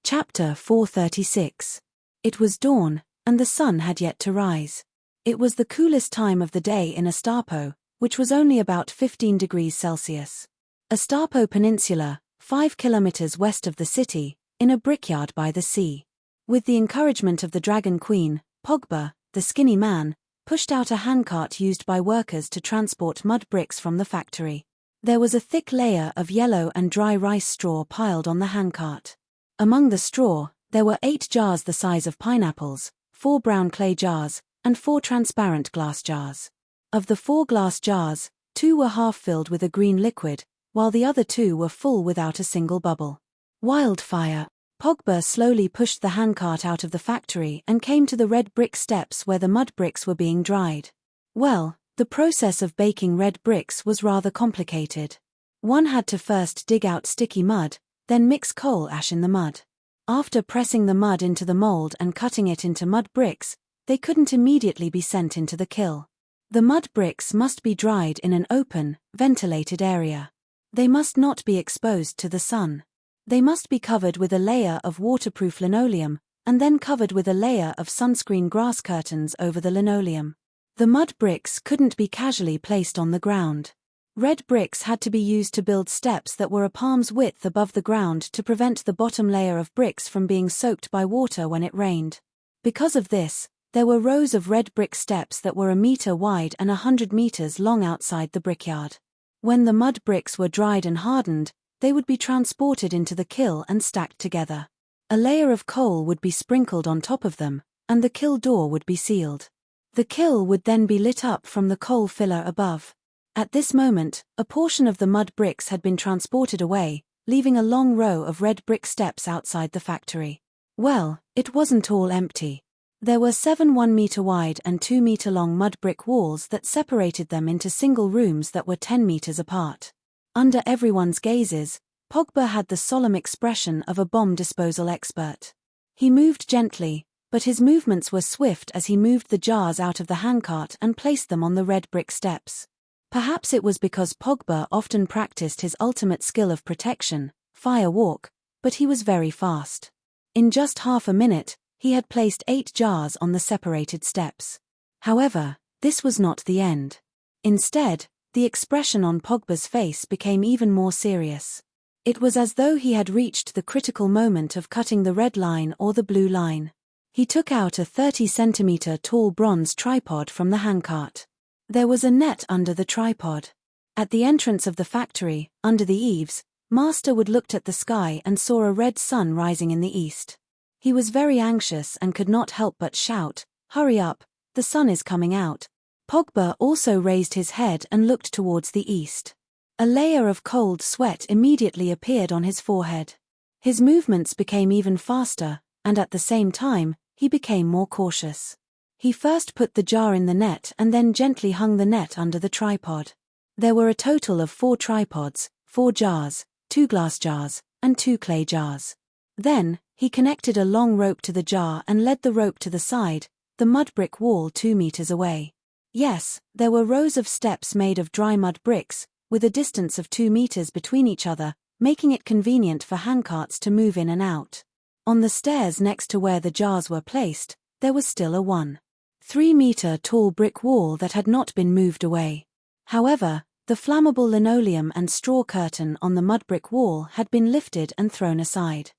Chapter 436. It was dawn, and the sun had yet to rise. It was the coolest time of the day in Astapo, which was only about 15 degrees Celsius. Astapo Peninsula, 5 kilometers west of the city, in a brickyard by the sea. With the encouragement of the Dragon Queen, Pogba, the skinny man, pushed out a handcart used by workers to transport mud bricks from the factory. There was a thick layer of yellow and dry rice straw piled on the handcart. Among the straw, there were 8 jars the size of pineapples, 4 brown clay jars, and 4 transparent glass jars. Of the 4 glass jars, 2 were half filled with a green liquid, while the other 2 were full without a single bubble. Wildfire! Pogba slowly pushed the handcart out of the factory and came to the red brick steps where the mud bricks were being dried. Well, the process of baking red bricks was rather complicated. One had to first dig out sticky mud, then mix coal ash in the mud. After pressing the mud into the mold and cutting it into mud bricks, they couldn't immediately be sent into the kiln. The mud bricks must be dried in an open, ventilated area. They must not be exposed to the sun. They must be covered with a layer of waterproof linoleum, and then covered with a layer of sunscreen grass curtains over the linoleum. The mud bricks couldn't be casually placed on the ground. Red bricks had to be used to build steps that were a palm's width above the ground to prevent the bottom layer of bricks from being soaked by water when it rained. Because of this, there were rows of red brick steps that were 1 meter wide and 100 meters long outside the brickyard. When the mud bricks were dried and hardened, they would be transported into the kiln and stacked together. A layer of coal would be sprinkled on top of them, and the kiln door would be sealed. The kiln would then be lit up from the coal filler above. At this moment, a portion of the mud bricks had been transported away, leaving a long row of red brick steps outside the factory. Well, it wasn't all empty. There were 7 1-meter wide and 2-meter long mud brick walls that separated them into single rooms that were 10 meters apart. Under everyone's gazes, Pogba had the solemn expression of a bomb disposal expert. He moved gently, but his movements were swift as he moved the jars out of the handcart and placed them on the red brick steps. Perhaps it was because Pogba often practiced his ultimate skill of protection, fire walk, but he was very fast. In just half a minute, he had placed 8 jars on the separated steps. However, this was not the end. Instead, the expression on Pogba's face became even more serious. It was as though he had reached the critical moment of cutting the red line or the blue line. He took out a 30-centimeter tall bronze tripod from the handcart. There was a net under the tripod. At the entrance of the factory, under the eaves, Master Wood looked at the sky and saw a red sun rising in the east. He was very anxious and could not help but shout, "Hurry up, the sun is coming out." Pogba also raised his head and looked towards the east. A layer of cold sweat immediately appeared on his forehead. His movements became even faster, and at the same time, he became more cautious. He first put the jar in the net and then gently hung the net under the tripod. There were a total of 4 tripods, 4 jars, 2 glass jars, and 2 clay jars. Then, he connected a long rope to the jar and led the rope to the side, the mud brick wall 2 meters away. Yes, there were rows of steps made of dry mud bricks, with a distance of 2 meters between each other, making it convenient for handcarts to move in and out. On the stairs next to where the jars were placed, there was still a 1.3-meter tall brick wall that had not been moved away. However, the flammable linoleum and straw curtain on the mud brick wall had been lifted and thrown aside.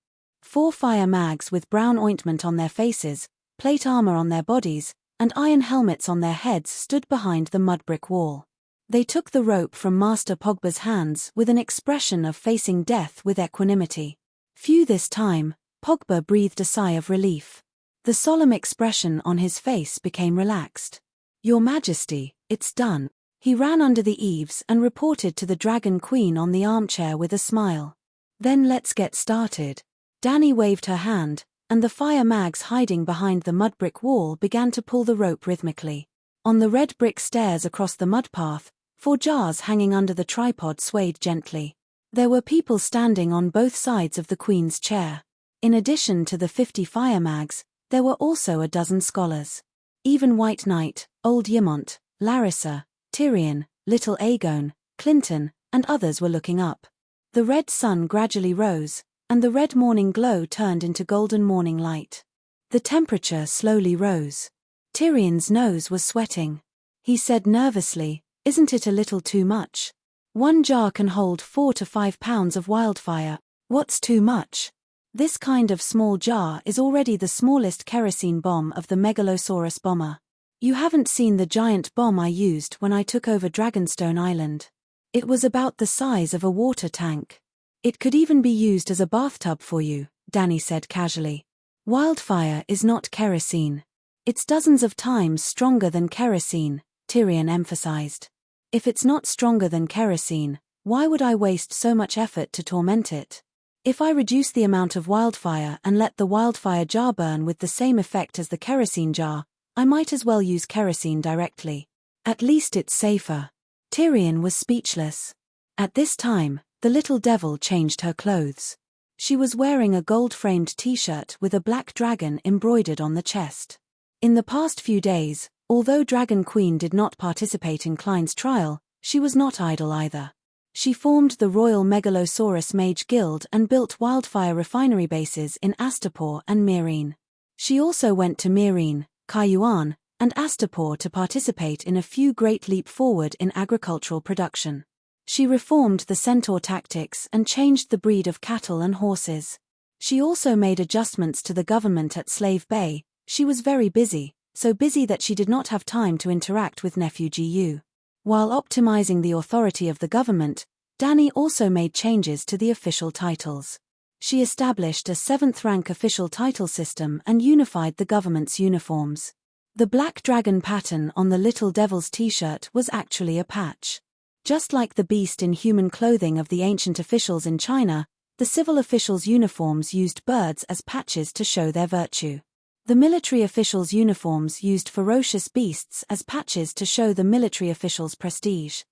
4 fire mags with brown ointment on their faces, plate armor on their bodies, and iron helmets on their heads stood behind the mud brick wall. They took the rope from Master Pogba's hands with an expression of facing death with equanimity. Phew, this time, Pogba breathed a sigh of relief. The solemn expression on his face became relaxed. "Your Majesty, it's done." He ran under the eaves and reported to the Dragon Queen on the armchair with a smile. "Then let's get started." Danny waved her hand, and the fire mags hiding behind the mud brick wall began to pull the rope rhythmically. On the red brick stairs across the mud path, 4 jars hanging under the tripod swayed gently. There were people standing on both sides of the Queen's chair. In addition to the 50 fire mags, there were also a dozen scholars. Even White Knight, Old Yemont, Larissa, Tyrion, Little Aegon, Clinton, and others were looking up. The red sun gradually rose, and the red morning glow turned into golden morning light. The temperature slowly rose. Tyrion's nose was sweating. He said nervously, "Isn't it a little too much? One jar can hold 4 to 5 pounds of wildfire. What's too much? This kind of small jar is already the smallest kerosene bomb of the Megalosaurus bomber. You haven't seen the giant bomb I used when I took over Dragonstone Island. It was about the size of a water tank. It could even be used as a bathtub for you," Dany said casually. "Wildfire is not kerosene. It's dozens of times stronger than kerosene," Tyrion emphasized. "If it's not stronger than kerosene, why would I waste so much effort to torment it? If I reduce the amount of wildfire and let the wildfire jar burn with the same effect as the kerosene jar, I might as well use kerosene directly. At least it's safer." Tyrion was speechless. At this time, the little devil changed her clothes. She was wearing a gold-framed t-shirt with a black dragon embroidered on the chest. In the past few days, although Dragon Queen did not participate in Klein's trial, she was not idle either. She formed the Royal Megalosaurus Mage Guild and built wildfire refinery bases in Astapor and Meereen. She also went to Meereen, Kaiyuan, and Astapor to participate in a few great leap forward in agricultural production. She reformed the centaur tactics and changed the breed of cattle and horses. She also made adjustments to the government at Slave Bay. She was very busy, so busy that she did not have time to interact with nephew Gu. While optimizing the authority of the government, Dany also made changes to the official titles. She established a 7th-rank official title system and unified the government's uniforms. The black dragon pattern on the Little Devil's t-shirt was actually a patch. Just like the beast in human clothing of the ancient officials in China, the civil officials' uniforms used birds as patches to show their virtue. The military officials' uniforms used ferocious beasts as patches to show the military officials' prestige.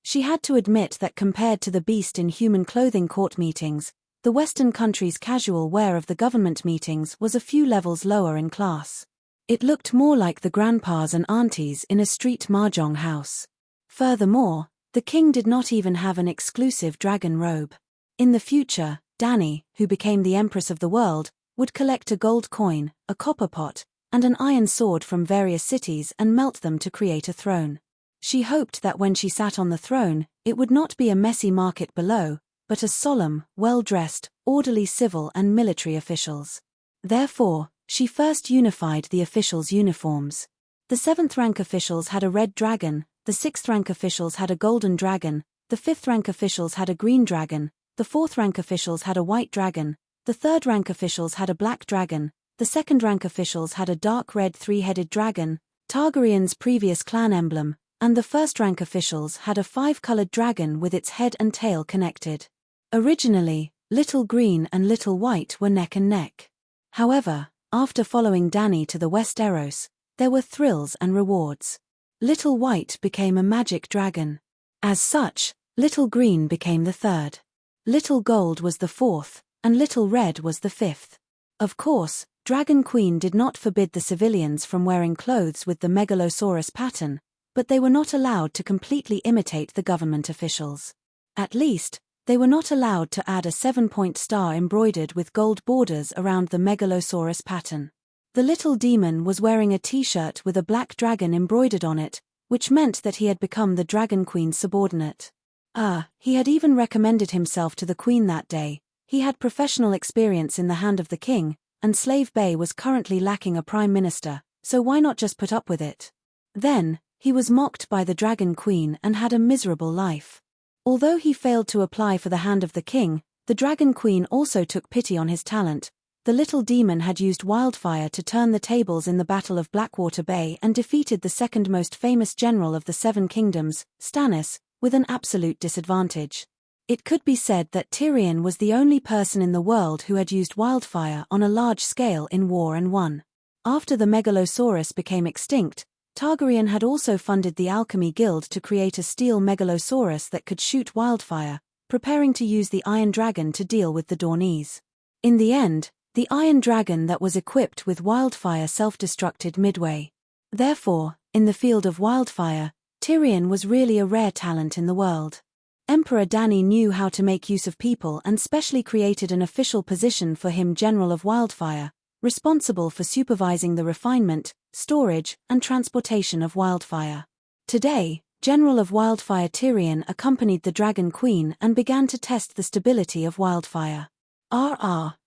She had to admit that compared to the beast in human clothing court meetings, the Western countries' casual wear of the government meetings was a few levels lower in class. It looked more like the grandpas and aunties in a street mahjong house. Furthermore, the king did not even have an exclusive dragon robe. In the future, Dany, who became the empress of the world, would collect a gold coin, a copper pot, and an iron sword from various cities and melt them to create a throne. She hoped that when she sat on the throne, it would not be a messy market below, but a solemn, well-dressed, orderly civil and military officials. Therefore, she first unified the officials' uniforms. The 7th-rank officials had a red dragon, the 6th-rank officials had a golden dragon, the 5th-rank officials had a green dragon, the 4th-rank officials had a white dragon, the 3rd-rank officials had a black dragon, the 2nd-rank officials had a dark red 3-headed dragon, Targaryen's previous clan emblem, and the 1st-rank officials had a 5-colored dragon with its head and tail connected. Originally, Little Green and Little White were neck and neck. However, after following Dany to the Westeros, there were thrills and rewards. Little White became a magic dragon. As such, Little Green became the 3rd. Little Gold was the 4th, and Little Red was the 5th. Of course, Dragon Queen did not forbid the civilians from wearing clothes with the Megalosaurus pattern, but they were not allowed to completely imitate the government officials. At least, they were not allowed to add a 7-point star embroidered with gold borders around the Megalosaurus pattern. The little demon was wearing a t-shirt with a black dragon embroidered on it, which meant that he had become the Dragon Queen's subordinate. He had even recommended himself to the Queen that day. He had professional experience in the hand of the king, and Slave Bay was currently lacking a prime minister, so why not just put up with it? Then, he was mocked by the Dragon Queen and had a miserable life. Although he failed to apply for the hand of the king, the Dragon Queen also took pity on his talent. The little demon had used wildfire to turn the tables in the Battle of Blackwater Bay and defeated the second most famous general of the Seven Kingdoms, Stannis, with an absolute disadvantage. It could be said that Tyrion was the only person in the world who had used wildfire on a large scale in war and won. After the Megalosaurus became extinct, Targaryen had also funded the Alchemy Guild to create a steel Megalosaurus that could shoot wildfire, preparing to use the Iron Dragon to deal with the Dornese. In the end, the Iron Dragon that was equipped with wildfire self-destructed midway. Therefore, in the field of wildfire, Tyrion was really a rare talent in the world. Emperor Danny knew how to make use of people and specially created an official position for him, General of Wildfire, responsible for supervising the refinement, storage, and transportation of wildfire. Today, General of Wildfire Tyrion accompanied the Dragon Queen and began to test the stability of wildfire.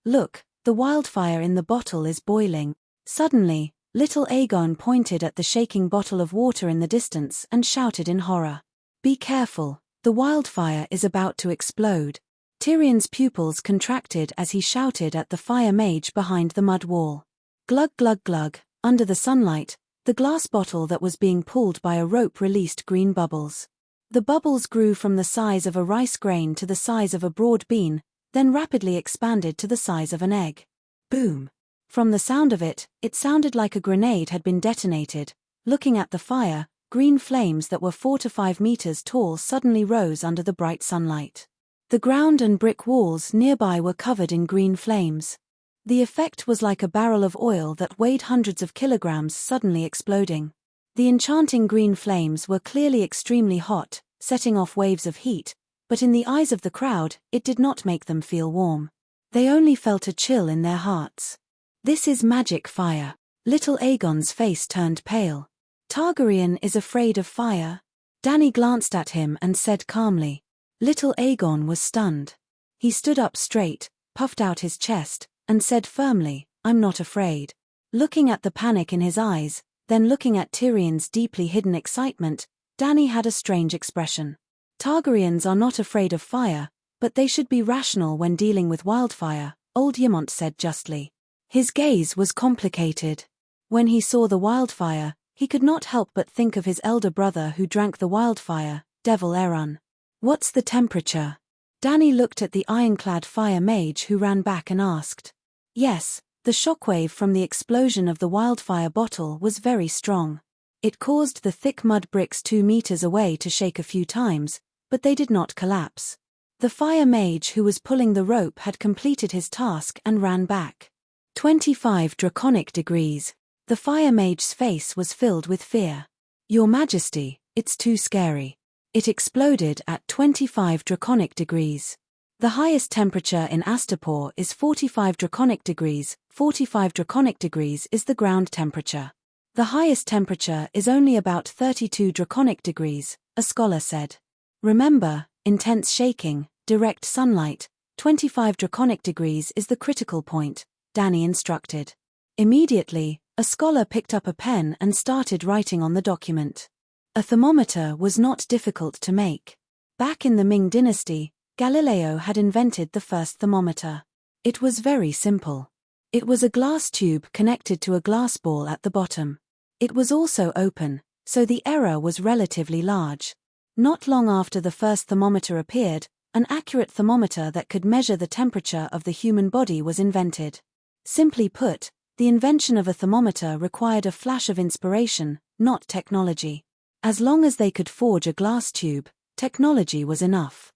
Look, the wildfire in the bottle is boiling. Suddenly, little Aegon pointed at the shaking bottle of water in the distance and shouted in horror. Be careful, the wildfire is about to explode. Tyrion's pupils contracted as he shouted at the fire mage behind the mud wall. Glug glug glug, under the sunlight, the glass bottle that was being pulled by a rope released green bubbles. The bubbles grew from the size of a rice grain to the size of a broad bean, then rapidly expanded to the size of an egg. Boom! From the sound of it, it sounded like a grenade had been detonated. Looking at the fire, green flames that were 4 to 5 meters tall suddenly rose under the bright sunlight. The ground and brick walls nearby were covered in green flames. The effect was like a barrel of oil that weighed hundreds of kilograms suddenly exploding. The enchanting green flames were clearly extremely hot, setting off waves of heat, but in the eyes of the crowd, it did not make them feel warm. They only felt a chill in their hearts. This is magic fire. Little Aegon's face turned pale. Targaryen is afraid of fire? Dany glanced at him and said calmly. Little Aegon was stunned. He stood up straight, puffed out his chest, and said firmly, I'm not afraid. Looking at the panic in his eyes, then looking at Tyrion's deeply hidden excitement, Dany had a strange expression. Targaryens are not afraid of fire, but they should be rational when dealing with wildfire, old Ymont said justly. His gaze was complicated. When he saw the wildfire, he could not help but think of his elder brother who drank the wildfire, Devil Erun. What's the temperature? Dany looked at the ironclad fire mage who ran back and asked. Yes, the shockwave from the explosion of the wildfire bottle was very strong. It caused the thick mud bricks 2 meters away to shake a few times, but they did not collapse. The fire mage who was pulling the rope had completed his task and ran back. 25 draconic degrees. The fire mage's face was filled with fear. Your Majesty, it's too scary. It exploded at 25 draconic degrees. The highest temperature in Astapor is 45 draconic degrees. 45 draconic degrees is the ground temperature. The highest temperature is only about 32 draconic degrees, a scholar said. Remember, intense shaking, direct sunlight, 25 draconic degrees is the critical point, Dany instructed. Immediately, a scholar picked up a pen and started writing on the document. A thermometer was not difficult to make. Back in the Ming dynasty, Galileo had invented the first thermometer. It was very simple. It was a glass tube connected to a glass ball at the bottom. It was also open, so the error was relatively large. Not long after the first thermometer appeared, an accurate thermometer that could measure the temperature of the human body was invented. Simply put, the invention of a thermometer required a flash of inspiration, not technology. As long as they could forge a glass tube, technology was enough.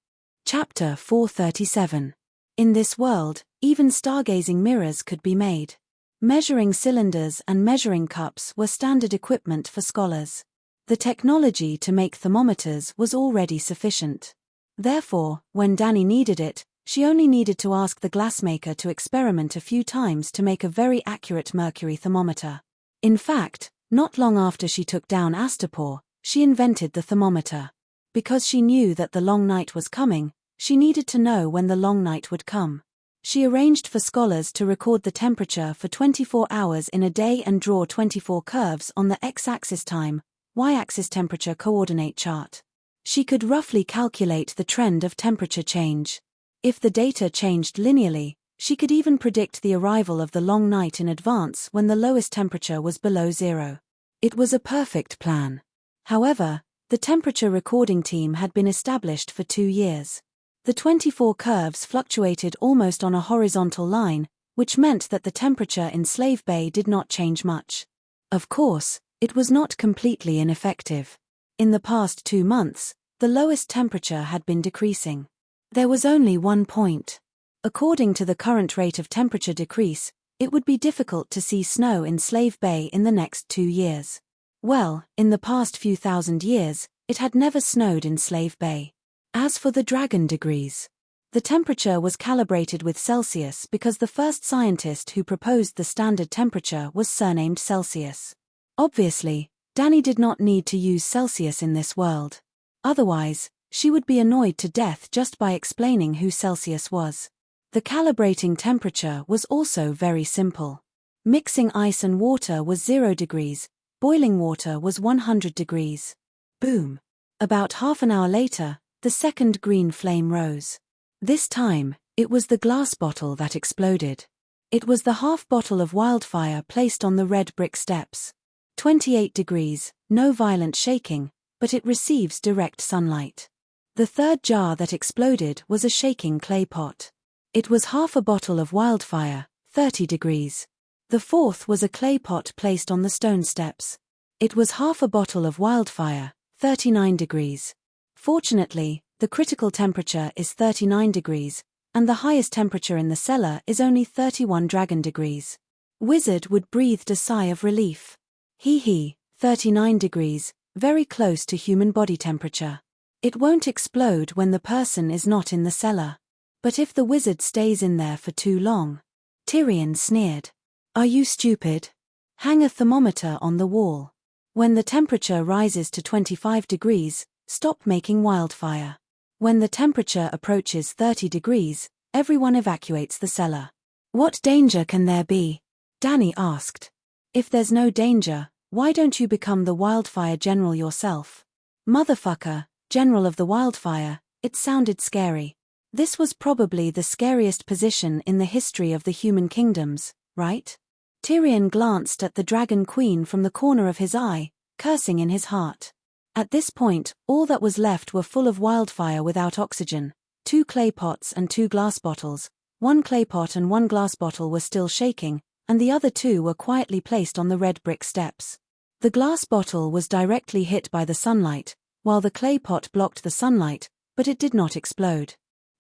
Chapter 437. In this world, even stargazing mirrors could be made. Measuring cylinders and measuring cups were standard equipment for scholars. The technology to make thermometers was already sufficient. Therefore, when Dany needed it, she only needed to ask the glassmaker to experiment a few times to make a very accurate mercury thermometer. In fact, not long after she took down Astapor, she invented the thermometer. Because she knew that the long night was coming, she needed to know when the long night would come. She arranged for scholars to record the temperature for 24 hours in a day and draw 24 curves on the x-axis time, y-axis temperature coordinate chart. She could roughly calculate the trend of temperature change. If the data changed linearly, she could even predict the arrival of the long night in advance when the lowest temperature was below zero. It was a perfect plan. However, the temperature recording team had been established for 2 years. The 24 curves fluctuated almost on a horizontal line, which meant that the temperature in Slave Bay did not change much. Of course, it was not completely ineffective. In the past 2 months, the lowest temperature had been decreasing. There was only one point. According to the current rate of temperature decrease, it would be difficult to see snow in Slave Bay in the next 2 years. Well, in the past few thousand years, it had never snowed in Slave Bay. As for the dragon degrees, the temperature was calibrated with Celsius because the first scientist who proposed the standard temperature was surnamed Celsius. Obviously, Dani did not need to use Celsius in this world. Otherwise, she would be annoyed to death just by explaining who Celsius was. The calibrating temperature was also very simple. Mixing ice and water was 0 degrees, boiling water was 100 degrees. Boom! About half an hour later, the second green flame rose. This time, it was the glass bottle that exploded. It was the half bottle of wildfire placed on the red brick steps. 28 degrees, no violent shaking, but it receives direct sunlight. The third jar that exploded was a shaking clay pot. It was half a bottle of wildfire, 30 degrees. The fourth was a clay pot placed on the stone steps. It was half a bottle of wildfire, 39 degrees. Fortunately, the critical temperature is 39 degrees, and the highest temperature in the cellar is only 31 dragon degrees. Wizard would breathed a sigh of relief. Hee, 39 degrees, very close to human body temperature. It won't explode when the person is not in the cellar. But if the wizard stays in there for too long. Tyrion sneered. Are you stupid? Hang a thermometer on the wall. When the temperature rises to 25 degrees, stop making wildfire. When the temperature approaches 30 degrees, everyone evacuates the cellar. What danger can there be? Dani asked. If there's no danger, why don't you become the wildfire general yourself? Motherfucker, general of the wildfire, it sounded scary. This was probably the scariest position in the history of the human kingdoms, right? Tyrion glanced at the dragon queen from the corner of his eye, cursing in his heart. At this point, all that was left were full of wildfire without oxygen, 2 clay pots and 2 glass bottles. 1 clay pot and 1 glass bottle were still shaking, and the other 2 were quietly placed on the red brick steps. The glass bottle was directly hit by the sunlight, while the clay pot blocked the sunlight, but it did not explode.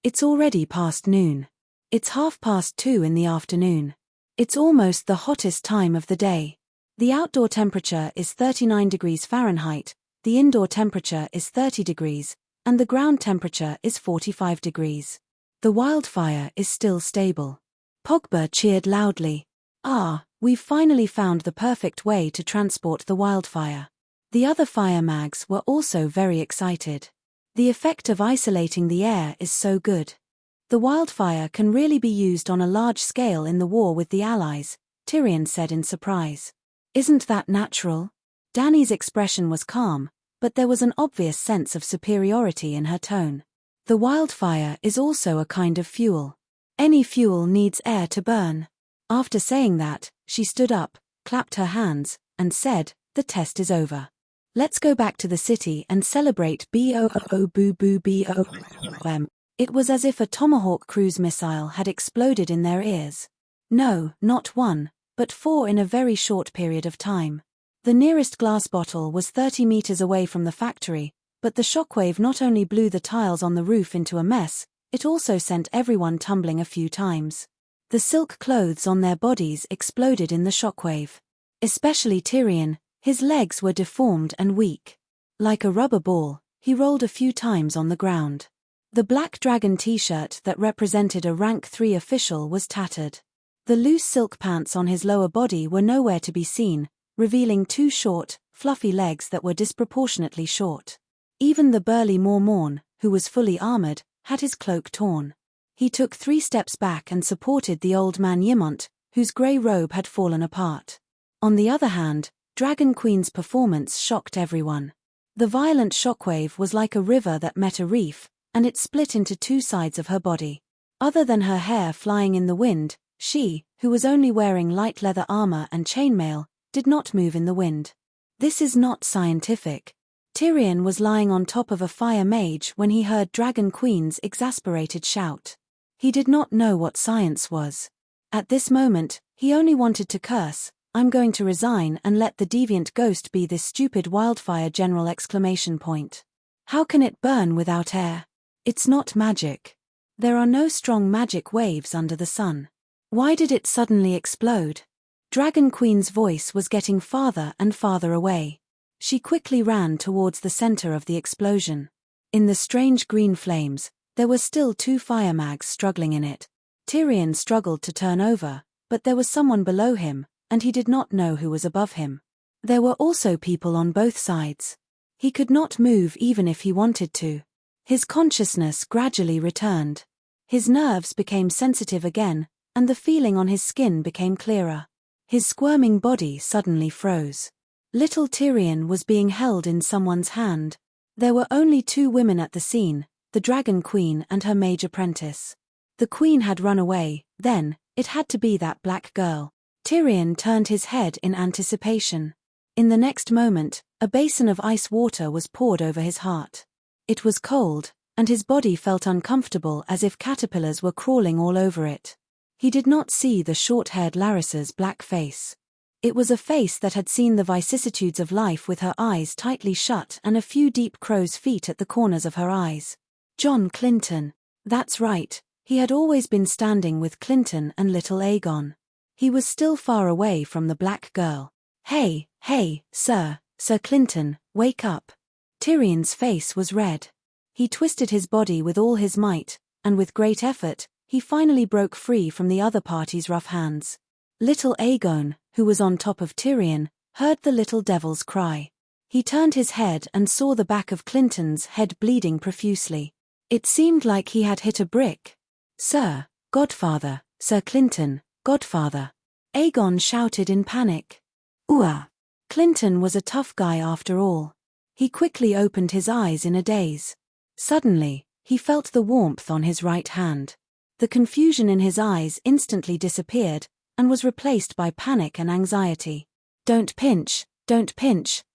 It's already past noon. It's 2:30 in the afternoon. It's almost the hottest time of the day. The outdoor temperature is 39 degrees Fahrenheit, the indoor temperature is 30 degrees, and the ground temperature is 45 degrees. The wildfire is still stable. Pogba cheered loudly. We've finally found the perfect way to transport the wildfire. The other fire mags were also very excited. The effect of isolating the air is so good. The wildfire can really be used on a large scale in the war with the Allies, Tyrion said in surprise. Isn't that natural? Dani's expression was calm, but there was an obvious sense of superiority in her tone. The wildfire is also a kind of fuel. Any fuel needs air to burn. After saying that, she stood up, clapped her hands, and said, the test is over. Let's go back to the city and celebrate BOOM. It was as if a Tomahawk cruise missile had exploded in their ears. No, not 1, but 4 in a very short period of time. The nearest glass bottle was 30 meters away from the factory, but the shockwave not only blew the tiles on the roof into a mess, it also sent everyone tumbling a few times. The silk clothes on their bodies exploded in the shockwave. Especially Tyrion, his legs were deformed and weak. Like a rubber ball, he rolled a few times on the ground. The black dragon t-shirt that represented a rank 3 official was tattered. The loose silk pants on his lower body were nowhere to be seen, revealing 2 short, fluffy legs that were disproportionately short. Even the burly Mormon, who was fully armored, had his cloak torn. He took 3 steps back and supported the old man Ymont, whose grey robe had fallen apart. On the other hand, Dragon Queen's performance shocked everyone. The violent shockwave was like a river that met a reef, and it split into 2 sides of her body. Other than her hair flying in the wind, she, who was only wearing light leather armor and chainmail, did not move in the wind. This is not scientific. Tyrion was lying on top of a fire mage when he heard Dragon Queen's exasperated shout. He did not know what science was. At this moment, he only wanted to curse, I'm going to resign and let the deviant ghost be this stupid wildfire general ! How can it burn without air? It's not magic. There are no strong magic waves under the sun. Why did it suddenly explode? Dragon Queen's voice was getting farther and farther away. She quickly ran towards the center of the explosion. In the strange green flames, there were still 2 fire mags struggling in it. Tyrion struggled to turn over, but there was someone below him, and he did not know who was above him. There were also people on both sides. He could not move even if he wanted to. His consciousness gradually returned. His nerves became sensitive again, and the feeling on his skin became clearer. His squirming body suddenly froze. Little Tyrion was being held in someone's hand. There were only 2 women at the scene, the Dragon Queen and her mage apprentice. The queen had run away, then, it had to be that black girl. Tyrion turned his head in anticipation. In the next moment, a basin of ice water was poured over his heart. It was cold, and his body felt uncomfortable as if caterpillars were crawling all over it. He did not see the short-haired Larissa's black face. It was a face that had seen the vicissitudes of life with her eyes tightly shut and a few deep crow's feet at the corners of her eyes. John Clinton. That's right, he had always been standing with Clinton and little Aegon. He was still far away from the black girl. Hey, Sir Clinton, wake up. Tyrion's face was red. He twisted his body with all his might, and with great effort, he finally broke free from the other party's rough hands. Little Aegon, who was on top of Tyrion, heard the little devil's cry. He turned his head and saw the back of Clinton's head bleeding profusely. It seemed like he had hit a brick. Sir Clinton, Godfather. Aegon shouted in panic. Ooh! Clinton was a tough guy after all. He quickly opened his eyes in a daze. Suddenly, he felt the warmth on his right hand. The confusion in his eyes instantly disappeared, and was replaced by panic and anxiety. Don't pinch,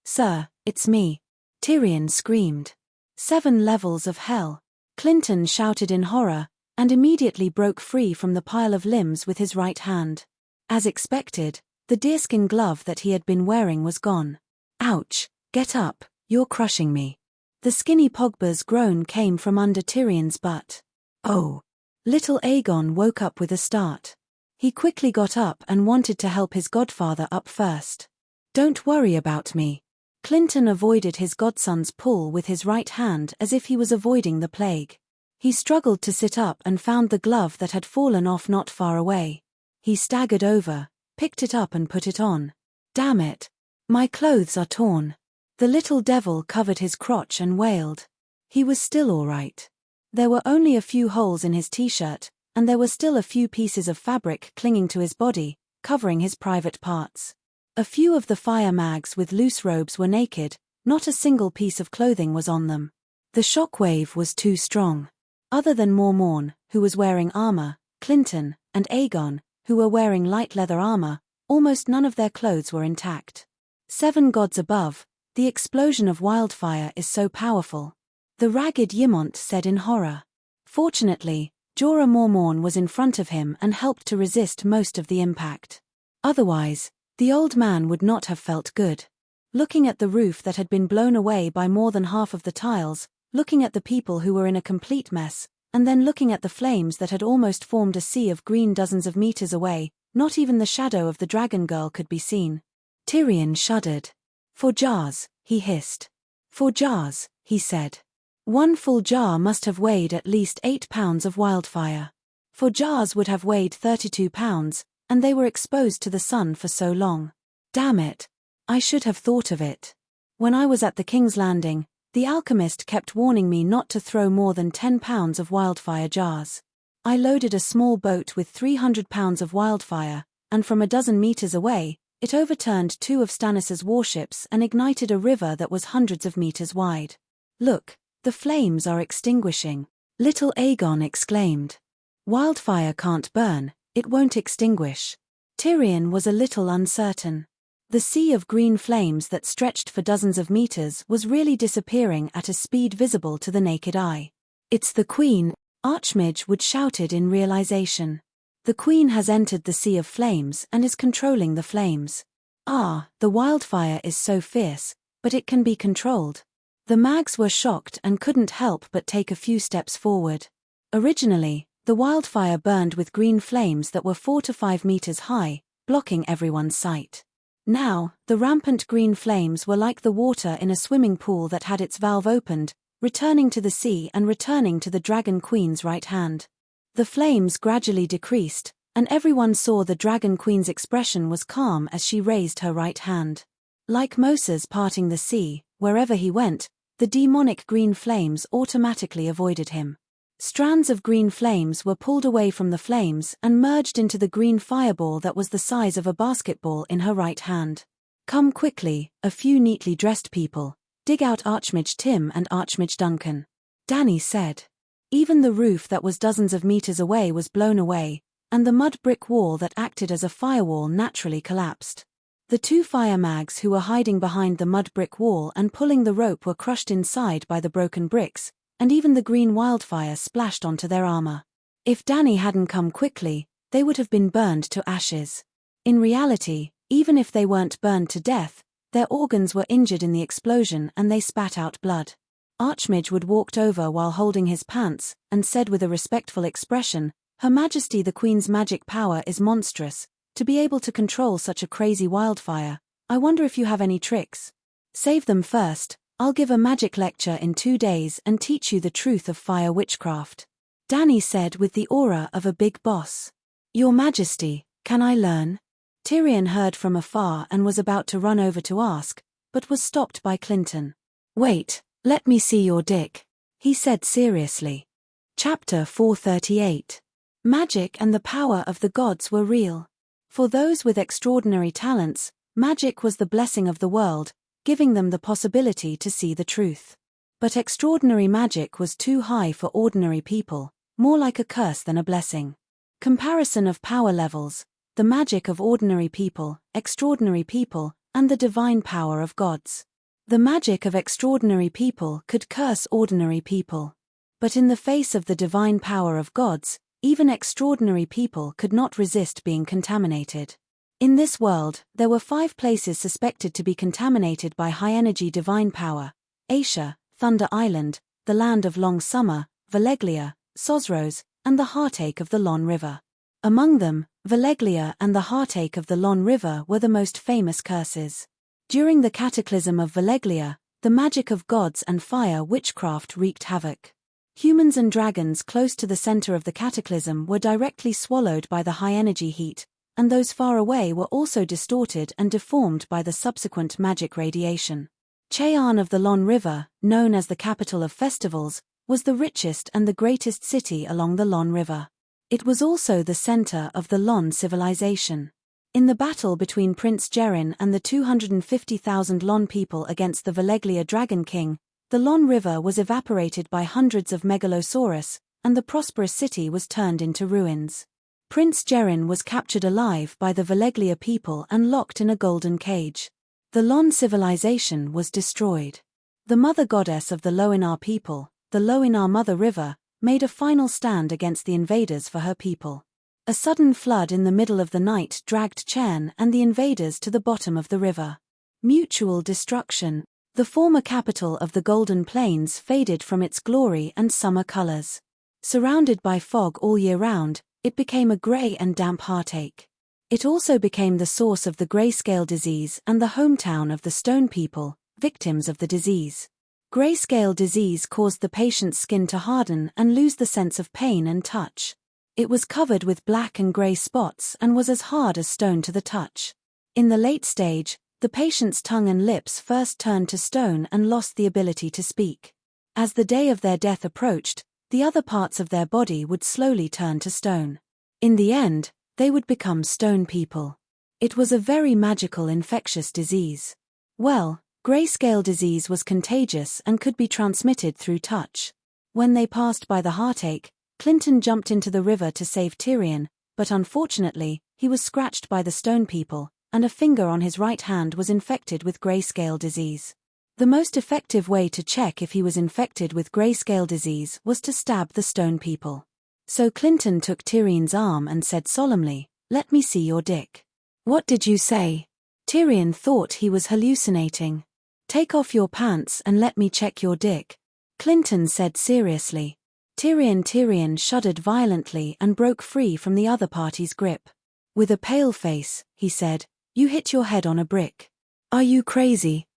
sir, it's me. Tyrion screamed. 7 levels of hell. Clinton shouted in horror, and immediately broke free from the pile of limbs with his right hand. As expected, the deerskin glove that he had been wearing was gone. Ouch, get up, you're crushing me. The skinny Pogba's groan came from under Tyrion's butt. Oh! Little Aegon woke up with a start. He quickly got up and wanted to help his godfather up first. Don't worry about me. Clinton avoided his godson's pull with his right hand as if he was avoiding the plague. He struggled to sit up and found the glove that had fallen off not far away. He staggered over, picked it up and put it on. Damn it! My clothes are torn. The little devil covered his crotch and wailed. He was still all right. There were only a few holes in his t-shirt, and there were still a few pieces of fabric clinging to his body, covering his private parts. A few of the fire mags with loose robes were naked, not a single piece of clothing was on them. The shockwave was too strong. Other than Mormorn, who was wearing armor, Clinton, and Aegon, who were wearing light leather armor, almost none of their clothes were intact. 7 gods above, the explosion of wildfire is so powerful. The ragged Ymont said in horror. Fortunately, Jorah Mormorn was in front of him and helped to resist most of the impact. Otherwise, the old man would not have felt good. Looking at the roof that had been blown away by more than half of the tiles, looking at the people who were in a complete mess, and then looking at the flames that had almost formed a sea of green dozens of meters away, not even the shadow of the dragon girl could be seen. Tyrion shuddered. 4 jars, he hissed. 4 jars, he said. 1 full jar must have weighed at least 8 pounds of wildfire. 4 jars would have weighed 32 pounds, and they were exposed to the sun for so long. Damn it! I should have thought of it. When I was at the King's Landing, the alchemist kept warning me not to throw more than 10 pounds of wildfire jars. I loaded a small boat with 300 pounds of wildfire, and from a dozen meters away, it overturned 2 of Stannis's warships and ignited a river that was hundreds of meters wide. Look, the flames are extinguishing, little Aegon exclaimed. Wildfire can't burn, it won't extinguish. Tyrion was a little uncertain. The sea of green flames that stretched for dozens of meters was really disappearing at a speed visible to the naked eye. It's the Queen, Archmage would shouted in realization. The Queen has entered the sea of flames and is controlling the flames. Ah, the wildfire is so fierce, but it can be controlled. The mags were shocked and couldn't help but take a few steps forward. Originally, the wildfire burned with green flames that were 4 to 5 meters high, blocking everyone's sight. Now, the rampant green flames were like the water in a swimming pool that had its valve opened, returning to the sea and returning to the Dragon Queen's right hand. The flames gradually decreased, and everyone saw the Dragon Queen's expression was calm as she raised her right hand. Like Moses parting the sea, wherever he went, the demonic green flames automatically avoided him. Strands of green flames were pulled away from the flames and merged into the green fireball that was the size of a basketball in her right hand. "Come quickly, a few neatly dressed people. Dig out Archmage Tim and Archmage Duncan," Danny said. Even the roof that was dozens of meters away was blown away, and the mud brick wall that acted as a firewall naturally collapsed. The two fire mags who were hiding behind the mud brick wall and pulling the rope were crushed inside by the broken bricks, and even the green wildfire splashed onto their armor. If Danny hadn't come quickly, they would have been burned to ashes. In reality, even if they weren't burned to death, their organs were injured in the explosion and they spat out blood. Archmage would walked over while holding his pants, and said with a respectful expression, "Her Majesty the Queen's magic power is monstrous. To be able to control such a crazy wildfire, I wonder if you have any tricks. Save them first. I'll give a magic lecture in 2 days and teach you the truth of fire witchcraft," Danny said with the aura of a big boss. "Your Majesty, can I learn?" Tyrion heard from afar and was about to run over to ask, but was stopped by Clinton. "Wait, let me see your dick," he said seriously. Chapter 438. Magic and the power of the gods were real. For those with extraordinary talents, magic was the blessing of the world, giving them the possibility to see the truth. But extraordinary magic was too high for ordinary people, more like a curse than a blessing. Comparison of power levels: the magic of ordinary people, extraordinary people, and the divine power of gods. The magic of extraordinary people could curse ordinary people. But in the face of the divine power of gods, even extraordinary people could not resist being contaminated. In this world, there were 5 places suspected to be contaminated by high-energy divine power: Asia, Thunder Island, the Land of Long Summer, Valeglia, Sosros, and the Heartache of the Lon River. Among them, Valeglia and the Heartache of the Lon River were the most famous curses. During the cataclysm of Valeglia, the magic of gods and fire witchcraft wreaked havoc. Humans and dragons close to the center of the cataclysm were directly swallowed by the high-energy heat, and those far away were also distorted and deformed by the subsequent magic radiation. Cheyenne of the Lon River, known as the capital of festivals, was the richest and the greatest city along the Lon River. It was also the center of the Lon civilization. In the battle between Prince Gerin and the 250,000 Lon people against the Valeglia Dragon King, the Lon River was evaporated by hundreds of Megalosaurus, and the prosperous city was turned into ruins. Prince Gerin was captured alive by the Valeglia people and locked in a golden cage. The Lon civilization was destroyed. The mother goddess of the Loinar people, the Loinar Mother River, made a final stand against the invaders for her people. A sudden flood in the middle of the night dragged Cheyenne and the invaders to the bottom of the river. Mutual destruction. The former capital of the Golden Plains faded from its glory and summer colors. Surrounded by fog all year round, it became a gray and damp heartache. It also became the source of the grayscale disease and the hometown of the Stone people, victims of the disease. Grayscale disease caused the patient's skin to harden and lose the sense of pain and touch. It was covered with black and gray spots and was as hard as stone to the touch. In the late stage, the patient's tongue and lips first turned to stone and lost the ability to speak. As the day of their death approached, the other parts of their body would slowly turn to stone. In the end, they would become stone people. It was a very magical infectious disease. Well, grayscale disease was contagious and could be transmitted through touch. When they passed by the heartache, Clinton jumped into the river to save Tyrion, but unfortunately, he was scratched by the Stone people, and a finger on his right hand was infected with grayscale disease. The most effective way to check if he was infected with grayscale disease was to stab the Stone people. So Clinton took Tyrion's arm and said solemnly, "Let me see your dick." "What did you say?" Tyrion thought he was hallucinating. "Take off your pants and let me check your dick," Clinton said seriously. Tyrion shuddered violently and broke free from the other party's grip. With a pale face, he said, "You hit your head on a brick. Are you crazy?"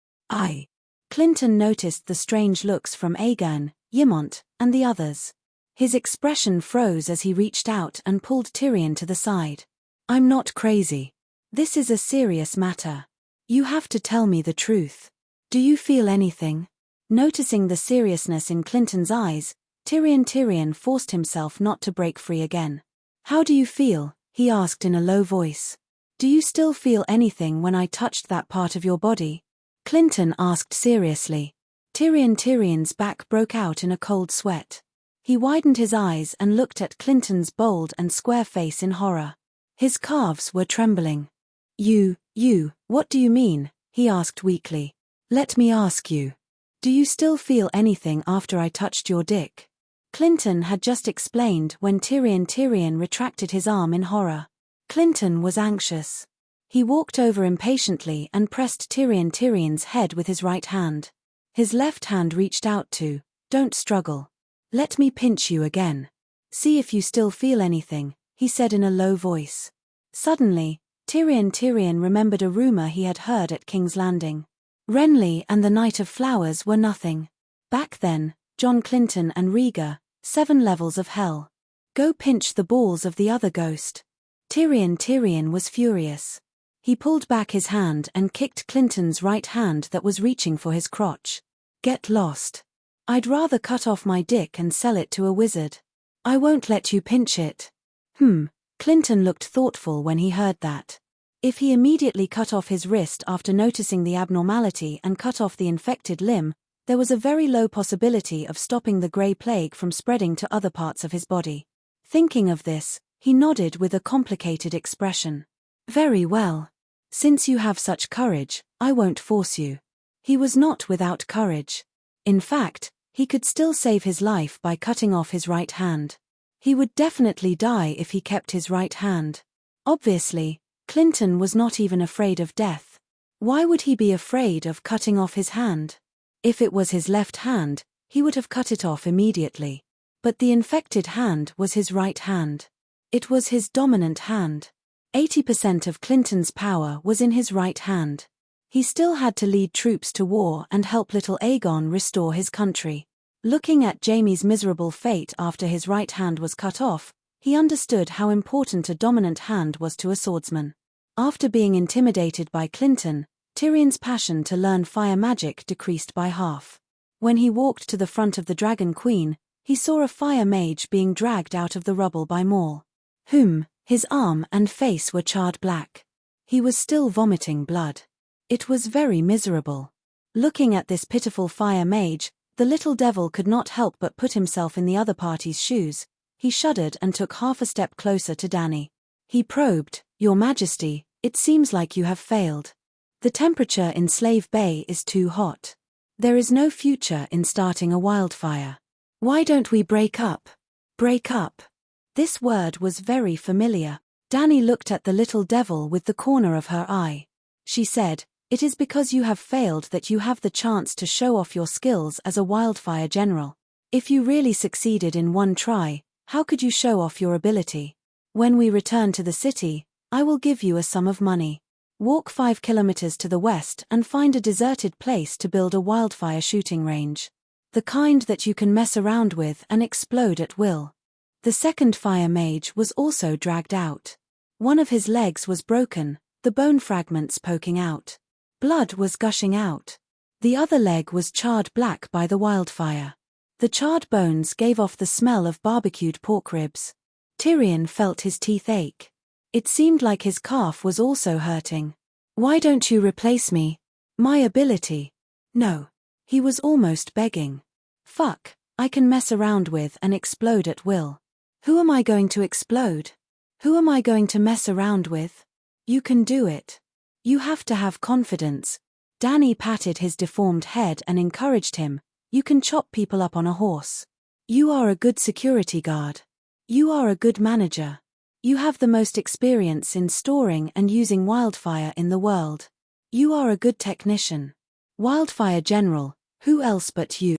Clinton noticed the strange looks from Aegon, Ymont, and the others. His expression froze as he reached out and pulled Tyrion to the side. I'm not crazy. This is a serious matter. You have to tell me the truth. Do you feel anything? Noticing the seriousness in Clinton's eyes, Tyrion forced himself not to break free again. How do you feel? He asked in a low voice. Do you still feel anything when I touched that part of your body? Clinton asked seriously. Tyrion's back broke out in a cold sweat. He widened his eyes and looked at Clinton's bold and square face in horror. His calves were trembling. What do you mean? He asked weakly. Let me ask you. Do you still feel anything after I touched your dick? Clinton had just explained when Tyrion retracted his arm in horror. Clinton was anxious. He walked over impatiently and pressed Tyrion's head with his right hand. His left hand reached out to, don't struggle. Let me pinch you again. See if you still feel anything, he said in a low voice. Suddenly, Tyrion remembered a rumor he had heard at King's Landing. Renly and the Knight of Flowers were nothing. Back then, John Clinton and Rhaegar, 7 levels of hell. Go pinch the balls of the other ghost. Tyrion was furious. He pulled back his hand and kicked Clinton's right hand that was reaching for his crotch. Get lost. I'd rather cut off my dick and sell it to a wizard. I won't let you pinch it. Clinton looked thoughtful when he heard that. If he immediately cut off his wrist after noticing the abnormality and cut off the infected limb, there was a very low possibility of stopping the Grey Plague from spreading to other parts of his body. Thinking of this, he nodded with a complicated expression. Very well. Since you have such courage, I won't force you. He was not without courage. In fact, he could still save his life by cutting off his right hand. He would definitely die if he kept his right hand. Obviously, Clinton was not even afraid of death. Why would he be afraid of cutting off his hand? If it was his left hand, he would have cut it off immediately. But the infected hand was his right hand. It was his dominant hand. 80% of Clinton's power was in his right hand. He still had to lead troops to war and help little Aegon restore his country. Looking at Jaime's miserable fate after his right hand was cut off, he understood how important a dominant hand was to a swordsman. After being intimidated by Clinton, Tyrion's passion to learn fire magic decreased by half. When he walked to the front of the Dragon Queen, he saw a fire mage being dragged out of the rubble by Maul. His arm and face were charred black. He was still vomiting blood. It was very miserable. Looking at this pitiful fire mage, the little devil could not help but put himself in the other party's shoes. He shuddered and took half a step closer to Dany. He probed, Your Majesty, it seems like you have failed. The temperature in Slave Bay is too hot. There is no future in starting a wildfire. Why don't we break up? Break up. This word was very familiar. Dany looked at the little devil with the corner of her eye. She said, It is because you have failed that you have the chance to show off your skills as a wildfire general. If you really succeeded in one try, how could you show off your ability? When we return to the city, I will give you a sum of money. Walk 5 kilometers to the west and find a deserted place to build a wildfire shooting range. The kind that you can mess around with and explode at will. The second fire mage was also dragged out. One of his legs was broken, the bone fragments poking out. Blood was gushing out. The other leg was charred black by the wildfire. The charred bones gave off the smell of barbecued pork ribs. Tyrion felt his teeth ache. It seemed like his calf was also hurting. Why don't you replace me? My ability. No. He was almost begging. Fuck, I can mess around with and explode at will. Who am I going to explode? Who am I going to mess around with? You can do it. You have to have confidence. Dany patted his deformed head and encouraged him. You can chop people up on a horse. You are a good security guard. You are a good manager. You have the most experience in storing and using wildfire in the world. You are a good technician. Wildfire general, who else but you?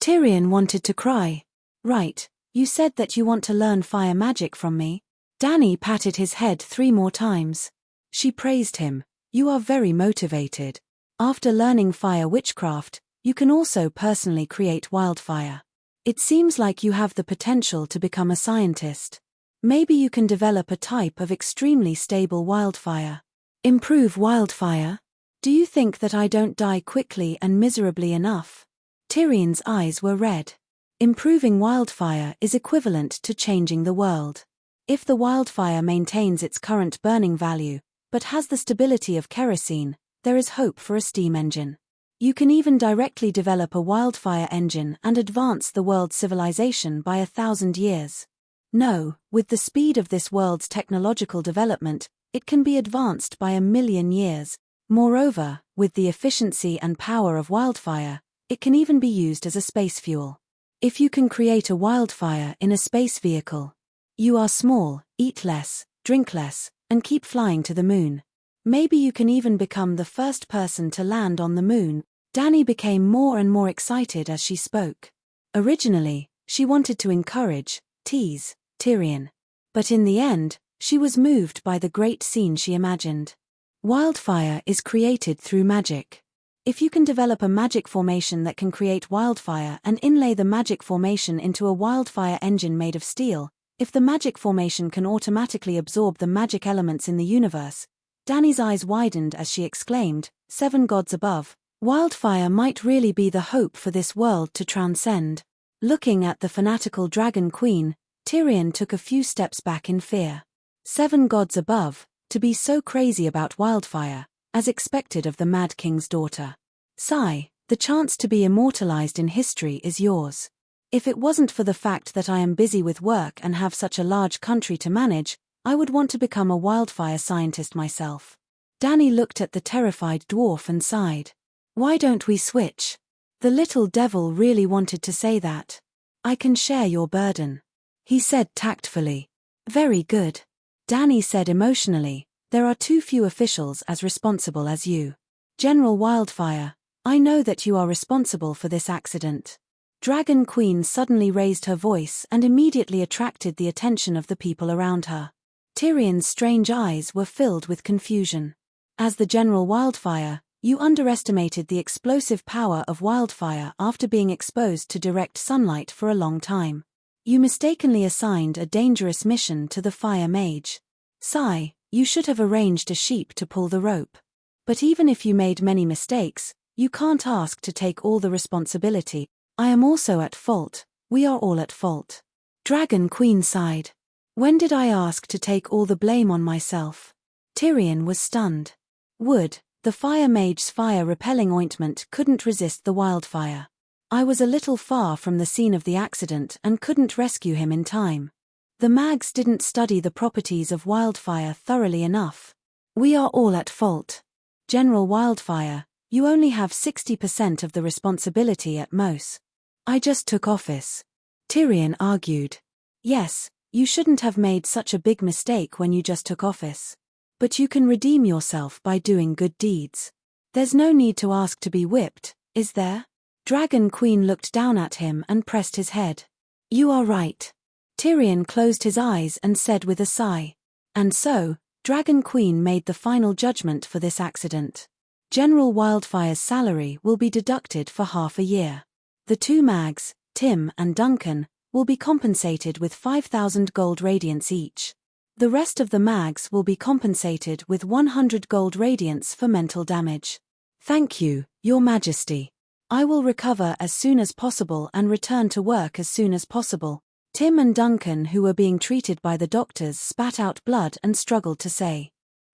Tyrion wanted to cry. Right, you said that you want to learn fire magic from me. Dany patted his head 3 more times. She praised him. You are very motivated. After learning fire witchcraft, you can also personally create wildfire. It seems like you have the potential to become a scientist. Maybe you can develop a type of extremely stable wildfire. Improve wildfire? Do you think that I don't die quickly and miserably enough? Tyrion's eyes were red. Improving wildfire is equivalent to changing the world. If the wildfire maintains its current burning value, but has the stability of kerosene, there is hope for a steam engine. You can even directly develop a wildfire engine and advance the world's civilization by 1,000 years. No, with the speed of this world's technological development, it can be advanced by 1,000,000 years. Moreover, with the efficiency and power of wildfire, it can even be used as a space fuel. If you can create a wildfire in a space vehicle, you are small, eat less, drink less, and keep flying to the moon. Maybe you can even become the first person to land on the moon. Dany became more and more excited as she spoke. Originally, she wanted to encourage, tease, Tyrion. But in the end, she was moved by the great scene she imagined. Wildfire is created through magic. If you can develop a magic formation that can create wildfire and inlay the magic formation into a wildfire engine made of steel, if the magic formation can automatically absorb the magic elements in the universe, Dany's eyes widened as she exclaimed, 7 gods above, wildfire might really be the hope for this world to transcend. Looking at the fanatical Dragon Queen, Tyrion took a few steps back in fear. 7 gods above, to be so crazy about wildfire, as expected of the Mad King's daughter. Sigh, the chance to be immortalized in history is yours. If it wasn't for the fact that I am busy with work and have such a large country to manage, I would want to become a wildfire scientist myself. Dany looked at the terrified dwarf and sighed. Why don't we switch? The little devil really wanted to say that. I can share your burden, he said tactfully. Very good. Dany said emotionally, there are too few officials as responsible as you. General Wildfire, I know that you are responsible for this accident. Dragon Queen suddenly raised her voice and immediately attracted the attention of the people around her. Tyrion's strange eyes were filled with confusion. As the General Wildfire, you underestimated the explosive power of wildfire after being exposed to direct sunlight for a long time. You mistakenly assigned a dangerous mission to the Fire Mage. Sigh, you should have arranged a sheep to pull the rope. But even if you made many mistakes, you can't ask to take all the responsibility. I am also at fault, we are all at fault. Dragon Queen sighed. When did I ask to take all the blame on myself? Tyrion was stunned. Wood, the Fire Mage's fire-repelling ointment couldn't resist the wildfire. I was a little far from the scene of the accident and couldn't rescue him in time. The mags didn't study the properties of wildfire thoroughly enough. We are all at fault. General Wildfire, you only have 60% of the responsibility at most. I just took office. Tyrion argued. Yes, you shouldn't have made such a big mistake when you just took office. But you can redeem yourself by doing good deeds. There's no need to ask to be whipped, is there? Dragon Queen looked down at him and pressed his head. You are right. Tyrion closed his eyes and said with a sigh. And so, Dragon Queen made the final judgment for this accident. General Wildfire's salary will be deducted for half a year. The 2 mags, Tim and Duncan, will be compensated with 5,000 gold radiance each. The rest of the mags will be compensated with 100 gold radiance for mental damage. Thank you, Your Majesty. I will recover as soon as possible and return to work as soon as possible. Tim and Duncan, who were being treated by the doctors, spat out blood and struggled to say.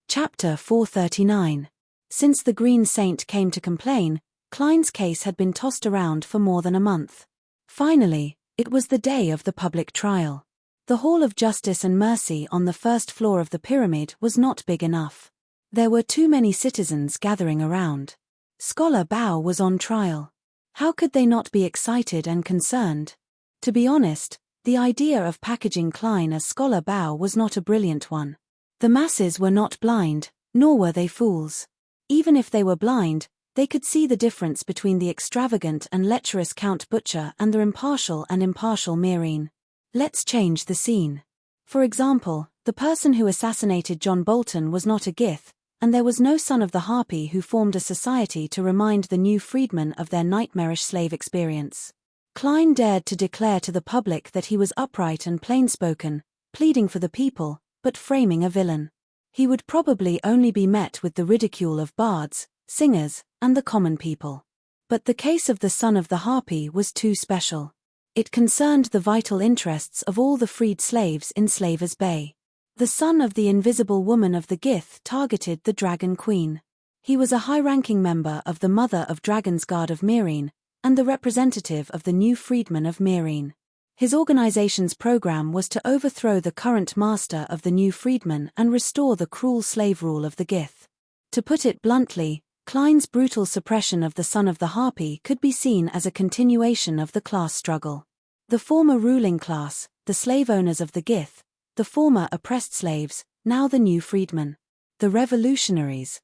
Chapter 439. Since the Green Saint came to complain, Klein's case had been tossed around for more than a month. Finally, it was the day of the public trial. The Hall of Justice and Mercy on the first floor of the pyramid was not big enough. There were too many citizens gathering around. Scholar Bao was on trial. How could they not be excited and concerned? To be honest, the idea of packaging Klein as Scholar Bao was not a brilliant one. The masses were not blind, nor were they fools. Even if they were blind, they could see the difference between the extravagant and lecherous Count Butcher and the impartial Meereen. Let's change the scene. For example, the person who assassinated John Bolton was not a Gith, and there was no son of the harpy who formed a society to remind the new freedmen of their nightmarish slave experience. Klein dared to declare to the public that he was upright and plain-spoken, pleading for the people, but framing a villain. He would probably only be met with the ridicule of bards, singers, and the common people. But the case of the son of the harpy was too special. It concerned the vital interests of all the freed slaves in Slaver's Bay. The son of the invisible woman of the Gith targeted the Dragon Queen. He was a high-ranking member of the Mother of Dragons Guard of Meereen, and the representative of the new freedmen of Meereen. His organization's program was to overthrow the current master of the new freedmen and restore the cruel slave rule of the Gith. To put it bluntly, Klein's brutal suppression of the son of the harpy could be seen as a continuation of the class struggle. The former ruling class, the slave owners of the Gith, the former oppressed slaves, now the new freedmen. The revolutionaries.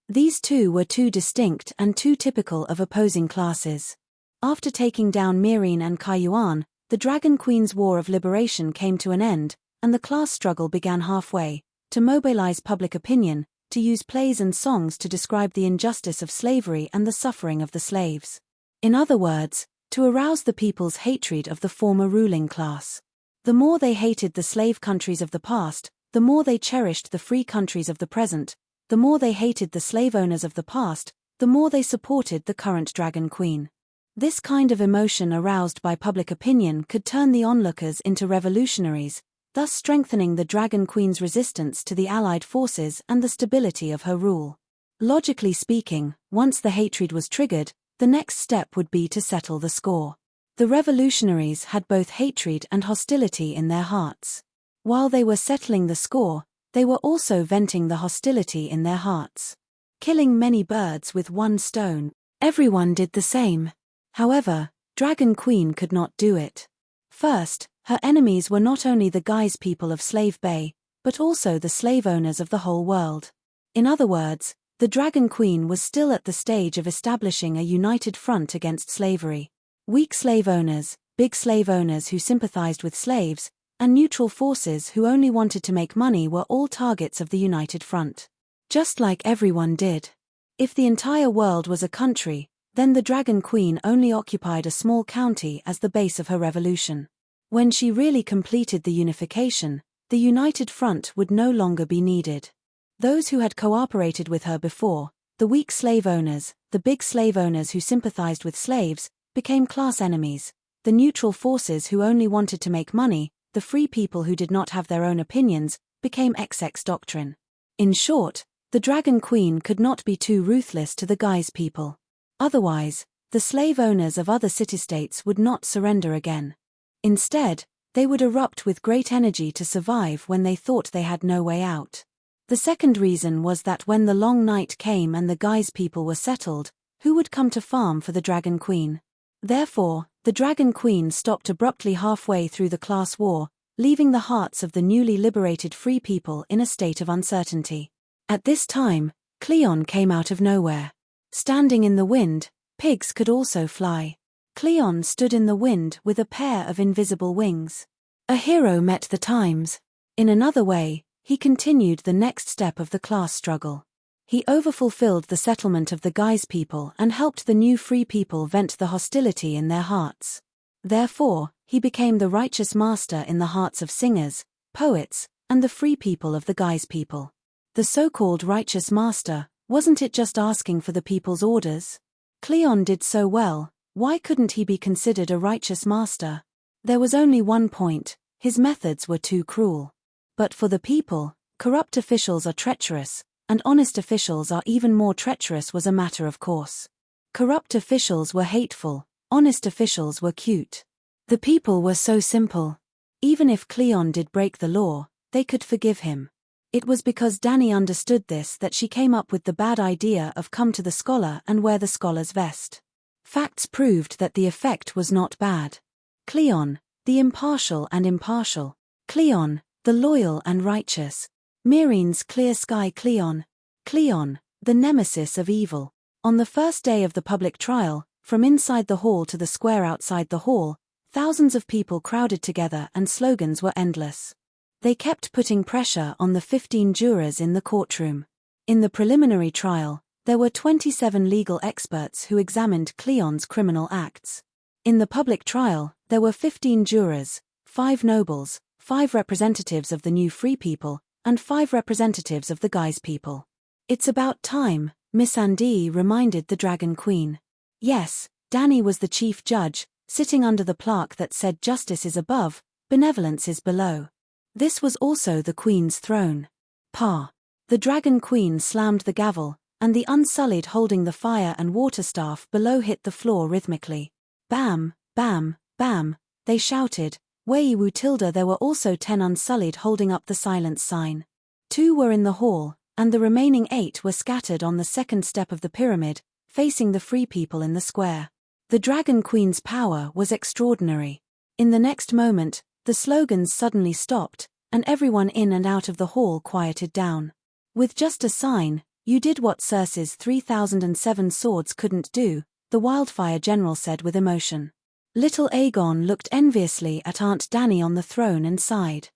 These two were too distinct and too typical of opposing classes. After taking down Meereen and Kaiyuan, the Dragon Queen's War of Liberation came to an end, and the class struggle began halfway, to mobilize public opinion, to use plays and songs to describe the injustice of slavery and the suffering of the slaves. In other words, to arouse the people's hatred of the former ruling class. The more they hated the slave countries of the past, the more they cherished the free countries of the present. The more they hated the slave owners of the past, the more they supported the current Dragon Queen. This kind of emotion aroused by public opinion could turn the onlookers into revolutionaries, thus strengthening the Dragon Queen's resistance to the Allied forces and the stability of her rule. Logically speaking, once the hatred was triggered, the next step would be to settle the score. The revolutionaries had both hatred and hostility in their hearts. While they were settling the score, they were also venting the hostility in their hearts. Killing many birds with one stone, everyone did the same. However, Dragon Queen could not do it. First, her enemies were not only the guise people of Slave Bay, but also the slave owners of the whole world. In other words, the Dragon Queen was still at the stage of establishing a united front against slavery. Weak slave owners, big slave owners who sympathized with slaves, and neutral forces who only wanted to make money were all targets of the united front. Just like everyone did. If the entire world was a country, then the Dragon Queen only occupied a small county as the base of her revolution. When she really completed the unification, the united front would no longer be needed. Those who had cooperated with her before, the weak slave owners, the big slave owners who sympathized with slaves, became class enemies. The neutral forces who only wanted to make money, the free people who did not have their own opinions, became XX doctrine. In short, the Dragon Queen could not be too ruthless to the guise people. Otherwise, the slave owners of other city-states would not surrender again. Instead, they would erupt with great energy to survive when they thought they had no way out. The second reason was that when the long night came and the guise people were settled, who would come to farm for the Dragon Queen? Therefore, the Dragon Queen stopped abruptly halfway through the class war, leaving the hearts of the newly liberated free people in a state of uncertainty. At this time, Cleon came out of nowhere. Standing in the wind, pigs could also fly. Cleon stood in the wind with a pair of invisible wings. A hero met the times. In another way, he continued the next step of the class struggle. He overfulfilled the settlement of the guise people and helped the new free people vent the hostility in their hearts. Therefore, he became the righteous master in the hearts of singers, poets, and the free people of the guise people. The so-called righteous master, wasn't it just asking for the people's orders? Cleon did so well, why couldn't he be considered a righteous master? There was only one point: his methods were too cruel. But for the people, corrupt officials are treacherous, and honest officials are even more treacherous was a matter of course. Corrupt officials were hateful, honest officials were cute. The people were so simple. Even if Cleon did break the law, they could forgive him. It was because Dany understood this that she came up with the bad idea of come to the scholar and wear the scholar's vest. Facts proved that the effect was not bad. Cleon, the impartial and impartial. Cleon, the loyal and righteous. Meereen's clear sky Cleon. Cleon, the nemesis of evil. On the first day of the public trial, from inside the hall to the square outside the hall, thousands of people crowded together and slogans were endless. They kept putting pressure on the 15 jurors in the courtroom. In the preliminary trial, there were 27 legal experts who examined Cleon's criminal acts. In the public trial, there were 15 jurors, 5 nobles, 5 representatives of the new free people, and 5 representatives of the Guise people. "It's about time," Miss Andy reminded the Dragon Queen. Yes, Danny was the chief judge, sitting under the plaque that said justice is above, benevolence is below. This was also the Queen's throne. Pa. The Dragon Queen slammed the gavel, and the Unsullied holding the fire and water staff below hit the floor rhythmically. Bam, bam, bam, they shouted. Weiwu tilde. There were also 10 Unsullied holding up the silence sign. 2 were in the hall, and the remaining 8 were scattered on the second step of the pyramid, facing the free people in the square. The Dragon Queen's power was extraordinary. In the next moment, the slogans suddenly stopped, and everyone in and out of the hall quieted down. With just a sign, "You did what Circe's 3007 swords couldn't do," the Wildfire General said with emotion. Little Aegon looked enviously at Aunt Dany on the throne and sighed.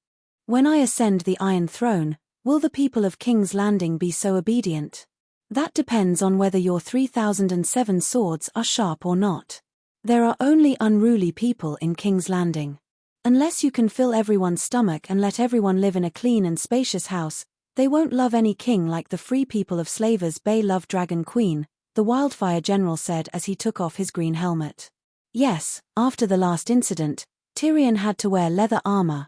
"When I ascend the Iron Throne, will the people of King's Landing be so obedient?" "That depends on whether your 3007 swords are sharp or not. There are only unruly people in King's Landing. Unless you can fill everyone's stomach and let everyone live in a clean and spacious house, they won't love any king like the free people of Slavers Bay love Dragon Queen," the Wildfire General said as he took off his green helmet. Yes, after the last incident, Tyrion had to wear leather armor,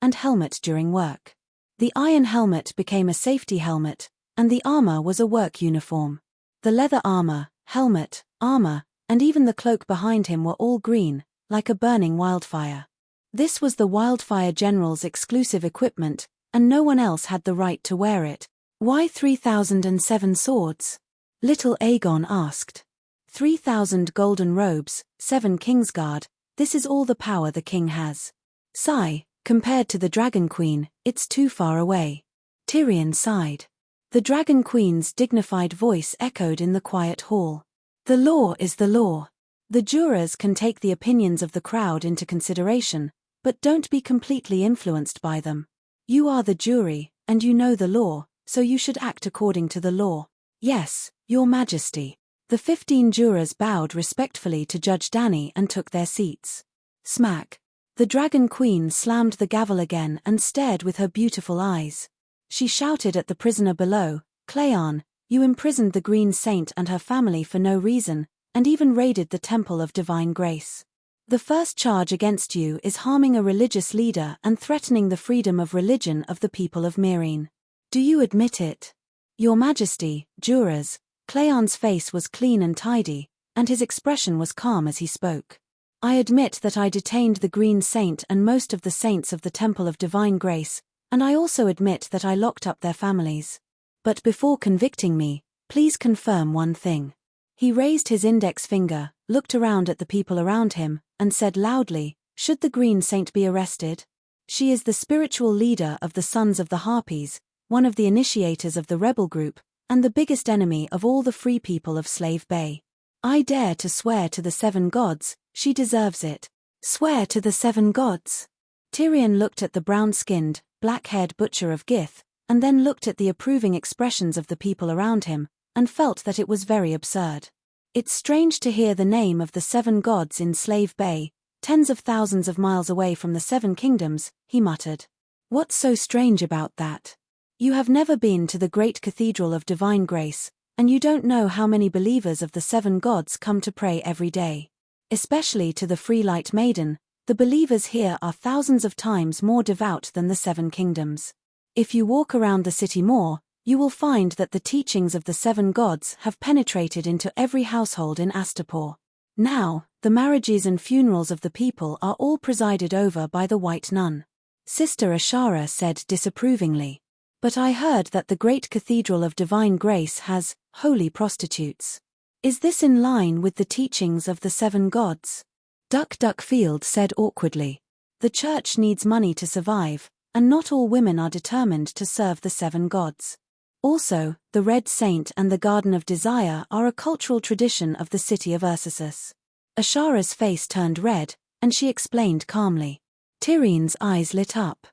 and helmet during work. The iron helmet became a safety helmet, and the armor was a work uniform. The leather armor, helmet, armor, and even the cloak behind him were all green, like a burning wildfire. This was the Wildfire General's exclusive equipment, and no one else had the right to wear it. "Why 3007 swords?" Little Aegon asked. 3,000 golden robes, 7 Kingsguard, this is all the power the king has. Sigh, compared to the Dragon Queen, it's too far away. Tyrion sighed. The Dragon Queen's dignified voice echoed in the quiet hall. "The law is the law. The jurors can take the opinions of the crowd into consideration, but don't be completely influenced by them. You are the jury, and you know the law, so you should act according to the law." "Yes, Your Majesty." The 15 jurors bowed respectfully to Judge Danny and took their seats. Smack. The Dragon Queen slammed the gavel again and stared with her beautiful eyes. She shouted at the prisoner below, "Cleon, you imprisoned the Green Saint and her family for no reason, and even raided the Temple of Divine Grace. The first charge against you is harming a religious leader and threatening the freedom of religion of the people of Meereen. Do you admit it?" "Your Majesty, jurors." Cleon's face was clean and tidy, and his expression was calm as he spoke. "I admit that I detained the Green Saint and most of the saints of the Temple of Divine Grace, and I also admit that I locked up their families. But before convicting me, please confirm one thing." He raised his index finger, looked around at the people around him, and said loudly, "Should the Green Saint be arrested? She is the spiritual leader of the Sons of the Harpies, one of the initiators of the rebel group, and the biggest enemy of all the free people of Slave Bay. I dare to swear to the 7 gods, she deserves it." "Swear to the 7 gods." Tyrion looked at the brown-skinned, black-haired butcher of Gith, and then looked at the approving expressions of the people around him, and felt that it was very absurd. "It's strange to hear the name of the 7 gods in Slave Bay, tens of thousands of miles away from the 7 kingdoms," he muttered. "What's so strange about that? You have never been to the great Cathedral of Divine Grace, and you don't know how many believers of the 7 gods come to pray every day. Especially to the Free Light Maiden, the believers here are thousands of times more devout than the 7 kingdoms. If you walk around the city more, you will find that the teachings of the 7 gods have penetrated into every household in Astapor. Now, the marriages and funerals of the people are all presided over by the White Nun." Sister Ashara said disapprovingly. "But I heard that the great Cathedral of Divine Grace has holy prostitutes. Is this in line with the teachings of the 7 gods?" Duck Duckfield said awkwardly. "The church needs money to survive, and not all women are determined to serve the 7 gods. Also, the Red Saint and the Garden of Desire are a cultural tradition of the city of Ursus." Ashara's face turned red, and she explained calmly. Tyrion's eyes lit up.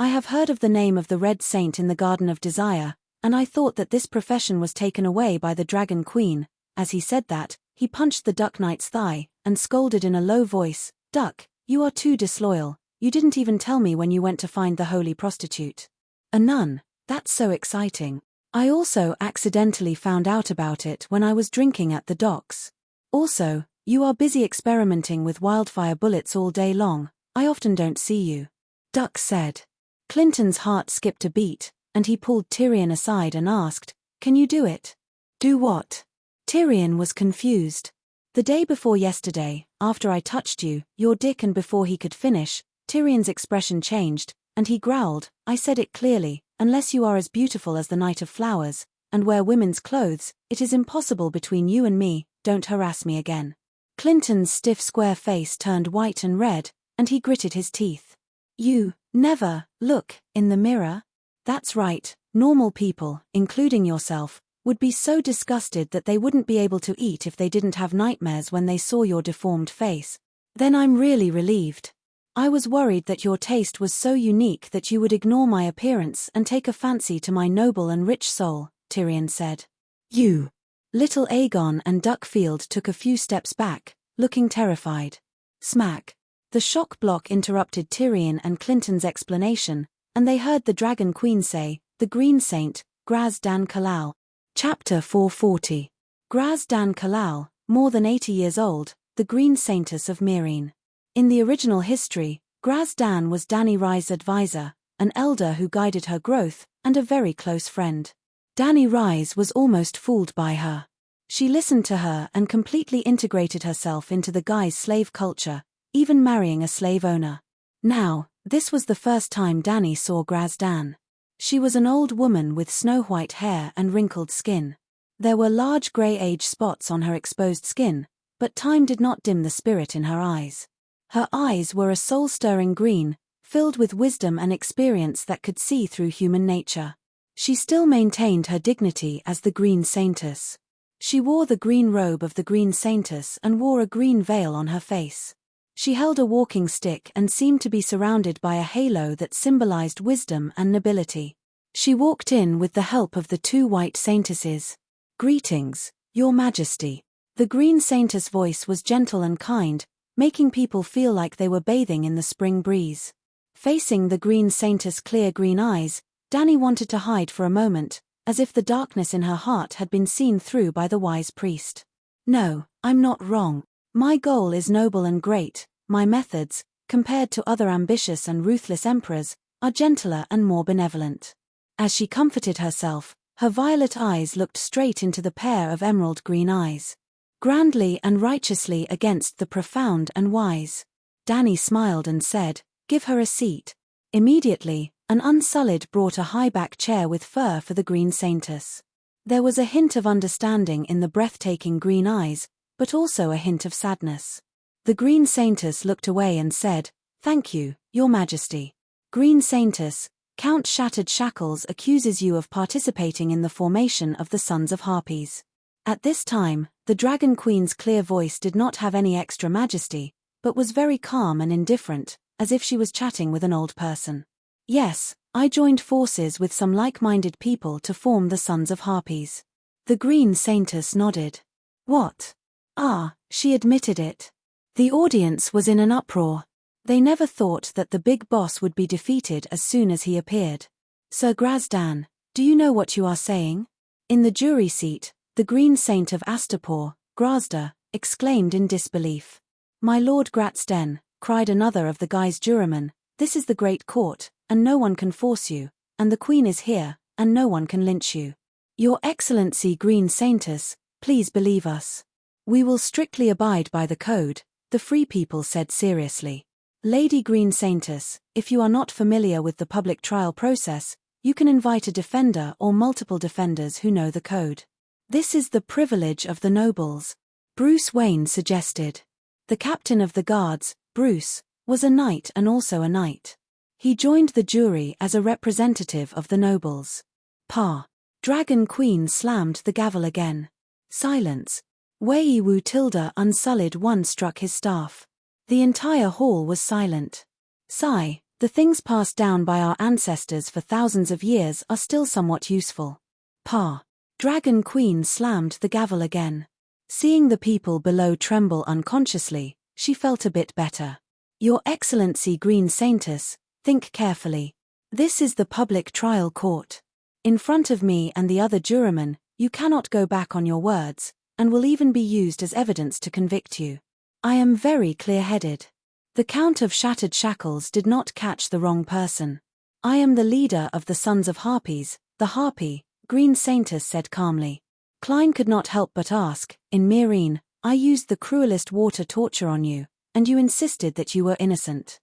I have heard of the name of the Red Saint in the Garden of Desire, and I thought that this profession was taken away by the Dragon Queen." As he said that, he punched the Duck Knight's thigh, and scolded in a low voice, "Duck, you are too disloyal, you didn't even tell me when you went to find the holy prostitute." "A nun, that's so exciting. I also accidentally found out about it when I was drinking at the docks. Also, you are busy experimenting with wildfire bullets all day long, I often don't see you," Duck said. Clinton's heart skipped a beat, and he pulled Tyrion aside and asked, "Can you do it?" "Do what?" Tyrion was confused. "The day before yesterday, after I touched you, your dick," and before he could finish, Tyrion's expression changed, and he growled, "I said it clearly, unless you are as beautiful as the Knight of Flowers, and wear women's clothes, it is impossible between you and me, don't harass me again." Clinton's stiff square face turned white and red, and he gritted his teeth. "You never look in the mirror?" "That's right, normal people, including yourself, would be so disgusted that they wouldn't be able to eat if they didn't have nightmares when they saw your deformed face. Then I'm really relieved. I was worried that your taste was so unique that you would ignore my appearance and take a fancy to my noble and rich soul," Tyrion said. "You." Little Aegon and Duckfield took a few steps back, looking terrified. Smack. The shock block interrupted Tyrion and Clinton's explanation, and they heard the Dragon Queen say, "The Green Saint, Graz Dan Kalal." Chapter 440. Graz Dan Kalal, more than 80 years old, the Green Saintess of Meereen. In the original history, Graz Dan was Dany Rye's advisor, an elder who guided her growth, and a very close friend. Dany Rye was almost fooled by her. She listened to her and completely integrated herself into the guy's slave culture, even marrying a slave owner. Now, this was the first time Dany saw Graz Dan. She was an old woman with snow-white hair and wrinkled skin. There were large grey age spots on her exposed skin, but time did not dim the spirit in her eyes. Her eyes were a soul-stirring green, filled with wisdom and experience that could see through human nature. She still maintained her dignity as the Green Saintess. She wore the green robe of the Green Saintess and wore a green veil on her face. She held a walking stick and seemed to be surrounded by a halo that symbolized wisdom and nobility. She walked in with the help of the two white saintesses. "Greetings, Your Majesty." The Green Saintess' voice was gentle and kind, making people feel like they were bathing in the spring breeze. Facing the Green Saintess' clear green eyes, Dany wanted to hide for a moment, as if the darkness in her heart had been seen through by the wise priest. "No, I'm not wrong. My goal is noble and great. My methods, compared to other ambitious and ruthless emperors, are gentler and more benevolent." As she comforted herself, her violet eyes looked straight into the pair of emerald green eyes. Grandly and righteously against the profound and wise. Dany smiled and said, "Give her a seat." Immediately, an unsullied brought a high-back chair with fur for the Green Saintess. There was a hint of understanding in the breathtaking green eyes, but also a hint of sadness. The Green Saintess looked away and said, "Thank you, Your Majesty." "Green Saintess, Count Shattered Shackles accuses you of participating in the formation of the Sons of Harpies." At this time, the Dragon Queen's clear voice did not have any extra majesty, but was very calm and indifferent, as if she was chatting with an old person. "Yes, I joined forces with some like-minded people to form the Sons of Harpies." The Green Saintess nodded. "What? Ah," she admitted it. The audience was in an uproar. They never thought that the big boss would be defeated as soon as he appeared. "Sir Grazdan, do you know what you are saying?" In the jury seat, the Green Saint of Astapor, Grazda, exclaimed in disbelief. "My Lord Grazden," cried another of the guy's jurymen, "this is the great court, and no one can force you, and the Queen is here, and no one can lynch you. Your Excellency Green Saintess, please believe us. We will strictly abide by the code," the free people said seriously. "Lady Green Saintess, if you are not familiar with the public trial process, you can invite a defender or multiple defenders who know the code. This is the privilege of the nobles," Bruce Wayne suggested. The captain of the guards, Bruce, was a knight and also a knight. He joined the jury as a representative of the nobles. "Pa." Dragon Queen slammed the gavel again. Silence. Wei Wu Tilda Unsullied One struck his staff. The entire hall was silent. "Sigh, The things passed down by our ancestors for thousands of years are still somewhat useful. Pa. Dragon Queen slammed the gavel again. Seeing the people below tremble unconsciously, she felt a bit better. Your Excellency Green Saintess, think carefully. This is the public trial court. In front of me and the other jurymen, you cannot go back on your words, and will even be used as evidence to convict you. I am very clear-headed. The Count of Shattered Shackles did not catch the wrong person. I am the leader of the Sons of Harpies, the Harpy, Green Saintess said calmly. Klein could not help but ask, in Myrene, I used the cruelest water torture on you, and you insisted that you were innocent.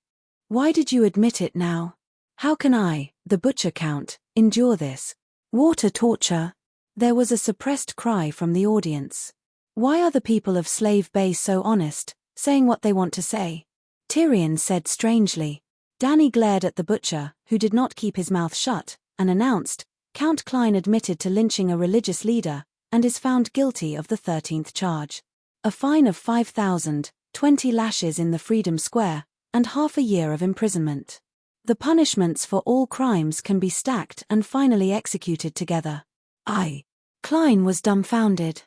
Why did you admit it now? How can I, the Butcher Count, endure this? Water torture? There was a suppressed cry from the audience. Why are the people of Slave Bay so honest, saying what they want to say? Tyrion said strangely. Danny glared at the butcher, who did not keep his mouth shut, and announced, Count Klein admitted to lynching a religious leader, and is found guilty of the 13th charge. A fine of 5,000, 20 lashes in the Freedom Square, and half a year of imprisonment. The punishments for all crimes can be stacked and finally executed together. Klein was dumbfounded.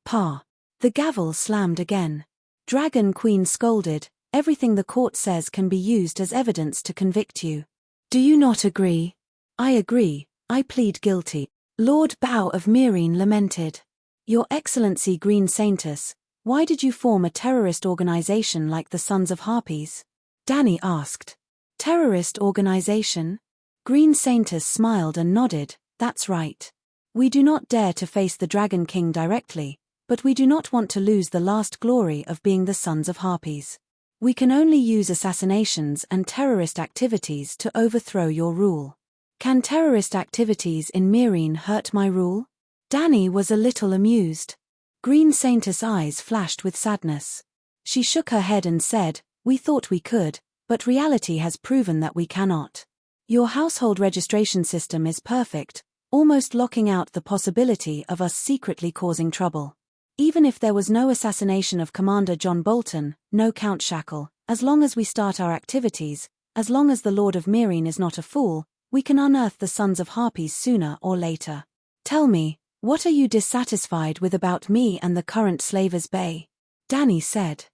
Pa. The gavel slammed again. Dragon Queen scolded, everything the court says can be used as evidence to convict you. Do you not agree? I agree, I plead guilty. Lord Bow of Myrene lamented. Your Excellency Green Saintess, why did you form a terrorist organization like the Sons of Harpies? Danny asked. Terrorist organization? Green Saintess smiled and nodded, that's right. We do not dare to face the Dragon King directly, but we do not want to lose the last glory of being the Sons of Harpies. We can only use assassinations and terrorist activities to overthrow your rule. Can terrorist activities in Myrene hurt my rule? Danny was a little amused. Green Saintess' eyes flashed with sadness. She shook her head and said, we thought we could, but reality has proven that we cannot. Your household registration system is perfect, almost locking out the possibility of us secretly causing trouble. Even if there was no assassination of Commander John Bolton, no Count Shackle, as long as we start our activities, as long as the Lord of Myrene is not a fool, we can unearth the Sons of Harpies sooner or later. Tell me, what are you dissatisfied with about me and the current Slavers Bay? Danny said.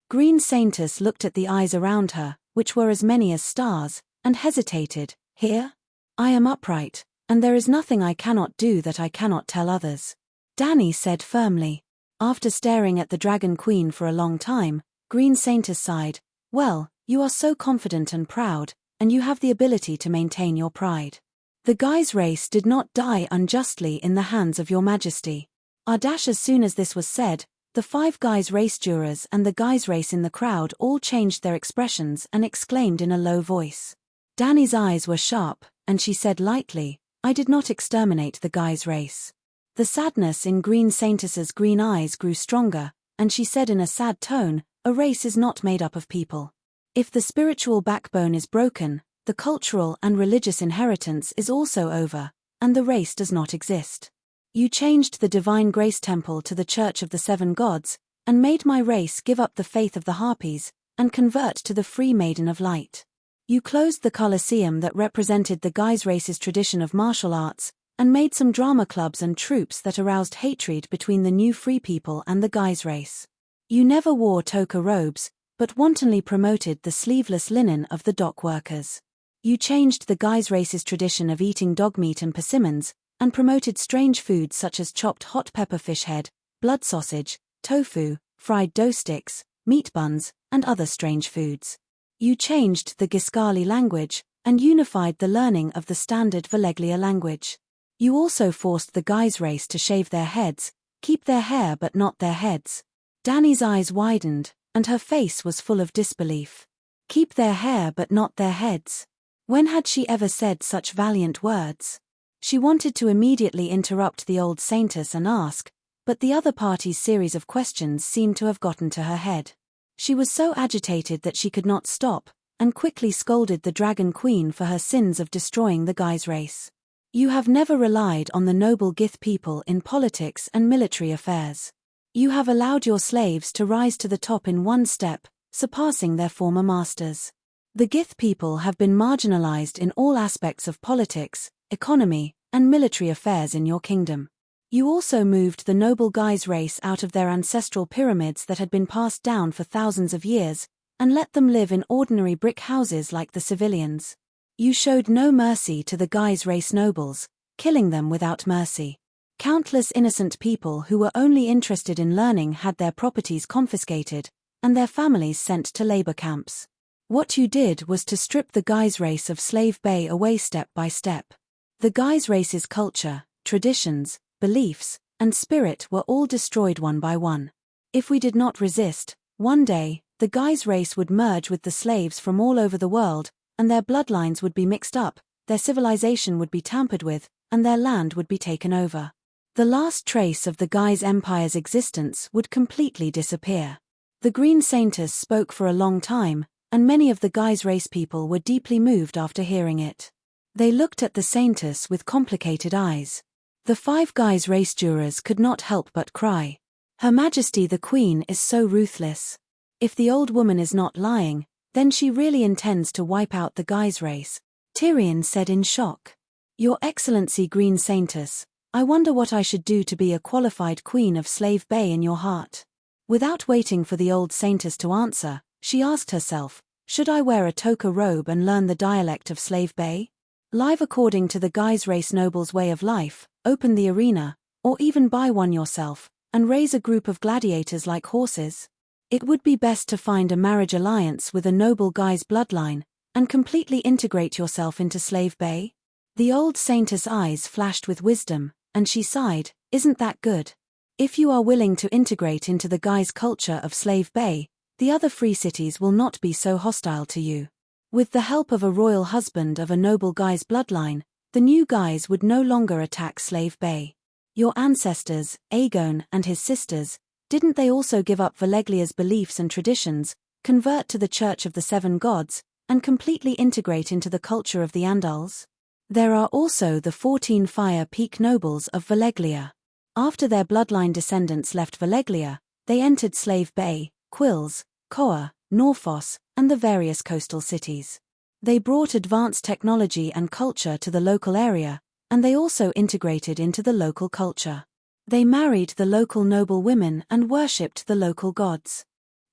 Green Saintess looked at the eyes around her, which were as many as stars, and hesitated. Here? I am upright, and there is nothing I cannot do that I cannot tell others. Danny said firmly. After staring at the Dragon Queen for a long time, Green Saintess sighed. Well, you are so confident and proud, and you have the ability to maintain your pride. The Guise race did not die unjustly in the hands of your majesty. As soon as this was said, the 5 Guise race jurors and the Guise race in the crowd all changed their expressions and exclaimed in a low voice. Danny's eyes were sharp, and she said lightly, I did not exterminate the Guise race. The sadness in Green Saintess's green eyes grew stronger, and she said in a sad tone, a race is not made up of people. If the spiritual backbone is broken, the cultural and religious inheritance is also over, and the race does not exist. You changed the Divine Grace Temple to the Church of the 7 Gods, and made my race give up the faith of the Harpies, and convert to the Free Maiden of Light. You closed the Colosseum that represented the Guise race's tradition of martial arts, and made some drama clubs and troupes that aroused hatred between the new Free People and the Guise race. You never wore toga robes, but wantonly promoted the sleeveless linen of the dock workers. You changed the Guise race's tradition of eating dog meat and persimmons, and promoted strange foods such as chopped hot pepper fish head, blood sausage, tofu, fried dough sticks, meat buns, and other strange foods. You changed the Giscali language, and unified the learning of the standard Valeglia language. You also forced the Guise race to shave their heads, keep their hair but not their heads. Danny's eyes widened, and her face was full of disbelief. Keep their hair but not their heads. When had she ever said such valiant words? She wanted to immediately interrupt the old saintess and ask, but the other party's series of questions seemed to have gotten to her head. She was so agitated that she could not stop, and quickly scolded the Dragon Queen for her sins of destroying the Guise race. You have never relied on the noble Gith people in politics and military affairs. You have allowed your slaves to rise to the top in one step, surpassing their former masters. The Gith people have been marginalized in all aspects of politics, economy, and military affairs in your kingdom. You also moved the noble Guise race out of their ancestral pyramids that had been passed down for thousands of years, and let them live in ordinary brick houses like the civilians. You showed no mercy to the Guise race nobles, killing them without mercy. Countless innocent people who were only interested in learning had their properties confiscated, and their families sent to labor camps. What you did was to strip the Guise race of Slave Bay away step by step. The Guise race's culture, traditions, beliefs, and spirit were all destroyed one by one. If we did not resist, one day, the Guise race would merge with the slaves from all over the world, and their bloodlines would be mixed up, their civilization would be tampered with, and their land would be taken over. The last trace of the Guise Empire's existence would completely disappear. The Green Saintess spoke for a long time, and many of the Guise race people were deeply moved after hearing it. They looked at the Saintess with complicated eyes. The 5 Guise race jurors could not help but cry. Her Majesty the Queen is so ruthless. If the old woman is not lying, then she really intends to wipe out the Guise race, Tyrion said in shock. Your Excellency Green Saintess, I wonder what I should do to be a qualified queen of Slave Bay in your heart. Without waiting for the old Saintess to answer, she asked herself, should I wear a toka robe and learn the dialect of Slave Bay? Live according to the Guise race nobles' way of life, open the arena, or even buy one yourself, and raise a group of gladiators like horses? It would be best to find a marriage alliance with a noble Guise bloodline, and completely integrate yourself into Slave Bay. The old Saintess' eyes flashed with wisdom, and she sighed, isn't that good? If you are willing to integrate into the Guise culture of Slave Bay, the other free cities will not be so hostile to you. With the help of a royal husband of a noble Guise bloodline, the new Guise would no longer attack Slave Bay. Your ancestors, Aegon and his sisters, didn't they also give up Valeglia's beliefs and traditions, convert to the Church of the Seven Gods, and completely integrate into the culture of the Andals? There are also the 14 Fire Peak nobles of Valeglia. After their bloodline descendants left Valeglia, they entered Slave Bay, Quills, Koa, Norphos, and the various coastal cities. They brought advanced technology and culture to the local area, and they also integrated into the local culture. They married the local noble women and worshipped the local gods.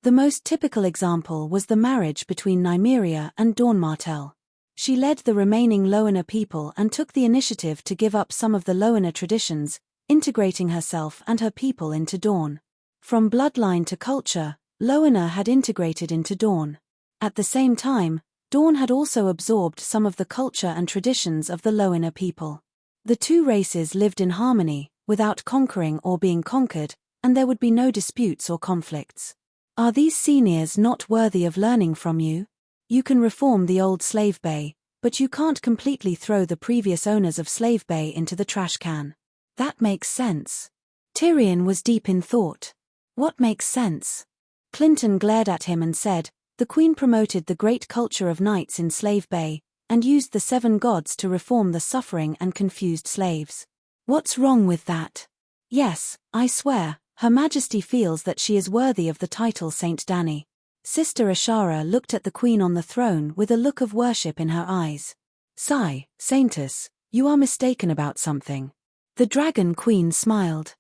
The most typical example was the marriage between Nymeria and Dawn Martell. She led the remaining Loena people and took the initiative to give up some of the Loena traditions, integrating herself and her people into Dawn. From bloodline to culture, Loena had integrated into Dawn. At the same time, Dawn had also absorbed some of the culture and traditions of the Loena people. The two races lived in harmony, without conquering or being conquered, and there would be no disputes or conflicts. Are these seniors not worthy of learning from you? You can reform the old Slave Bay, but you can't completely throw the previous owners of Slave Bay into the trash can. That makes sense. Tyrion was deep in thought. What makes sense? Clinton glared at him and said, the Queen promoted the great culture of knights in Slave Bay, and used the 7 gods to reform the suffering and confused slaves. What's wrong with that? Yes, I swear, Her Majesty feels that she is worthy of the title Saint Danny. Sister Ashara looked at the Queen on the throne with a look of worship in her eyes. Sigh, Saintess, you are mistaken about something. The Dragon Queen smiled.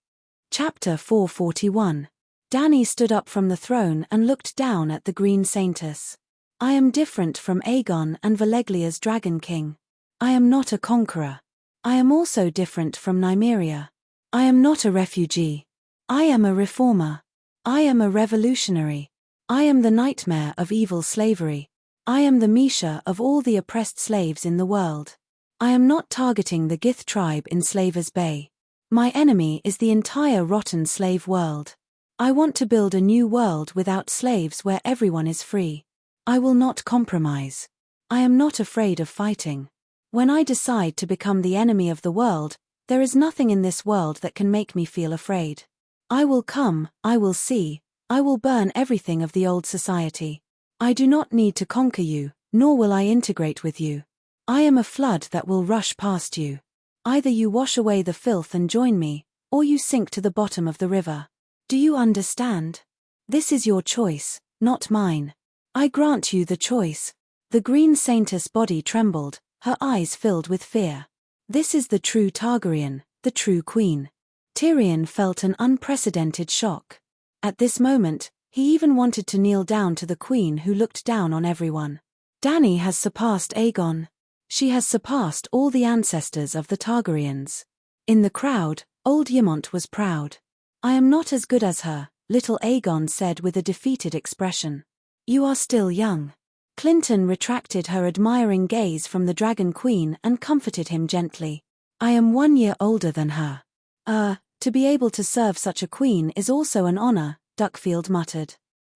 Chapter 441. Danny stood up from the throne and looked down at the Green Saintess. I am different from Aegon and Valeglia's Dragon King. I am not a conqueror. I am also different from Nymeria. I am not a refugee. I am a reformer. I am a revolutionary. I am the nightmare of evil slavery. I am the Misha of all the oppressed slaves in the world. I am not targeting the Gith tribe in Slavers Bay. My enemy is the entire rotten slave world. I want to build a new world without slaves where everyone is free. I will not compromise. I am not afraid of fighting. When I decide to become the enemy of the world, there is nothing in this world that can make me feel afraid. I will come, I will see, I will burn everything of the old society. I do not need to conquer you, nor will I integrate with you. I am a flood that will rush past you. Either you wash away the filth and join me, or you sink to the bottom of the river. Do you understand? This is your choice, not mine. I grant you the choice. The green saintess' body trembled, her eyes filled with fear. This is the true Targaryen, the true queen. Tyrion felt an unprecedented shock. At this moment, he even wanted to kneel down to the queen who looked down on everyone. Dany has surpassed Aegon. She has surpassed all the ancestors of the Targaryens. In the crowd, old Ymont was proud. I am not as good as her, little Aegon said with a defeated expression. You are still young. Clinton retracted her admiring gaze from the Dragon Queen and comforted him gently. I am 1 year older than her. To be able to serve such a queen is also an honor, Duckfield muttered.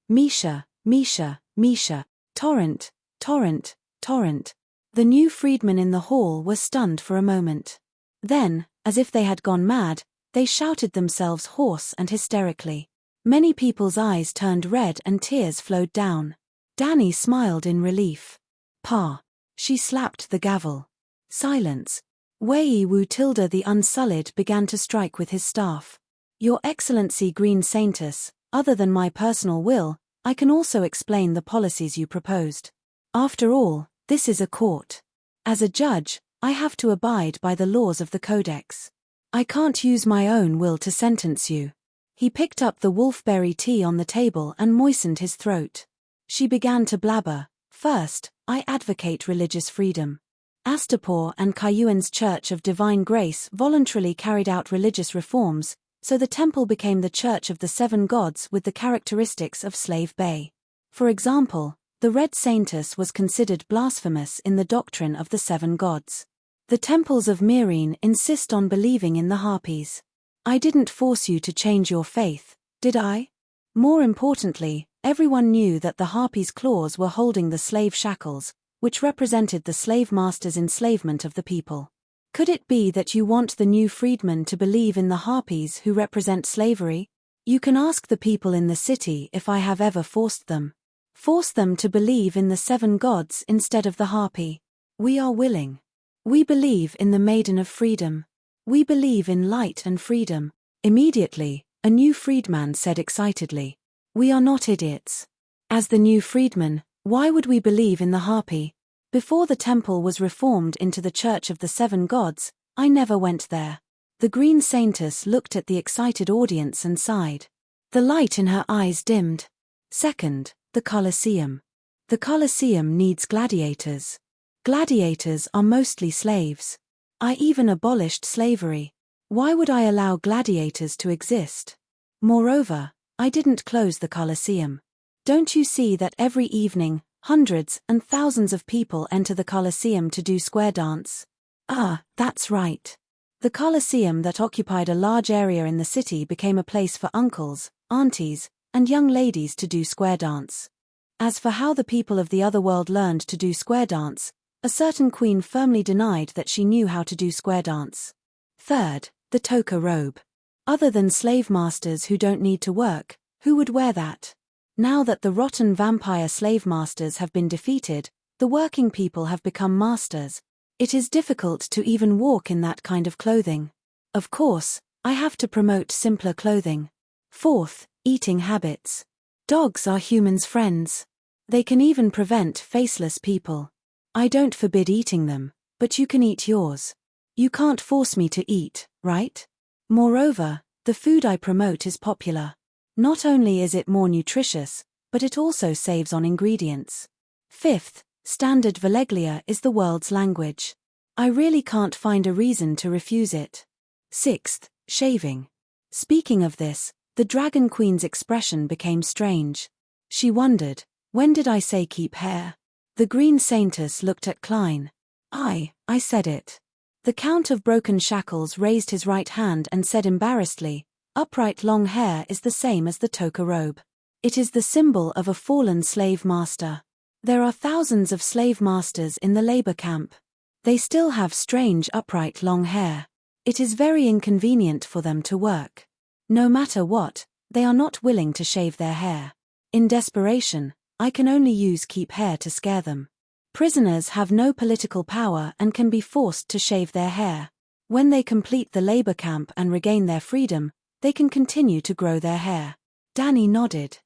Misha, Misha, Misha, Torrent, Torrent, Torrent. The new freedmen in the hall were stunned for a moment. Then, as if they had gone mad, they shouted themselves hoarse and hysterically. Many people's eyes turned red and tears flowed down. Dany smiled in relief. Pa. She slapped the gavel. Silence. Wei Wu Tilda the Unsullied began to strike with his staff. Your Excellency Green Saintess, other than my personal will, I can also explain the policies you proposed. After all, this is a court. As a judge, I have to abide by the laws of the Codex. I can't use my own will to sentence you. He picked up the wolfberry tea on the table and moistened his throat. She began to blabber. First, I advocate religious freedom. Astapor and Cayuan's Church of Divine Grace voluntarily carried out religious reforms, so the temple became the Church of the Seven Gods with the characteristics of Slave Bay. For example, the Red Saintess was considered blasphemous in the doctrine of the Seven Gods. The temples of Meereen insist on believing in the Harpies. I didn't force you to change your faith, did I? More importantly, everyone knew that the Harpies' claws were holding the slave shackles, which represented the slave master's enslavement of the people. Could it be that you want the new freedmen to believe in the Harpies who represent slavery? You can ask the people in the city if I have ever forced them. Force them to believe in the seven gods instead of the Harpy. We are willing. We believe in the Maiden of Freedom. We believe in light and freedom. Immediately, a new freedman said excitedly. We are not idiots. As the new freedman, why would we believe in the Harpy? Before the temple was reformed into the Church of the Seven Gods, I never went there. The Green Saintess looked at the excited audience and sighed. The light in her eyes dimmed. Second, the Colosseum. The Colosseum needs gladiators. Gladiators are mostly slaves. I even abolished slavery. Why would I allow gladiators to exist? Moreover, I didn't close the Colosseum. Don't you see that every evening, hundreds and thousands of people enter the Colosseum to do square dance? Ah, that's right. The Colosseum that occupied a large area in the city became a place for uncles, aunties, and young ladies to do square dance. As for how the people of the other world learned to do square dance, a certain queen firmly denied that she knew how to do square dance. Third, the toka robe. Other than slave masters who don't need to work, who would wear that? Now that the rotten vampire slave masters have been defeated, the working people have become masters. It is difficult to even walk in that kind of clothing. Of course, I have to promote simpler clothing. Fourth, eating habits. Dogs are humans' friends. They can even prevent faceless people. I don't forbid eating them, but you can eat yours. You can't force me to eat, right? Moreover, the food I promote is popular. Not only is it more nutritious, but it also saves on ingredients. Fifth, Standard Valeglia is the world's language. I really can't find a reason to refuse it. Sixth, shaving. Speaking of this, the Dragon Queen's expression became strange. She wondered, when did I say keep hair? The Green Saintess looked at Klein. I said it. The Count of Broken Shackles raised his right hand and said embarrassedly, upright long hair is the same as the toka robe. It is the symbol of a fallen slave master. There are thousands of slave masters in the labor camp. They still have strange upright long hair. It is very inconvenient for them to work. No matter what, they are not willing to shave their hair. In desperation, I can only use keep hair to scare them. Prisoners have no political power and can be forced to shave their hair. When they complete the labor camp and regain their freedom, they can continue to grow their hair. Dany nodded.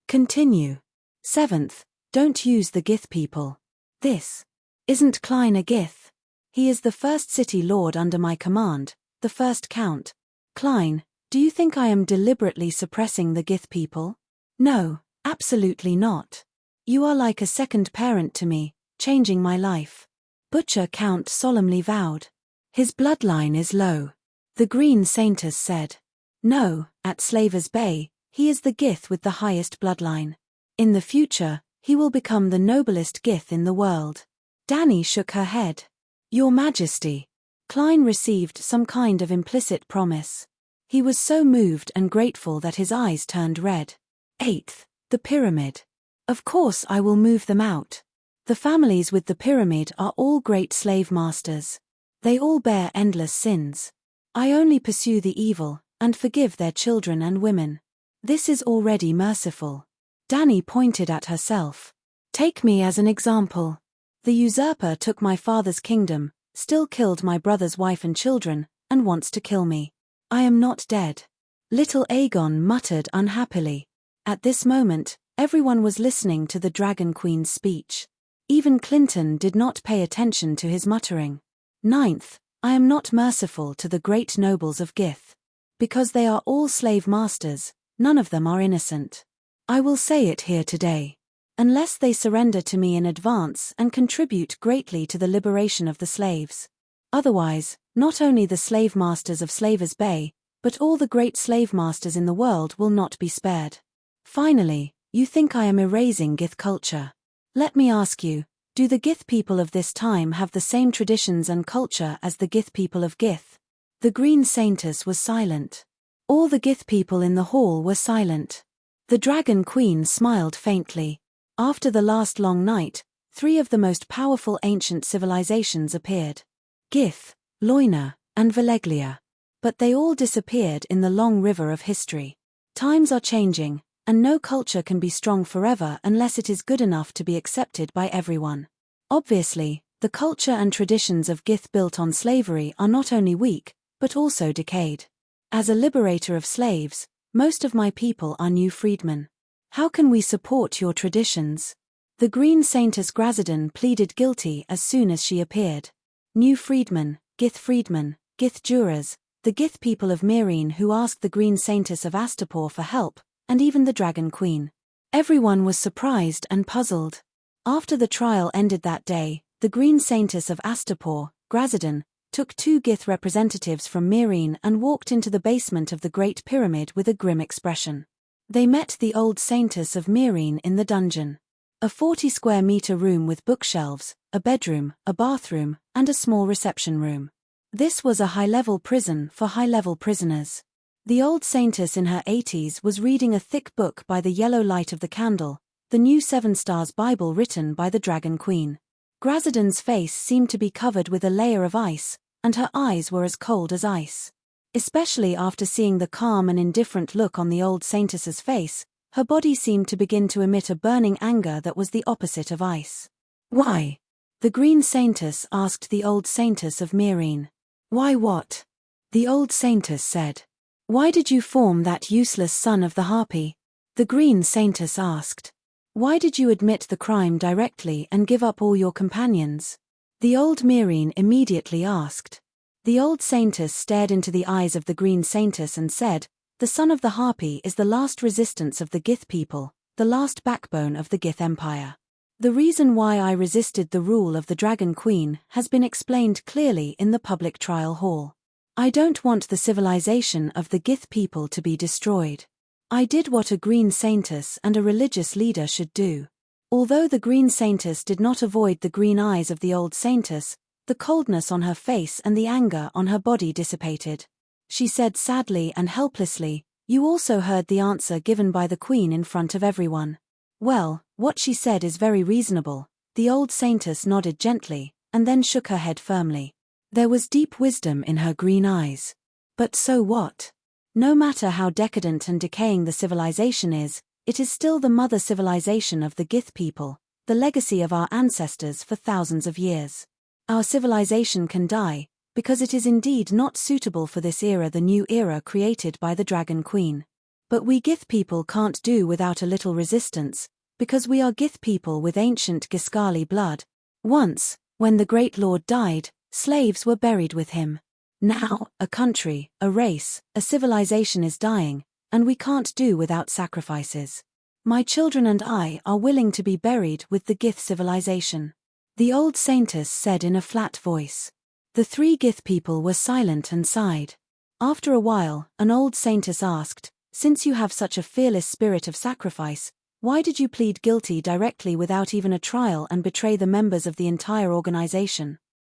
Continue. Seventh, don't use the Gith people. This isn't Klein a Gith. He is the first city lord under my command, the first count. Klein, do you think I am deliberately suppressing the Gith people? No, absolutely not. You are like a second parent to me, changing my life. Butcher Count solemnly vowed. His bloodline is low. The Green Saintess said. No, at Slavers Bay, he is the Gith with the highest bloodline. In the future, he will become the noblest Gith in the world. Danny shook her head. Your Majesty. Klein received some kind of implicit promise. He was so moved and grateful that his eyes turned red. 8th, the pyramid. Of course I will move them out. The families with the pyramid are all great slave masters. They all bear endless sins. I only pursue the evil, and forgive their children and women. This is already merciful. Danny pointed at herself. Take me as an example. The usurper took my father's kingdom, still killed my brother's wife and children, and wants to kill me. I am not dead. Little Aegon muttered unhappily. At this moment, everyone was listening to the Dragon Queen's speech. Even Clinton did not pay attention to his muttering. 9th, I am not merciful to the great nobles of Gith. Because they are all slave masters, none of them are innocent. I will say it here today. Unless they surrender to me in advance and contribute greatly to the liberation of the slaves. Otherwise, not only the slave masters of Slavers Bay, but all the great slave masters in the world will not be spared. Finally, you think I am erasing Gith culture. Let me ask you, do the Gith people of this time have the same traditions and culture as the Gith people of Gith? The Green Saintess was silent. All the Gith people in the hall were silent. The Dragon Queen smiled faintly. After the last long night, 3 of the most powerful ancient civilizations appeared. Gith, Loina, and Valeglia. But they all disappeared in the long river of history. Times are changing, and no culture can be strong forever unless it is good enough to be accepted by everyone. Obviously, the culture and traditions of Gith built on slavery are not only weak, but also decayed. As a liberator of slaves, most of my people are new freedmen. How can we support your traditions? The Green Saintess Grazadon pleaded guilty as soon as she appeared. New freedmen, Gith jurors, the Gith people of Meereen who asked the Green Saintess of Astapor for help, and even the Dragon Queen. Everyone was surprised and puzzled. After the trial ended that day, the Green Saintess of Astapor, Grazadon, took 2 Gith representatives from Meereen and walked into the basement of the Great Pyramid with a grim expression. They met the old Saintess of Meereen in the dungeon. A 40-square-meter room with bookshelves, a bedroom, a bathroom, and a small reception room. This was a high-level prison for high-level prisoners. The old Saintess in her 80s was reading a thick book by the yellow light of the candle, the new 7 Stars Bible written by the Dragon Queen. Grazadon's face seemed to be covered with a layer of ice, and her eyes were as cold as ice. Especially after seeing the calm and indifferent look on the old Saintess's face, her body seemed to begin to emit a burning anger that was the opposite of ice. Why? The Green Saintess asked the old Saintess of Meereen. Why what? The old Saintess said. Why did you form that useless son of the Harpy? The Green Saintess asked. Why did you admit the crime directly and give up all your companions? The old Meereen immediately asked. The old Saintess stared into the eyes of the Green Saintess and said, the son of the Harpy is the last resistance of the Gith people, the last backbone of the Gith Empire. The reason why I resisted the rule of the Dragon Queen has been explained clearly in the public trial hall. I don't want the civilization of the Gith people to be destroyed. I did what a Green Saintess and a religious leader should do. Although the Green Saintess did not avoid the green eyes of the old Saintess, the coldness on her face and the anger on her body dissipated. She said sadly and helplessly, you also heard the answer given by the Queen in front of everyone. Well, what she said is very reasonable. The old Saintess nodded gently, and then shook her head firmly. There was deep wisdom in her green eyes. But so what? No matter how decadent and decaying the civilization is, it is still the mother civilization of the Gith people, the legacy of our ancestors for thousands of years. Our civilization can die, because it is indeed not suitable for this era, the new era created by the Dragon Queen. But we Gith people can't do without a little resistance, because we are Gith people with ancient Giscali blood, Once, when the great lord died, slaves were buried with him. Now, a country, a race, a civilization is dying, and we can't do without sacrifices. My children and I are willing to be buried with the Gith civilization. The old saintess said in a flat voice. The three Gith people were silent and sighed. After a while, an old saintess asked, "Since you have such a fearless spirit of sacrifice, why did you plead guilty directly without even a trial and betray the members of the entire organization?"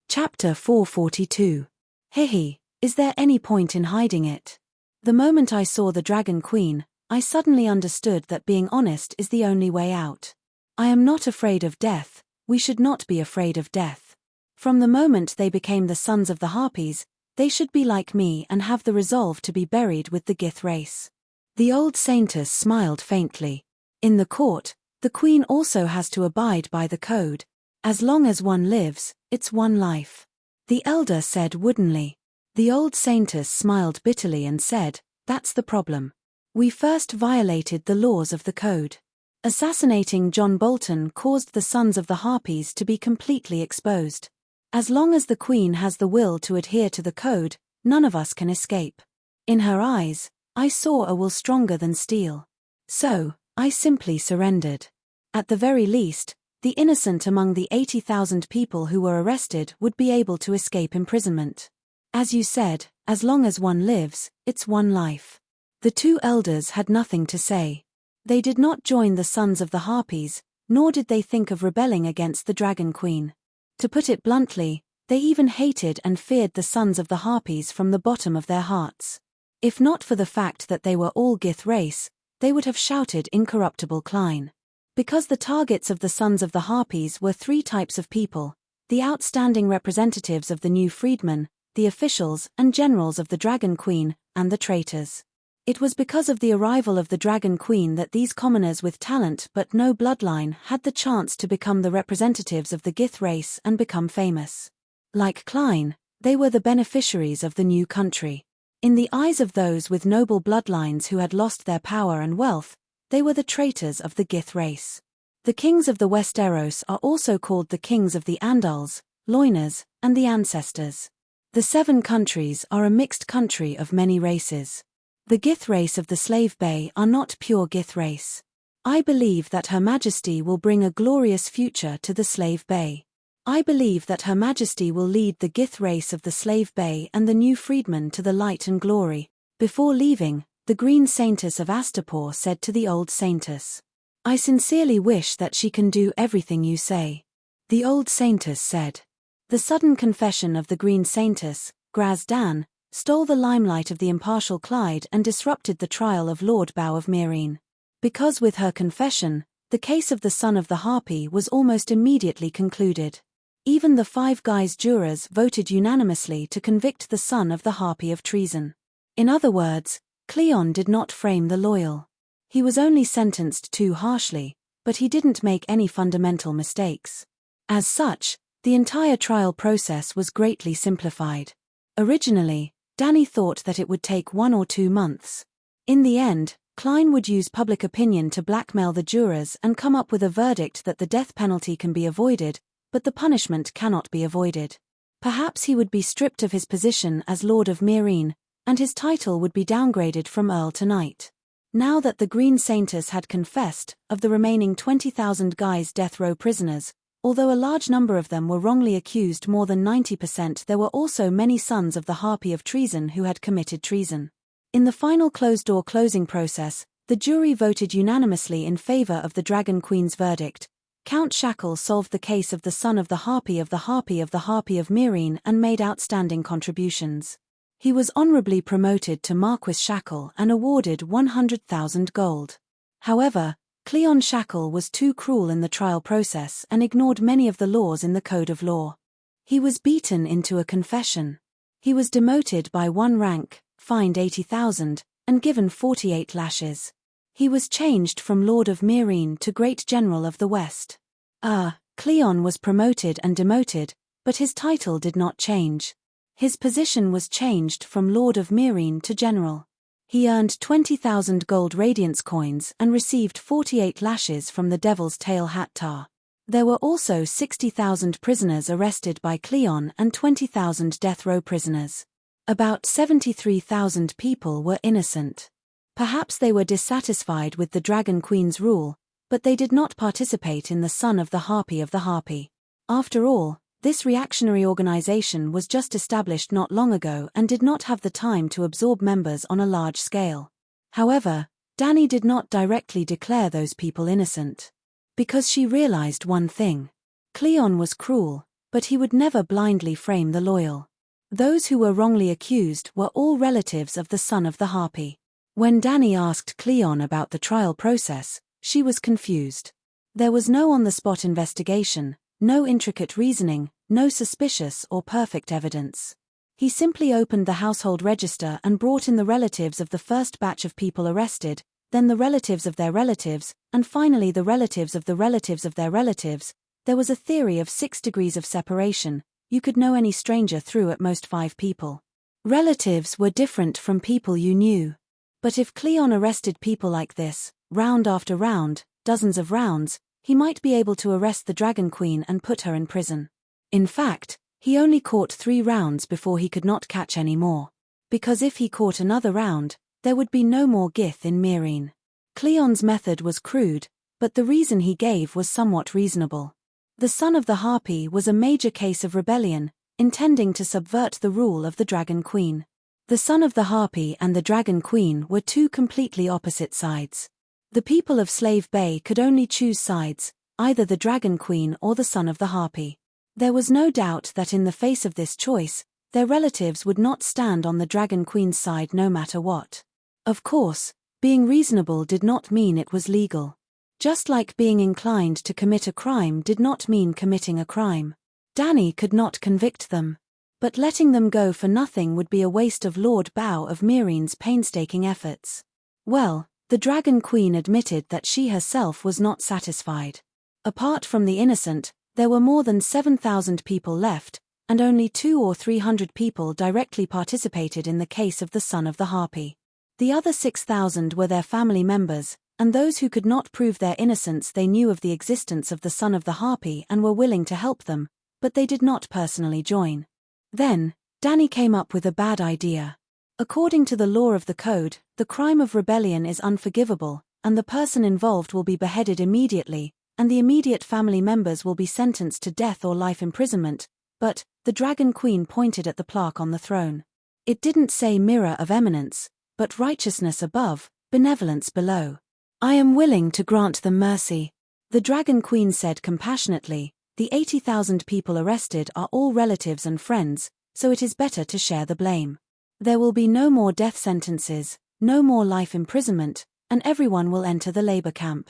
Chapter 442. Hehe, is there any point in hiding it? The moment I saw the Dragon Queen, I suddenly understood that being honest is the only way out. I am not afraid of death, we should not be afraid of death. From the moment they became the sons of the Harpies, they should be like me and have the resolve to be buried with the Gith race. The old saintess smiled faintly. In the court, the queen also has to abide by the code. As long as one lives, it's one life. The elder said woodenly. The old saintess smiled bitterly and said, "That's the problem. We first violated the laws of the code. Assassinating John Bolton caused the sons of the Harpies to be completely exposed. As long as the queen has the will to adhere to the code, none of us can escape." In her eyes, I saw a will stronger than steel. So, I simply surrendered. At the very least, the innocent among the 80,000 people who were arrested would be able to escape imprisonment. As you said, as long as one lives, it's one life. The two elders had nothing to say. They did not join the sons of the Harpies, nor did they think of rebelling against the Dragon Queen. To put it bluntly, they even hated and feared the sons of the Harpies from the bottom of their hearts. If not for the fact that they were all Gith race, they would have shouted incorruptible Klein. Because the targets of the sons of the Harpies were three types of people: the outstanding representatives of the new freedmen, the officials and generals of the Dragon Queen, and the traitors. It was because of the arrival of the Dragon Queen that these commoners with talent but no bloodline had the chance to become the representatives of the Gith race and become famous. Like Klein, they were the beneficiaries of the new country. In the eyes of those with noble bloodlines who had lost their power and wealth, they were the traitors of the Gith race. The kings of the Westeros are also called the kings of the Andals, Loiners, and the Ancestors. The Seven Countries are a mixed country of many races. The Gith race of the Slave Bay are not pure Gith race. I believe that Her Majesty will bring a glorious future to the Slave Bay. I believe that Her Majesty will lead the Gith race of the Slave Bay and the new freedmen to the light and glory. Before leaving, the Green Saintess of Astapor said to the old saintess, "I sincerely wish that she can do everything you say." The old saintess said. The sudden confession of the Green Saintess, Graz Dan, stole the limelight of the impartial Clyde and disrupted the trial of Lord Bow of Meereen. Because with her confession, the case of the son of the Harpy was almost immediately concluded. Even the Five Guys jurors voted unanimously to convict the son of the Harpy of treason. In other words, Cleon did not frame the loyal. He was only sentenced too harshly, but he didn't make any fundamental mistakes. As such, the entire trial process was greatly simplified. Originally, Danny thought that it would take 1 or 2 months. In the end, Klein would use public opinion to blackmail the jurors and come up with a verdict that the death penalty can be avoided, but the punishment cannot be avoided. Perhaps he would be stripped of his position as Lord of Meereen, and his title would be downgraded from Earl to Knight. Now that the Green Saintess had confessed, of the remaining 20,000 Guys death row prisoners, although a large number of them were wrongly accused, more than 90%, there were also many sons of the Harpy of treason who had committed treason. In the final closed-door closing process, the jury voted unanimously in favor of the Dragon Queen's verdict. Count Shackle solved the case of the son of the Harpy of the Harpy of the Harpy of Meereen and made outstanding contributions. He was honorably promoted to Marquis Shackle and awarded 100,000 gold. However, Cleon Shackle was too cruel in the trial process and ignored many of the laws in the Code of Law. He was beaten into a confession. He was demoted by 1 rank, fined 80,000, and given 48 lashes. He was changed from Lord of Meereen to Great General of the West. Cleon was promoted and demoted, but his title did not change. His position was changed from Lord of Meereen to General. He earned 20,000 gold radiance coins and received 48 lashes from the Devil's Tail Hattar. There were also 60,000 prisoners arrested by Cleon and 20,000 death row prisoners. About 73,000 people were innocent. Perhaps they were dissatisfied with the Dragon Queen's rule, but they did not participate in the Son of the Harpy. After all, this reactionary organization was just established not long ago and did not have the time to absorb members on a large scale. However, Dany did not directly declare those people innocent. Because she realized one thing. Cleon was cruel, but he would never blindly frame the loyal. Those who were wrongly accused were all relatives of the Son of the Harpy. When Dany asked Cleon about the trial process, she was confused. There was no on-the-spot investigation, no intricate reasoning, no suspicious or perfect evidence. He simply opened the household register and brought in the relatives of the first batch of people arrested, then the relatives of their relatives, and finally the relatives of the relatives of their relatives. There was a theory of 6 degrees of separation. You could know any stranger through at most 5 people. Relatives were different from people you knew. But if Cleon arrested people like this, round after round, dozens of rounds, he might be able to arrest the Dragon Queen and put her in prison. In fact, he only caught 3 rounds before he could not catch any more. Because if he caught another round, there would be no more Gith in Meereen. Cleon's method was crude, but the reason he gave was somewhat reasonable. The Son of the Harpy was a major case of rebellion, intending to subvert the rule of the Dragon Queen. The Son of the Harpy and the Dragon Queen were 2 completely opposite sides. The people of Slave Bay could only choose sides, either the Dragon Queen or the Son of the Harpy. There was no doubt that in the face of this choice, their relatives would not stand on the Dragon Queen's side no matter what. Of course, being reasonable did not mean it was legal. Just like being inclined to commit a crime did not mean committing a crime. Dany could not convict them. But letting them go for nothing would be a waste of Lord Bow of Meereen's painstaking efforts. Well, the Dragon Queen admitted that she herself was not satisfied. Apart from the innocent, there were more than 7,000 people left, and only 200 or 300 people directly participated in the case of the Son of the Harpy. The other 6,000 were their family members, and those who could not prove their innocence. They knew of the existence of the Son of the Harpy and were willing to help them, but they did not personally join. Then, Dany came up with a bad idea. According to the law of the code, the crime of rebellion is unforgivable, and the person involved will be beheaded immediately, and the immediate family members will be sentenced to death or life imprisonment. But, the Dragon Queen pointed at the plaque on the throne. It didn't say Mirror of Eminence, but righteousness above, benevolence below. I am willing to grant them mercy. The Dragon Queen said compassionately, the 80,000 people arrested are all relatives and friends, so it is better to share the blame. There will be no more death sentences, no more life imprisonment, and everyone will enter the labor camp.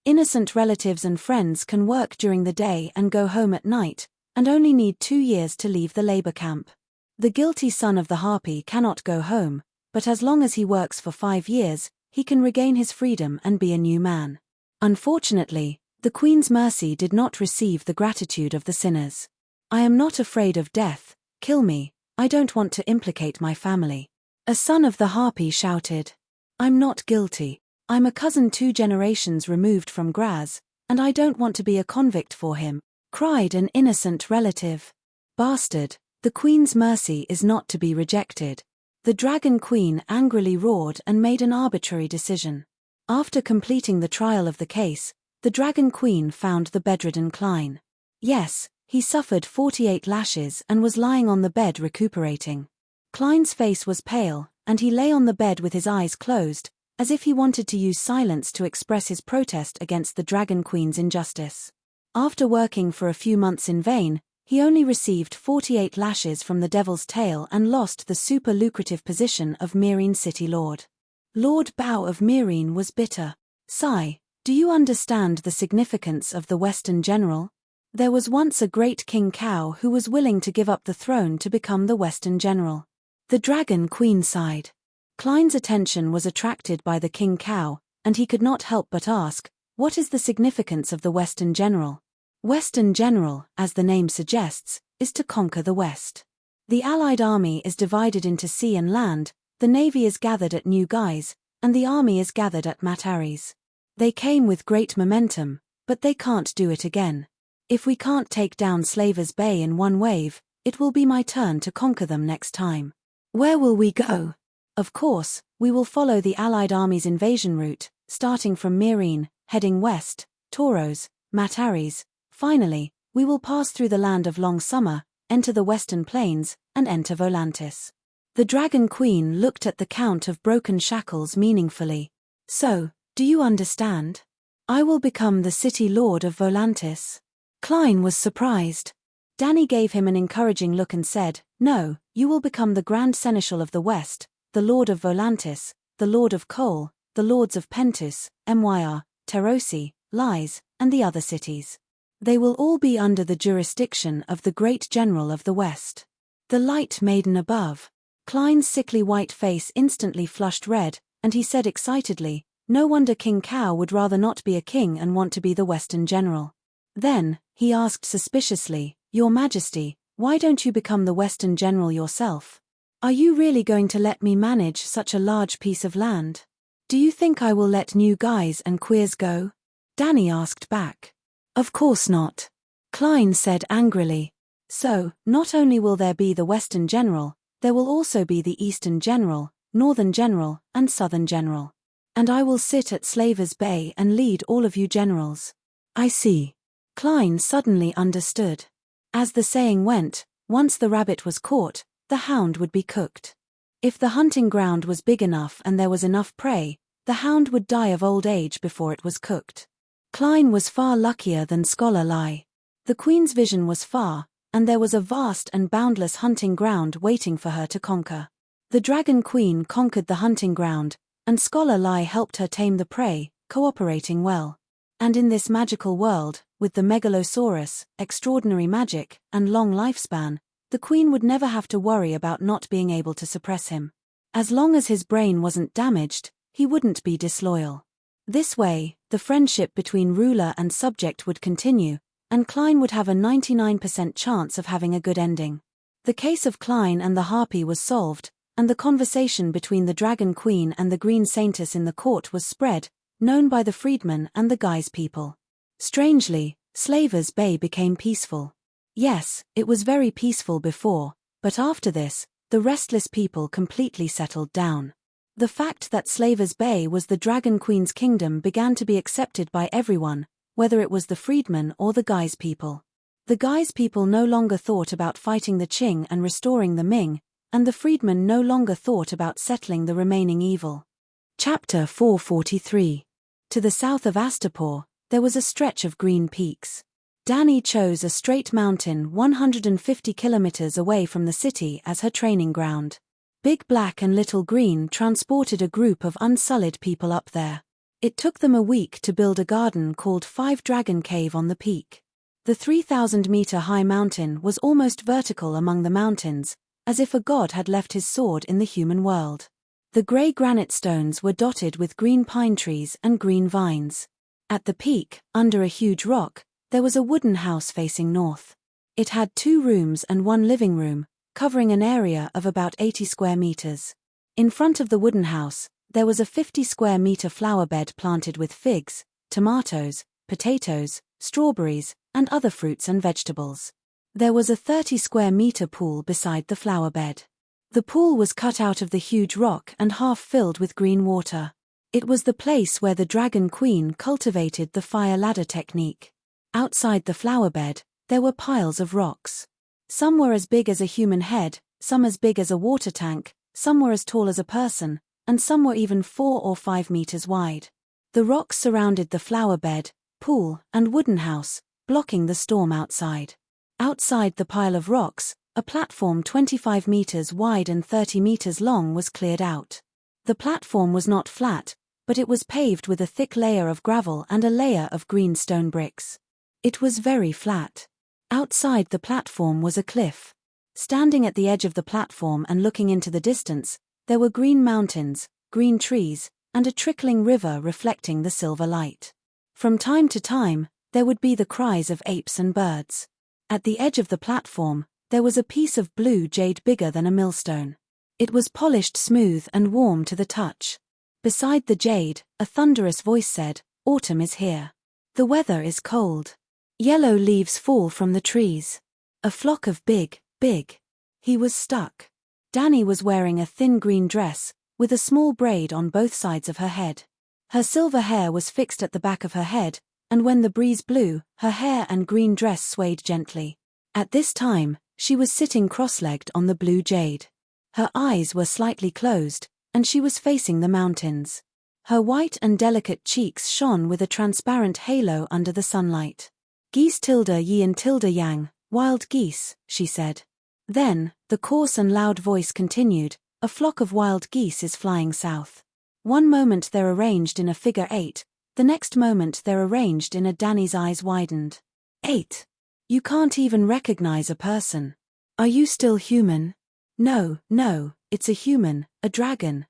Innocent relatives and friends can work during the day and go home at night, and only need 2 years to leave the labor camp. The guilty Son of the Harpy cannot go home, but as long as he works for 5 years, he can regain his freedom and be a new man. Unfortunately, the Queen's mercy did not receive the gratitude of the sinners. I am not afraid of death, kill me, I don't want to implicate my family. A Son of the Harpy shouted. I'm not guilty, I'm a cousin 2 generations removed from Graz, and I don't want to be a convict for him, cried an innocent relative. Bastard, the Queen's mercy is not to be rejected. The Dragon Queen angrily roared and made an arbitrary decision. After completing the trial of the case, the Dragon Queen found the bedridden Klein. Yes, he suffered 48 lashes and was lying on the bed recuperating. Klein's face was pale, and he lay on the bed with his eyes closed, as if he wanted to use silence to express his protest against the Dragon Queen's injustice. After working for a few months in vain, he only received 48 lashes from the Devil's Tail and lost the super-lucrative position of Meereen City Lord. Lord Bow of Meereen was bitter. Sigh. Do you understand the significance of the Western General? There was once a great King Cow who was willing to give up the throne to become the Western General. The Dragon Queen sighed. Klein's attention was attracted by the King Cow, and he could not help but ask, what is the significance of the Western General? Western General, as the name suggests, is to conquer the West. The Allied army is divided into sea and land, the navy is gathered at New Guise, and the army is gathered at Mat Ares. They came with great momentum, but they can't do it again. If we can't take down Slaver's Bay in one wave, it will be my turn to conquer them next time. Where will we go? Of course, we will follow the Allied army's invasion route, starting from Myrine, heading west, Tauros, Mataris. Finally, we will pass through the land of long summer, enter the western plains, and enter Volantis. The Dragon Queen looked at the Count of Broken Shackles meaningfully. So, do you understand? I will become the city lord of Volantis. Klein was surprised. Danny gave him an encouraging look and said, no, you will become the Grand Seneschal of the West, the Lord of Volantis, the Lord of Cole, the Lords of Pentus, Myr, Terosi, Lies, and the other cities. They will all be under the jurisdiction of the Great General of the West. The Light Maiden above. Klein's sickly white face instantly flushed red, and he said excitedly, no wonder King Cow would rather not be a king and want to be the Western General. Then, he asked suspiciously, Your Majesty, why don't you become the Western General yourself? Are you really going to let me manage such a large piece of land? Do you think I will let new guys and queers go? Danny asked back. Of course not. Klein said angrily. So, not only will there be the Western General, there will also be the Eastern General, Northern General, and Southern General. And I will sit at Slaver's Bay and lead all of you generals. I see. Klein suddenly understood. As the saying went, once the rabbit was caught, the hound would be cooked. If the hunting ground was big enough and there was enough prey, the hound would die of old age before it was cooked. Klein was far luckier than Scholar Lie. The Queen's vision was far, and there was a vast and boundless hunting ground waiting for her to conquer. The Dragon Queen conquered the hunting ground, and Scholar Lie helped her tame the prey, cooperating well. And in this magical world, with the Megalosaurus, extraordinary magic, and long lifespan, the Queen would never have to worry about not being able to suppress him. As long as his brain wasn't damaged, he wouldn't be disloyal. This way, the friendship between ruler and subject would continue, and Klein would have a 99% chance of having a good ending. The case of Klein and the Harpy was solved, and the conversation between the Dragon Queen and the Green Saintess in the court was spread, known by the freedmen and the Guise people. Strangely, Slaver's Bay became peaceful. Yes, it was very peaceful before, but after this, the restless people completely settled down. The fact that Slaver's Bay was the Dragon Queen's kingdom began to be accepted by everyone, whether it was the freedmen or the Guise people. The Guise people no longer thought about fighting the Qing and restoring the Ming, and the freedmen no longer thought about settling the remaining evil. Chapter 443. To the south of Astapor, there was a stretch of green peaks. Danny chose a straight mountain 150 kilometers away from the city as her training ground. Big Black and Little Green transported a group of unsullied people up there. It took them a week to build a garden called Five Dragon Cave on the peak. The 3,000-meter-high mountain was almost vertical among the mountains, as if a god had left his sword in the human world. The grey granite stones were dotted with green pine trees and green vines. At the peak, under a huge rock, there was a wooden house facing north. It had 2 rooms and 1 living room, covering an area of about 80 square meters. In front of the wooden house, there was a 50-square-meter flower bed planted with figs, tomatoes, potatoes, strawberries, and other fruits and vegetables. There was a 30-square-meter pool beside the flower bed. The pool was cut out of the huge rock and half filled with green water. It was the place where the Dragon Queen cultivated the fire ladder technique. Outside the flower bed, there were piles of rocks. Some were as big as a human head, some as big as a water tank, some were as tall as a person, and some were even 4 or 5 meters wide. The rocks surrounded the flower bed, pool, and wooden house, blocking the storm outside. Outside the pile of rocks, a platform 25 meters wide and 30 meters long was cleared out. The platform was not flat, but it was paved with a thick layer of gravel and a layer of green stone bricks. It was very flat. Outside the platform was a cliff. Standing at the edge of the platform and looking into the distance, there were green mountains, green trees, and a trickling river reflecting the silver light. From time to time, there would be the cries of apes and birds. At the edge of the platform, there was a piece of blue jade bigger than a millstone. It was polished smooth and warm to the touch. Beside the jade, a thunderous voice said, "Autumn is here. The weather is cold. Yellow leaves fall from the trees. A flock of big. He was stuck. Danny was wearing a thin green dress, with a small braid on both sides of her head. Her silver hair was fixed at the back of her head, and when the breeze blew, her hair and green dress swayed gently. At this time, she was sitting cross-legged on the blue jade. Her eyes were slightly closed, and she was facing the mountains. Her white and delicate cheeks shone with a transparent halo under the sunlight. Geese tilde yi and tilde yang, wild geese, she said. Then, the coarse and loud voice continued, a flock of wild geese is flying south. One moment they're arranged in a figure 8, the next moment they're arranged in a. Danny's eyes widened. 8. You can't even recognize a person. Are you still human? No, it's a human, a dragon.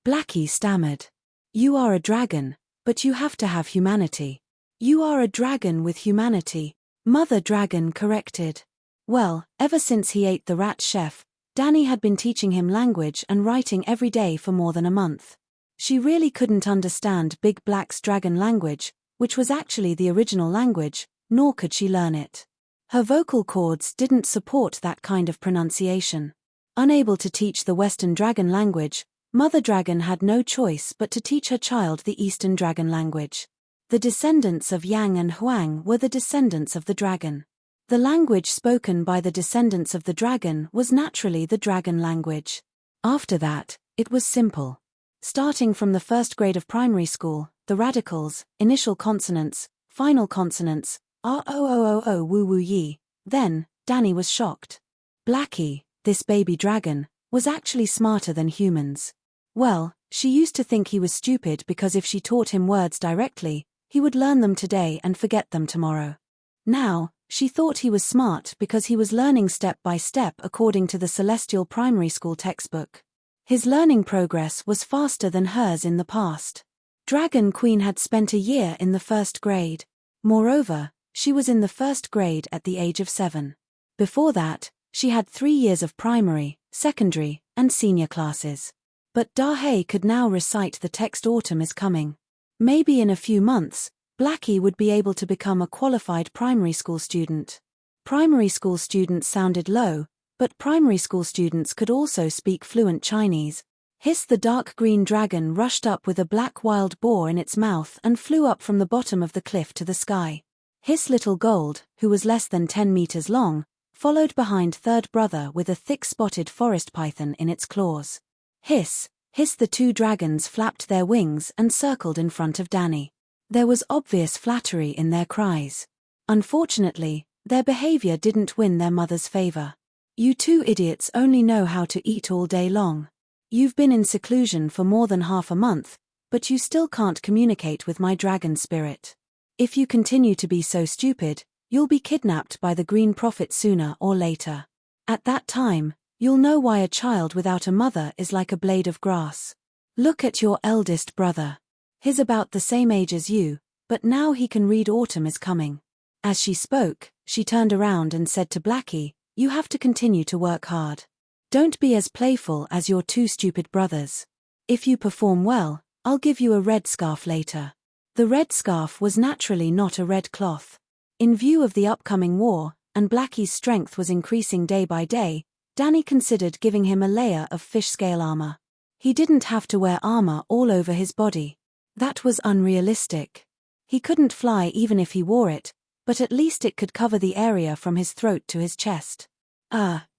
Blackie stammered. You are a dragon, but you have to have humanity. You are a dragon with humanity, Mother Dragon corrected. Well, ever since he ate the rat chef, Danny had been teaching him language and writing every day for more than a month. She really couldn't understand Big Black's dragon language, which was actually the original language, nor could she learn it. Her vocal cords didn't support that kind of pronunciation. Unable to teach the Western dragon language, Mother Dragon had no choice but to teach her child the Eastern dragon language. The descendants of Yang and Huang were the descendants of the dragon. The language spoken by the descendants of the dragon was naturally the dragon language. After that, it was simple. Starting from the first grade of primary school, the radicals, initial consonants, final consonants, r-o-o-o-o woo-woo-yi. Then, Danny was shocked. Blackie, this baby dragon, was actually smarter than humans. Well, she used to think he was stupid because if she taught him words directly, he would learn them today and forget them tomorrow. Now, she thought he was smart because he was learning step by step according to the Celestial Primary School textbook. His learning progress was faster than hers in the past. Dragon Queen had spent a year in the first grade. Moreover, she was in the first grade at the age of 7. Before that, she had 3 years of primary, secondary, and senior classes. But Dahe could now recite the text Autumn is Coming. Maybe in a few months, Blackie would be able to become a qualified primary school student. Primary school students sounded low, but primary school students could also speak fluent Chinese. Hiss the dark green dragon rushed up with a black wild boar in its mouth and flew up from the bottom of the cliff to the sky. Hiss Little Gold, who was less than 10 meters long, followed behind third brother with a thick spotted forest python in its claws. Hiss the 2 dragons flapped their wings and circled in front of Danny. There was obvious flattery in their cries. Unfortunately, their behavior didn't win their mother's favor. You 2 idiots only know how to eat all day long. You've been in seclusion for more than half a month, but you still can't communicate with my dragon spirit. If you continue to be so stupid, you'll be kidnapped by the Green Prophet sooner or later. At that time, you'll know why a child without a mother is like a blade of grass. Look at your eldest brother. He's about the same age as you, but now he can read Autumn is Coming. As she spoke, she turned around and said to Blackie, you have to continue to work hard. Don't be as playful as your 2 stupid brothers. If you perform well, I'll give you a red scarf later. The red scarf was naturally not a red cloth. In view of the upcoming war, and Blackie's strength was increasing day by day, Danny considered giving him a layer of fish scale armor. He didn't have to wear armor all over his body. That was unrealistic. He couldn't fly even if he wore it, but at least it could cover the area from his throat to his chest.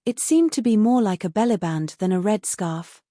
It seemed to be more like a bellyband than a red scarf.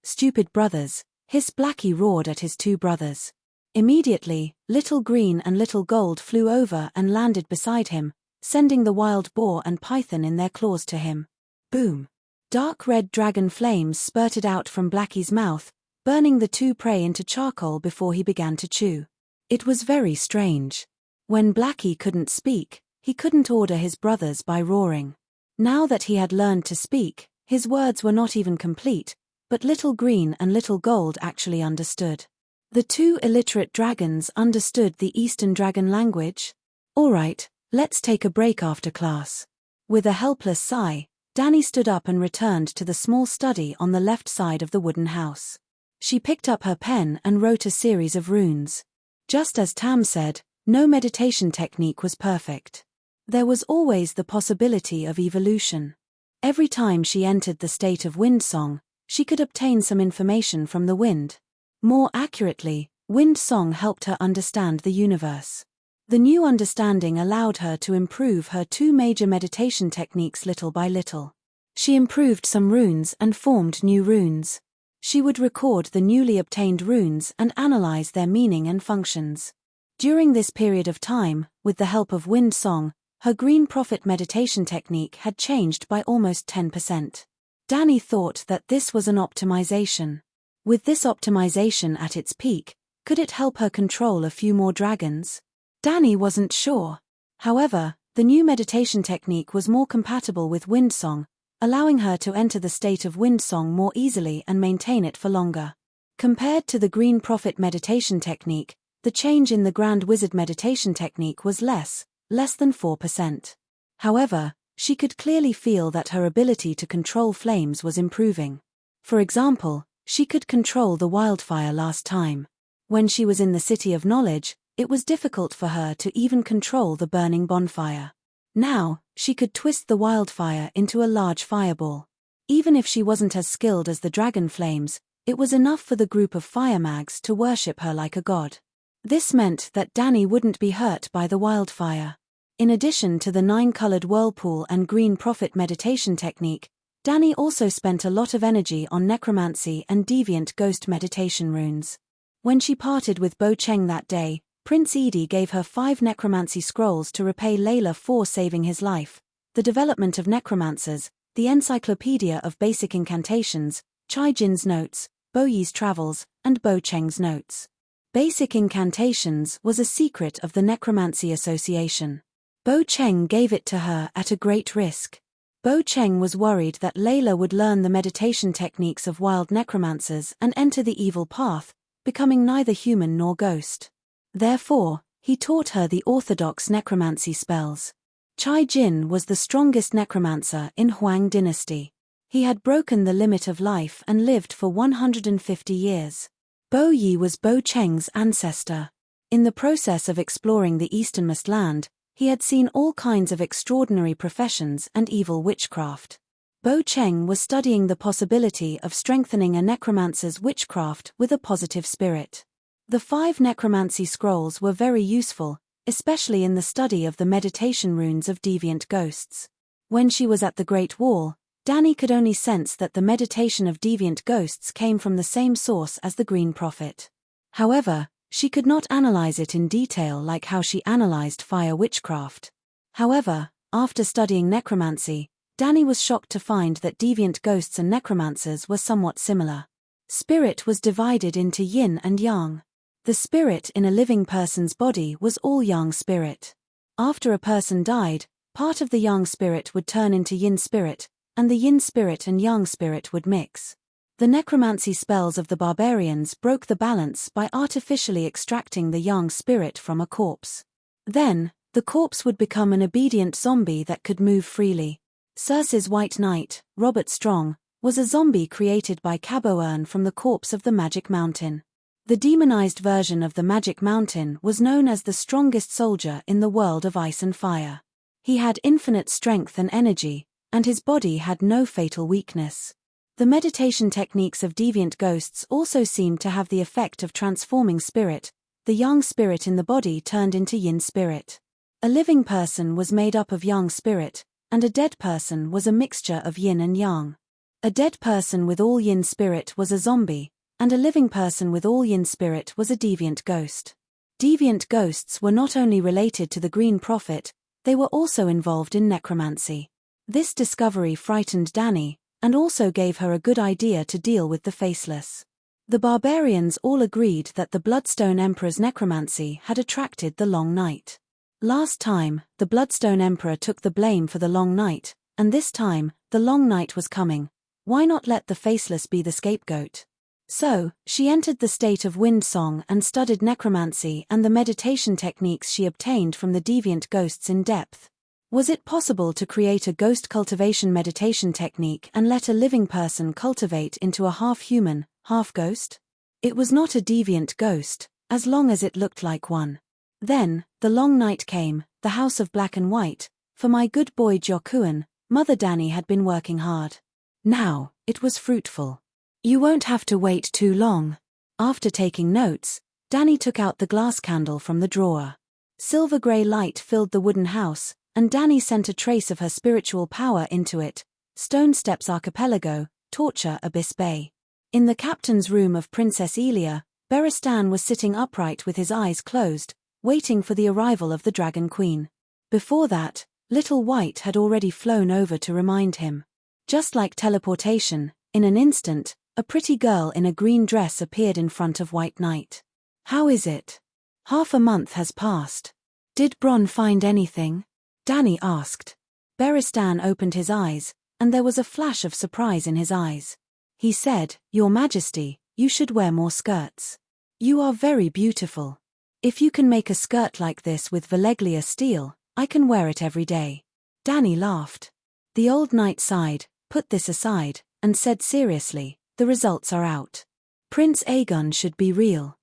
Stupid brothers, Hiss Blackie roared at his 2 brothers. Immediately, Little Green and Little Gold flew over and landed beside him, sending the wild boar and python in their claws to him. Boom! Dark red dragon flames spurted out from Blackie's mouth, burning the 2 prey into charcoal before he began to chew. It was very strange. When Blackie couldn't speak, he couldn't order his brothers by roaring. Now that he had learned to speak, his words were not even complete, but Little Green and Little Gold actually understood. The 2 illiterate dragons understood the Eastern dragon language. Alright, let's take a break after class. With a helpless sigh, Danny stood up and returned to the small study on the left side of the wooden house. She picked up her pen and wrote a series of runes. Just as Tam said, No meditation technique was perfect. There was always the possibility of evolution. Every time she entered the state of wind song, she could obtain some information from the wind. More accurately, wind song helped her understand the universe. The new understanding allowed her to improve her two major meditation techniques little by little. She improved some runes and formed new runes. She would record the newly obtained runes and analyze their meaning and functions. During this period of time, with the help of wind song, her green prophet meditation technique had changed by almost 10%. Danny thought that this was an optimization. With this optimization at its peak, could it help her control a few more dragons? Danny wasn't sure. However, the new meditation technique was more compatible with wind song, allowing her to enter the state of wind song more easily and maintain it for longer. Compared to the green prophet meditation technique, the change in the grand wizard meditation technique was less than 4%. However, she could clearly feel that her ability to control flames was improving. For example, she could control the wildfire last time. When she was in the City of Knowledge, it was difficult for her to even control the burning bonfire. Now, she could twist the wildfire into a large fireball. Even if she wasn't as skilled as the dragon flames, it was enough for the group of fire mags to worship her like a god. This meant that Danny wouldn't be hurt by the wildfire. In addition to the 9-colored whirlpool and green prophet meditation technique, Danny also spent a lot of energy on necromancy and deviant ghost meditation runes. When she parted with Bo Cheng that day, Prince Edie gave her 5 necromancy scrolls to repay Layla for saving his life. The development of necromancers, the encyclopedia of basic incantations, Chai Jin's notes, Bo Yi's travels, and Bo Cheng's notes. Basic incantations was a secret of the Necromancy Association. Bo Cheng gave it to her at a great risk. Bo Cheng was worried that Layla would learn the meditation techniques of wild necromancers and enter the evil path, becoming neither human nor ghost. Therefore, he taught her the orthodox necromancy spells. Chai Jin was the strongest necromancer in Huang dynasty. He had broken the limit of life and lived for 150 years. Bo Yi was Bo Cheng's ancestor. In the process of exploring the easternmost land, he had seen all kinds of extraordinary professions and evil witchcraft. Bo Cheng was studying the possibility of strengthening a necromancer's witchcraft with a positive spirit. The 5 necromancy scrolls were very useful, especially in the study of the meditation runes of deviant ghosts. When she was at the Great Wall, Danny could only sense that the meditation of deviant ghosts came from the same source as the Green Prophet. However, she could not analyze it in detail like how she analyzed fire witchcraft. However, after studying necromancy, Danny was shocked to find that deviant ghosts and necromancers were somewhat similar. Spirit was divided into yin and yang. The spirit in a living person's body was all yang spirit. After a person died, part of the yang spirit would turn into yin spirit, and the yin spirit and yang spirit would mix. The necromancy spells of the barbarians broke the balance by artificially extracting the yang spirit from a corpse. Then, the corpse would become an obedient zombie that could move freely. Circe's White Knight, Robert Strong, was a zombie created by Cabourn from the corpse of the Magic Mountain. The demonized version of the Magic Mountain was known as the strongest soldier in the world of ice and fire. He had infinite strength and energy, and his body had no fatal weakness. The meditation techniques of deviant ghosts also seemed to have the effect of transforming spirit. The yang spirit in the body turned into yin spirit. A living person was made up of yang spirit, and a dead person was a mixture of yin and yang. A dead person with all yin spirit was a zombie, and a living person with all yin spirit was a deviant ghost. Deviant ghosts were not only related to the Green Prophet, they were also involved in necromancy. This discovery frightened Danny, and also gave her a good idea to deal with the faceless. The barbarians all agreed that the Bloodstone Emperor's necromancy had attracted the Long Night. Last time, the Bloodstone Emperor took the blame for the Long Night, and this time, the Long Night was coming. Why not let the faceless be the scapegoat? So, she entered the state of wind song and studied necromancy and the meditation techniques she obtained from the deviant ghosts in depth. Was it possible to create a ghost cultivation meditation technique and let a living person cultivate into a half-human, half-ghost? It was not a deviant ghost, as long as it looked like one. Then, the long night came, the house of black and white, for my good boy Jokuan. Mother Danny had been working hard. Now, it was fruitful. You won't have to wait too long. After taking notes, Danny took out the glass candle from the drawer. Silver-grey light filled the wooden house, and Danny sent a trace of her spiritual power into it. Stone Steps Archipelago, Torture Abyss Bay. In the captain's room of Princess Elia, Beristan was sitting upright with his eyes closed, waiting for the arrival of the Dragon Queen. Before that, Little White had already flown over to remind him. Just like teleportation, in an instant, a pretty girl in a green dress appeared in front of White Knight. How is it? Half a month has passed. Did Bronn find anything? Danny asked. Beristan opened his eyes, and there was a flash of surprise in his eyes. He said, Your Majesty, you should wear more skirts. You are very beautiful. If you can make a skirt like this with Valeglia steel, I can wear it every day. Danny laughed. The old knight sighed, put this aside, and said seriously, the results are out. Prince Aegon should be real.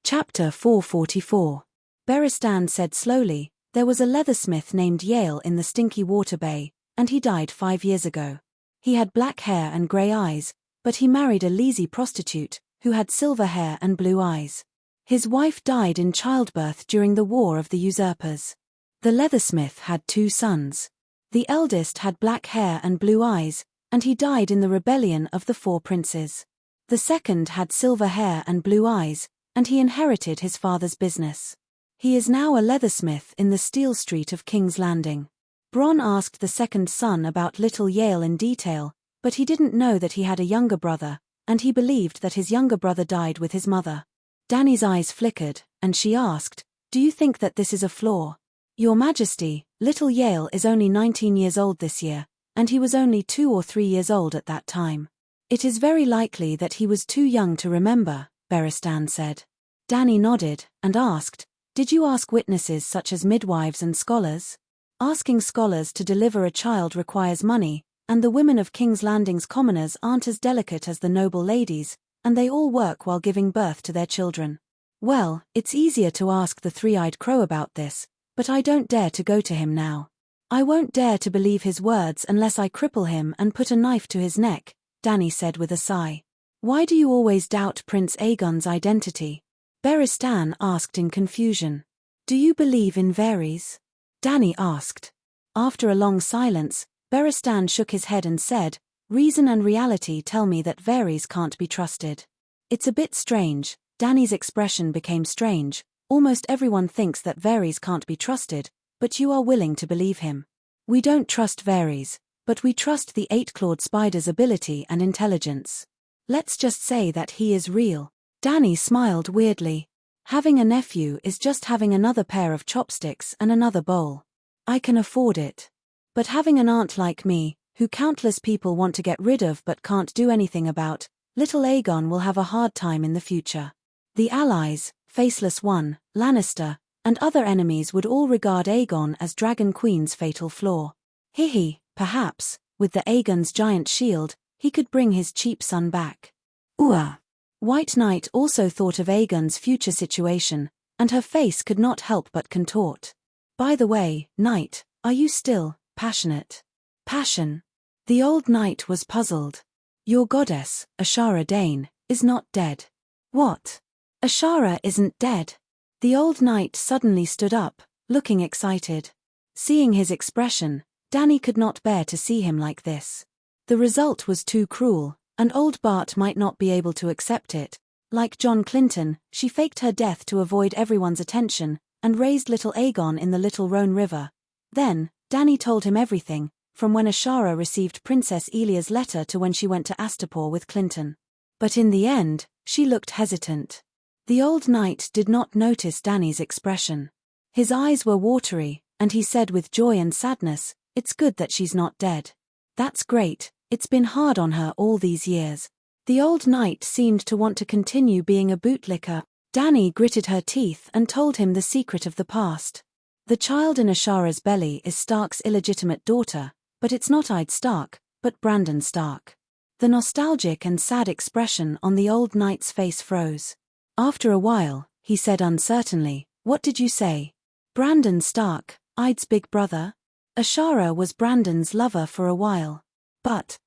Chapter 444. Beristan said slowly, there was a leathersmith named Yale in the Stinky Water Bay, and he died 5 years ago. He had black hair and grey eyes, but he married a lazy prostitute, who had silver hair and blue eyes. His wife died in childbirth during the War of the Usurpers. The leathersmith had 2 sons. The eldest had black hair and blue eyes, and he died in the rebellion of the 4 princes. The second had silver hair and blue eyes, and he inherited his father's business. He is now a leathersmith in the Steel Street of King's Landing. Bronn asked the second son about little Yale in detail, but he didn't know that he had a younger brother, and he believed that his younger brother died with his mother. Danny's eyes flickered, and she asked, Do you think that this is a flaw? Your Majesty, little Yale is only 19 years old this year, and he was only 2 or 3 years old at that time. It is very likely that he was too young to remember, Beristan said. Danny nodded, and asked, Did you ask witnesses such as midwives and scholars? Asking scholars to deliver a child requires money, and the women of King's Landing's commoners aren't as delicate as the noble ladies, and they all work while giving birth to their children. Well, it's easier to ask the 3-eyed crow about this, but I don't dare to go to him now. I won't dare to believe his words unless I cripple him and put a knife to his neck, Danny said with a sigh. Why do you always doubt Prince Aegon's identity? Beristan asked in confusion. Do you believe in Varys? Danny asked. After a long silence, Beristan shook his head and said, Reason and reality tell me that Varys can't be trusted. It's a bit strange. Danny's expression became strange. Almost everyone thinks that Varys can't be trusted, but you are willing to believe him. We don't trust Varys, but we trust the 8-clawed spider's ability and intelligence. Let's just say that he is real. Danny smiled weirdly. Having a nephew is just having another pair of chopsticks and another bowl. I can afford it. But having an aunt like me, who countless people want to get rid of but can't do anything about, little Aegon will have a hard time in the future. The allies, Faceless One, Lannister, and other enemies would all regard Aegon as Dragon Queen's fatal flaw. Perhaps, with the Aegon's giant shield, he could bring his cheap son back. White Knight also thought of Aegon's future situation, and her face could not help but contort. By the way, Knight, are you still passionate? Passion? The old knight was puzzled. Your goddess, Ashara Dane, is not dead. What? Ashara isn't dead. The old knight suddenly stood up, looking excited. Seeing his expression, Danny could not bear to see him like this. The result was too cruel, and old Bart might not be able to accept it. Like John Clinton, she faked her death to avoid everyone's attention, and raised little Aegon in the Little Rhone River. Then, Danny told him everything, from when Ashara received Princess Elia's letter to when she went to Astapor with Clinton. But in the end, she looked hesitant. The old knight did not notice Danny's expression. His eyes were watery, and he said with joy and sadness, It's good that she's not dead. That's great, it's been hard on her all these years. The old knight seemed to want to continue being a bootlicker. Danny gritted her teeth and told him the secret of the past. The child in Ashara's belly is Stark's illegitimate daughter, but it's not Ed Stark, but Brandon Stark. The nostalgic and sad expression on the old knight's face froze. After a while, he said uncertainly, What did you say? Brandon Stark, Ide's big brother? Ashara was Brandon's lover for a while. But,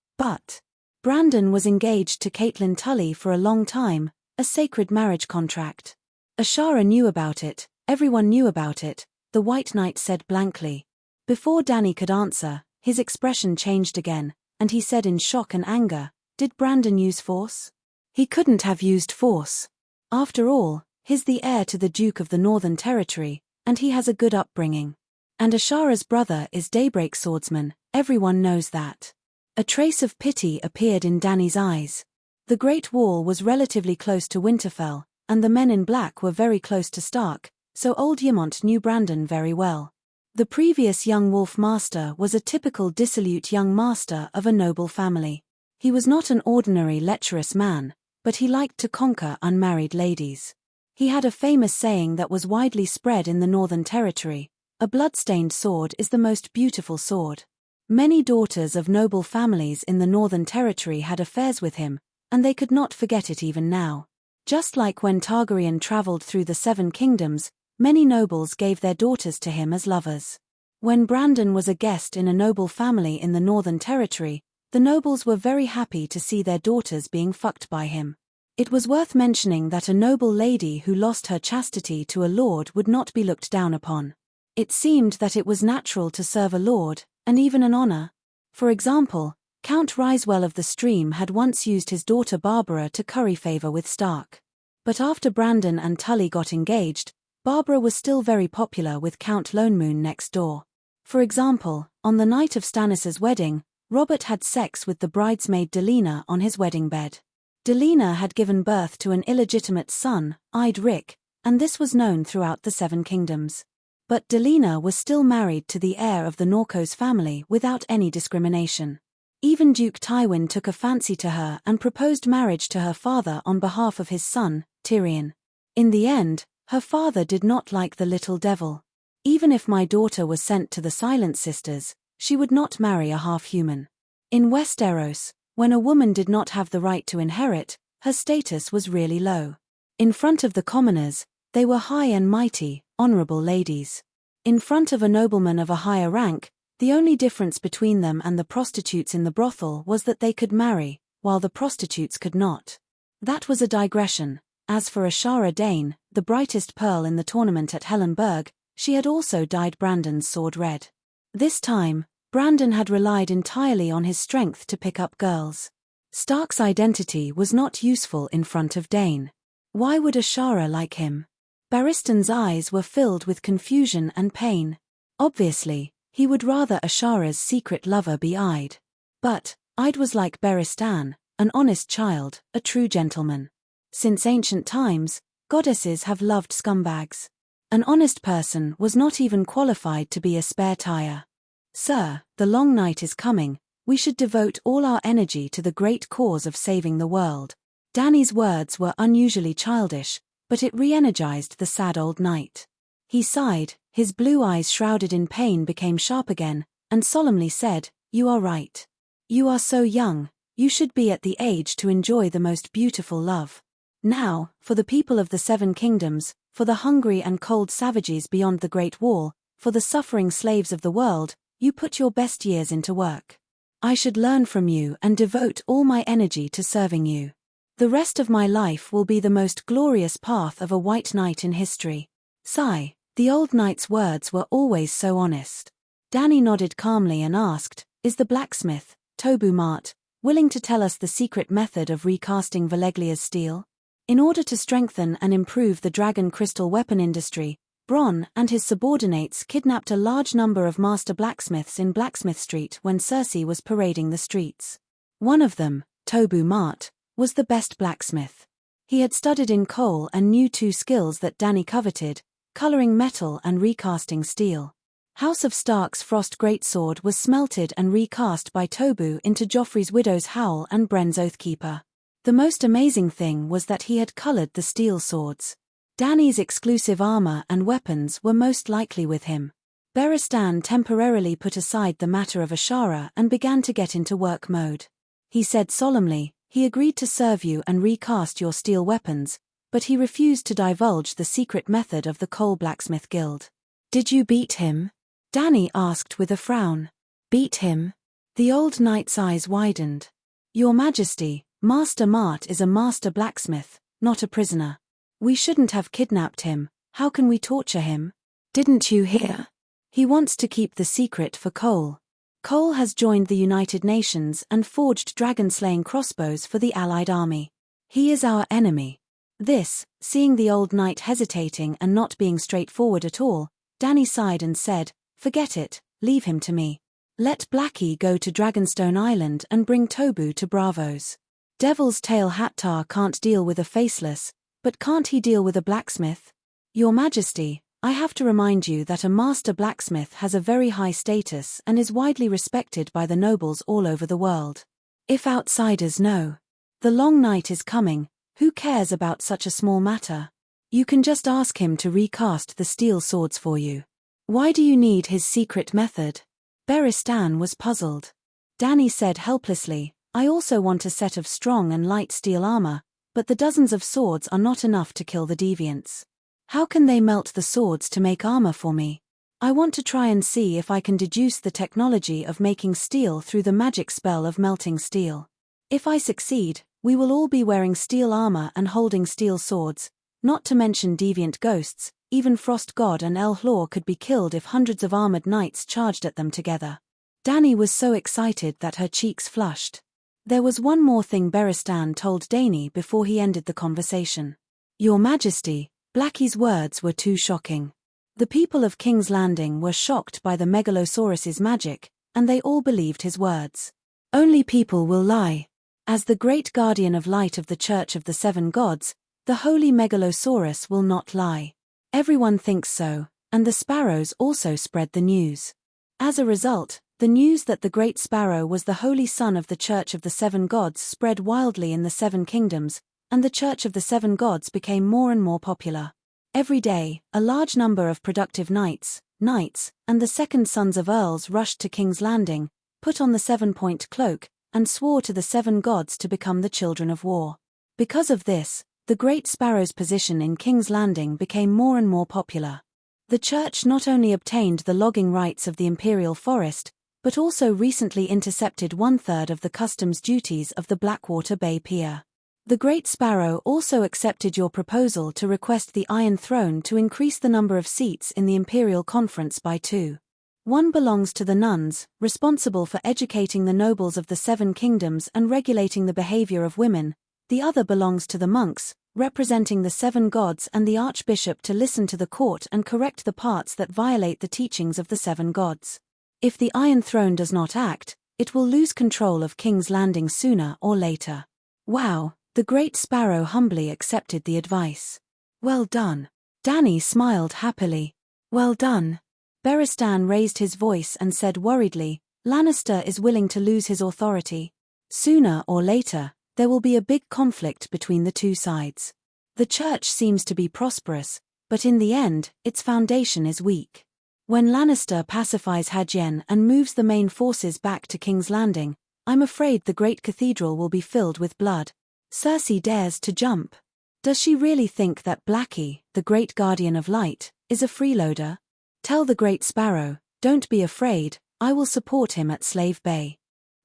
Brandon was engaged to Caitlin Tully for a long time, a sacred marriage contract. Ashara knew about it, everyone knew about it, the White Knight said blankly. Before Danny could answer, his expression changed again, and he said in shock and anger, "Did Brandon use force? He couldn't have used force. After all, he's the heir to the Duke of the Northern Territory, and he has a good upbringing. And Ashara's brother is Daybreak Swordsman, everyone knows that." A trace of pity appeared in Danny's eyes. The Great Wall was relatively close to Winterfell, and the men in black were very close to Stark, so old Ymont knew Brandon very well. The previous young Wolf Master was a typical dissolute young master of a noble family. He was not an ordinary lecherous man, but he liked to conquer unmarried ladies. He had a famous saying that was widely spread in the Northern Territory: "A blood-stained sword is the most beautiful sword." Many daughters of noble families in the Northern Territory had affairs with him, and they could not forget it even now. Just like when Targaryen traveled through the Seven Kingdoms, many nobles gave their daughters to him as lovers. When Brandon was a guest in a noble family in the Northern Territory, the nobles were very happy to see their daughters being fucked by him. It was worth mentioning that a noble lady who lost her chastity to a lord would not be looked down upon. It seemed that it was natural to serve a lord, and even an honor. For example, Count Risewell of the Stream had once used his daughter Barbara to curry favor with Stark. But after Brandon and Tully got engaged, Barbara was still very popular with Count Lonemoon next door. For example, on the night of Stannis's wedding, Robert had sex with the bridesmaid Delena on his wedding bed. Delena had given birth to an illegitimate son, Ide Rick, and this was known throughout the Seven Kingdoms. But Delena was still married to the heir of the Norcos family without any discrimination. Even Duke Tywin took a fancy to her and proposed marriage to her father on behalf of his son, Tyrion. In the end, her father did not like the little devil. "Even if my daughter was sent to the Silent Sisters, she would not marry a half-human." In Westeros, when a woman did not have the right to inherit, her status was really low. In front of the commoners, they were high and mighty, honorable ladies. In front of a nobleman of a higher rank, the only difference between them and the prostitutes in the brothel was that they could marry, while the prostitutes could not. That was a digression. As for Ashara Dane, the brightest pearl in the tournament at Hellenberg, she had also dyed Brandon's sword red. This time, Brandon had relied entirely on his strength to pick up girls. Stark's identity was not useful in front of Dane. Why would Ashara like him? Barristan's eyes were filled with confusion and pain. Obviously, he would rather Ashara's secret lover be Ide. But Ide was like Barristan, an honest child, a true gentleman. Since ancient times, goddesses have loved scumbags. An honest person was not even qualified to be a spare tire. "Sir, the long night is coming, we should devote all our energy to the great cause of saving the world." Danny's words were unusually childish, but it re-energized the sad old knight. He sighed, his blue eyes shrouded in pain became sharp again, and solemnly said, "You are right. You are so young, you should be at the age to enjoy the most beautiful love. Now, for the people of the Seven Kingdoms, for the hungry and cold savages beyond the Great Wall, for the suffering slaves of the world, you put your best years into work. I should learn from you and devote all my energy to serving you. The rest of my life will be the most glorious path of a white knight in history." Sigh, the old knight's words were always so honest. Danny nodded calmly and asked, "Is the blacksmith, Tobu Mart, willing to tell us the secret method of recasting Valeglia's steel?" In order to strengthen and improve the dragon crystal weapon industry, Bronn and his subordinates kidnapped a large number of master blacksmiths in Blacksmith Street when Cersei was parading the streets. One of them, Tobu Mart, was the best blacksmith. He had studied in coal and knew two skills that Danny coveted: coloring metal and recasting steel. House of Stark's Frost Greatsword was smelted and recast by Tobu into Joffrey's widow's howl and Bren's Oathkeeper. The most amazing thing was that he had colored the steel swords. Danny's exclusive armor and weapons were most likely with him. Barristan temporarily put aside the matter of Ashara and began to get into work mode. He said solemnly, "He agreed to serve you and recast your steel weapons, but he refused to divulge the secret method of the Coal Blacksmith Guild. "Did you beat him?" Danny asked with a frown. "Beat him?" The old knight's eyes widened. "Your Majesty, Master Mart is a master blacksmith, not a prisoner. We shouldn't have kidnapped him. How can we torture him?" "Didn't you hear? He wants to keep the secret for Cole. Cole has joined the United Nations and forged dragon-slaying crossbows for the Allied army. He is our enemy." This, seeing the old knight hesitating and not being straightforward at all, Danny sighed and said, "Forget it, leave him to me. Let Blackie go to Dragonstone Island and bring Tobu to Bravos. Devil's Tail Hattar can't deal with a faceless, but can't he deal with a blacksmith? Your Majesty, I have to remind you that a master blacksmith has a very high status and is widely respected by the nobles all over the world. If outsiders know the long night is coming, who cares about such a small matter? You can just ask him to recast the steel swords for you. Why do you need his secret method?" Beristan was puzzled. Danny said helplessly, "I also want a set of strong and light steel armor, but the dozens of swords are not enough to kill the deviants. How can they melt the swords to make armor for me? I want to try and see if I can deduce the technology of making steel through the magic spell of melting steel. If I succeed, we will all be wearing steel armor and holding steel swords, not to mention deviant ghosts. Even Frost God and El Hlor could be killed if hundreds of armored knights charged at them together." Danny was so excited that her cheeks flushed. There was one more thing Beristan told Danny before he ended the conversation. "Your Majesty, Blackie's words were too shocking. The people of King's Landing were shocked by the Megalosaurus's magic, and they all believed his words. Only people will lie. As the great guardian of light of the Church of the Seven Gods, the holy Megalosaurus will not lie. Everyone thinks so, and the sparrows also spread the news. As a result, the news that the Great Sparrow was the holy son of the Church of the Seven Gods spread wildly in the Seven Kingdoms, and the Church of the Seven Gods became more and more popular. Every day, a large number of productive knights, and the second sons of earls rushed to King's Landing, put on the 7-point cloak, and swore to the seven gods to become the children of war. Because of this, the Great Sparrow's position in King's Landing became more and more popular. The church not only obtained the logging rights of the imperial forest, but also recently intercepted 1/3 of the customs duties of the Blackwater Bay Pier. The Great Sparrow also accepted your proposal to request the Iron Throne to increase the number of seats in the Imperial Conference by 2. One belongs to the nuns, responsible for educating the nobles of the Seven Kingdoms and regulating the behavior of women. The other belongs to the monks, representing the seven gods and the archbishop to listen to the court and correct the parts that violate the teachings of the seven gods. If the Iron Throne does not act, it will lose control of King's Landing sooner or later. Wow. The Great Sparrow humbly accepted the advice. Well done. Danny smiled happily. Well done. Beristan raised his voice and said worriedly, Lannister is willing to lose his authority. Sooner or later, there will be a big conflict between the two sides. The church seems to be prosperous, but in the end, its foundation is weak. When Lannister pacifies Hadjen and moves the main forces back to King's Landing, I'm afraid the great cathedral will be filled with blood. Cersei dares to jump. Does she really think that Blackie, the great guardian of light, is a freeloader? Tell the Great Sparrow, don't be afraid, I will support him at Slave Bay.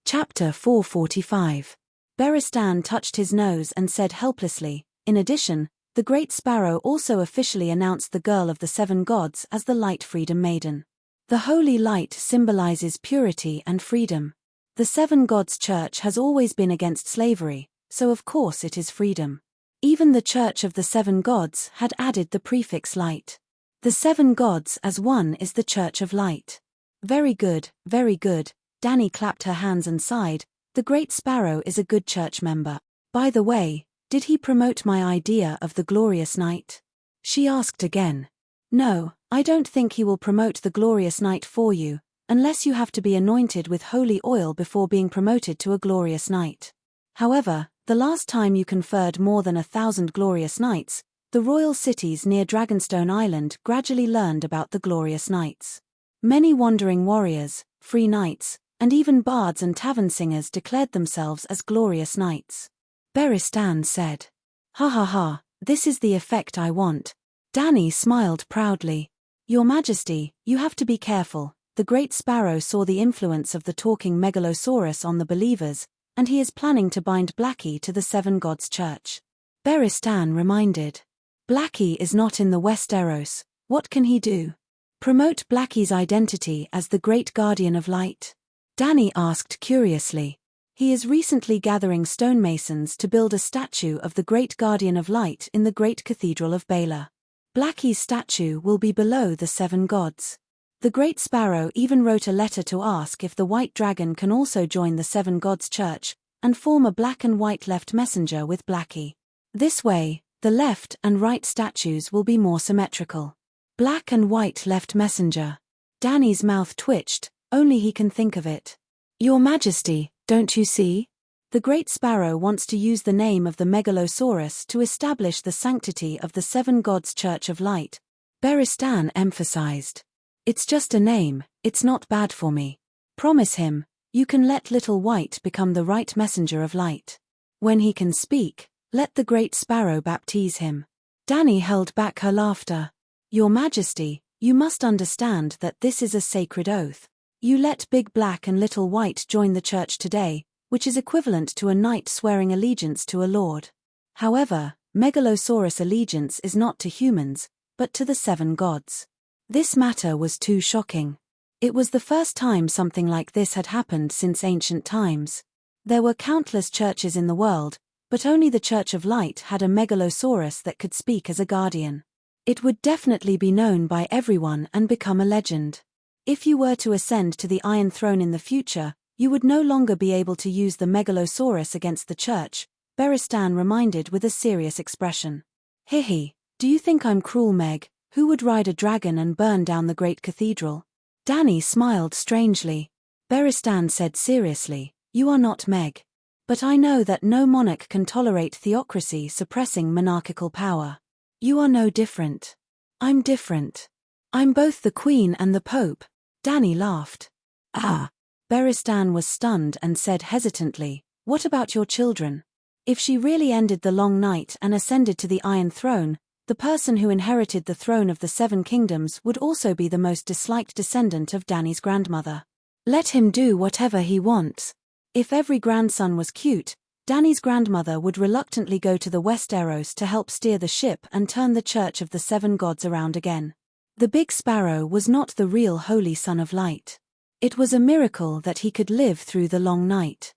Chapter 445. Beristan touched his nose and said helplessly, in addition, the Great Sparrow also officially announced the girl of the seven gods as the Light Freedom Maiden. The holy light symbolizes purity and freedom. The Seven Gods Church has always been against slavery, so of course it is freedom. Even the Church of the Seven Gods had added the prefix light. The seven gods as one is the Church of Light. Very good, very good. Danny clapped her hands and sighed. The Great Sparrow is a good church member. By the way, did he promote my idea of the Glorious Night? She asked again. No, I don't think he will promote the Glorious Night for you, unless you have to be anointed with holy oil before being promoted to a Glorious Night. However, the last time you conferred more than 1,000 glorious nights, the royal cities near Dragonstone Island gradually learned about the glorious nights. Many wandering warriors, free knights, and even bards and tavern singers declared themselves as glorious knights. Beristan said. Ha ha ha, This is the effect I want. Danny smiled proudly. Your Majesty, you have to be careful. The Great Sparrow saw the influence of the talking megalosaurus on the believers, and he is planning to bind Blackie to the Seven Gods Church. Beristan reminded. Blackie is not in the Westeros. What can he do? Promote Blackie's identity as the Great Guardian of Light? Danny asked curiously. He is recently gathering stonemasons to build a statue of the Great Guardian of Light in the Great Cathedral of Baylor. Blackie's statue will be below the Seven Gods. The Great Sparrow even wrote a letter to ask if the White Dragon can also join the Seven Gods Church and form a black and white left messenger with Blackie. This way, the left and right statues will be more symmetrical. Black and white left messenger. Danny's mouth twitched, only he can think of it. Your Majesty, don't you see? The Great Sparrow wants to use the name of the megalosaurus to establish the sanctity of the Seven Gods Church of Light. Beristan emphasized. It's just a name, it's not bad for me. Promise him, you can let Little White become the right messenger of light. When he can speak, let the Great Sparrow baptize him. Danny held back her laughter. Your Majesty, you must understand that this is a sacred oath. You let Big Black and Little White join the church today, which is equivalent to a knight swearing allegiance to a lord. However, Megalosaurus' allegiance is not to humans, but to the seven gods. This matter was too shocking. It was the first time something like this had happened since ancient times. There were countless churches in the world, but only the Church of Light had a Megalosaurus that could speak as a guardian. It would definitely be known by everyone and become a legend. If you were to ascend to the Iron Throne in the future, you would no longer be able to use the Megalosaurus against the church, Beristan reminded with a serious expression. Hihi, do you think I'm cruel, Meg? Who would ride a dragon and burn down the great cathedral? Danny smiled strangely. Beristan said seriously, you are not Meg. But I know that no monarch can tolerate theocracy suppressing monarchical power. You are no different. I'm different. I'm both the Queen and the Pope. Danny laughed. Ah. Beristan was stunned and said hesitantly, what about your children? If she really ended the long night and ascended to the Iron Throne, the person who inherited the throne of the Seven Kingdoms would also be the most disliked descendant of Danny's grandmother. Let him do whatever he wants. If every grandson was cute, Danny's grandmother would reluctantly go to the Westeros to help steer the ship and turn the Church of the Seven Gods around again. The Big Sparrow was not the real Holy Son of Light. It was a miracle that he could live through the long night.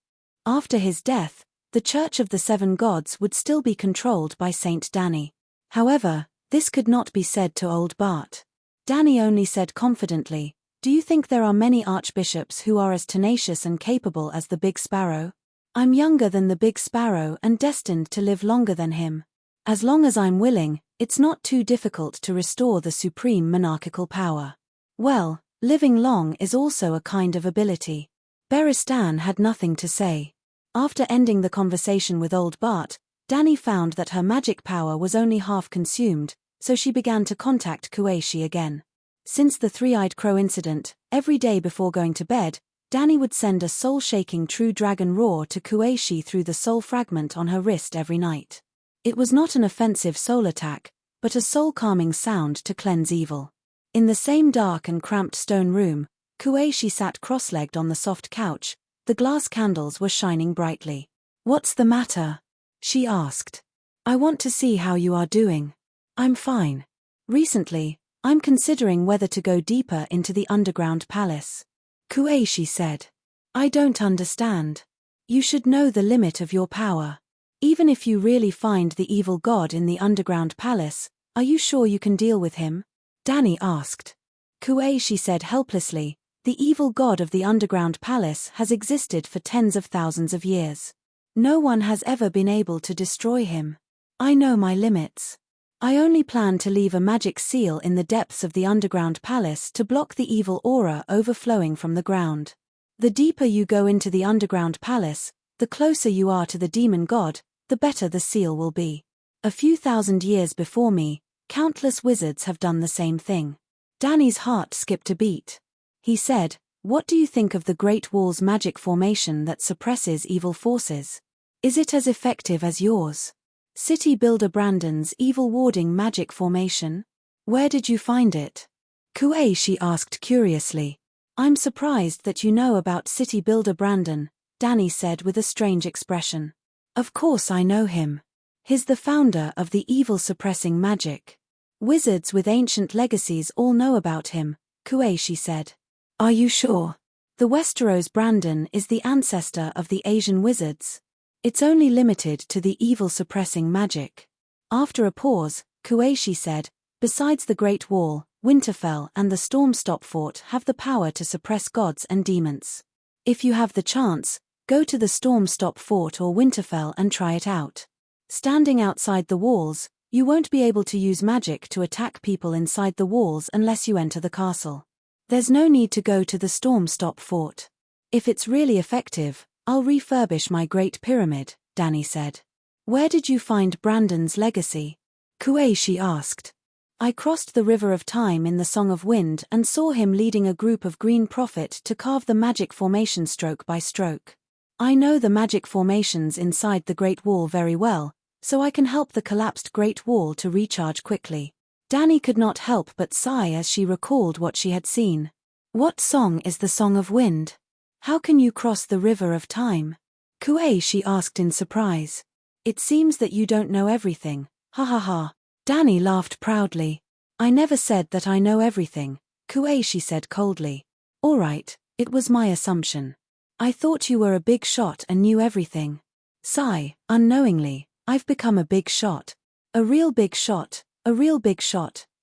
After his death, the Church of the Seven Gods would still be controlled by Saint Danny. However, this could not be said to old Bart. Danny only said confidently, do you think there are many archbishops who are as tenacious and capable as the Big Sparrow? I'm younger than the Big Sparrow and destined to live longer than him. As long as I'm willing, it's not too difficult to restore the supreme monarchical power. Well, living long is also a kind of ability. Beristan had nothing to say. After ending the conversation with old Bart, Danny found that her magic power was only half consumed, so she began to contact Kueishi again. Since the three-eyed crow incident, every day before going to bed, Danny would send a soul-shaking true dragon roar to Kueishi through the soul fragment on her wrist every night. It was not an offensive soul attack, but a soul-calming sound to cleanse evil. In the same dark and cramped stone room, Kueishi sat cross-legged on the soft couch. The glass candles were shining brightly. What's the matter? She asked. I want to see how you are doing. I'm fine. Recently, I'm considering whether to go deeper into the underground palace. Kueishi said. I don't understand. You should know the limit of your power. Even if you really find the evil god in the underground palace, are you sure you can deal with him? Danny asked. Kueishi said helplessly, the evil god of the underground palace has existed for tens of thousands of years. No one has ever been able to destroy him. I know my limits. I only plan to leave a magic seal in the depths of the underground palace to block the evil aura overflowing from the ground. The deeper you go into the underground palace, the closer you are to the demon god, the better the seal will be. A few thousand years before me, countless wizards have done the same thing. Danny's heart skipped a beat. He said, what do you think of the Great Wall's magic formation that suppresses evil forces? Is it as effective as yours? City builder Brandon's evil warding magic formation? Where did you find it? Kuei, she asked curiously. I'm surprised that you know about city builder Brandon, Danny said with a strange expression. Of course I know him. He's the founder of the evil suppressing magic. Wizards with ancient legacies all know about him, Kuei, she said. Are you sure? The Westeros Brandon is the ancestor of the Asian wizards. It's only limited to the evil suppressing magic. After a pause, Kuei, she said, besides the Great Wall, Winterfell and the Stormstop Fort have the power to suppress gods and demons. If you have the chance, go to the Stormstop Fort or Winterfell and try it out. Standing outside the walls, you won't be able to use magic to attack people inside the walls unless you enter the castle. There's no need to go to the Stormstop Fort. If it's really effective, I'll refurbish my Great Pyramid, Danny said. Where did you find Brandon's legacy? Kuei, she asked. I crossed the River of Time in the Song of Wind and saw him leading a group of green prophet to carve the magic formation stroke by stroke. I know the magic formations inside the Great Wall very well, so I can help the collapsed Great Wall to recharge quickly. Danny could not help but sigh as she recalled what she had seen. What song is the Song of Wind? How can you cross the River of Time? Kuei, she asked in surprise. It seems that you don't know everything, ha ha ha. Danny laughed proudly. I never said that I know everything, Kuei, she said coldly. All right, it was my assumption. I thought you were a big shot and knew everything. Sigh, unknowingly, I've become a big shot. A real big shot,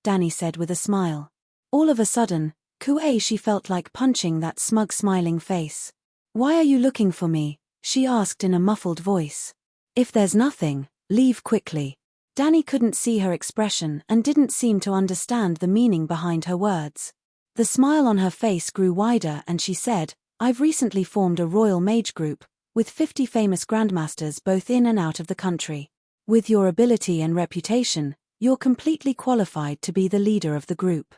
Danny said with a smile. All of a sudden, Kuei, she felt like punching that smug smiling face. Why are you looking for me? She asked in a muffled voice. If there's nothing, leave quickly. Danny couldn't see her expression and didn't seem to understand the meaning behind her words. The smile on her face grew wider and she said, I've recently formed a royal mage group, with 50 famous grandmasters both in and out of the country. With your ability and reputation, you're completely qualified to be the leader of the group.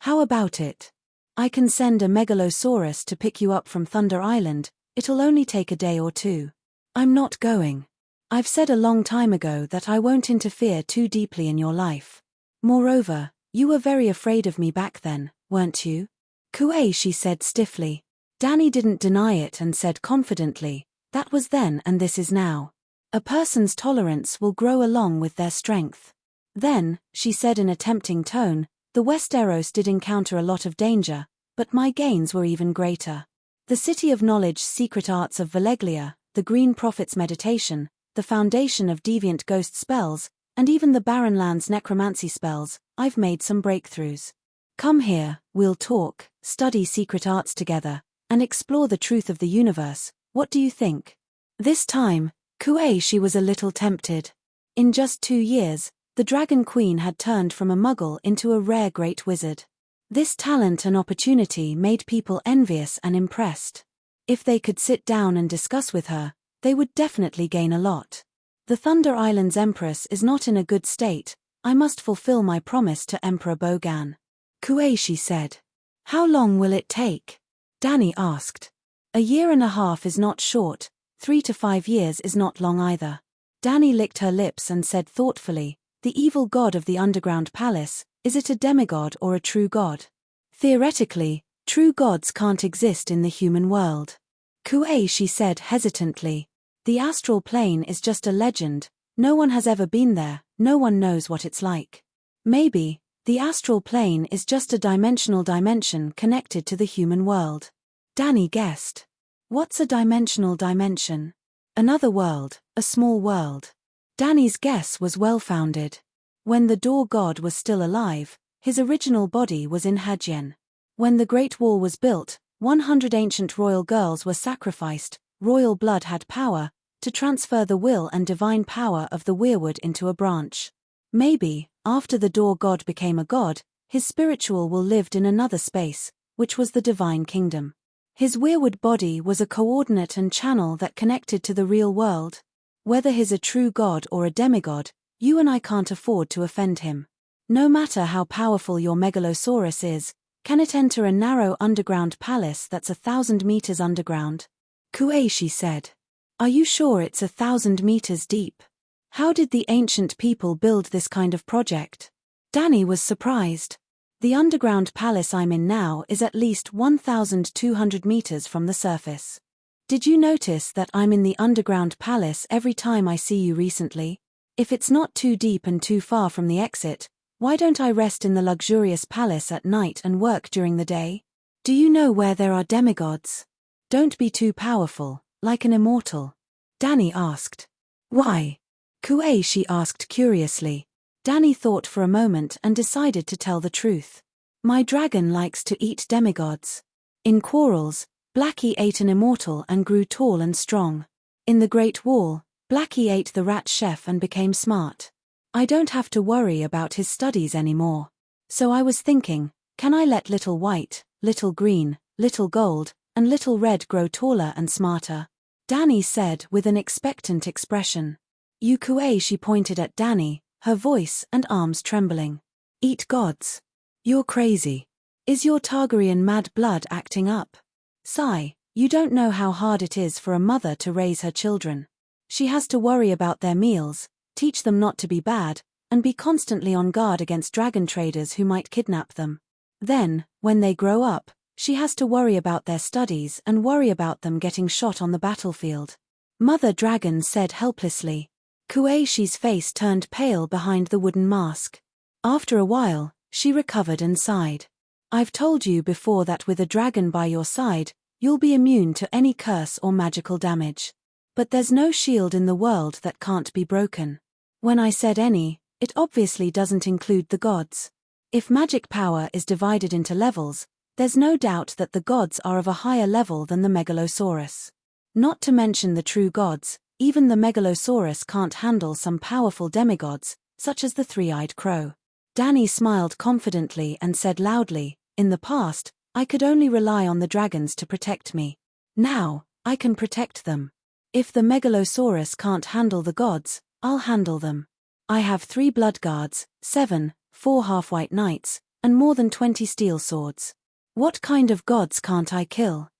How about it? I can send a megalosaurus to pick you up from Thunder Island, it'll only take a day or two. I'm not going. I've said a long time ago that I won't interfere too deeply in your life. Moreover, you were very afraid of me back then, weren't you? Kuei, she said stiffly. Danny didn't deny it and said confidently, that was then and this is now. A person's tolerance will grow along with their strength. Then, she said in a tempting tone, the Westeros did encounter a lot of danger, but my gains were even greater. The City of Knowledge's secret arts of Valeglia, the Green Prophet's meditation, the foundation of deviant ghost spells, and even the Barren Lands necromancy spells, I've made some breakthroughs. Come here, we'll talk, study secret arts together, and explore the truth of the universe, what do you think? This time, Kuei, she was a little tempted. In just 2 years, the Dragon Queen had turned from a muggle into a rare great wizard. This talent and opportunity made people envious and impressed. If they could sit down and discuss with her, they would definitely gain a lot. The Thunder Island's Empress is not in a good state, I must fulfill my promise to Emperor Bogan. Kuei, she said. How long will it take? Danny asked. 1.5 years is not short, 3 to 5 years is not long either. Danny licked her lips and said thoughtfully, the evil god of the underground palace, is it a demigod or a true god? Theoretically, true gods can't exist in the human world. Kuei, she said hesitantly. The astral plane is just a legend, no one has ever been there, no one knows what it's like. Maybe, the astral plane is just a dimensional dimension connected to the human world. Danny guessed. What's a dimensional dimension? Another world, a small world. Danny's guess was well-founded. When the Door God was still alive, his original body was in Hadjian. When the Great Wall was built, 100 ancient royal girls were sacrificed, royal blood had power, to transfer the will and divine power of the weirwood into a branch. Maybe, after the Door God became a god, his spiritual will lived in another space, which was the divine kingdom. His weirwood body was a coordinate and channel that connected to the real world. Whether he's a true god or a demigod, you and I can't afford to offend him. No matter how powerful your megalosaurus is, can it enter a narrow underground palace that's 1,000 meters underground? Kuei, she said. Are you sure it's 1,000 meters deep? How did the ancient people build this kind of project? Danny was surprised. The underground palace I'm in now is at least 1,200 meters from the surface. Did you notice that I'm in the underground palace every time I see you recently? If it's not too deep and too far from the exit, why don't I rest in the luxurious palace at night and work during the day? Do you know where there are demigods? Don't be too powerful, like an immortal. Danny asked. Why? Kuei, she asked curiously. Danny thought for a moment and decided to tell the truth. My dragon likes to eat demigods. In quarrels, Blackie ate an immortal and grew tall and strong. In the Great Wall, Blackie ate the rat chef and became smart. I don't have to worry about his studies anymore. So I was thinking, can I let little white, little green, little gold, and little red grow taller and smarter? Danny said with an expectant expression. You Kuei, she pointed at Danny, her voice and arms trembling. Eat gods. You're crazy. Is your Targaryen mad blood acting up? Sigh, you don't know how hard it is for a mother to raise her children. She has to worry about their meals, teach them not to be bad, and be constantly on guard against dragon traders who might kidnap them. Then, when they grow up, she has to worry about their studies and worry about them getting shot on the battlefield. Mother Dragon said helplessly. Kuei-shi's face turned pale behind the wooden mask. After a while, she recovered and sighed. I've told you before that with a dragon by your side, you'll be immune to any curse or magical damage. But there's no shield in the world that can't be broken. When I said any, it obviously doesn't include the gods. If magic power is divided into levels, there's no doubt that the gods are of a higher level than the Megalosaurus. Not to mention the true gods, even the Megalosaurus can't handle some powerful demigods, such as the three-eyed crow. Danny smiled confidently and said loudly, in the past, I could only rely on the dragons to protect me. Now, I can protect them. If the Megalosaurus can't handle the gods, I'll handle them. I have 3 blood guards, 4 half-white knights, and more than 20 steel swords. What kind of gods can't I kill?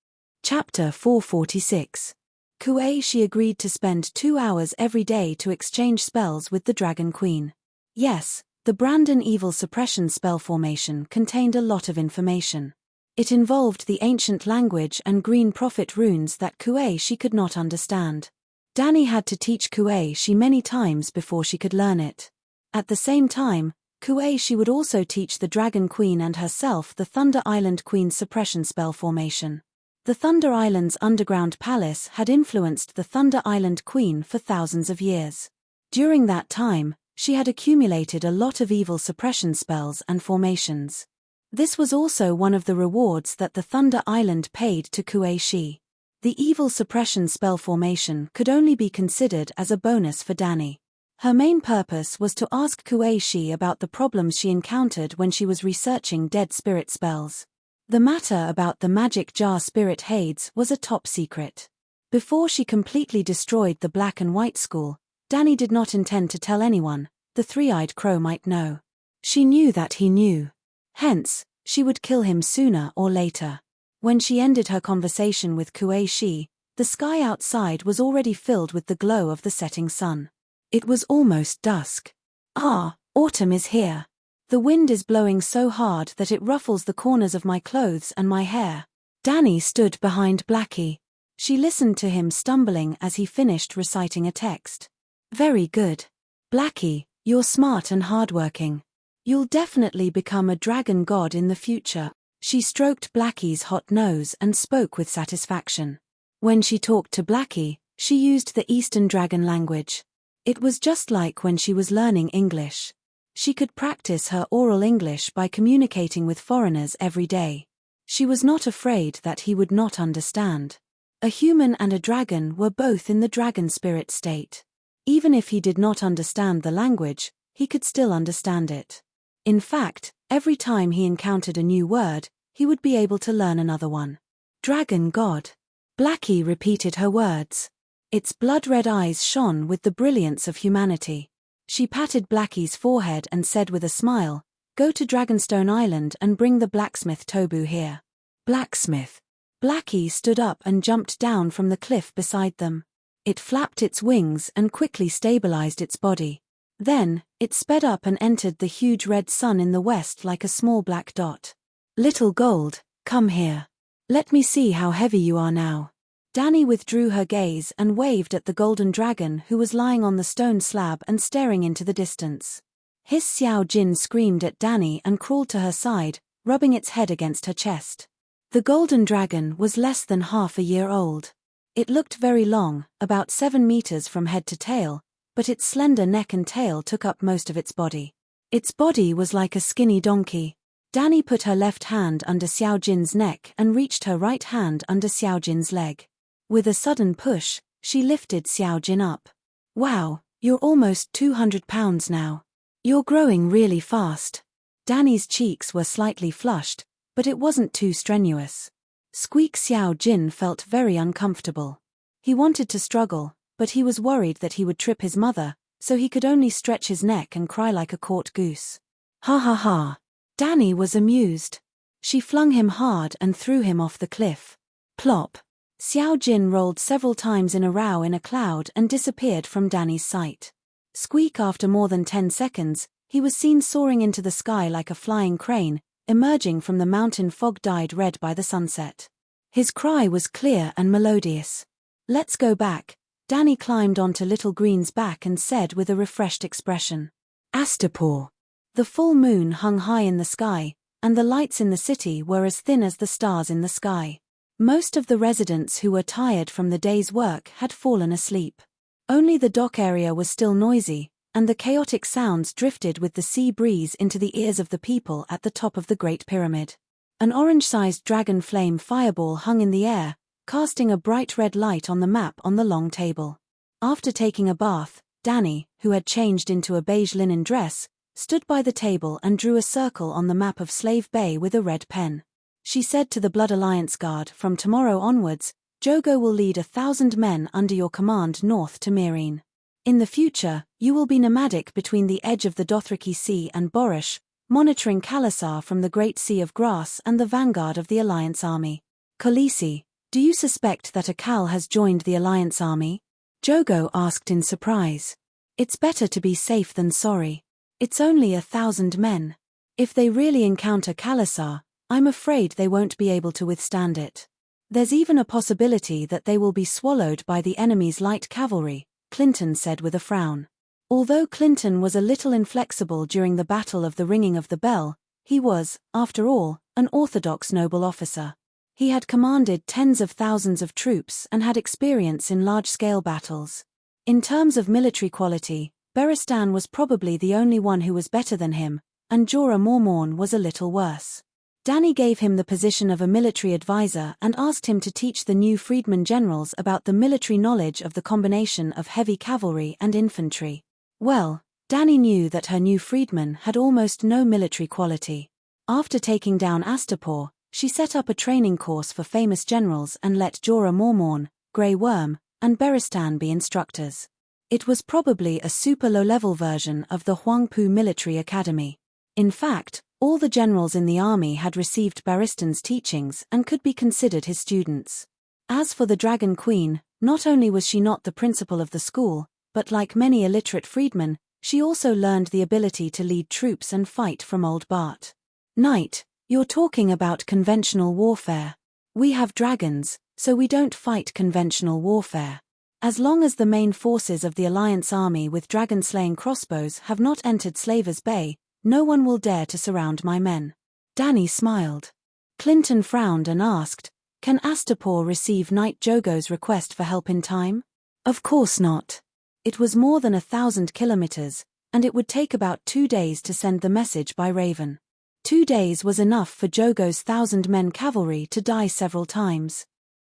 Chapter 446. Kuei-shi agreed to spend 2 hours every day to exchange spells with the Dragon Queen. Yes, the Brandon Evil Suppression spell formation contained a lot of information. It involved the ancient language and green prophet runes that Kuei-shi could not understand. Danny had to teach Kuei-shi many times before she could learn it. At the same time, Kuei-shi would also teach the Dragon Queen and herself the Thunder Island Queen's suppression spell formation. The Thunder Island's underground palace had influenced the Thunder Island Queen for thousands of years. During that time, she had accumulated a lot of evil suppression spells and formations. This was also one of the rewards that the Thunder Island paid to Kuei-shi. The evil suppression spell formation could only be considered as a bonus for Danny. Her main purpose was to ask Kuei-shi about the problems she encountered when she was researching dead spirit spells. The matter about the magic jar spirit Hades was a top secret. Before she completely destroyed the Black and White School, Danny did not intend to tell anyone. The three-eyed crow might know. She knew that he knew. Hence, she would kill him sooner or later. When she ended her conversation with Kuei-shi, the sky outside was already filled with the glow of the setting sun. It was almost dusk. Ah, autumn is here. The wind is blowing so hard that it ruffles the corners of my clothes and my hair. Danny stood behind Blackie. She listened to him stumbling as he finished reciting a text. Very good. Blackie, you're smart and hardworking. You'll definitely become a dragon god in the future. She stroked Blackie's hot nose and spoke with satisfaction. When she talked to Blackie, she used the Eastern Dragon language. It was just like when she was learning English. She could practice her oral English by communicating with foreigners every day. She was not afraid that he would not understand. A human and a dragon were both in the dragon spirit state. Even if he did not understand the language, he could still understand it. In fact, every time he encountered a new word, he would be able to learn another one. Dragon God. Blackie repeated her words. Its blood-red eyes shone with the brilliance of humanity. She patted Blackie's forehead and said with a smile, "Go to Dragonstone Island and bring the blacksmith Tobu here." Blacksmith. Blackie stood up and jumped down from the cliff beside them. It flapped its wings and quickly stabilized its body. Then, it sped up and entered the huge red sun in the west like a small black dot. "Little Gold, come here. Let me see how heavy you are now." Danny withdrew her gaze and waved at the golden dragon who was lying on the stone slab and staring into the distance. His Xiao Jin screamed at Danny and crawled to her side, rubbing its head against her chest. The golden dragon was less than half a year old. It looked very long, about 7 meters from head to tail, but its slender neck and tail took up most of its body. Its body was like a skinny donkey. Danny put her left hand under Xiao Jin's neck and reached her right hand under Xiao Jin's leg. With a sudden push, she lifted Xiao Jin up. "Wow, you're almost 200 pounds now. You're growing really fast." Danny's cheeks were slightly flushed, but it wasn't too strenuous. Squeak Xiao Jin felt very uncomfortable. He wanted to struggle, but he was worried that he would trip his mother, so he could only stretch his neck and cry like a caught goose. "Ha ha ha." Danny was amused. She flung him hard and threw him off the cliff. Plop. Xiao Jin rolled several times in a row in a cloud and disappeared from Danny's sight. Squeak. After more than 10 seconds, he was seen soaring into the sky like a flying crane, emerging from the mountain fog dyed red by the sunset. His cry was clear and melodious. "Let's go back." Danny climbed onto Little Green's back and said with a refreshed expression. "Astapor." The full moon hung high in the sky, and the lights in the city were as thin as the stars in the sky. Most of the residents who were tired from the day's work had fallen asleep. Only the dock area was still noisy, and the chaotic sounds drifted with the sea breeze into the ears of the people at the top of the Great Pyramid. An orange-sized dragon flame fireball hung in the air, casting a bright red light on the map on the long table. After taking a bath, Danny, who had changed into a beige linen dress, stood by the table and drew a circle on the map of Slave Bay with a red pen. She said to the Blood Alliance Guard, "From tomorrow onwards, Jogo will lead 1,000 men under your command north to Myrine. In the future, you will be nomadic between the edge of the Dothraki Sea and Borish, monitoring Khalasar from the Great Sea of Grass and the vanguard of the Alliance Army. Khaleesi, do you suspect that a Khal has joined the Alliance Army?" Jogo asked in surprise. "It's better to be safe than sorry. It's only 1,000 men. If they really encounter Khalasar, I'm afraid they won't be able to withstand it. There's even a possibility that they will be swallowed by the enemy's light cavalry," Clinton said with a frown. Although Clinton was a little inflexible during the Battle of the Ringing of the Bell, he was, after all, an orthodox noble officer. He had commanded tens of thousands of troops and had experience in large-scale battles. In terms of military quality, Beristan was probably the only one who was better than him, and Jorah Mormorn was a little worse. Danny gave him the position of a military advisor and asked him to teach the new freedmen generals about the military knowledge of the combination of heavy cavalry and infantry. Well, Danny knew that her new freedmen had almost no military quality. After taking down Astapor, she set up a training course for famous generals and let Jorah Mormorn, Grey Worm, and Beristan be instructors. It was probably a super low-level version of the Huangpu Military Academy. In fact, all the generals in the army had received Baristan's teachings and could be considered his students. As for the Dragon Queen, not only was she not the principal of the school, but like many illiterate freedmen, she also learned the ability to lead troops and fight from Old Bart. "Knight, you're talking about conventional warfare. We have dragons, so we don't fight conventional warfare. As long as the main forces of the Alliance Army with dragon-slaying crossbows have not entered Slaver's Bay, no one will dare to surround my men." Danny smiled. Clinton frowned and asked, "Can Astapor receive Knight Jogo's request for help in time?" "Of course not. It was more than 1,000 kilometers, and it would take about 2 days to send the message by Raven. 2 days was enough for Jogo's 1,000-men cavalry to die several times."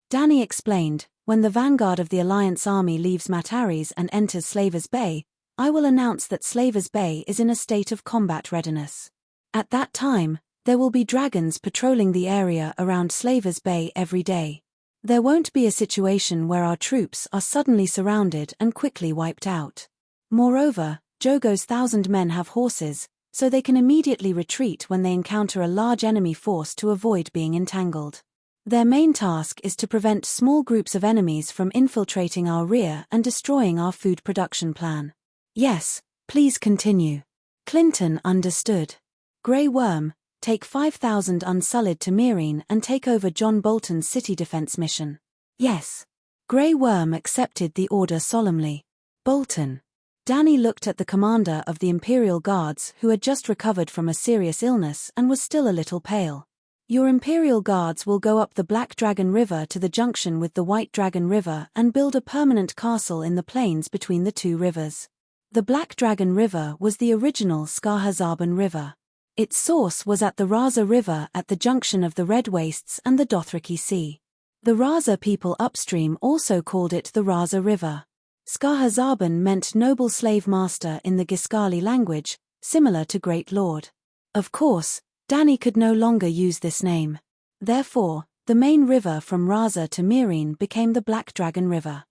Danny explained, "When the vanguard of the Alliance Army leaves Mataris and enters Slaver's Bay, I will announce that Slaver's Bay is in a state of combat readiness. At that time, there will be dragons patrolling the area around Slaver's Bay every day. There won't be a situation where our troops are suddenly surrounded and quickly wiped out. Moreover, Jogo's 1,000 men have horses, so they can immediately retreat when they encounter a large enemy force to avoid being entangled. Their main task is to prevent small groups of enemies from infiltrating our rear and destroying our food production plan. Yes, please continue. Clinton understood. Grey Worm, take 5,000 Unsullied to Meereen and take over John Bolton's city defense mission. Yes. Grey Worm accepted the order solemnly. Bolton. Danny looked at the commander of the Imperial Guards who had just recovered from a serious illness and was still a little pale. Your Imperial Guards will go up the Black Dragon River to the junction with the White Dragon River and build a permanent castle in the plains between the two rivers. The Black Dragon River was the original Skahazaban River. Its source was at the Raza River at the junction of the Red Wastes and the Dothraki Sea. The Raza people upstream also called it the Raza River. Skahazaban meant noble slave master in the Giscali language, similar to Great Lord. Of course, Danny could no longer use this name. Therefore, the main river from Raza to Meereen became the Black Dragon River.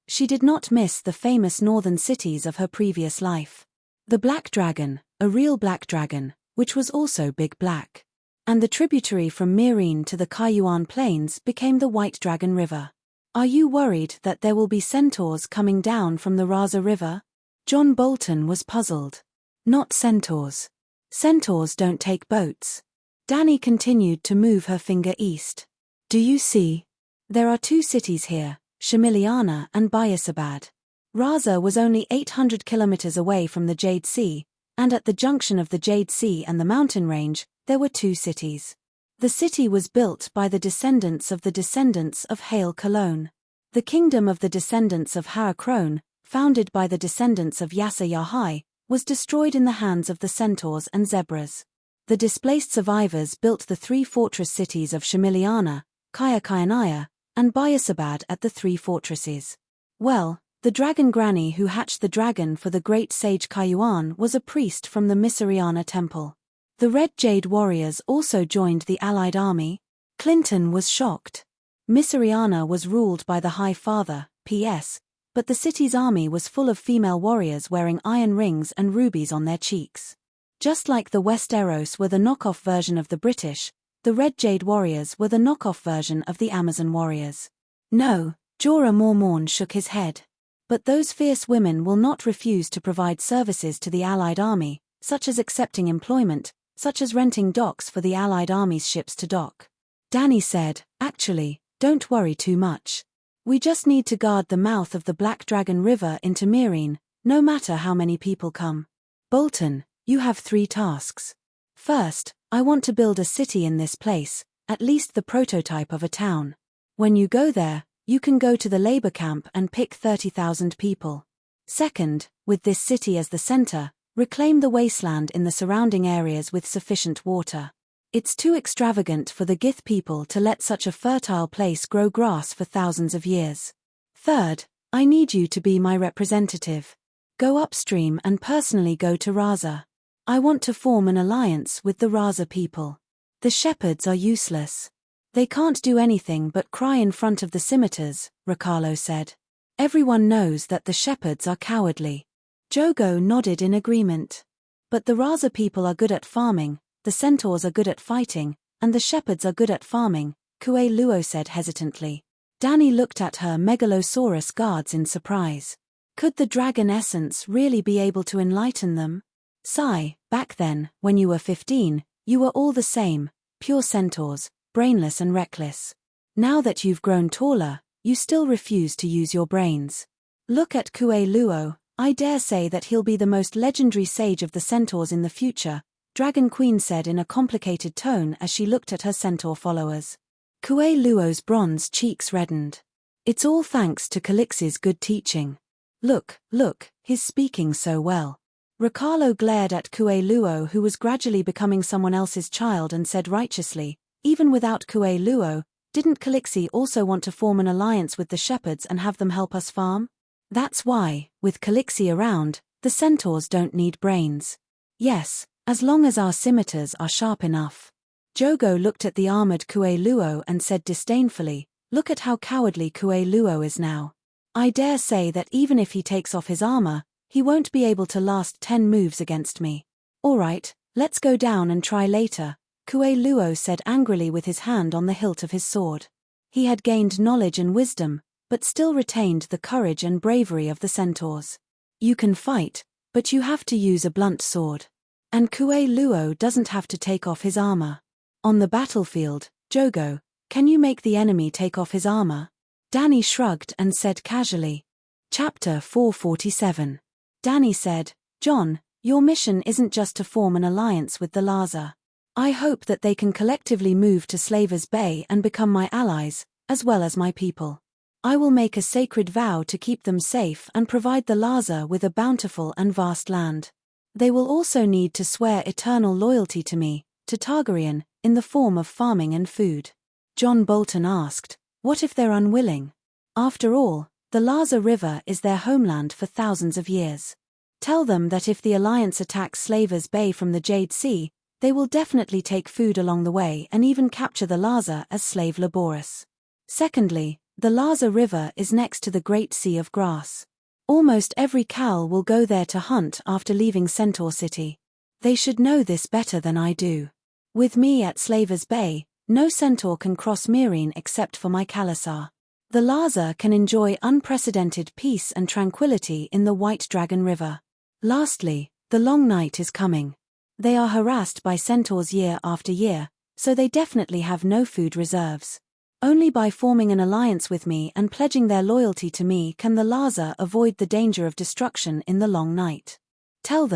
She did not miss the famous northern cities of her previous life. The Black Dragon, a real black dragon, which was also big black. And the tributary from Meereen to the Kayuan Plains became the White Dragon River. Are you worried that there will be centaurs coming down from the Raza River? John Bolton was puzzled. Not centaurs. Centaurs don't take boats. Danny continued to move her finger east. Do you see? There are two cities here, Shamiliana and Bayasabad. Raza was only 800 kilometers away from the Jade Sea, and at the junction of the Jade Sea and the mountain range, there were two cities. The city was built by the descendants of Hail Cologne. The kingdom of the descendants of Haakron, founded by the descendants of Yasser Yahai, was destroyed in the hands of the centaurs and zebras. The displaced survivors built the three fortress cities of Shamiliana, Kaya and Bayasabad at the three fortresses. Well, the dragon granny who hatched the dragon for the great sage Kayuan was a priest from the Misariana temple. The Red Jade warriors also joined the allied army. Clinton was shocked. Misariana was ruled by the High Father, P.S., but the city's army was full of female warriors wearing iron rings and rubies on their cheeks. Just like the Westeros were the knockoff version of the British, the Red Jade warriors were the knockoff version of the Amazon warriors. No, Jorah Mormont shook his head. But those fierce women will not refuse to provide services to the Allied army, such as accepting employment, such as renting docks for the Allied army's ships to dock. Danny said, actually, don't worry too much. We just need to guard the mouth of the Black Dragon River into Meereen, no matter how many people come. Bolton, you have 3 tasks. First, I want to build a city in this place, at least the prototype of a town. When you go there, you can go to the labor camp and pick 30,000 people. Second, with this city as the center, reclaim the wasteland in the surrounding areas with sufficient water. It's too extravagant for the Gith people to let such a fertile place grow grass for thousands of years. Third, I need you to be my representative. Go upstream and personally go to Raza. I want to form an alliance with the Raza people. The shepherds are useless. They can't do anything but cry in front of the scimitars, Riccardo said. Everyone knows that the shepherds are cowardly. Jogo nodded in agreement. But the Raza people are good at farming, the centaurs are good at fighting, and the shepherds are good at farming, Kue Luo said hesitantly. Danny looked at her megalosaurus guards in surprise. Could the dragon essence really be able to enlighten them? Sigh, back then, when you were 15, you were all the same, pure centaurs, brainless and reckless. Now that you've grown taller, you still refuse to use your brains. Look at Kue Luo, I dare say that he'll be the most legendary sage of the centaurs in the future, Dragon Queen said in a complicated tone as she looked at her centaur followers. Kue Luo's bronze cheeks reddened. It's all thanks to Calixi's good teaching. Look, he's speaking so well. Riccardo glared at Kue Luo, who was gradually becoming someone else's child, and said righteously, even without Kue Luo, didn't Calixi also want to form an alliance with the shepherds and have them help us farm? That's why, with Calixi around, the centaurs don't need brains. Yes, as long as our scimitars are sharp enough. Jogo looked at the armored Kue Luo and said disdainfully, look at how cowardly Kue Luo is now. I dare say that even if he takes off his armor, he won't be able to last 10 moves against me. Alright, let's go down and try later, Kue Luo said angrily with his hand on the hilt of his sword. He had gained knowledge and wisdom, but still retained the courage and bravery of the centaurs. You can fight, but you have to use a blunt sword. And Kue Luo doesn't have to take off his armor. On the battlefield, Jogo, can you make the enemy take off his armor? Danny shrugged and said casually. Chapter 447. Danny said, John, your mission isn't just to form an alliance with the Laza. I hope that they can collectively move to Slavers Bay and become my allies, as well as my people. I will make a sacred vow to keep them safe and provide the Laza with a bountiful and vast land. They will also need to swear eternal loyalty to me, to Targaryen, in the form of farming and food. John Bolton asked, what if they're unwilling? After all, the Laza River is their homeland for thousands of years. Tell them that if the Alliance attacks Slavers Bay from the Jade Sea, they will definitely take food along the way and even capture the Laza as slave laborers. Secondly, the Laza River is next to the Great Sea of Grass. Almost every Khal will go there to hunt after leaving Centaur City. They should know this better than I do. With me at Slavers Bay, no centaur can cross Meereen except for my Khalasar. The Laza can enjoy unprecedented peace and tranquility in the White Dragon River. Lastly, the long night is coming. They are harassed by centaurs year after year, so they definitely have no food reserves. Only by forming an alliance with me and pledging their loyalty to me can the Laza avoid the danger of destruction in the long night. Tell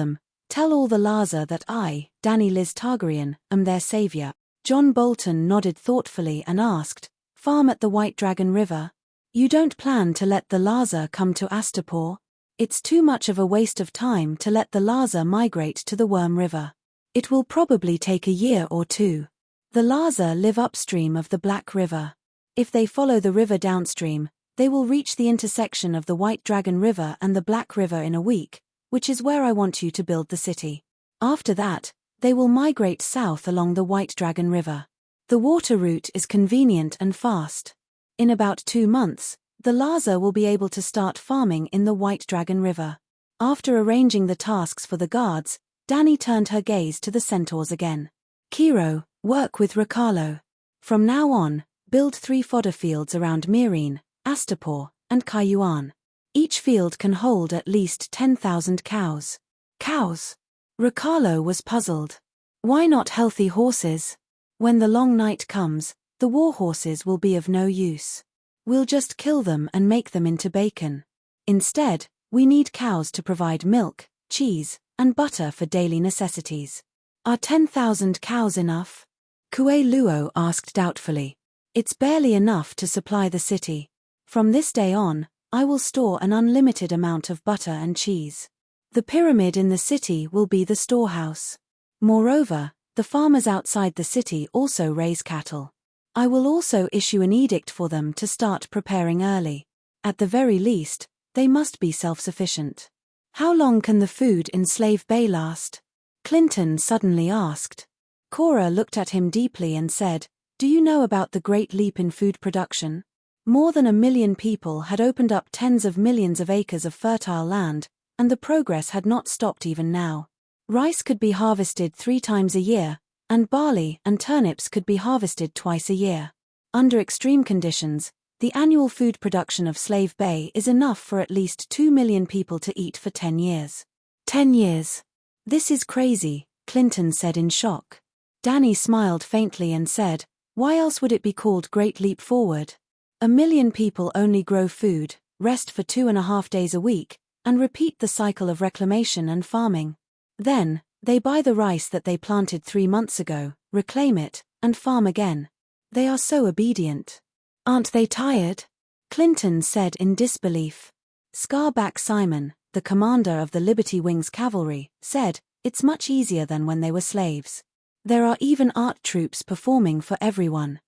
all the Laza that I, Danny Liz Targaryen, am their savior. John Bolton nodded thoughtfully and asked, farm at the White Dragon River? You don't plan to let the Laza come to Astapor? It's too much of a waste of time to let the Laza migrate to the Worm River. It will probably take a year or two. The Laza live upstream of the Black River. If they follow the river downstream, they will reach the intersection of the White Dragon River and the Black River in a week, which is where I want you to build the city. After that, they will migrate south along the White Dragon River. The water route is convenient and fast. In about 2 months, the Laza will be able to start farming in the White Dragon River. After arranging the tasks for the guards, Danny turned her gaze to the centaurs again. Kiro, work with Ricalo. From now on, build 3 fodder fields around Meereen, Astapor, and Kayuan. Each field can hold at least 10,000 cows. Cows? Ricalo was puzzled. Why not healthy horses? When the long night comes, the war horses will be of no use. We'll just kill them and make them into bacon. Instead, we need cows to provide milk, cheese, and butter for daily necessities. Are 10,000 cows enough? Kue Luo asked doubtfully. It's barely enough to supply the city. From this day on, I will store an unlimited amount of butter and cheese. The pyramid in the city will be the storehouse. Moreover, the farmers outside the city also raise cattle. I will also issue an edict for them to start preparing early. At the very least, they must be self-sufficient. How long can the food in Slave Bay last? Clinton suddenly asked. Cora looked at him deeply and said, do you know about the great leap in food production? More than 1 million people had opened up tens of millions of acres of fertile land, and the progress had not stopped even now. Rice could be harvested 3 times a year, and barley and turnips could be harvested twice a year. Under extreme conditions, the annual food production of Slave Bay is enough for at least 2 million people to eat for 10 years. 10 years. This is crazy, Clinton said in shock. Danny smiled faintly and said, why else would it be called Great Leap Forward? 1 million people only grow food, rest for 2.5 days a week, and repeat the cycle of reclamation and farming. Then, they buy the rice that they planted 3 months ago, reclaim it, and farm again. They are so obedient. Aren't they tired? Clinton said in disbelief. Scarback Simon, the commander of the Liberty Wings cavalry, said, it's much easier than when they were slaves. There are even art troupes performing for everyone.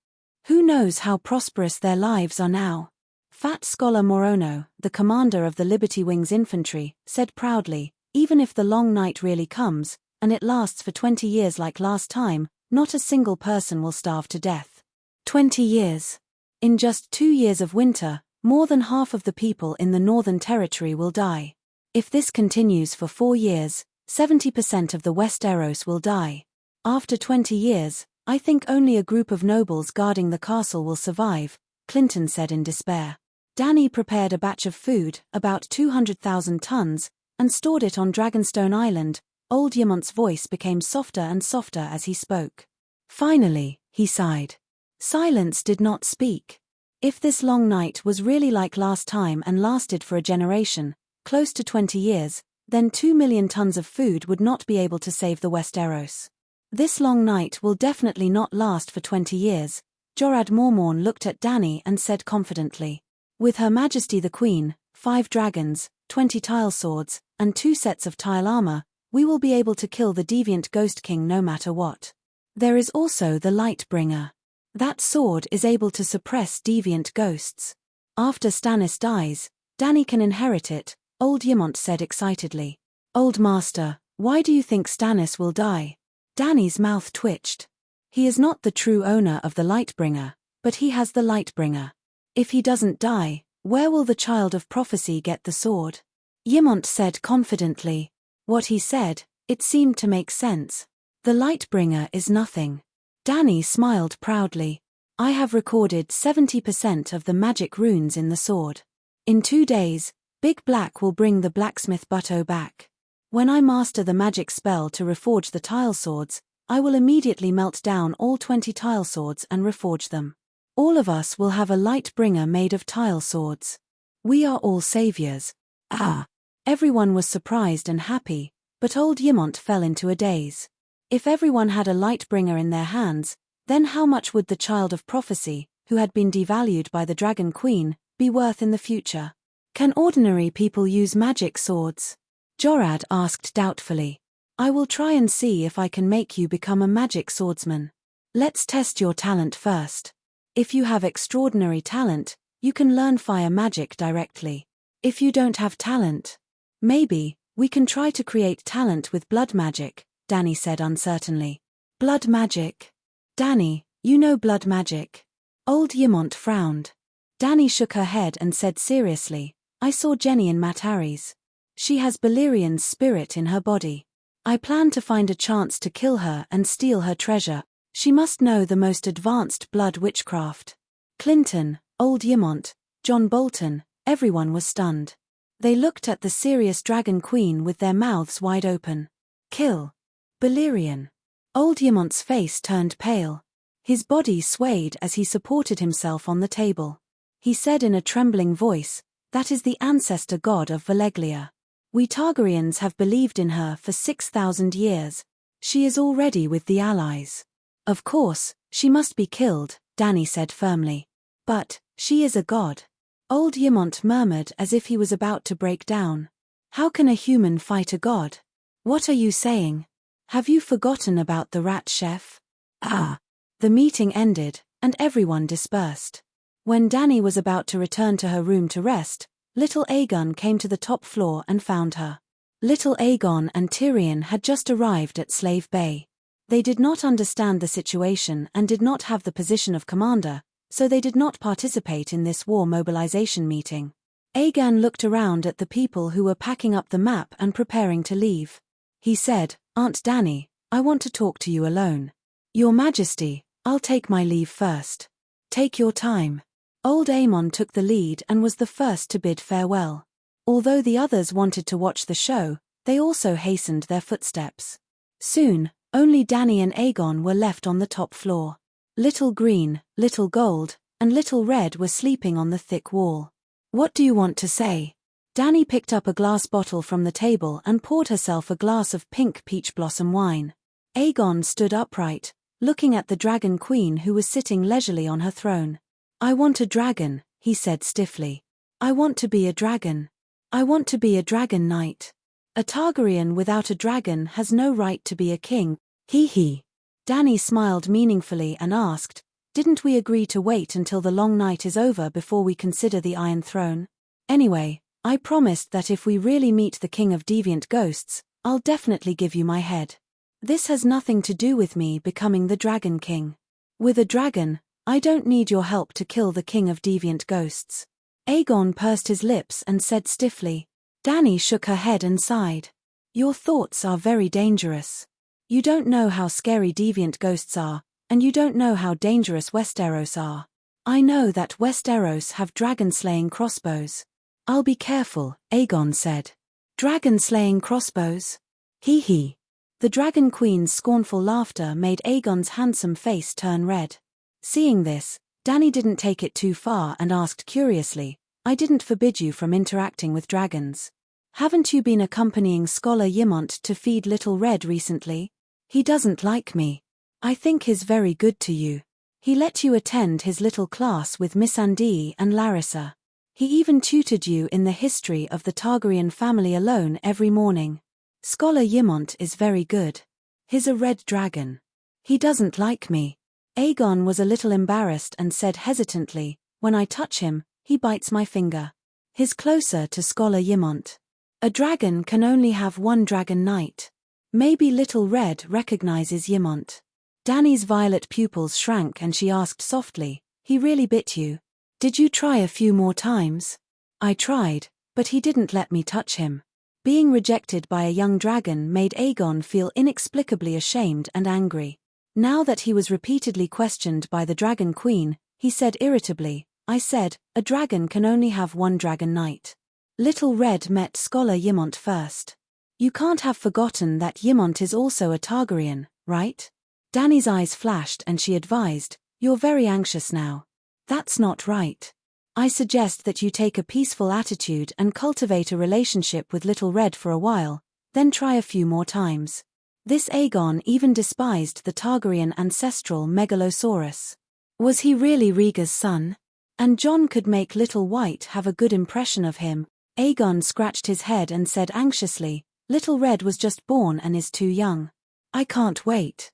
Who knows how prosperous their lives are now? Fat Scholar Morono, the commander of the Liberty Wings infantry, said proudly, even if the long night really comes, and it lasts for 20 years like last time, not a single person will starve to death. 20 years. In just 2 years of winter, more than half of the people in the Northern Territory will die. If this continues for 4 years, 70% of the Westeros will die. After 20 years, I think only a group of nobles guarding the castle will survive, Clinton said in despair. Danny prepared a batch of food, about 200,000 tons, and stored it on Dragonstone Island. Old Yemont's voice became softer and softer as he spoke. Finally, he sighed. Silence did not speak. If this long night was really like last time and lasted for a generation, close to 20 years, then 2 million tons of food would not be able to save the Westeros. This long night will definitely not last for 20 years, Jorad Mormorn looked at Danny and said confidently. With Her Majesty the Queen, 5 dragons, 20 tile swords, and 2 sets of tile armor, we will be able to kill the deviant Ghost King no matter what. There is also the Lightbringer. That sword is able to suppress deviant ghosts. After Stannis dies, Danny can inherit it, Old Yemont said excitedly. Old Master, why do you think Stannis will die? Danny's mouth twitched. He is not the true owner of the Lightbringer, but he has the Lightbringer. If he doesn't die, where will the Child of Prophecy get the sword? Yemont said confidently. What he said, it seemed to make sense. The Lightbringer is nothing. Danny smiled proudly. I have recorded 70% of the magic runes in the sword. In 2 days, Big Black will bring the blacksmith Butto back. When I master the magic spell to reforge the tile swords, I will immediately melt down all 20 tile swords and reforge them. All of us will have a Lightbringer made of tile swords. We are all saviors. Ah! Everyone was surprised and happy, but old Yemont fell into a daze. If everyone had a Lightbringer in their hands, then how much would the Child of Prophecy, who had been devalued by the Dragon Queen, be worth in the future? Can ordinary people use magic swords? Jorad asked doubtfully. I will try and see if I can make you become a magic swordsman. Let's test your talent first. If you have extraordinary talent, you can learn fire magic directly. If you don't have talent, maybe we can try to create talent with blood magic, Danny said uncertainly. Blood magic? Danny, you know blood magic? Old Yemont frowned. Danny shook her head and said seriously, I saw Jenny in Mataris. She has Balerian's spirit in her body. I plan to find a chance to kill her and steal her treasure. She must know the most advanced blood witchcraft. Clinton, Old Yemont, John Bolton, everyone was stunned. They looked at the serious Dragon Queen with their mouths wide open. Kill Balerian. Old Yemont's face turned pale. His body swayed as he supported himself on the table. He said in a trembling voice, that is the ancestor god of Valeglia. We Targaryens have believed in her for 6,000 years. She is already with the allies. Of course, she must be killed, Danny said firmly. But, she is a god. Old Yemont murmured as if he was about to break down. How can a human fight a god? What are you saying? Have you forgotten about the rat chef? Ah! The meeting ended, and everyone dispersed. When Danny was about to return to her room to rest, little Aegon came to the top floor and found her. Little Aegon and Tyrion had just arrived at Slave Bay. They did not understand the situation and did not have the position of commander, so they did not participate in this war mobilization meeting. Aegon looked around at the people who were packing up the map and preparing to leave. He said, Aunt Danny, I want to talk to you alone. Your Majesty, I'll take my leave first. Take your time. Old Aemon took the lead and was the first to bid farewell. Although the others wanted to watch the show, they also hastened their footsteps. Soon, only Danny and Aegon were left on the top floor. Little Green, Little Gold, and Little Red were sleeping on the thick wall. What do you want to say? Danny picked up a glass bottle from the table and poured herself a glass of pink peach blossom wine. Aegon stood upright, looking at the Dragon Queen who was sitting leisurely on her throne. I want a dragon, he said stiffly. I want to be a dragon. I want to be a dragon knight. A Targaryen without a dragon has no right to be a king. He. Danny smiled meaningfully and asked, didn't we agree to wait until the long night is over before we consider the Iron Throne? Anyway, I promised that if we really meet the King of Deviant Ghosts, I'll definitely give you my head. This has nothing to do with me becoming the Dragon King. With a dragon, I don't need your help to kill the King of Deviant Ghosts. Aegon pursed his lips and said stiffly. Danny shook her head and sighed. Your thoughts are very dangerous. You don't know how scary deviant ghosts are, and you don't know how dangerous Westeros are. I know that Westeros have dragon-slaying crossbows. I'll be careful, Aegon said. Dragon-slaying crossbows? Hee hee. The Dragon Queen's scornful laughter made Aegon's handsome face turn red. Seeing this, Dany didn't take it too far and asked curiously, I didn't forbid you from interacting with dragons. Haven't you been accompanying Scholar Ymont to feed Little Red recently? He doesn't like me. I think he's very good to you. He let you attend his little class with Missandei and Larissa. He even tutored you in the history of the Targaryen family alone every morning. Scholar Ymont is very good. He's a red dragon. He doesn't like me. Aegon was a little embarrassed and said hesitantly, when I touch him, he bites my finger. He's closer to Scholar Ymont. A dragon can only have one dragon knight. Maybe Little Red recognizes Ymont. Dany's violet pupils shrank and she asked softly, he really bit you? Did you try a few more times? I tried, but he didn't let me touch him. Being rejected by a young dragon made Aegon feel inexplicably ashamed and angry. Now that he was repeatedly questioned by the Dragon Queen, he said irritably, I said, a dragon can only have one dragon knight. Little Red met Scholar Ymont first. You can't have forgotten that Ymont is also a Targaryen, right? Dany's eyes flashed and she advised, you're very anxious now. That's not right. I suggest that you take a peaceful attitude and cultivate a relationship with Little Red for a while, then try a few more times. This Aegon even despised the Targaryen ancestral Megalosaurus. Was he really Rhaegar's son? And Jon could make Little White have a good impression of him. Aegon scratched his head and said anxiously, Little Red was just born and is too young. I can't wait.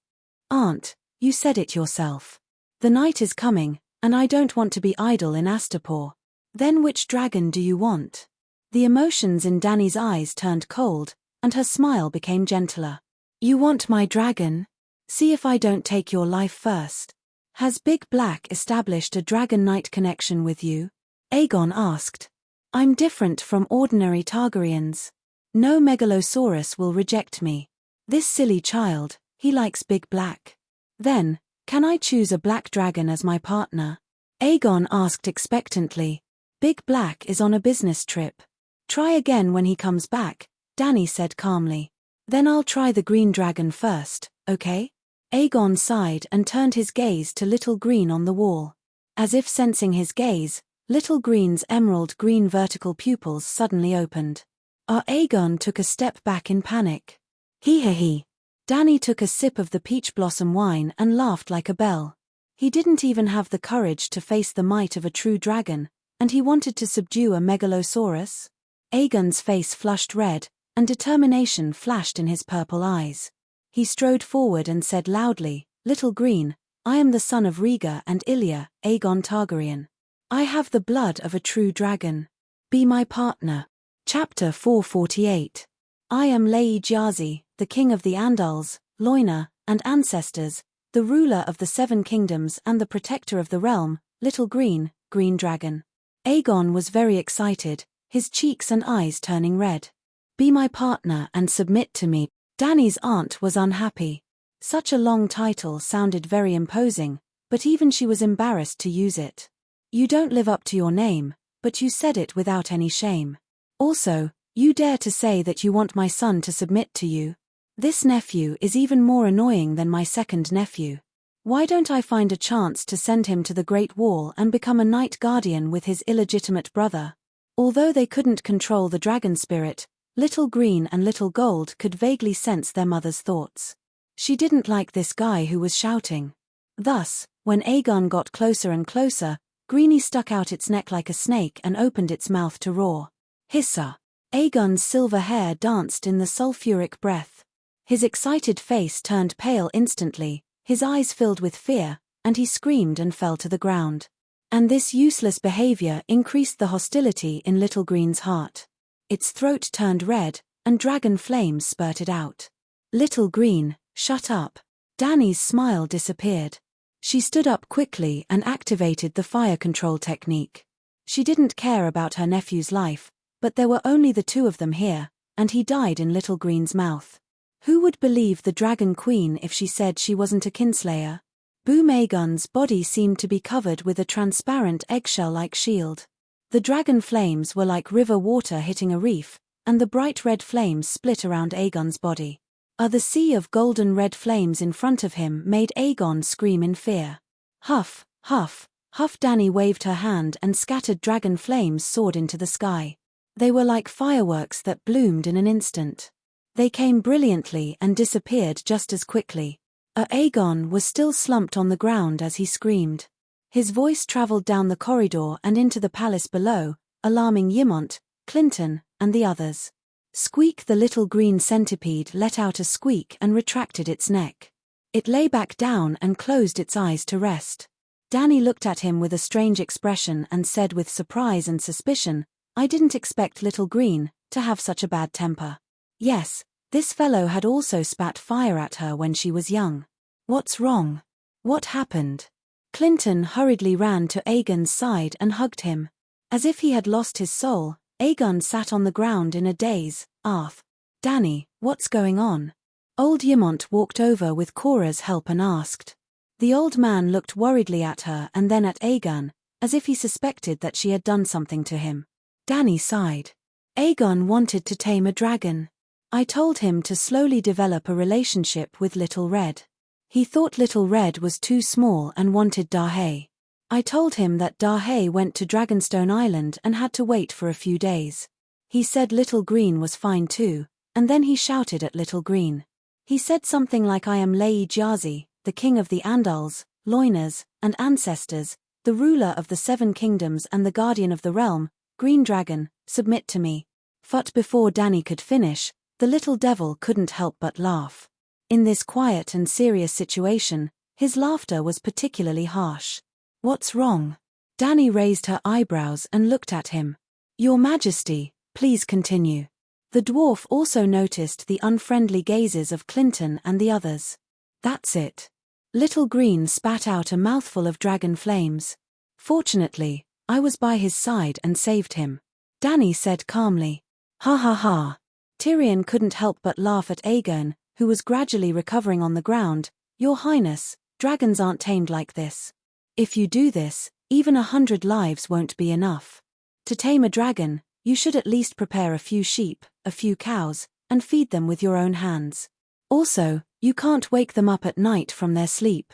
Aunt, you said it yourself. The night is coming, and I don't want to be idle in Astapor. Then which dragon do you want? The emotions in Dany's eyes turned cold, and her smile became gentler. You want my dragon? See if I don't take your life first. Has Big Black established a dragon knight connection with you? Aegon asked. I'm different from ordinary Targaryens. No Megalosaurus will reject me. This silly child, he likes Big Black. Then, can I choose a black dragon as my partner? Aegon asked expectantly. Big Black is on a business trip. Try again when he comes back, Dany said calmly. Then I'll try the green dragon first, okay? Aegon sighed and turned his gaze to Little Green on the wall. As if sensing his gaze, Little Green's emerald green vertical pupils suddenly opened. Aegon took a step back in panic. Hee. Dany took a sip of the peach blossom wine and laughed like a bell. He didn't even have the courage to face the might of a true dragon, and he wanted to subdue a Megalosaurus? Aegon's face flushed red, and determination flashed in his purple eyes. He strode forward and said loudly, Little Green, I am the son of Rhaegar and Ilya, Aegon Targaryen. I have the blood of a true dragon. Be my partner. Chapter 448. I am Lei Jazi, the king of the Andals, Loina, and ancestors, the ruler of the Seven Kingdoms and the protector of the realm, Little Green, Green Dragon. Aegon was very excited, his cheeks and eyes turning red. Be my partner and submit to me. Dany's aunt was unhappy. Such a long title sounded very imposing, but even she was embarrassed to use it. You don't live up to your name, but you said it without any shame. Also, you dare to say that you want my son to submit to you? This nephew is even more annoying than my second nephew. Why don't I find a chance to send him to the Great Wall and become a Night Guardian with his illegitimate brother? Although they couldn't control the dragon spirit, Little Green and Little Gold could vaguely sense their mother's thoughts. She didn't like this guy who was shouting. Thus, when Aegon got closer and closer, Greenie stuck out its neck like a snake and opened its mouth to roar. Hissa! Aegon's silver hair danced in the sulfuric breath. His excited face turned pale instantly, his eyes filled with fear, and he screamed and fell to the ground. And this useless behavior increased the hostility in Little Green's heart. Its throat turned red, and dragon flames spurted out. Little Green, shut up. Dany's smile disappeared. She stood up quickly and activated the fire control technique. She didn't care about her nephew's life, but there were only the two of them here, and he died in Little Green's mouth. Who would believe the Dragon Queen if she said she wasn't a kinslayer? Boom Aegon's body seemed to be covered with a transparent eggshell-like shield. The dragon flames were like river water hitting a reef, and the bright red flames split around Aegon's body. The sea of golden red flames in front of him made Aegon scream in fear. Huff, huff, huff. Dany waved her hand and scattered dragon flames soared into the sky. They were like fireworks that bloomed in an instant. They came brilliantly and disappeared just as quickly. Aegon was still slumped on the ground as he screamed. His voice traveled down the corridor and into the palace below, alarming Ymont, Clinton, and the others. Squeak, the little green centipede let out a squeak and retracted its neck. It lay back down and closed its eyes to rest. Dany looked at him with a strange expression and said with surprise and suspicion, "I didn't expect Little Green to have such a bad temper." Yes, this fellow had also spat fire at her when she was young. What's wrong? What happened? Clinton hurriedly ran to Aegon's side and hugged him. As if he had lost his soul, Aegon sat on the ground in a daze. Dany, what's going on? Old Ymont walked over with Cora's help and asked. The old man looked worriedly at her and then at Aegon, as if he suspected that she had done something to him. Dany sighed. Aegon wanted to tame a dragon. I told him to slowly develop a relationship with Little Red. He thought Little Red was too small and wanted Darhay. I told him that Darhay went to Dragonstone Island and had to wait for a few days. He said Little Green was fine too, and then he shouted at Little Green. He said something like, "I am Lei Jazi, the king of the Andals, Loiners, and ancestors, the ruler of the 7 kingdoms and the guardian of the realm, Green Dragon, submit to me." But before Dany could finish, the little devil couldn't help but laugh. In this quiet and serious situation, his laughter was particularly harsh. What's wrong? Dany raised her eyebrows and looked at him. Your Majesty, please continue. The dwarf also noticed the unfriendly gazes of Clinton and the others. That's it. Little Green spat out a mouthful of dragon flames. Fortunately, I was by his side and saved him. Dany said calmly. Ha ha ha. Tyrion couldn't help but laugh at Aegon, who was gradually recovering on the ground. Your Highness, dragons aren't tamed like this. If you do this, even 100 lives won't be enough. To tame a dragon, you should at least prepare a few sheep, a few cows, and feed them with your own hands. Also, you can't wake them up at night from their sleep.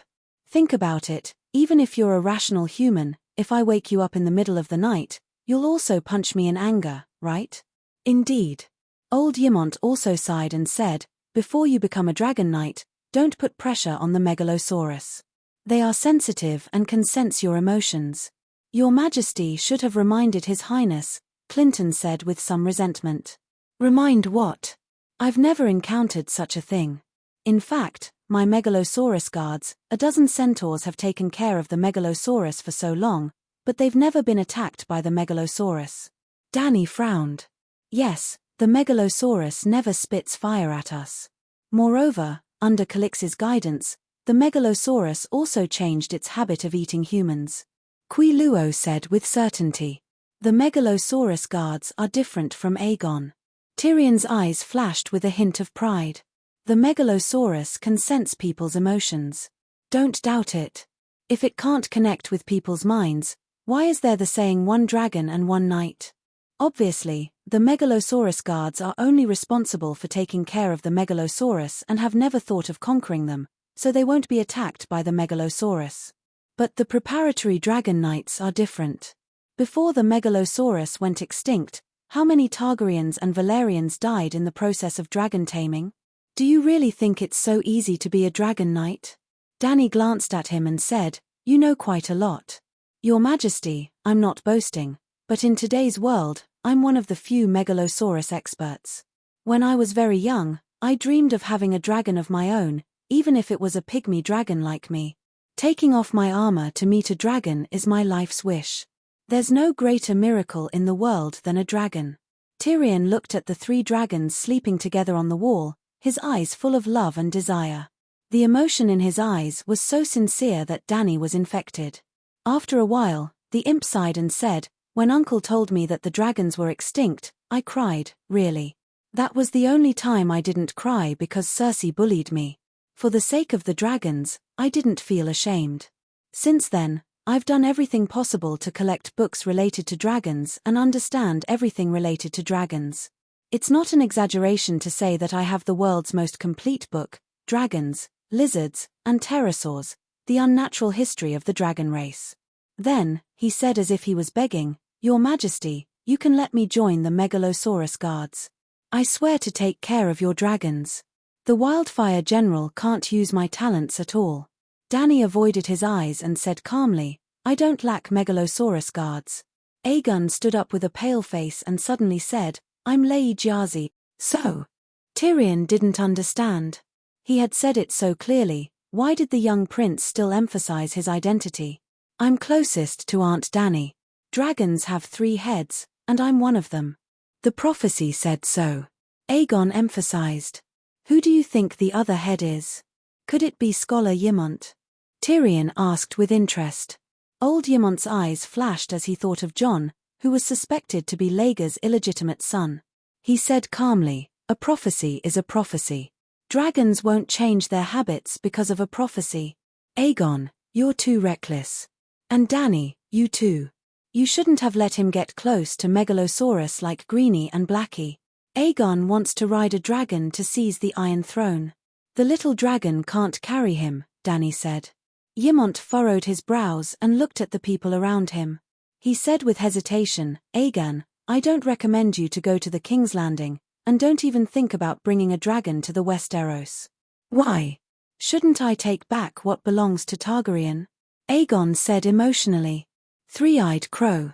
Think about it, even if you're a rational human, if I wake you up in the middle of the night, you'll also punch me in anger, right? Indeed. Old Ymont also sighed and said, before you become a dragon knight, don't put pressure on the Megalosaurus. They are sensitive and can sense your emotions. Your Majesty should have reminded His Highness, Clinton said with some resentment. Remind what? I've never encountered such a thing. In fact, my Megalosaurus guards, a dozen centaurs have taken care of the Megalosaurus for so long, but they've never been attacked by the Megalosaurus. Dany frowned. Yes, the Megalosaurus never spits fire at us. Moreover, under Calix's guidance, the Megalosaurus also changed its habit of eating humans. Qui Luo said with certainty. The Megalosaurus guards are different from Aegon. Tyrion's eyes flashed with a hint of pride. The Megalosaurus can sense people's emotions. Don't doubt it. If it can't connect with people's minds, why is there the saying one dragon and one knight? Obviously, the Megalosaurus guards are only responsible for taking care of the Megalosaurus and have never thought of conquering them, so they won't be attacked by the Megalosaurus. But the preparatory dragon knights are different. Before the Megalosaurus went extinct, how many Targaryens and Valerians died in the process of dragon taming? Do you really think it's so easy to be a dragon knight? Dany glanced at him and said, you know quite a lot. Your Majesty, I'm not boasting, but in today's world, I'm one of the few Megalosaurus experts. When I was very young, I dreamed of having a dragon of my own, even if it was a pygmy dragon like me. Taking off my armor to meet a dragon is my life's wish. There's no greater miracle in the world than a dragon. Tyrion looked at the 3 dragons sleeping together on the wall, his eyes full of love and desire. The emotion in his eyes was so sincere that Dany was infected. After a while, the imp sighed and said, when Uncle told me that the dragons were extinct, I cried, really. That was the only time I didn't cry because Cersei bullied me. For the sake of the dragons, I didn't feel ashamed. Since then, I've done everything possible to collect books related to dragons and understand everything related to dragons. It's not an exaggeration to say that I have the world's most complete book, Dragons, Lizards, and Pterosaurs, the unnatural history of the dragon race. Then, he said as if he was begging, Your Majesty, you can let me join the Megalosaurus guards. I swear to take care of your dragons. The Wildfire General can't use my talents at all. Dany avoided his eyes and said calmly, I don't lack Megalosaurus guards. Aegon stood up with a pale face and suddenly said, I'm Lei Jiazi. So? Tyrion didn't understand. He had said it so clearly, why did the young prince still emphasize his identity? I'm closest to Aunt Dany. Dragons have 3 heads, and I'm one of them. The prophecy said so. Aegon emphasized. Who do you think the other head is? Could it be Scholar Ymont? Tyrion asked with interest. Old Ymont's eyes flashed as he thought of Jon, who was suspected to be Laega's illegitimate son. He said calmly, a prophecy is a prophecy. Dragons won't change their habits because of a prophecy. Aegon, you're too reckless. And Dany, you too. You shouldn't have let him get close to Megalosaurus like Greenie and Blackie. Aegon wants to ride a dragon to seize the Iron Throne. The little dragon can't carry him, Dany said. Ymont furrowed his brows and looked at the people around him. He said with hesitation, Aegon, I don't recommend you to go to the King's Landing, and don't even think about bringing a dragon to the Westeros. Why? Shouldn't I take back what belongs to Targaryen? Aegon said emotionally. Three-eyed crow.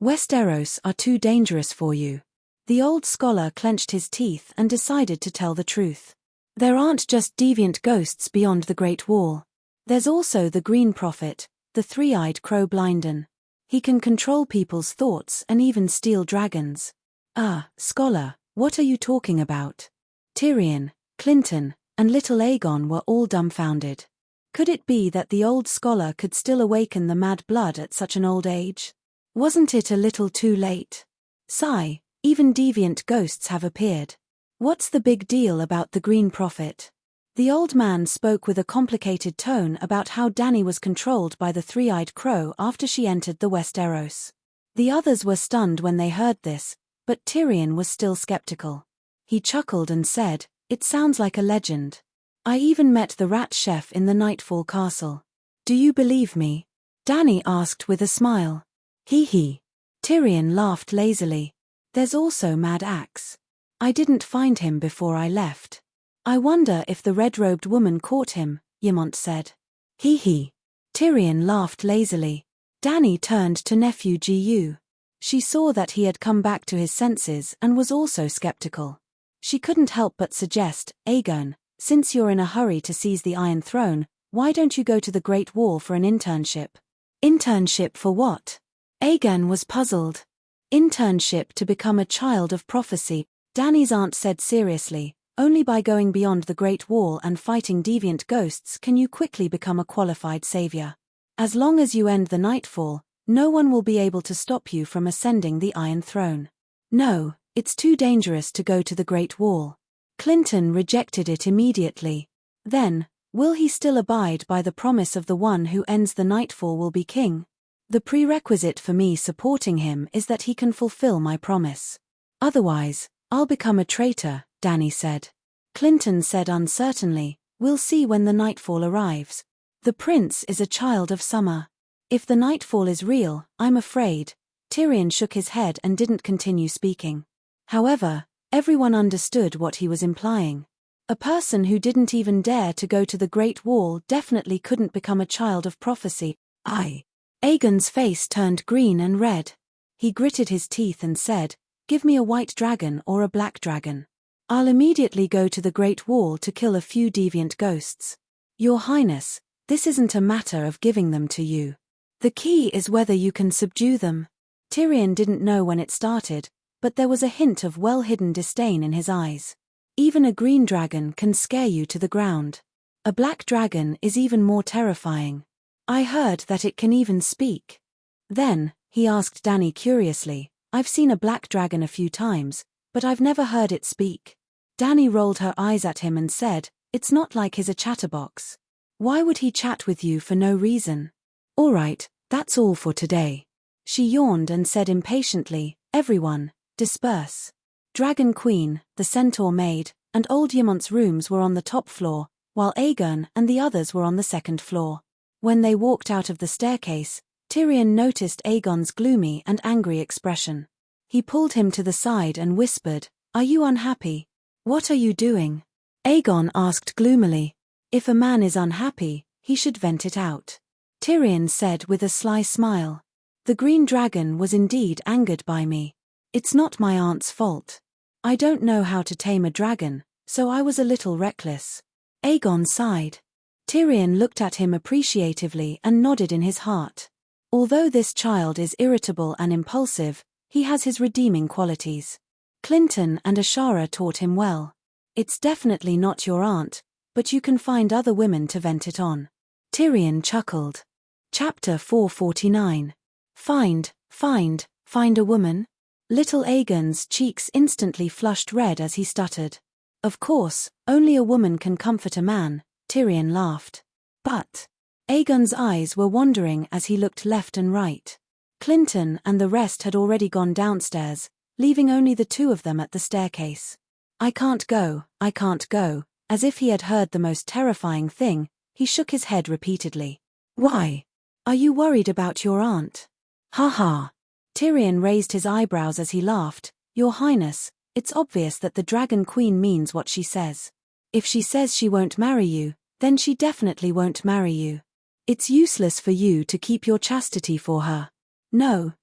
Westeros are too dangerous for you. The old scholar clenched his teeth and decided to tell the truth. There aren't just deviant ghosts beyond the Great Wall. There's also the Green Prophet, the three-eyed crow Blinden. He can control people's thoughts and even steal dragons. Ah, scholar, what are you talking about? Tyrion, Clinton, and little Aegon were all dumbfounded. Could it be that the old scholar could still awaken the mad blood at such an old age? Wasn't it a little too late? Sigh, even deviant ghosts have appeared. What's the big deal about the Green Prophet? The old man spoke with a complicated tone about how Dany was controlled by the three-eyed crow after she entered the Westeros. The others were stunned when they heard this, but Tyrion was still skeptical. He chuckled and said, It sounds like a legend. I even met the rat chef in the Nightfall Castle. Do you believe me? Dany asked with a smile. Hee. Tyrion laughed lazily. There's also Mad Axe. I didn't find him before I left. I wonder if the red-robed woman caught him, Ymont said. Hee. Tyrion laughed lazily. Dany turned to nephew Gu. She saw that he had come back to his senses and was also skeptical. She couldn't help but suggest, Aegon, since you're in a hurry to seize the Iron Throne, why don't you go to the Great Wall for an internship? Internship for what? Aegon was puzzled. Internship to become a child of prophecy, Dany's aunt said seriously. Only by going beyond the Great Wall and fighting deviant ghosts can you quickly become a qualified savior. As long as you end the Nightfall, no one will be able to stop you from ascending the Iron Throne. No, it's too dangerous to go to the Great Wall. Clinton rejected it immediately. Then, will he still abide by the promise of the one who ends the Nightfall will be king? The prerequisite for me supporting him is that he can fulfill my promise. Otherwise, I'll become a traitor, Dany said. Clinton said uncertainly, We'll see when the Nightfall arrives. The prince is a child of summer. If the Nightfall is real, I'm afraid. Tyrion shook his head and didn't continue speaking. However, everyone understood what he was implying. A person who didn't even dare to go to the Great Wall definitely couldn't become a child of prophecy. Aegon's face turned green and red. He gritted his teeth and said, Give me a white dragon or a black dragon. I'll immediately go to the Great Wall to kill a few deviant ghosts. Your Highness, this isn't a matter of giving them to you. The key is whether you can subdue them. Tyrion didn't know when it started, but there was a hint of well-hidden disdain in his eyes. Even a green dragon can scare you to the ground. A black dragon is even more terrifying. I heard that it can even speak. Then, he asked Dany curiously, I've seen a black dragon a few times, but I've never heard it speak. Dany rolled her eyes at him and said, "It's not like he's a chatterbox. Why would he chat with you for no reason?" "All right, that's all for today." She yawned and said impatiently, "Everyone, disperse." Dragon Queen, the centaur maid, and old Yamont's rooms were on the top floor, while Aegon and the others were on the second floor. When they walked out of the staircase, Tyrion noticed Aegon's gloomy and angry expression. He pulled him to the side and whispered, "Are you unhappy? What are you doing?" Aegon asked gloomily. "If a man is unhappy, he should vent it out," Tyrion said with a sly smile. "The green dragon was indeed angered by me. It's not my aunt's fault. I don't know how to tame a dragon, so I was a little reckless." Aegon sighed. Tyrion looked at him appreciatively and nodded in his heart. Although this child is irritable and impulsive, he has his redeeming qualities. Clinton and Ashara taught him well. It's definitely not your aunt, but you can find other women to vent it on. Tyrion chuckled. Chapter 449. Find a woman? Little Aegon's cheeks instantly flushed red as he stuttered. "Of course, only a woman can comfort a man," Tyrion laughed. "But..." Aegon's eyes were wandering as he looked left and right. Clinton and the rest had already gone downstairs, leaving only the two of them at the staircase. I can't go," as if he had heard the most terrifying thing, he shook his head repeatedly. "Why? Are you worried about your aunt?" "Ha ha." Tyrion raised his eyebrows as he laughed. "Your Highness, it's obvious that the Dragon Queen means what she says. If she says she won't marry you, then she definitely won't marry you. It's useless for you to keep your chastity for her." No,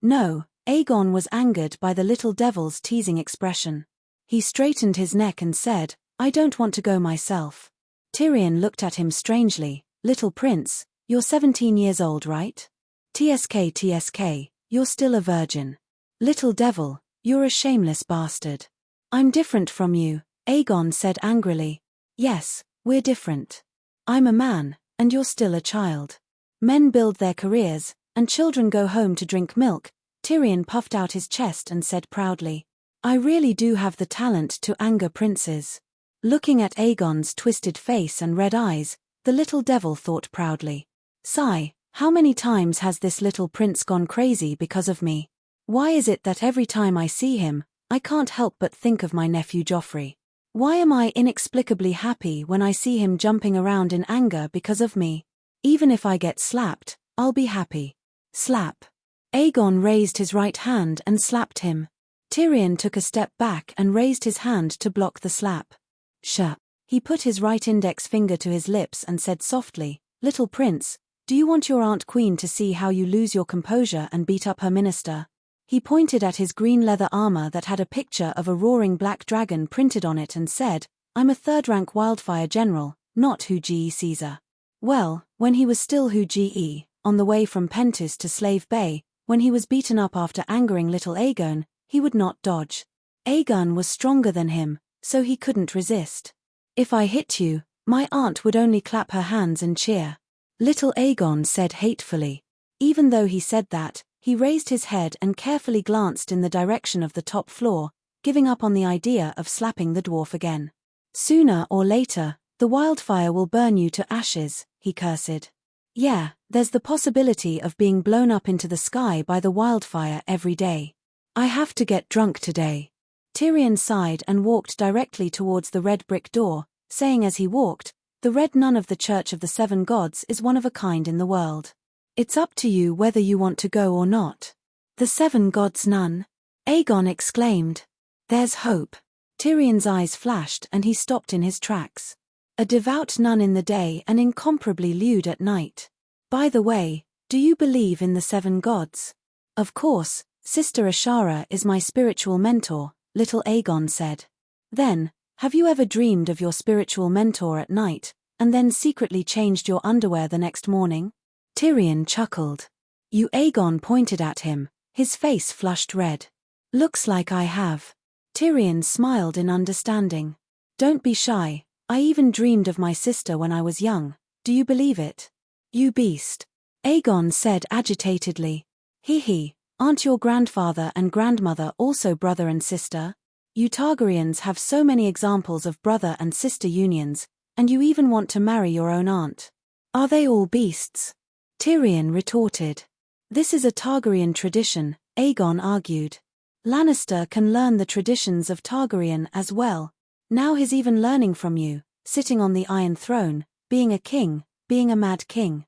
Aegon was angered by the little devil's teasing expression. He straightened his neck and said, "I don't want to go myself." Tyrion looked at him strangely. "Little prince, you're 17 years old, right? TSK, you're still a virgin. Little devil, you're a shameless bastard." "I'm different from you," Aegon said angrily. "Yes, we're different. I'm a man, and you're still a child. Men build their careers, and children go home to drink milk." Tyrion puffed out his chest and said proudly, "I really do have the talent to anger princes." Looking at Aegon's twisted face and red eyes, the little devil thought proudly, "Sigh, how many times has this little prince gone crazy because of me? Why is it that every time I see him, I can't help but think of my nephew Joffrey? Why am I inexplicably happy when I see him jumping around in anger because of me? Even if I get slapped, I'll be happy." Slap. Aegon raised his right hand and slapped him. Tyrion took a step back and raised his hand to block the slap. "Shh." He put his right index finger to his lips and said softly, "Little prince, do you want your Aunt Queen to see how you lose your composure and beat up her minister?" He pointed at his green leather armor that had a picture of a roaring black dragon printed on it and said, "I'm a third-rank wildfire general, not Hu-Ge Caesar." Well, when he was still Hu-Ge, on the way from Pentus to Slave Bay, when he was beaten up after angering little Aegon, he would not dodge. Aegon was stronger than him, so he couldn't resist. "If I hit you, my aunt would only clap her hands and cheer," little Aegon said hatefully. Even though he said that, he raised his head and carefully glanced in the direction of the top floor, giving up on the idea of slapping the dwarf again. "Sooner or later, the wildfire will burn you to ashes," he cursed. "Yeah, there's the possibility of being blown up into the sky by the wildfire every day. I have to get drunk today." Tyrion sighed and walked directly towards the red brick door, saying as he walked, "The Red Nun of the Church of the Seven Gods is one of a kind in the world. It's up to you whether you want to go or not." "The Seven Gods Nun?" Aegon exclaimed. "There's hope." Tyrion's eyes flashed and he stopped in his tracks. "A devout nun in the day and incomparably lewd at night. By the way, do you believe in the seven gods?" "Of course, Sister Ashara is my spiritual mentor," little Aegon said. "Then, have you ever dreamed of your spiritual mentor at night, and then secretly changed your underwear the next morning?" Tyrion chuckled. "You?" Aegon pointed at him, his face flushed red. "Looks like I have." Tyrion smiled in understanding. "Don't be shy. I even dreamed of my sister when I was young. Do you believe it?" "You beast," Aegon said agitatedly. He, aren't your grandfather and grandmother also brother and sister?" You Targaryens have so many examples of brother and sister unions, and you even want to marry your own aunt. Are they all beasts? Tyrion retorted. This is a Targaryen tradition, Aegon argued. Lannister can learn the traditions of Targaryen as well. Now he's even learning from you, sitting on the Iron Throne, being a king, being a mad king.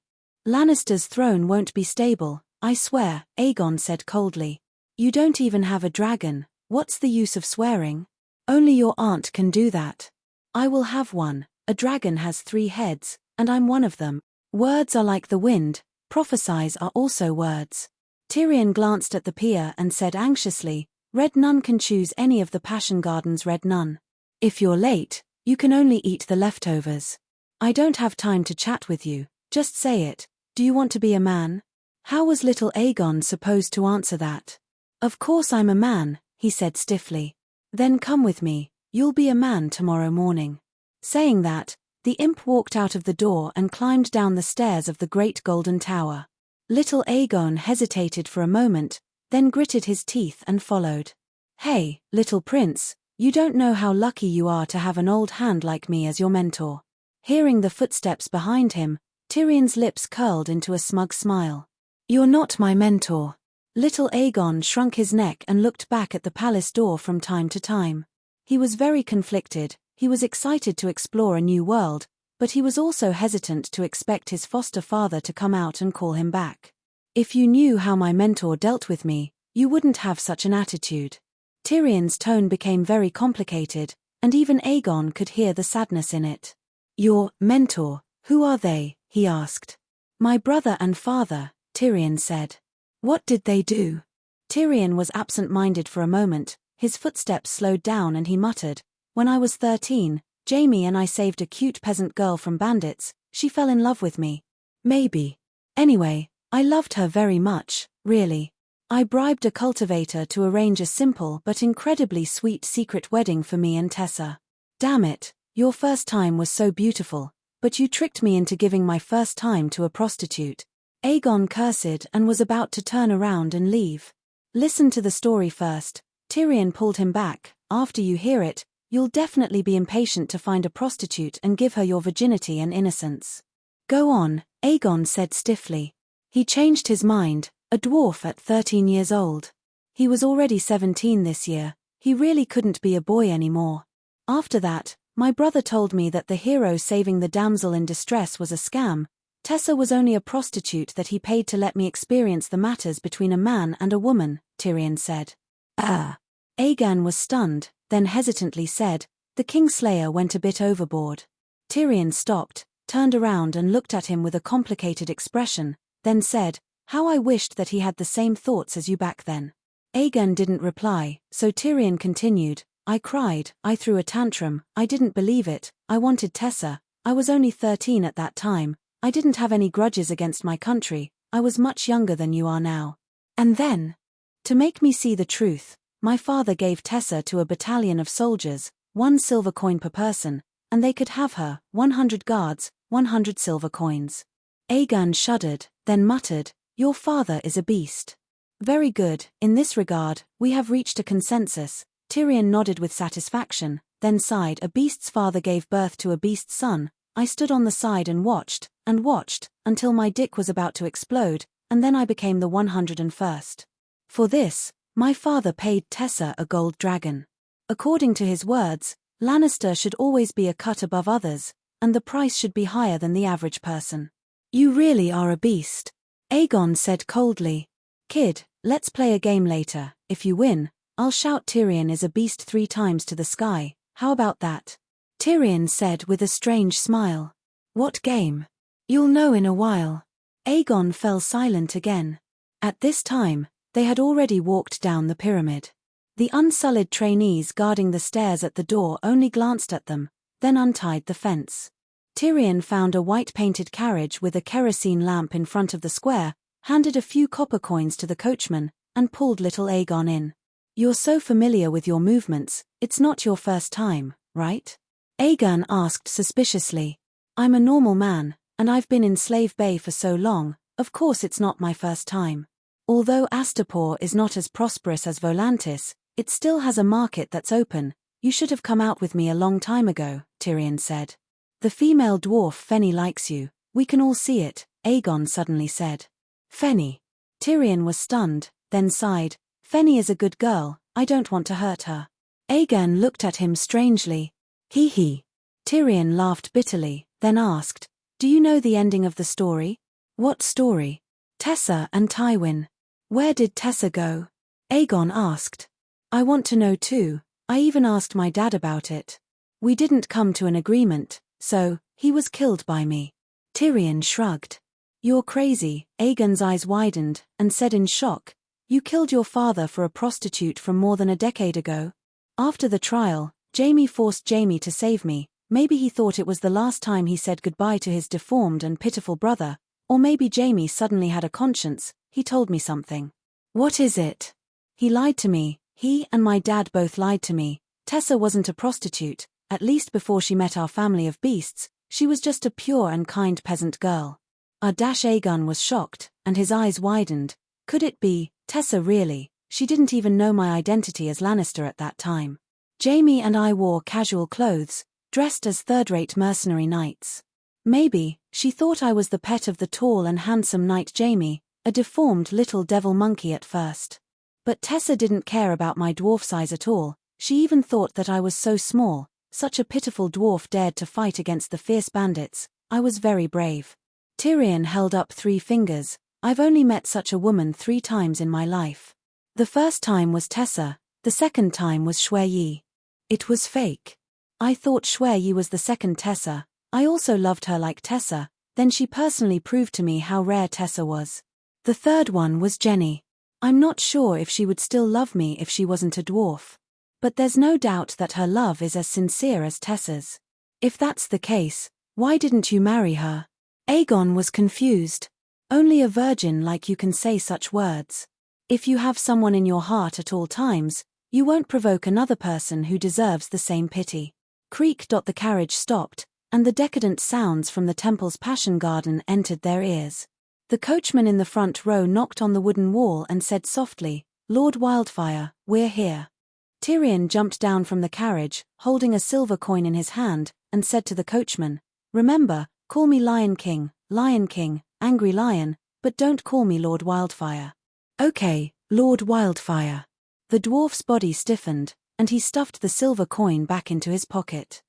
Lannister's throne won't be stable, I swear, Aegon said coldly. You don't even have a dragon, what's the use of swearing? Only your aunt can do that. I will have one, a dragon has 3 heads, and I'm one of them. Words are like the wind, prophecies are also words. Tyrion glanced at the peer and said anxiously, Red Nun can choose any of the Passion Garden's Red Nun. If you're late, you can only eat the leftovers. I don't have time to chat with you, just say it, do you want to be a man? How was little Aegon supposed to answer that? Of course I'm a man, he said stiffly. Then come with me, you'll be a man tomorrow morning. Saying that, the imp walked out of the door and climbed down the stairs of the great golden tower. Little Aegon hesitated for a moment, then gritted his teeth and followed. Hey, little prince, you don't know how lucky you are to have an old hand like me as your mentor. Hearing the footsteps behind him, Tyrion's lips curled into a smug smile. You're not my mentor. Little Aegon shrunk his neck and looked back at the palace door from time to time. He was very conflicted, he was excited to explore a new world, but he was also hesitant to expect his foster father to come out and call him back. If you knew how my mentor dealt with me, you wouldn't have such an attitude. Tyrion's tone became very complicated, and even Aegon could hear the sadness in it. Your mentor, who are they? He asked. My brother and father, Tyrion said. What did they do? Tyrion was absent-minded for a moment, his footsteps slowed down and he muttered, When I was 13, Jaime and I saved a cute peasant girl from bandits, she fell in love with me. Maybe. Anyway, I loved her very much, really. I bribed a cultivator to arrange a simple but incredibly sweet secret wedding for me and Tessa. Damn it, your first time was so beautiful, but you tricked me into giving my first time to a prostitute. Aegon cursed and was about to turn around and leave. Listen to the story first, Tyrion pulled him back. After you hear it, you'll definitely be impatient to find a prostitute and give her your virginity and innocence. Go on, Aegon said stiffly. He changed his mind, a dwarf at 13 years old. He was already 17 this year, he really couldn't be a boy anymore. After that, my brother told me that the hero saving the damsel in distress was a scam. Tessa was only a prostitute that he paid to let me experience the matters between a man and a woman, Tyrion said. Aegon was stunned, then hesitantly said, the Kingslayer went a bit overboard. Tyrion stopped, turned around and looked at him with a complicated expression, then said, How I wished that he had the same thoughts as you back then. Aegon didn't reply, so Tyrion continued, I cried, I threw a tantrum, I didn't believe it, I wanted Tessa, I was only 13 at that time, I didn't have any grudges against my country, I was much younger than you are now. And then, to make me see the truth, my father gave Tessa to a battalion of soldiers, 1 silver coin per person, and they could have her, 100 guards, 100 silver coins. Aegon shuddered, then muttered, Your father is a beast. Very good, in this regard, we have reached a consensus. Tyrion nodded with satisfaction, then sighed. A beast's father gave birth to a beast's son. I stood on the side and watched, until my dick was about to explode, and then I became the 101st. For this, my father paid Tessa a gold dragon. According to his words, Lannister should always be a cut above others, and the price should be higher than the average person. You really are a beast, Aegon said coldly. Kid, let's play a game later. If you win, I'll shout Tyrion is a beast 3 times to the sky. How about that? Tyrion said with a strange smile. What game? You'll know in a while. Aegon fell silent again. At this time, they had already walked down the pyramid. The unsullied trainees guarding the stairs at the door only glanced at them, then untied the fence. Tyrion found a white-painted carriage with a kerosene lamp in front of the square, handed a few copper coins to the coachman, and pulled little Aegon in. You're so familiar with your movements, it's not your first time, right? Aegon asked suspiciously. I'm a normal man, and I've been in Slave Bay for so long, of course it's not my first time. Although Astapor is not as prosperous as Volantis, It still has a market that's open. You should have come out with me a long time ago, Tyrion said. The female dwarf Fenny likes you. We can all see it, Aegon suddenly said. Fenny. Tyrion was stunned, then sighed. Fenny is a good girl, I don't want to hurt her. Aegon looked at him strangely. Hee hee. Tyrion laughed bitterly, then asked, do you know the ending of the story? What story? Tessa and Tywin. Where did Tessa go? Aegon asked. I want to know too. I even asked my dad about it. We didn't come to an agreement, so, he was killed by me. Tyrion shrugged. You're crazy, Aegon's eyes widened, and said in shock, you killed your father for a prostitute from more than a decade ago? After the trial, Jaime forced Jaime to save me. Maybe he thought it was the last time he said goodbye to his deformed and pitiful brother, or maybe Jaime suddenly had a conscience. He told me something. What is it? He lied to me. He and my dad both lied to me. Tessa wasn't a prostitute, at least before she met our family of beasts. She was just a pure and kind peasant girl. Aegon was shocked, and his eyes widened. Could it be Tessa really? She didn't even know my identity as Lannister at that time. Jaime and I wore casual clothes, dressed as third-rate mercenary knights. Maybe, she thought I was the pet of the tall and handsome knight Jaime, a deformed little devil monkey at first. But Tessa didn't care about my dwarf size at all. She even thought that I was so small, such a pitiful dwarf dared to fight against the fierce bandits. I was very brave. Tyrion held up 3 fingers. I've only met such a woman 3 times in my life. The first time was Tessa, the second time was Xue Yi. It was fake. I thought Xue Yi was the second Tessa. I also loved her like Tessa, then she personally proved to me how rare Tessa was. The third one was Jenny. I'm not sure if she would still love me if she wasn't a dwarf. But there's no doubt that her love is as sincere as Tessa's. If that's the case, why didn't you marry her? Aegon was confused. Only a virgin like you can say such words. If you have someone in your heart at all times, you won't provoke another person who deserves the same pity. Creak. The carriage stopped, and the decadent sounds from the temple's passion garden entered their ears. The coachman in the front row knocked on the wooden wall and said softly, Lord Wildfire, we're here. Tyrion jumped down from the carriage, holding a silver coin in his hand, and said to the coachman, remember, call me Lion King, Angry Lion, but don't call me Lord Wildfire. Okay, Lord Wildfire. The dwarf's body stiffened, and he stuffed the silver coin back into his pocket.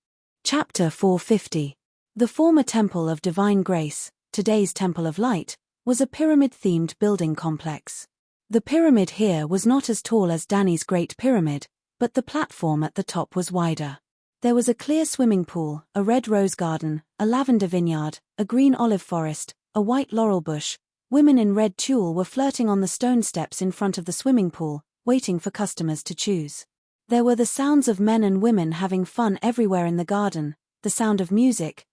Chapter 450. The former Temple of Divine Grace, today's Temple of Light, was a pyramid-themed building complex. The pyramid here was not as tall as Dany's Great Pyramid, but the platform at the top was wider. There was a clear swimming pool, a red rose garden, a lavender vineyard, a green olive forest, a white laurel bush. Women in red tulle were flirting on the stone steps in front of the swimming pool, waiting for customers to choose. There were the sounds of men and women having fun everywhere in the garden, the sound of music,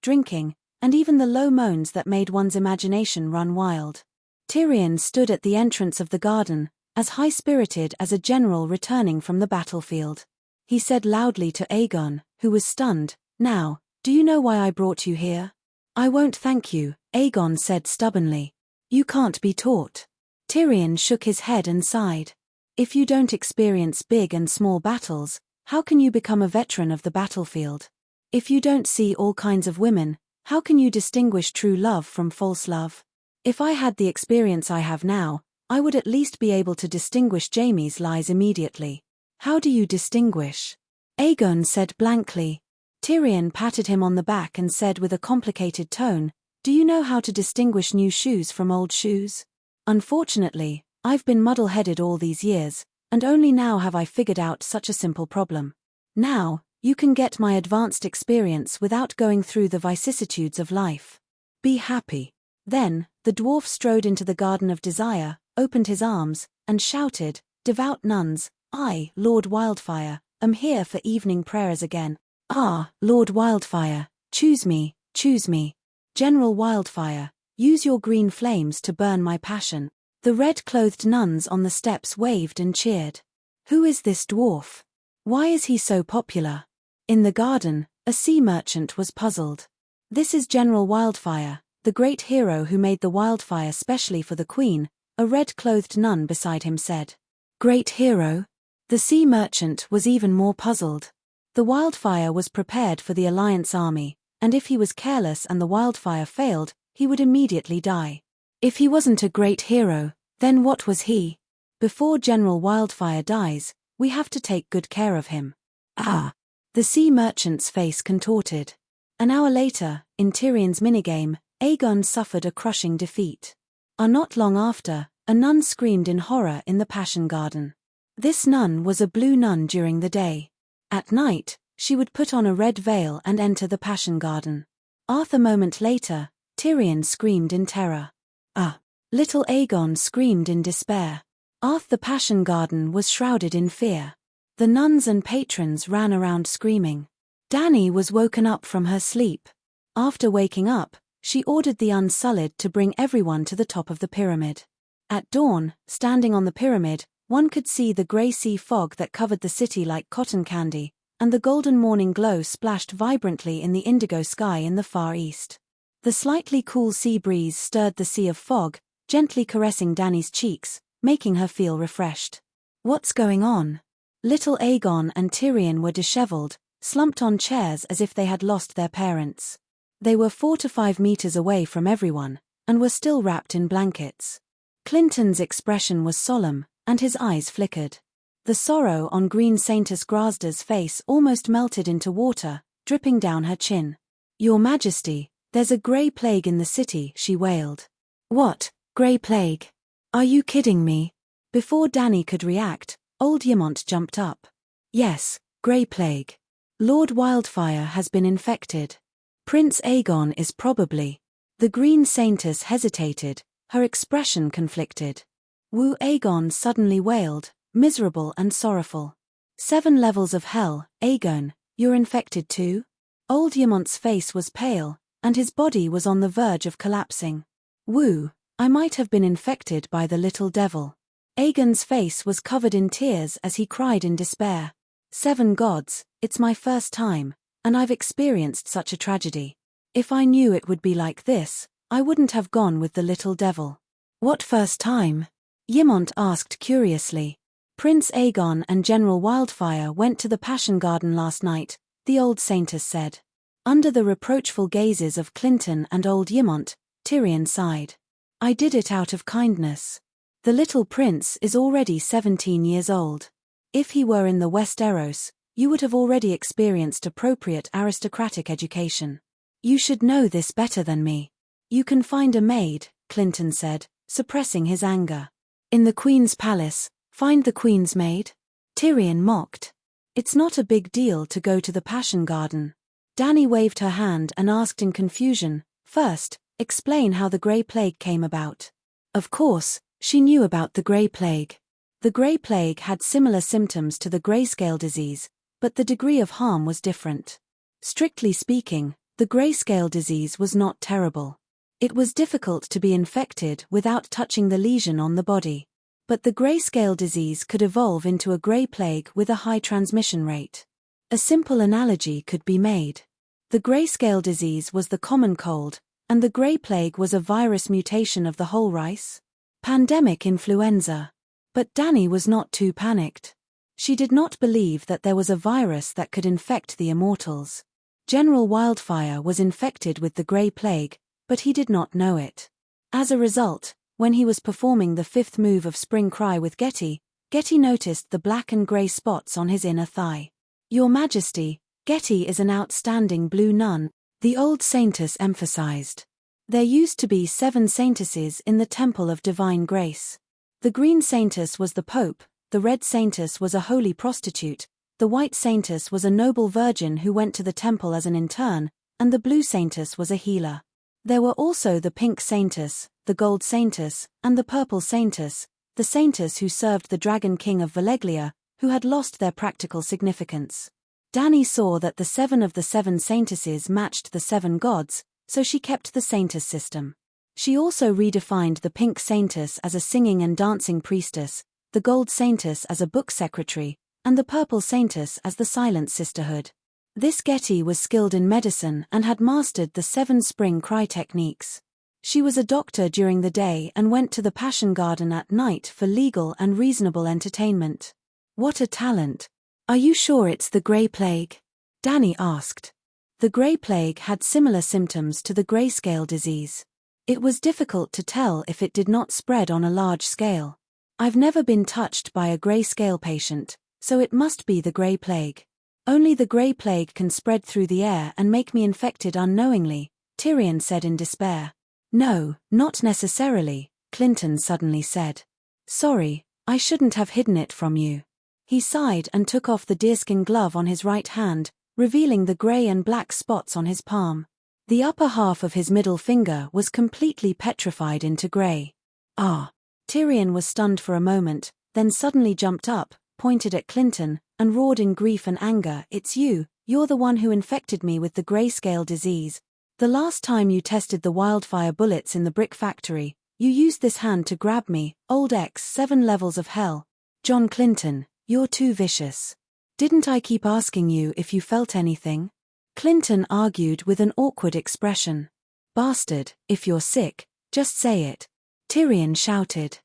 drinking, and even the low moans that made one's imagination run wild. Tyrion stood at the entrance of the garden, as high-spirited as a general returning from the battlefield. He said loudly to Aegon, who was stunned, Now, do you know why I brought you here? I won't thank you, Aegon said stubbornly. You can't be taught. Tyrion shook his head and sighed. If you don't experience big and small battles, how can you become a veteran of the battlefield? If you don't see all kinds of women, how can you distinguish true love from false love? If I had the experience I have now, I would at least be able to distinguish Jaime's lies immediately. How do you distinguish? Aegon said blankly. Tyrion patted him on the back and said with a complicated tone, Do you know how to distinguish new shoes from old shoes? Unfortunately, I've been muddle-headed all these years, and only now have I figured out such a simple problem. Now, you can get my advanced experience without going through the vicissitudes of life. Be happy. Then, the dwarf strode into the Garden of Desire, opened his arms, and shouted, Devout nuns, I, Lord Wildfire, am here for evening prayers again. Ah, Lord Wildfire, choose me, choose me. General Wildfire, use your green flames to burn my passion. The red-clothed nuns on the steps waved and cheered. Who is this dwarf? Why is he so popular? In the garden, a sea merchant was puzzled. This is General Wildfire, the great hero who made the wildfire specially for the queen, a red-clothed nun beside him said. Great hero? The sea merchant was even more puzzled. The wildfire was prepared for the Alliance army, and if he was careless and the wildfire failed, he would immediately die. If he wasn't a great hero, then what was he? Before General Wildfire dies, we have to take good care of him. Ah! The sea merchant's face contorted. An hour later, in Tyrion's minigame, Aegon suffered a crushing defeat. Not long after, a nun screamed in horror in the Passion Garden. This nun was a blue nun during the day. At night, she would put on a red veil and enter the Passion Garden. A moment later, Tyrion screamed in terror. Ah! Little Aegon screamed in despair. The Passion Garden was shrouded in fear. The nuns and patrons ran around screaming. Dany was woken up from her sleep. After waking up, she ordered the Unsullied to bring everyone to the top of the pyramid. At dawn, standing on the pyramid, one could see the grey sea fog that covered the city like cotton candy, and the golden morning glow splashed vibrantly in the indigo sky in the far east. The slightly cool sea breeze stirred the sea of fog, gently caressing Dany's cheeks, making her feel refreshed. What's going on? Little Aegon and Tyrion were disheveled, slumped on chairs as if they had lost their parents. They were 4 to 5 meters away from everyone, and were still wrapped in blankets. Clinton's expression was solemn, and his eyes flickered. The sorrow on Green Saintess Grasda's face almost melted into water, dripping down her chin. "Your Majesty, there's a grey plague in the city," she wailed. "What, grey plague? Are you kidding me?" Before Dany could react, old Ymont jumped up. "Yes, grey plague. Lord Wildfire has been infected. Prince Aegon is probably..." The Green Saintess hesitated, her expression conflicted. Wu Aegon suddenly wailed, miserable and sorrowful. 7 levels of hell, Aegon, you're infected too?" Old Ymont's face was pale, and his body was on the verge of collapsing. "Wu, I might have been infected by the little devil." Aegon's face was covered in tears as he cried in despair. 7 gods, it's my first time, and I've experienced such a tragedy. If I knew it would be like this, I wouldn't have gone with the little devil." "What first time?" Ymont asked curiously. "Prince Aegon and General Wildfire went to the Passion Garden last night," the old Saintess said. Under the reproachful gazes of Clinton and old Ymont, Tyrion sighed. "I did it out of kindness. The little prince is already 17 years old. If he were in the Westeros, you would have already experienced appropriate aristocratic education. You should know this better than me." "You can find a maid," Clinton said, suppressing his anger. "In the Queen's palace, find the Queen's maid?" Tyrion mocked. "It's not a big deal to go to the Passion Garden." Dany waved her hand and asked in confusion, "First, explain how the Grey Plague came about." Of course, she knew about the Grey Plague. The Grey Plague had similar symptoms to the grayscale disease, but the degree of harm was different. Strictly speaking, the grayscale disease was not terrible. It was difficult to be infected without touching the lesion on the body. But the grayscale disease could evolve into a grey plague with a high transmission rate. A simple analogy could be made. The grayscale disease was the common cold, and the grey plague was a virus mutation of the whole rice. Pandemic influenza. But Dany was not too panicked. She did not believe that there was a virus that could infect the immortals. General Wildfire was infected with the Grey Plague, but he did not know it. As a result, when he was performing the 5th move of Spring Cry with Getty noticed the black and grey spots on his inner thigh. "Your Majesty, Getty is an outstanding blue nun," the old Saintess emphasized. "There used to be 7 Saintesses in the Temple of Divine Grace. The Green Saintess was the Pope, the Red Saintess was a holy prostitute, the White Saintess was a noble virgin who went to the temple as an intern, and the Blue Saintess was a healer. There were also the Pink Saintess, the Gold Saintess, and the Purple Saintess, the Saintess who served the Dragon King of Valeglia, who had lost their practical significance." Dany saw that the 7 of the 7 Saintesses matched the 7 gods, so she kept the Saintess system. She also redefined the Pink Saintess as a singing and dancing priestess, the Gold Saintess as a book secretary, and the Purple Saintess as the Silent Sisterhood. This Getty was skilled in medicine and had mastered the 7 Spring Cry techniques. She was a doctor during the day and went to the Passion Garden at night for legal and reasonable entertainment. What a talent. Are you sure it's the Grey Plague? Danny asked. The Grey Plague had similar symptoms to the grayscale disease. It was difficult to tell if it did not spread on a large scale. I've never been touched by a grayscale patient, so it must be the Grey Plague. Only the Grey Plague can spread through the air and make me infected unknowingly, Tyrion said in despair. No, not necessarily, Clinton suddenly said. Sorry, I shouldn't have hidden it from you. He sighed and took off the deerskin glove on his right hand, revealing the grey and black spots on his palm. The upper half of his middle finger was completely petrified into grey. Ah! Tyrion was stunned for a moment, then suddenly jumped up, pointed at Clinton, and roared in grief and anger, "It's you, you're the one who infected me with the grayscale disease. The last time you tested the wildfire bullets in the brick factory, you used this hand to grab me, old X 7 levels of hell. John Clinton, you're too vicious. Didn't I keep asking you if you felt anything?" Clinton argued with an awkward expression. "Bastard, if you're sick, just say it," Tyrion shouted.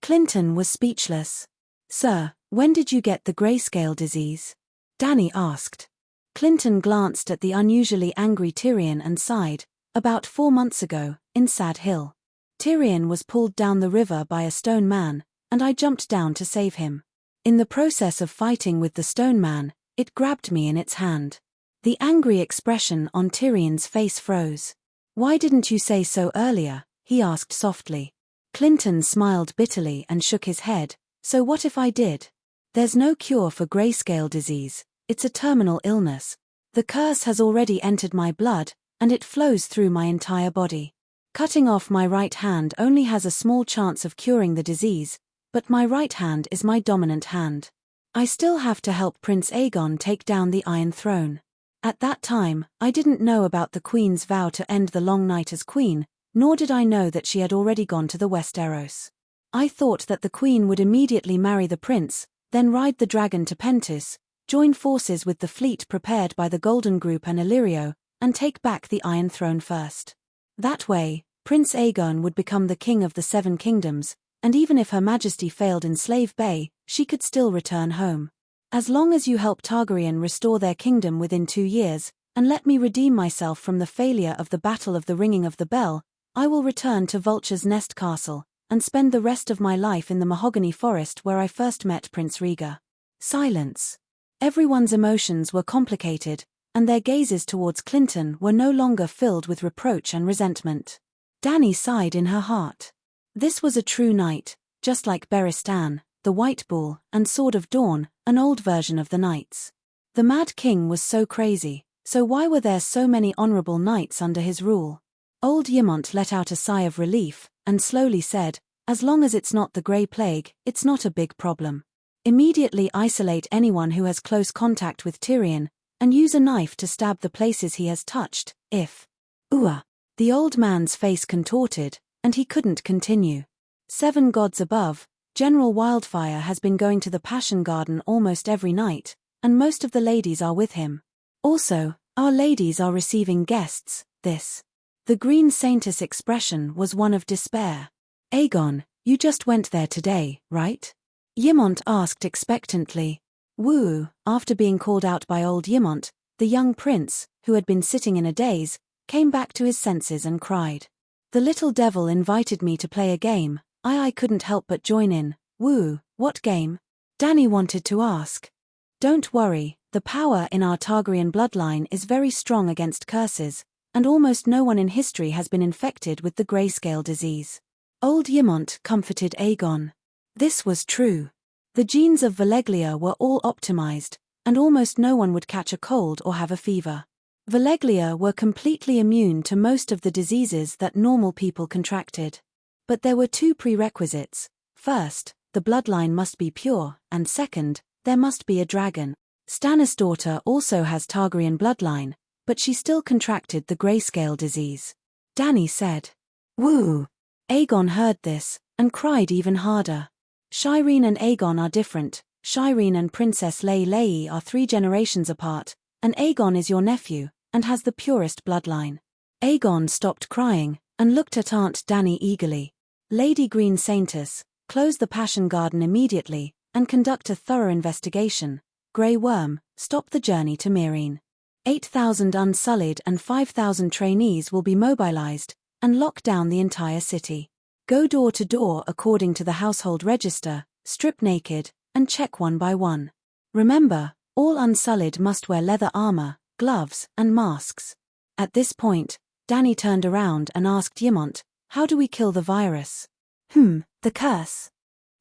Clinton was speechless. "Sir, when did you get the grayscale disease?" Danny asked. Clinton glanced at the unusually angry Tyrion and sighed. "About 4 months ago, in Sad Hill. Tyrion was pulled down the river by a stone man, and I jumped down to save him. In the process of fighting with the stone man, it grabbed me in its hand." The angry expression on Tyrion's face froze. "Why didn't you say so earlier?" he asked softly. Clinton smiled bitterly and shook his head. "So what if I did? There's no cure for grayscale disease. It's a terminal illness. The curse has already entered my blood, and it flows through my entire body. Cutting off my right hand only has a small chance of curing the disease, but my right hand is my dominant hand. I still have to help Prince Aegon take down the Iron Throne. At that time, I didn't know about the Queen's vow to end the long night as Queen, nor did I know that she had already gone to the Westeros. I thought that the Queen would immediately marry the prince, then ride the dragon to Pentus, join forces with the fleet prepared by the Golden Group and Illyrio, and take back the Iron Throne first. That way, Prince Aegon would become the king of the 7 kingdoms, and even if Her Majesty failed in Slave Bay, she could still return home. As long as you help Targaryen restore their kingdom within 2 years, and let me redeem myself from the failure of the Battle of the Ringing of the Bell, I will return to Vulture's Nest Castle, and spend the rest of my life in the Mahogany Forest where I first met Prince Rhaegar." Silence. Everyone's emotions were complicated, and their gazes towards Clinton were no longer filled with reproach and resentment. Danny sighed in her heart. This was a true knight, just like Beristan, the White Bull, and Sword of Dawn, an old version of the knights. The Mad King was so crazy, so why were there so many honorable knights under his rule? Old Ymont let out a sigh of relief, and slowly said, "As long as it's not the Grey Plague, it's not a big problem. Immediately isolate anyone who has close contact with Tyrion, and use a knife to stab the places he has touched, if..." The old man's face contorted, and he couldn't continue. 7 gods above, General Wildfire has been going to the Passion Garden almost every night, and most of the ladies are with him. Also, our ladies are receiving guests, this. The Green Saintess expression was one of despair. "Aegon, you just went there today, right?" Ymont asked expectantly. Woo, after being called out by old Ymont, the young prince, who had been sitting in a daze, came back to his senses and cried. "The little devil invited me to play a game, I couldn't help but join in." "Woo, what game?" Danny wanted to ask. "Don't worry, the power in our Targaryen bloodline is very strong against curses, and almost no one in history has been infected with the grayscale disease." Old Ymont comforted Aegon. This was true. The genes of Valeglia were all optimized, and almost no one would catch a cold or have a fever. Valeglia were completely immune to most of the diseases that normal people contracted. But there were 2 prerequisites. First, the bloodline must be pure, and second, there must be a dragon. Stannis' daughter also has Targaryen bloodline, but she still contracted the grayscale disease. Danny said. "Woo!" Aegon heard this, and cried even harder. Shireen and Aegon are different. Shireen and Princess Lei are 3 generations apart, and Aegon is your nephew, and has the purest bloodline. Aegon stopped crying, and looked at Aunt Danny eagerly. Lady Green Saintess, close the Passion Garden immediately, and conduct a thorough investigation. Grey Worm, stop the journey to Myrene. 8,000 unsullied and 5,000 trainees will be mobilized, and lock down the entire city. Go door to door according to the household register, strip naked, and check one by one. Remember, all unsullied must wear leather armor, gloves, and masks. At this point, Danny turned around and asked Yimont, how do we kill the virus? The curse.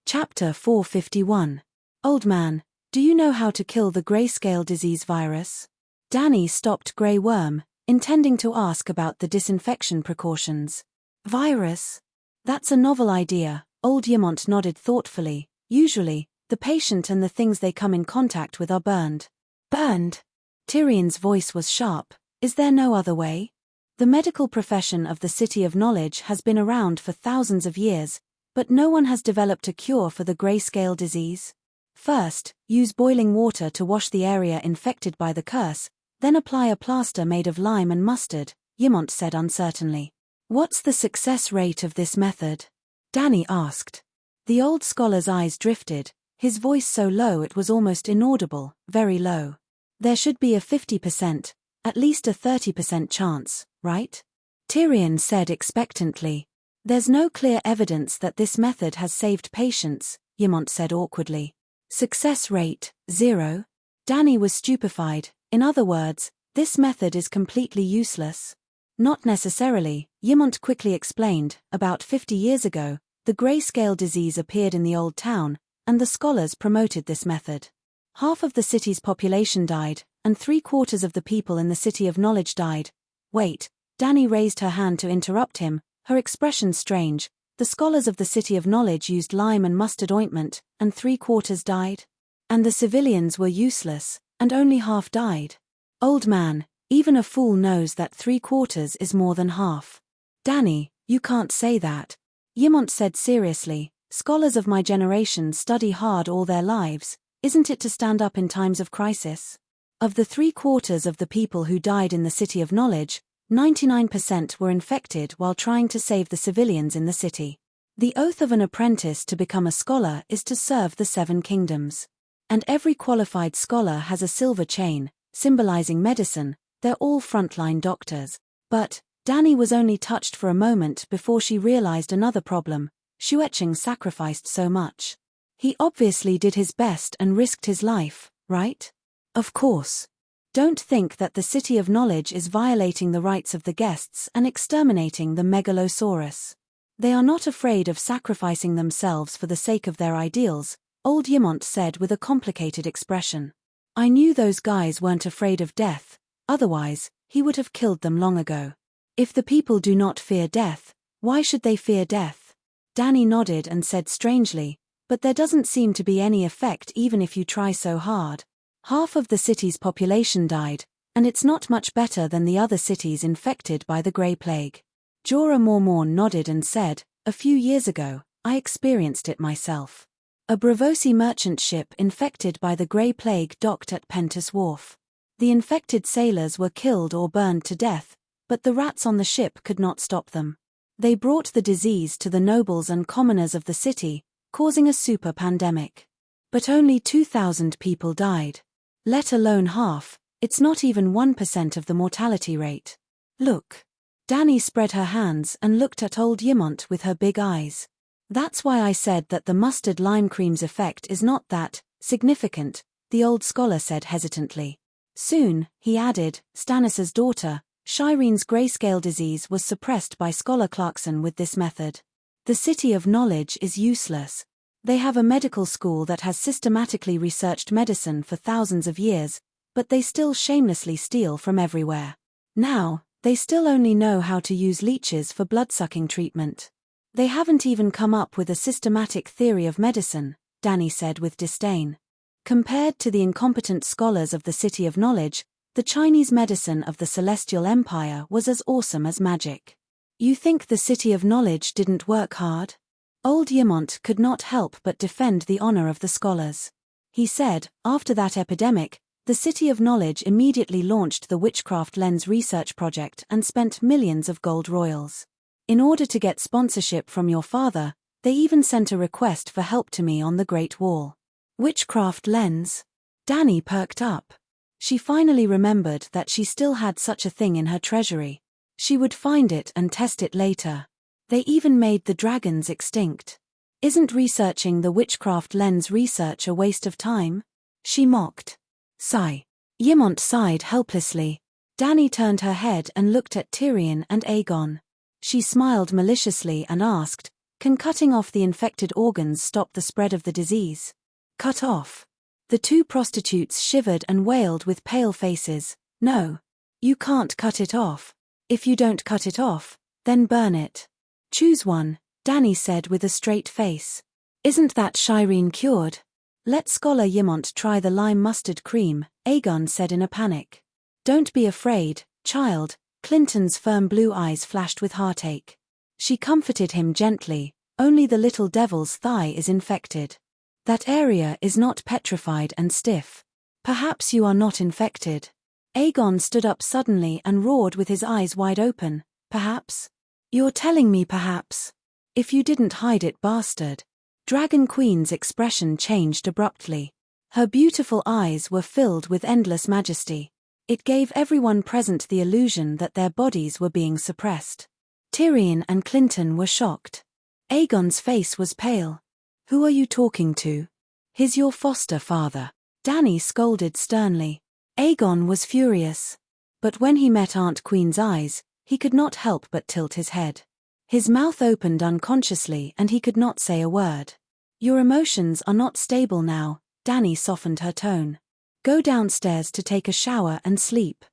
Chapter 451. Old man, do you know how to kill the grayscale disease virus? Danny stopped Grey Worm, intending to ask about the disinfection precautions. Virus? That's a novel idea, old Yimont nodded thoughtfully. Usually, the patient and the things they come in contact with are burned. Burned? Tyrion's voice was sharp. Is there no other way? The medical profession of the City of Knowledge has been around for thousands of years, but no one has developed a cure for the grayscale disease. First, use boiling water to wash the area infected by the curse, then apply a plaster made of lime and mustard, Yimont said uncertainly. What's the success rate of this method? Danny asked. The old scholar's eyes drifted, his voice so low it was almost inaudible, very low. There should be a 50%, at least a 30% chance, right? Tyrion said expectantly. There's no clear evidence that this method has saved patients, Yimont said awkwardly. Success rate, 0? Danny was stupefied. In other words, this method is completely useless. Not necessarily, Yimont quickly explained. About 50 years ago, the grayscale disease appeared in the old town, and the scholars promoted this method. Half of the city's population died, and 3/4 of the people in the City of Knowledge died. Wait, Danny raised her hand to interrupt him, her expression strange. The scholars of the City of Knowledge used lime and mustard ointment, and 3/4 died? And the civilians were useless, and only half died. Old man, even a fool knows that 3/4 is more than half. Danny, you can't say that. Yimont said seriously, scholars of my generation study hard all their lives, isn't it to stand up in times of crisis? Of the 3/4 of the people who died in the City of Knowledge, 99% were infected while trying to save the civilians in the city. The oath of an apprentice to become a scholar is to serve the 7 kingdoms. And every qualified scholar has a silver chain, symbolizing medicine. They're all frontline doctors. But Danny was only touched for a moment before she realized another problem. Xueqing sacrificed so much. He obviously did his best and risked his life, right? Of course. Don't think that the City of Knowledge is violating the rights of the guests and exterminating the Megalosaurus. They are not afraid of sacrificing themselves for the sake of their ideals, old Yimont said with a complicated expression. I knew those guys weren't afraid of death, otherwise, he would have killed them long ago. If the people do not fear death, why should they fear death? Danny nodded and said strangely, but there doesn't seem to be any effect even if you try so hard. Half of the city's population died, and it's not much better than the other cities infected by the Grey Plague. Jorah Mormorn nodded and said, a few years ago, I experienced it myself. A Braavosi merchant ship infected by the Grey Plague docked at Pentus Wharf. The infected sailors were killed or burned to death, but the rats on the ship could not stop them. They brought the disease to the nobles and commoners of the city, causing a super pandemic. But only 2,000 people died. Let alone half, it's not even 1% of the mortality rate. Look. Danny spread her hands and looked at old Yimont with her big eyes. That's why I said that the mustard lime cream's effect is not that significant, the old scholar said hesitantly. Soon, he added, Stannis's daughter, Shireen's grayscale disease was suppressed by Scholar Clarkson with this method. The City of Knowledge is useless. They have a medical school that has systematically researched medicine for thousands of years, but they still shamelessly steal from everywhere. Now, they still only know how to use leeches for bloodsucking treatment. They haven't even come up with a systematic theory of medicine, Danny said with disdain. Compared to the incompetent scholars of the City of Knowledge, the Chinese medicine of the Celestial Empire was as awesome as magic. You think the City of Knowledge didn't work hard? Old Yimont could not help but defend the honor of the scholars. He said, after that epidemic, the City of Knowledge immediately launched the Witchcraft Lens research project and spent millions of gold royals. In order to get sponsorship from your father, they even sent a request for help to me on the Great Wall. Witchcraft lens? Dani perked up. She finally remembered that she still had such a thing in her treasury. She would find it and test it later. They even made the dragons extinct. Isn't researching the witchcraft lens research a waste of time? She mocked. Sigh. Ymont sighed helplessly. Dani turned her head and looked at Tyrion and Aegon. She smiled maliciously and asked, "Can cutting off the infected organs stop the spread of the disease?" Cut off? The two prostitutes shivered and wailed with pale faces. No. You can't cut it off. If you don't cut it off, then burn it. Choose one, Dani said with a straight face. Isn't that Shireen cured? Let Scholar Ymont try the lime mustard cream, Aegon said in a panic. Don't be afraid, child, Clinton's firm blue eyes flashed with heartache. She comforted him gently. Only the little devil's thigh is infected. That area is not petrified and stiff. Perhaps you are not infected. Aegon stood up suddenly and roared with his eyes wide open. Perhaps? You're telling me perhaps? If you didn't hide it, bastard. Dragon Queen's expression changed abruptly. Her beautiful eyes were filled with endless majesty. It gave everyone present the illusion that their bodies were being suppressed. Tyrion and Clinton were shocked. Aegon's face was pale. Who are you talking to? He's your foster father. Dani scolded sternly. Aegon was furious. But when he met Aunt Queen's eyes, he could not help but tilt his head. His mouth opened unconsciously and he could not say a word. Your emotions are not stable now, Dani softened her tone. Go downstairs to take a shower and sleep.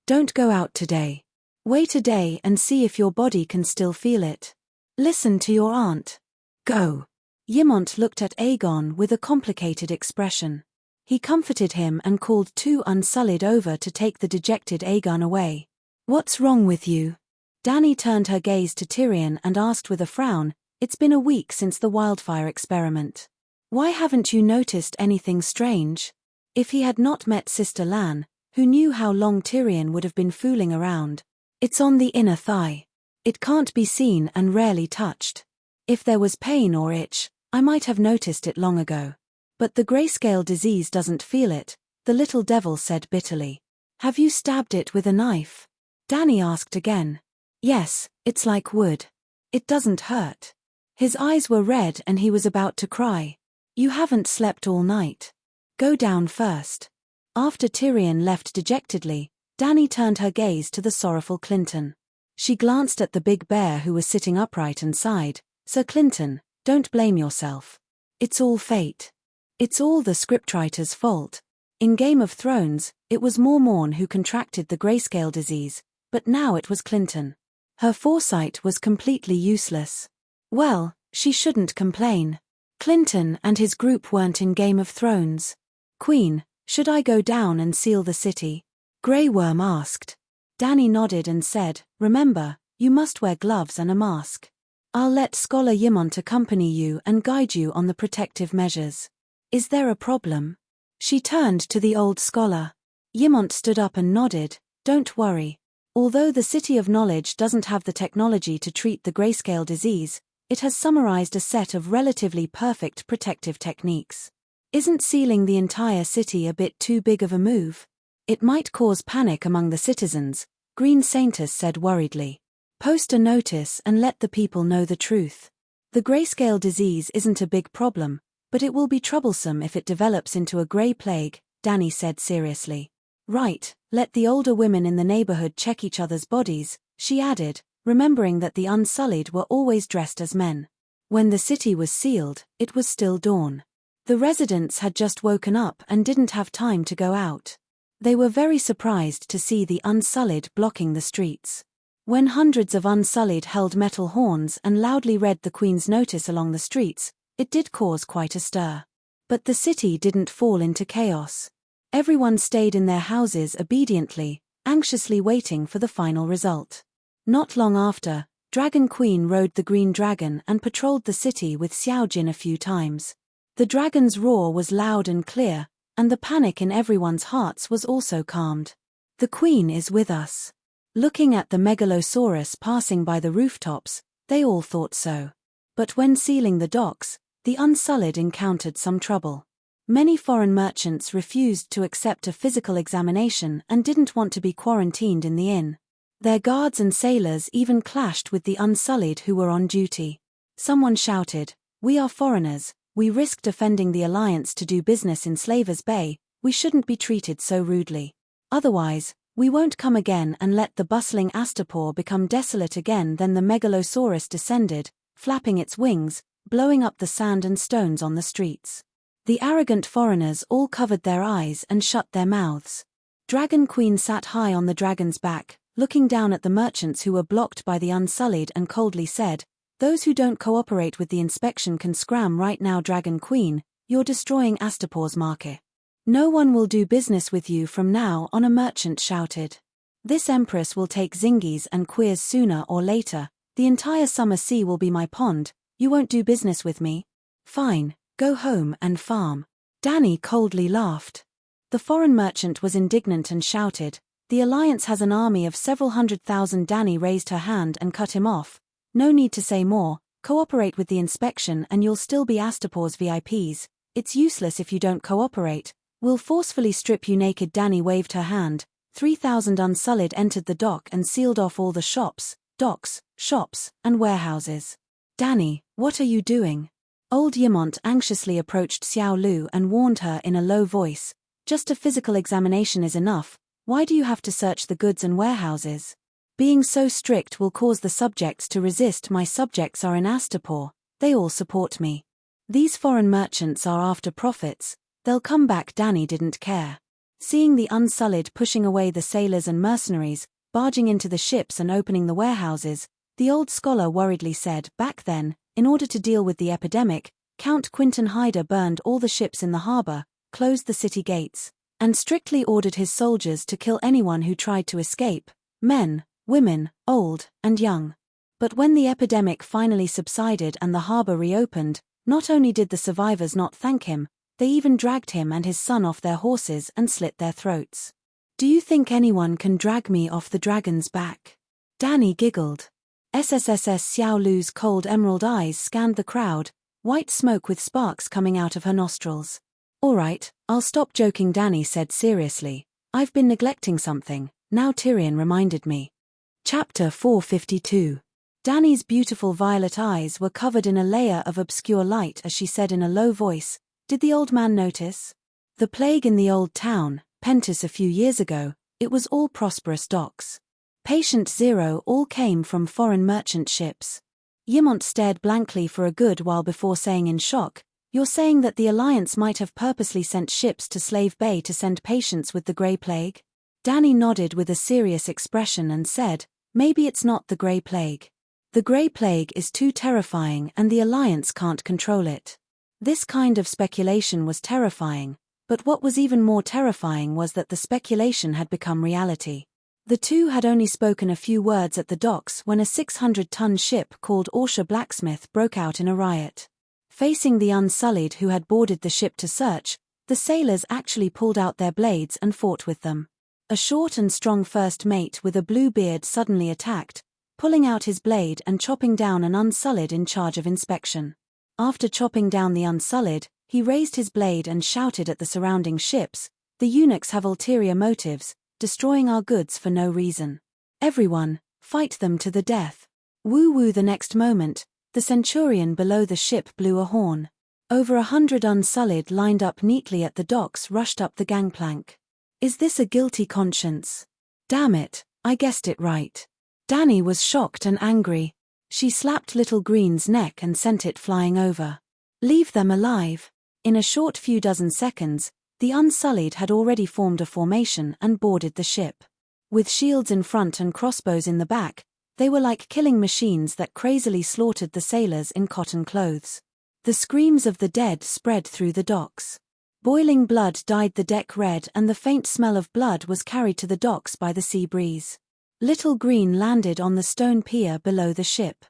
Don't go out today. Wait a day and see if your body can still feel it. Listen to your aunt. Go. Ymont looked at Aegon with a complicated expression. He comforted him and called two Unsullied over to take the dejected Aegon away. What's wrong with you? Dani turned her gaze to Tyrion and asked with a frown, It's been a week since the wildfire experiment. Why haven't you noticed anything strange? If he had not met Sister Lan, who knew how long Tyrion would have been fooling around. It's on the inner thigh. It can't be seen and rarely touched. If there was pain or itch, I might have noticed it long ago. But the grayscale disease doesn't feel it, the little devil said bitterly. Have you stabbed it with a knife? Dani asked again. Yes, it's like wood. It doesn't hurt. His eyes were red and he was about to cry. You haven't slept all night. Go down first. After Tyrion left dejectedly, Dani turned her gaze to the sorrowful Clinton. She glanced at the big bear who was sitting upright and sighed. Sir Clinton, don't blame yourself. It's all fate. It's all the scriptwriter's fault. In Game of Thrones, it was Mormorn who contracted the grayscale disease, but now it was Clinton. Her foresight was completely useless. Well, she shouldn't complain. Clinton and his group weren't in Game of Thrones. Queen, should I go down and seal the city? Grey Worm asked. Dani nodded and said, Remember, you must wear gloves and a mask. I'll let Scholar Ymont accompany you and guide you on the protective measures. Is there a problem? She turned to the old scholar. Ymont stood up and nodded. Don't worry. Although the City of Knowledge doesn't have the technology to treat the grayscale disease, it has summarized a set of relatively perfect protective techniques. Isn't sealing the entire city a bit too big of a move? It might cause panic among the citizens, Green Saintus said worriedly. Post a notice and let the people know the truth. The grayscale disease isn't a big problem, but it will be troublesome if it develops into a grey plague, Dani said seriously. Right, let the older women in the neighborhood check each other's bodies, she added, remembering that the Unsullied were always dressed as men. When the city was sealed, it was still dawn. The residents had just woken up and didn't have time to go out. They were very surprised to see the Unsullied blocking the streets. When hundreds of Unsullied held metal horns and loudly read the Queen's notice along the streets, it did cause quite a stir. But the city didn't fall into chaos. Everyone stayed in their houses obediently, anxiously waiting for the final result. Not long after, Dragon Queen rode the Green Dragon and patrolled the city with Xiao Jin a few times. The dragon's roar was loud and clear, and the panic in everyone's hearts was also calmed. The Queen is with us. Looking at the Megalosaurus passing by the rooftops, They all thought so. But when sealing the docks, the Unsullied encountered some trouble. Many foreign merchants refused to accept a physical examination and didn't want to be quarantined in the inn. Their guards and sailors even clashed with the Unsullied who were on duty. Someone shouted, "We are foreigners, we risked offending the Alliance to do business in Slavers Bay, we shouldn't be treated so rudely. Otherwise, we won't come again and let the bustling Astapor become desolate again." Then the Megalosaurus descended, flapping its wings, blowing up the sand and stones on the streets. The arrogant foreigners all covered their eyes and shut their mouths. Dragon Queen sat high on the dragon's back, looking down at the merchants who were blocked by the Unsullied and coldly said, "Those who don't cooperate with the inspection can scram right now. Dragon Queen, you're destroying Astapor's market. No one will do business with you from now on." A merchant shouted. "This empress will take zingies and queers sooner or later. The entire summer sea will be my pond. You won't do business with me? Fine, go home and farm." Danny coldly laughed. The foreign merchant was indignant and shouted, "The Alliance has an army of several 100,000. Danny raised her hand and cut him off. "No need to say more, cooperate with the inspection and you'll still be Astapor's VIPs. It's useless if you don't cooperate. We'll forcefully strip you naked." Danny waved her hand. 3,000 Unsullied entered the dock and sealed off all the docks, shops, and warehouses. "Danny, what are you doing?" Old Yimont anxiously approached Xiao Lu and warned her in a low voice, "Just a physical examination is enough. Why do you have to search the goods and warehouses? Being so strict will cause the subjects to resist. My subjects are in Astapor, they all support me. These foreign merchants are after profits, they'll come back." Danny didn't care. Seeing the Unsullied pushing away the sailors and mercenaries, barging into the ships and opening the warehouses, the old scholar worriedly said, "Back then, in order to deal with the epidemic, Count Quinton Hyder burned all the ships in the harbor, closed the city gates, and strictly ordered his soldiers to kill anyone who tried to escape, men, women, old, and young. But when the epidemic finally subsided and the harbor reopened, not only did the survivors not thank him, they even dragged him and his son off their horses and slit their throats. Do you think anyone can drag me off the dragon's back?" Danny giggled. SSSS Xiao Lu's cold emerald eyes scanned the crowd, white smoke with sparks coming out of her nostrils. "All right, I'll stop joking," Danny said seriously. "I've been neglecting something, now Tyrion reminded me." Chapter 452. Danny's beautiful violet eyes were covered in a layer of obscure light as she said in a low voice, "Did the old man notice? The plague in the old town, Pentus a few years ago, it was all prosperous docks. Patient zero all came from foreign merchant ships." Yimont stared blankly for a good while before saying in shock, "You're saying that the Alliance might have purposely sent ships to Slave Bay to send patients with the Grey Plague?" Danny nodded with a serious expression and said, "Maybe it's not the Grey Plague. The Grey Plague is too terrifying and the Alliance can't control it." This kind of speculation was terrifying, but what was even more terrifying was that the speculation had become reality. The two had only spoken a few words at the docks when a 600-ton ship called Orsha Blacksmith broke out in a riot. Facing the Unsullied who had boarded the ship to search, the sailors actually pulled out their blades and fought with them. A short and strong first mate with a blue beard suddenly attacked, pulling out his blade and chopping down an Unsullied in charge of inspection. After chopping down the Unsullied, he raised his blade and shouted at the surrounding ships, "The eunuchs have ulterior motives, destroying our goods for no reason. Everyone, fight them to the death." Woo-woo. The next moment, the centurion below the ship blew a horn. Over 100 Unsullied lined up neatly at the docks rushed up the gangplank. "Is this a guilty conscience? Damn it, I guessed it right." Danny was shocked and angry. She slapped Little Green's neck and sent it flying over. "Leave them alive." In a short few dozen seconds, the Unsullied had already formed a formation and boarded the ship. With shields in front and crossbows in the back, they were like killing machines that crazily slaughtered the sailors in cotton clothes. The screams of the dead spread through the docks. Boiling blood dyed the deck red and the faint smell of blood was carried to the docks by the sea breeze. Little Green landed on the stone pier below the ship.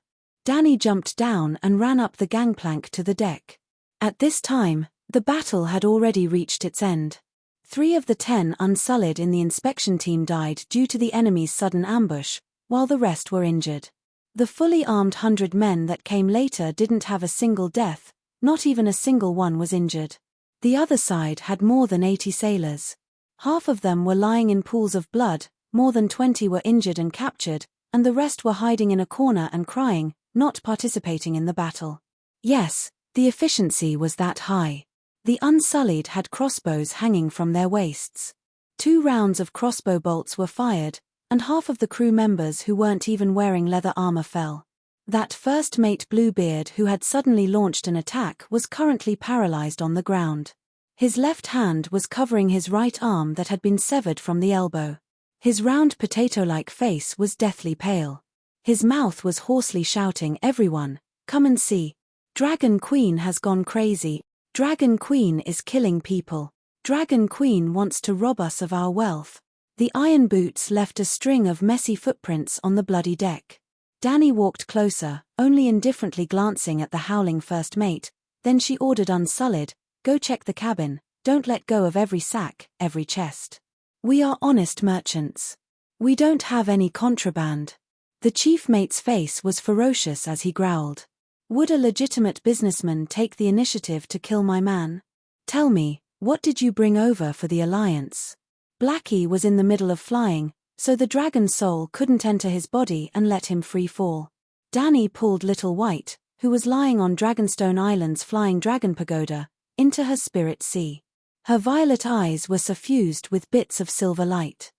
Danny jumped down and ran up the gangplank to the deck. At this time, the battle had already reached its end. 3 of the 10 Unsullied in the inspection team died due to the enemy's sudden ambush, while the rest were injured. The fully armed 100 men that came later didn't have a single death, not even a single one was injured. The other side had more than 80 sailors. Half of them were lying in pools of blood, more than 20 were injured and captured, and the rest were hiding in a corner and crying, not participating in the battle. Yes, the efficiency was that high. The Unsullied had crossbows hanging from their waists. 2 rounds of crossbow bolts were fired, and half of the crew members who weren't even wearing leather armor fell. That first mate Bluebeard who had suddenly launched an attack was currently paralyzed on the ground. His left hand was covering his right arm that had been severed from the elbow. His round potato-like face was deathly pale. His mouth was hoarsely shouting, "Everyone, come and see. Dragon Queen has gone crazy. Dragon Queen is killing people. Dragon Queen wants to rob us of our wealth." The iron boots left a string of messy footprints on the bloody deck. Danny walked closer, only indifferently glancing at the howling first mate, then she ordered Unsullied, "Go check the cabin, don't let go of every sack, every chest. We are honest merchants. We don't have any contraband." The chief mate's face was ferocious as he growled. "Would a legitimate businessman take the initiative to kill my man? Tell me, what did you bring over for the Alliance?" Blackie was in the middle of flying, so the dragon soul couldn't enter his body and let him free fall. Danny pulled Little White, who was lying on Dragonstone Island's flying dragon pagoda, into her spirit sea. Her violet eyes were suffused with bits of silver light.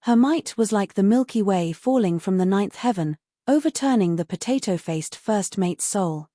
Her might was like the Milky Way falling from the 9th heaven, overturning the potato-faced first mate's soul.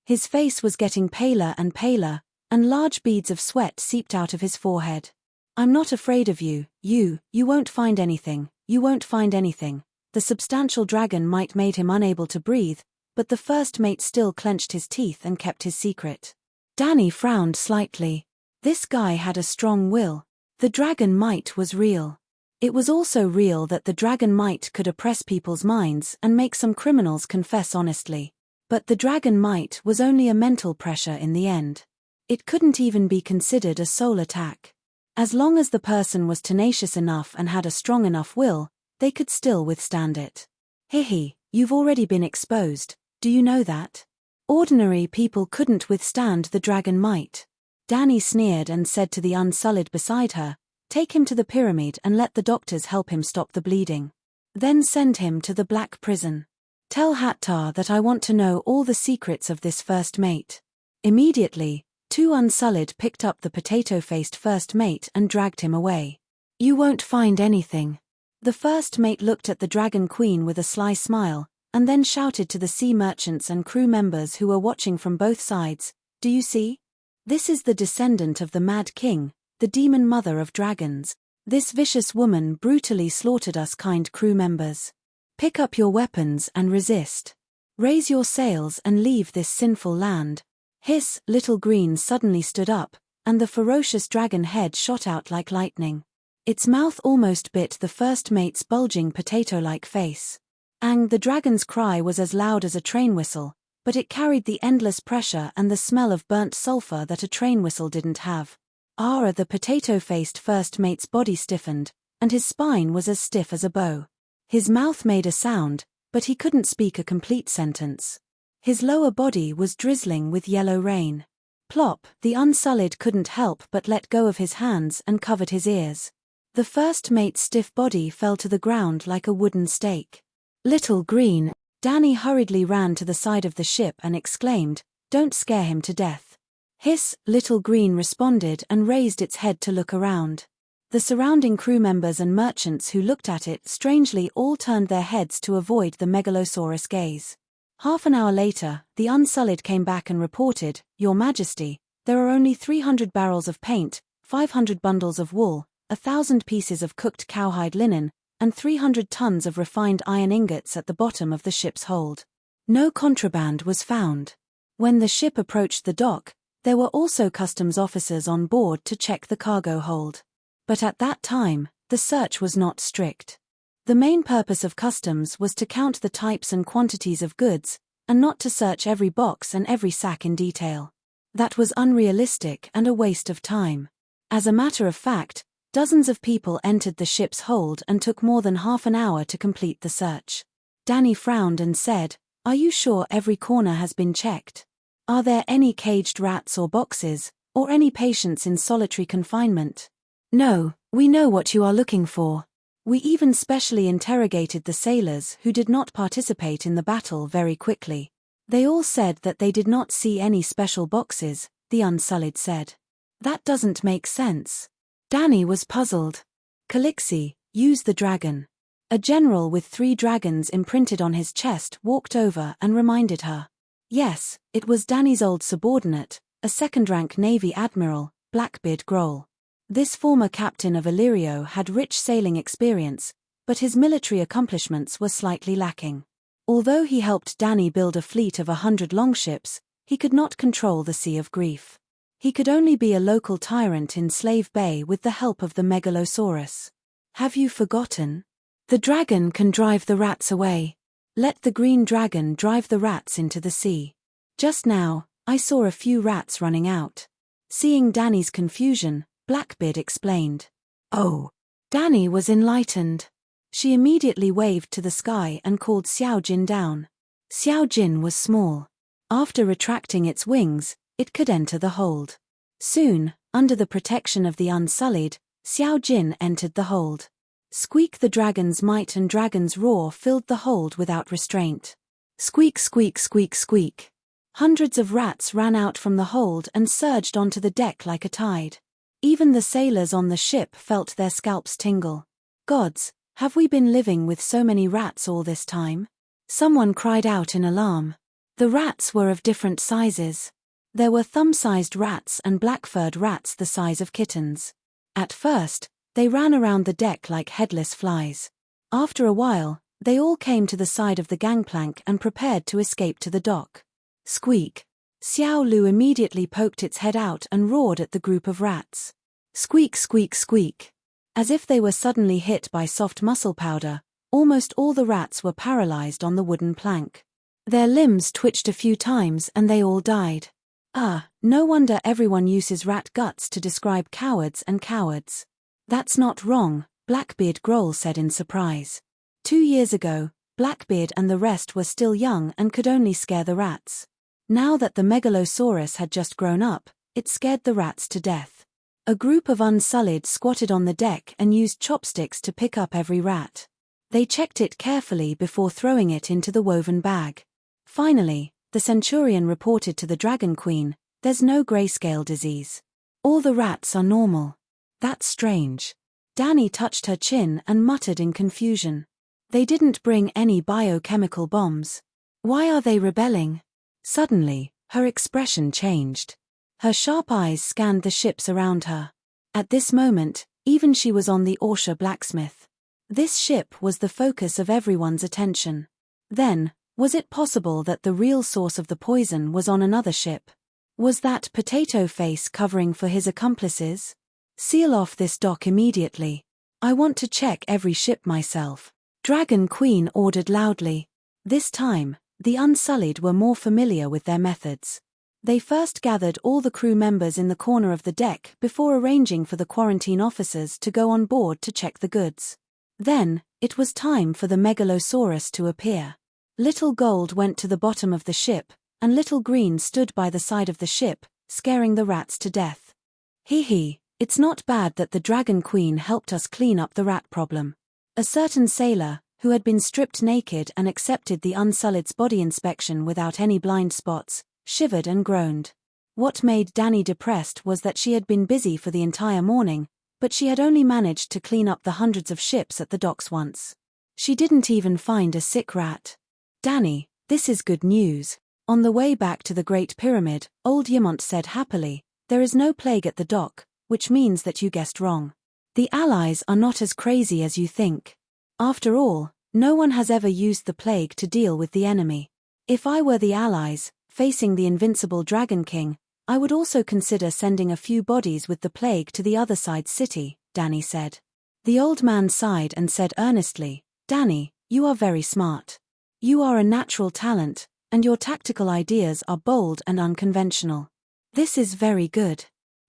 His face was getting paler, and large beads of sweat seeped out of his forehead. "I'm not afraid of you, you won't find anything, you won't find anything." The substantial dragon might made him unable to breathe, but the first mate still clenched his teeth and kept his secret. Danny frowned slightly. This guy had a strong will. The dragon might was real. It was also real that the dragon might could oppress people's minds and make some criminals confess honestly. But the dragon might was only a mental pressure in the end. It couldn't even be considered a soul attack. As long as the person was tenacious enough and had a strong enough will, they could still withstand it. You've already been exposed, do you know that? Ordinary people couldn't withstand the dragon might. Danny sneered and said to the Unsullied beside her, "Take him to the pyramid and let the doctors help him stop the bleeding. Then send him to the Black Prison. Tell Hattar that I want to know all the secrets of this first mate." Immediately, 2 Unsullied picked up the potato-faced first mate and dragged him away. "You won't find anything." The first mate looked at the Dragon Queen with a sly smile, and then shouted to the sea merchants and crew members who were watching from both sides, "Do you see? This is the descendant of the Mad King, the demon mother of dragons. This vicious woman brutally slaughtered us kind crew members. Pick up your weapons and resist. Raise your sails and leave this sinful land." Hiss! Little Green suddenly stood up, and the ferocious dragon head shot out like lightning. Its mouth almost bit the first mate's bulging potato-like face. The dragon's cry was as loud as a train whistle, but it carried the endless pressure and the smell of burnt sulfur that a train whistle didn't have. The potato-faced first mate's body stiffened, and his spine was as stiff as a bow. His mouth made a sound, but he couldn't speak a complete sentence. His lower body was drizzling with yellow rain. Plop! The Unsullied couldn't help but let go of his hands and covered his ears. The first mate's stiff body fell to the ground like a wooden stake. "Little Green!" Danny hurriedly ran to the side of the ship and exclaimed, "Don't scare him to death." Hiss! Little Green responded and raised its head to look around. The surrounding crew members and merchants who looked at it strangely all turned their heads to avoid the megalosaurus gaze. Half an hour later, the Unsullied came back and reported, "Your Majesty, there are only 300 barrels of paint, 500 bundles of wool, 1,000 pieces of cooked cowhide linen, and 300 tons of refined iron ingots at the bottom of the ship's hold. No contraband was found. When the ship approached the dock, there were also customs officers on board to check the cargo hold. But at that time, the search was not strict. The main purpose of customs was to count the types and quantities of goods, and not to search every box and every sack in detail. That was unrealistic and a waste of time. As a matter of fact, dozens of people entered the ship's hold and took more than half an hour to complete the search. Danny frowned and said, "Are you sure every corner has been checked? Are there any caged rats or boxes, or any patients in solitary confinement?" "No, we know what you are looking for. We even specially interrogated the sailors who did not participate in the battle very quickly. They all said that they did not see any special boxes," the Unsullied said. "That doesn't make sense." Danny was puzzled. "Calixi, use the dragon." A general with 3 dragons imprinted on his chest walked over and reminded her. Yes, it was Danny's old subordinate, a second-rank Navy admiral, Blackbeard Grohl. This former captain of Illyrio had rich sailing experience, but his military accomplishments were slightly lacking. Although he helped Danny build a fleet of 100 longships, he could not control the Sea of Grief. He could only be a local tyrant in Slave Bay with the help of the Megalosaurus. "Have you forgotten? The dragon can drive the rats away. Let the green dragon drive the rats into the sea. Just now, I saw a few rats running out." Seeing Danny's confusion, Blackbeard explained. "Oh." Danny was enlightened. She immediately waved to the sky and called Xiao Jin down. Xiao Jin was small. After retracting its wings, it could enter the hold. Soon, under the protection of the Unsullied, Xiao Jin entered the hold. Squeak the dragon's might and dragon's roar filled the hold without restraint. Squeak, squeak, squeak, squeak. Hundreds of rats ran out from the hold and surged onto the deck like a tide. Even the sailors on the ship felt their scalps tingle. "Gods, have we been living with so many rats all this time?" Someone cried out in alarm. The rats were of different sizes. There were thumb-sized rats and black-furred rats the size of kittens. At first, they ran around the deck like headless flies. After a while, they all came to the side of the gangplank and prepared to escape to the dock. Squeak. Xiao Lu immediately poked its head out and roared at the group of rats. Squeak, squeak, squeak. As if they were suddenly hit by soft muscle powder, almost all the rats were paralyzed on the wooden plank. Their limbs twitched a few times and they all died. No wonder everyone uses rat guts to describe cowards and cowards. "That's not wrong," Blackbeard Grohl said in surprise. 2 years ago, Blackbeard and the rest were still young and could only scare the rats. Now that the Megalosaurus had just grown up, it scared the rats to death. A group of Unsullied squatted on the deck and used chopsticks to pick up every rat. They checked it carefully before throwing it into the woven bag. Finally, the Centurion reported to the Dragon Queen, "There's no grayscale disease. All the rats are normal." "That's strange." Danny touched her chin and muttered in confusion. "They didn't bring any biochemical bombs. Why are they rebelling?" Suddenly, her expression changed. Her sharp eyes scanned the ships around her. At this moment, even she was on the Orsha blacksmith. This ship was the focus of everyone's attention. Then, was it possible that the real source of the poison was on another ship? Was that potato face covering for his accomplices? "Seal off this dock immediately. I want to check every ship myself," Dragon Queen ordered loudly. This time, the Unsullied were more familiar with their methods. They first gathered all the crew members in the corner of the deck before arranging for the quarantine officers to go on board to check the goods. Then, it was time for the Megalosaurus to appear. Little Gold went to the bottom of the ship, and Little Green stood by the side of the ship, scaring the rats to death. "Hee, it's not bad that the Dragon Queen helped us clean up the rat problem." A certain sailor, who had been stripped naked and accepted the Unsullied's body inspection without any blind spots, shivered and groaned. What made Danny depressed was that she had been busy for the entire morning, but she had only managed to clean up the hundreds of ships at the docks once. She didn't even find a sick rat. "Danny, this is good news." On the way back to the Great Pyramid, old Yamont said happily, "There is no plague at the dock, which means that you guessed wrong. The Allies are not as crazy as you think. After all, no one has ever used the plague to deal with the enemy. If I were the Allies, facing the invincible Dragon King, I would also consider sending a few bodies with the plague to the other side city," Danny said. The old man sighed and said earnestly, "Danny, you are very smart. You are a natural talent, and your tactical ideas are bold and unconventional. This is very good.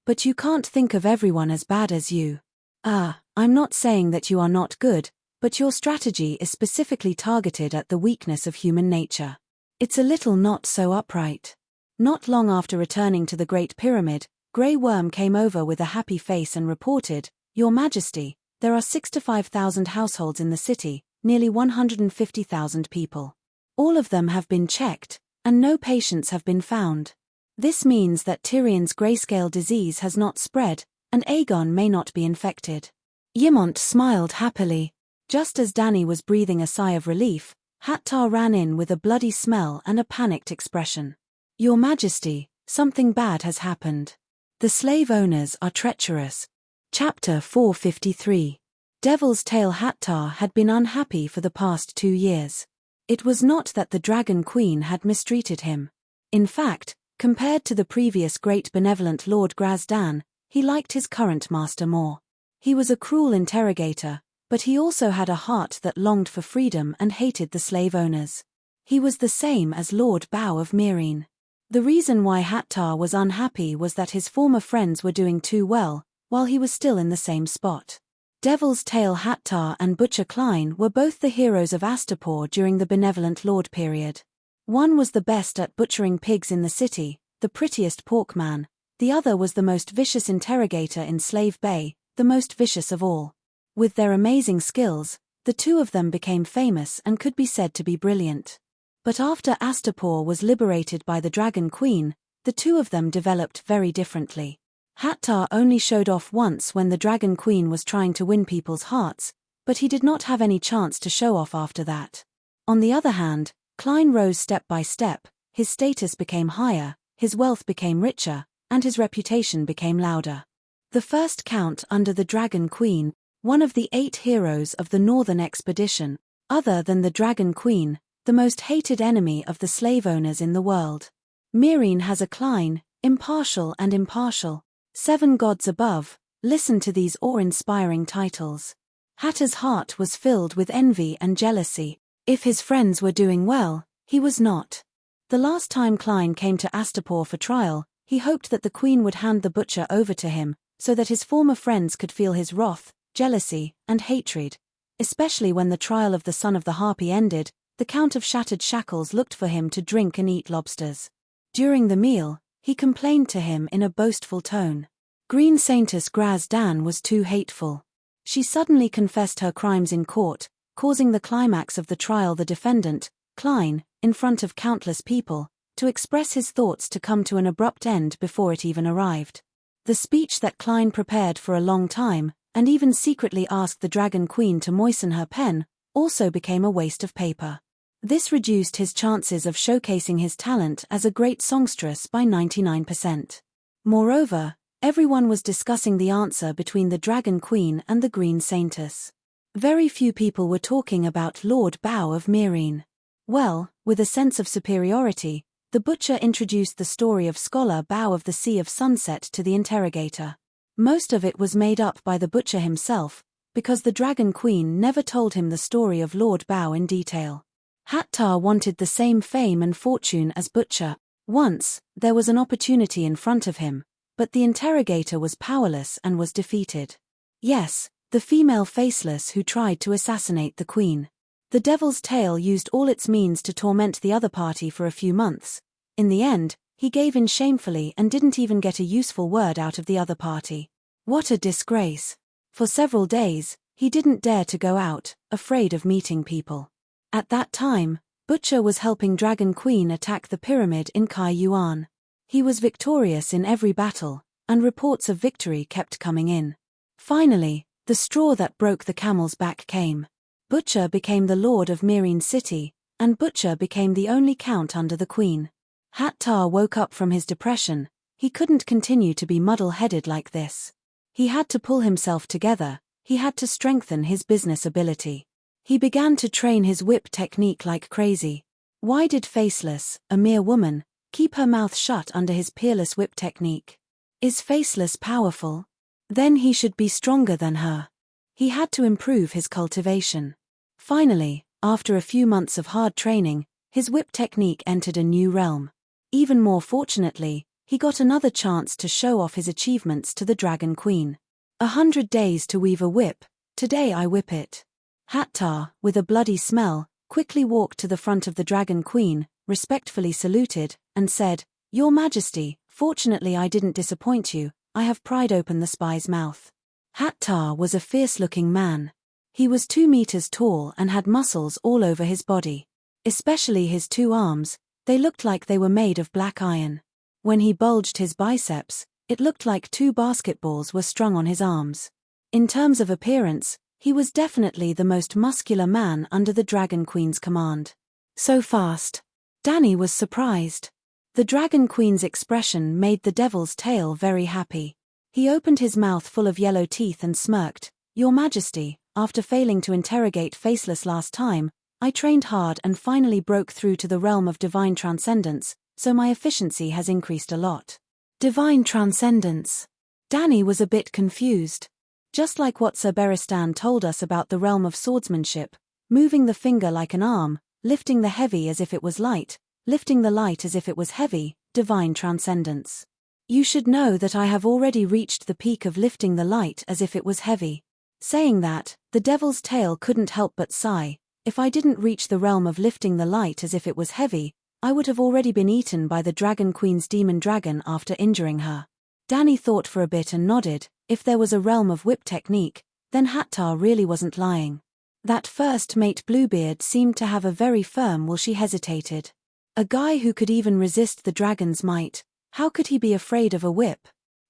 But you can't think of everyone as bad as you. I'm not saying that you are not good, But your strategy is specifically targeted at the weakness of human nature. It's a little not so upright. Not long after returning to the Great Pyramid, Grey Worm came over with a happy face and reported, "Your Majesty, there are 65,000 households in the city, nearly 150,000 people. All of them have been checked, and no patients have been found. This means that Tyrion's grayscale disease has not spread, and Aegon may not be infected." Ymont smiled happily. Just as Dany was breathing a sigh of relief, Hattar ran in with a bloody smell and a panicked expression. "Your Majesty, something bad has happened. The slave owners are treacherous." Chapter 453. Devil's Tail. Hattar had been unhappy for the past 2 years. It was not that the Dragon Queen had mistreated him. In fact, compared to the previous great benevolent Lord Grazdan, he liked his current master more. He was a cruel interrogator, but he also had a heart that longed for freedom and hated the slave owners. He was the same as Lord Bow of Meereen. The reason why Hattar was unhappy was that his former friends were doing too well, while he was still in the same spot. Devil's Tail Hattar and Butcher Klein were both the heroes of Astapor during the Benevolent Lord period. One was the best at butchering pigs in the city, the prettiest porkman. The other was the most vicious interrogator in Slave Bay, the most vicious of all. With their amazing skills, the two of them became famous and could be said to be brilliant. But after Astapor was liberated by the Dragon Queen, the two of them developed very differently. Hattar only showed off once when the Dragon Queen was trying to win people's hearts, but he did not have any chance to show off after that. On the other hand, Klein rose step by step, his status became higher, his wealth became richer, and his reputation became louder. The first count under the Dragon Queen, one of the 8 heroes of the Northern Expedition, other than the Dragon Queen, the most hated enemy of the slave owners in the world. Meereen has a Klein, impartial and impartial. 7 gods above, listen to these awe-inspiring titles. Hattar's heart was filled with envy and jealousy. If his friends were doing well, he was not. The last time Klein came to Astapor for trial, he hoped that the Queen would hand the butcher over to him, so that his former friends could feel his wrath, jealousy, and hatred. Especially when the trial of the son of the Harpy ended, the Count of Shattered Shackles looked for him to drink and eat lobsters. During the meal, he complained to him in a boastful tone. Green Saintess Grazdan was too hateful. She suddenly confessed her crimes in court, causing the climax of the trial the defendant, Klein, in front of countless people, to express his thoughts to come to an abrupt end before it even arrived. The speech that Klein prepared for a long time, and even secretly asked the Dragon Queen to moisten her pen, also became a waste of paper. This reduced his chances of showcasing his talent as a great songstress by 99%. Moreover, everyone was discussing the answer between the Dragon Queen and the Green Saintess. Very few people were talking about Lord Bow of Meereen. Well, with a sense of superiority, the butcher introduced the story of Scholar Bow of the Sea of Sunset to the interrogator. Most of it was made up by the butcher himself, because the Dragon Queen never told him the story of Lord Bow in detail. Hattar wanted the same fame and fortune as Butcher. Once, there was an opportunity in front of him, but the interrogator was powerless and was defeated. Yes, the female faceless who tried to assassinate the Queen. The Devil's Tail used all its means to torment the other party for a few months. In the end, he gave in shamefully and didn't even get a useful word out of the other party. What a disgrace. For several days, he didn't dare to go out, afraid of meeting people. At that time, Butcher was helping Dragon Queen attack the pyramid in Kai Yuan. He was victorious in every battle, and reports of victory kept coming in. Finally, the straw that broke the camel's back came. Butcher became the Lord of Meereen City, and Butcher became the only count under the Queen. Hattar woke up from his depression. He couldn't continue to be muddle-headed like this. He had to pull himself together, he had to strengthen his business ability. He began to train his whip technique like crazy. Why did Faceless, a mere woman, keep her mouth shut under his peerless whip technique? Is Faceless powerful? Then he should be stronger than her. He had to improve his cultivation. Finally, after a few months of hard training, his whip technique entered a new realm. Even more fortunately, he got another chance to show off his achievements to the Dragon Queen. 100 days to weave a whip, today I whip it. Hattar, with a bloody smell, quickly walked to the front of the Dragon Queen, respectfully saluted, and said, "Your Majesty, fortunately I didn't disappoint you, I have pried open the spy's mouth." Hattar was a fierce-looking man. He was 2 meters tall and had muscles all over his body. Especially his 2 arms, they looked like they were made of black iron. When he bulged his biceps, it looked like 2 basketballs were strung on his arms. In terms of appearance, he was definitely the most muscular man under the Dragon Queen's command. So fast. Danny was surprised. The Dragon Queen's expression made the devil's tail very happy. He opened his mouth full of yellow teeth and smirked. "Your Majesty, after failing to interrogate Faceless last time, I trained hard and finally broke through to the realm of divine transcendence, so my efficiency has increased a lot." Divine transcendence. Danny was a bit confused. Just like what Sir Beristan told us about the realm of swordsmanship, moving the finger like an arm, lifting the heavy as if it was light, lifting the light as if it was heavy, divine transcendence. You should know that I have already reached the peak of lifting the light as if it was heavy. Saying that, the devil's tail couldn't help but sigh. If I didn't reach the realm of lifting the light as if it was heavy, I would have already been eaten by the Dragon Queen's demon dragon after injuring her. Danny thought for a bit and nodded. If there was a realm of whip technique, then Hattar really wasn't lying. That first mate Bluebeard seemed to have a very firm will. She hesitated. A guy who could even resist the dragon's might, how could he be afraid of a whip?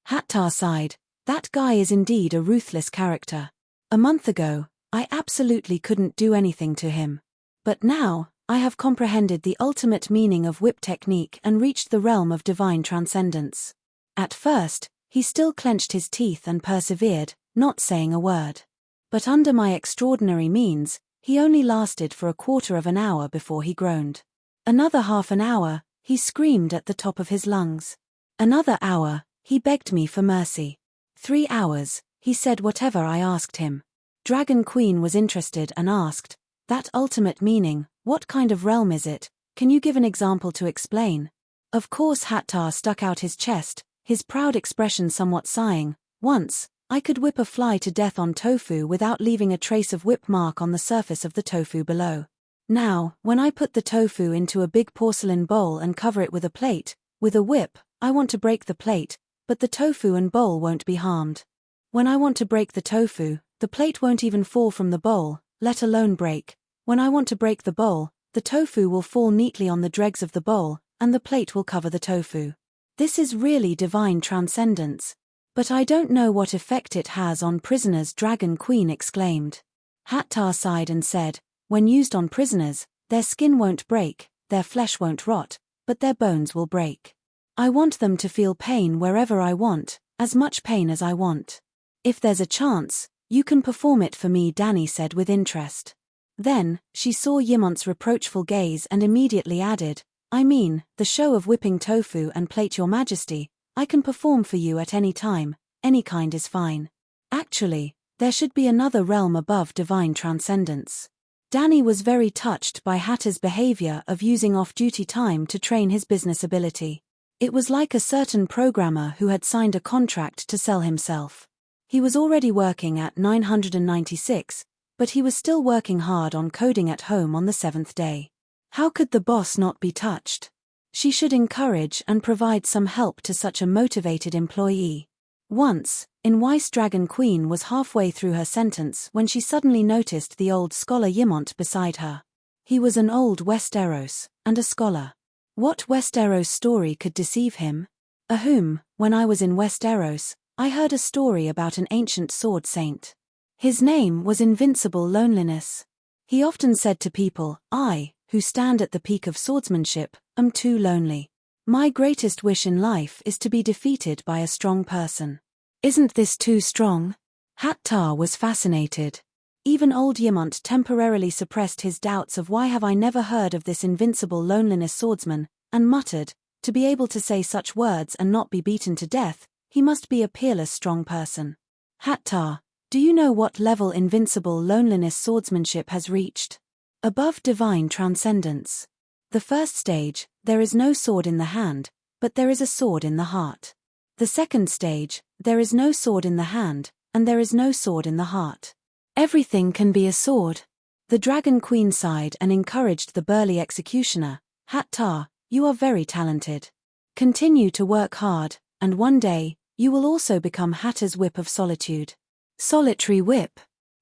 Hattar sighed. That guy is indeed a ruthless character. A month ago, I absolutely couldn't do anything to him. But now, I have comprehended the ultimate meaning of whip technique and reached the realm of divine transcendence. At first, he still clenched his teeth and persevered, not saying a word. But under my extraordinary means, he only lasted for a quarter of an hour before he groaned. Another half an hour, he screamed at the top of his lungs. Another hour, he begged me for mercy. 3 hours, he said whatever I asked him. Dragon Queen was interested and asked, "That ultimate meaning, what kind of realm is it? Can you give an example to explain?" Of course Hattar stuck out his chest, his proud expression somewhat sighing. "Once, I could whip a fly to death on tofu without leaving a trace of whip mark on the surface of the tofu below. Now, when I put the tofu into a big porcelain bowl and cover it with a plate, with a whip, I want to break the plate, but the tofu and bowl won't be harmed. When I want to break the tofu, the plate won't even fall from the bowl, let alone break. When I want to break the bowl, the tofu will fall neatly on the dregs of the bowl, and the plate will cover the tofu. This is really divine transcendence. But I don't know what effect it has on prisoners," Dragon Queen exclaimed. Hattar sighed and said, "When used on prisoners, their skin won't break, their flesh won't rot, but their bones will break. I want them to feel pain wherever I want, as much pain as I want. If there's a chance, you can perform it for me," Danny said with interest. Then, she saw Yimont's reproachful gaze and immediately added, "I mean, the show of whipping tofu and plate, Your Majesty, I can perform for you at any time, any kind is fine. Actually, there should be another realm above divine transcendence." Danny was very touched by Hattar's behavior of using off-duty time to train his business ability. It was like a certain programmer who had signed a contract to sell himself. He was already working at 996, but he was still working hard on coding at home on the 7th day. How could the boss not be touched? She should encourage and provide some help to such a motivated employee. Once, in Weiss, Dragon Queen was halfway through her sentence when she suddenly noticed the old scholar Yimont beside her. He was an old Westeros, and a scholar. What Westeros story could deceive him? When I was in Westeros, I heard a story about an ancient sword saint. His name was Invincible Loneliness. He often said to people, "I, who stand at the peak of swordsmanship, am too lonely. My greatest wish in life is to be defeated by a strong person." Isn't this too strong? Hattar was fascinated. Even old Yimont temporarily suppressed his doubts of why have I never heard of this invincible loneliness swordsman, and muttered, to be able to say such words and not be beaten to death, he must be a peerless strong person. Hattar, do you know what level invincible loneliness swordsmanship has reached? Above divine transcendence. The first stage, there is no sword in the hand, but there is a sword in the heart. The second stage, there is no sword in the hand, and there is no sword in the heart. Everything can be a sword. The Dragon Queen sighed and encouraged the burly executioner. Hattar, you are very talented. Continue to work hard, and one day, you will also become Hattar's Whip of Solitude. Solitary whip.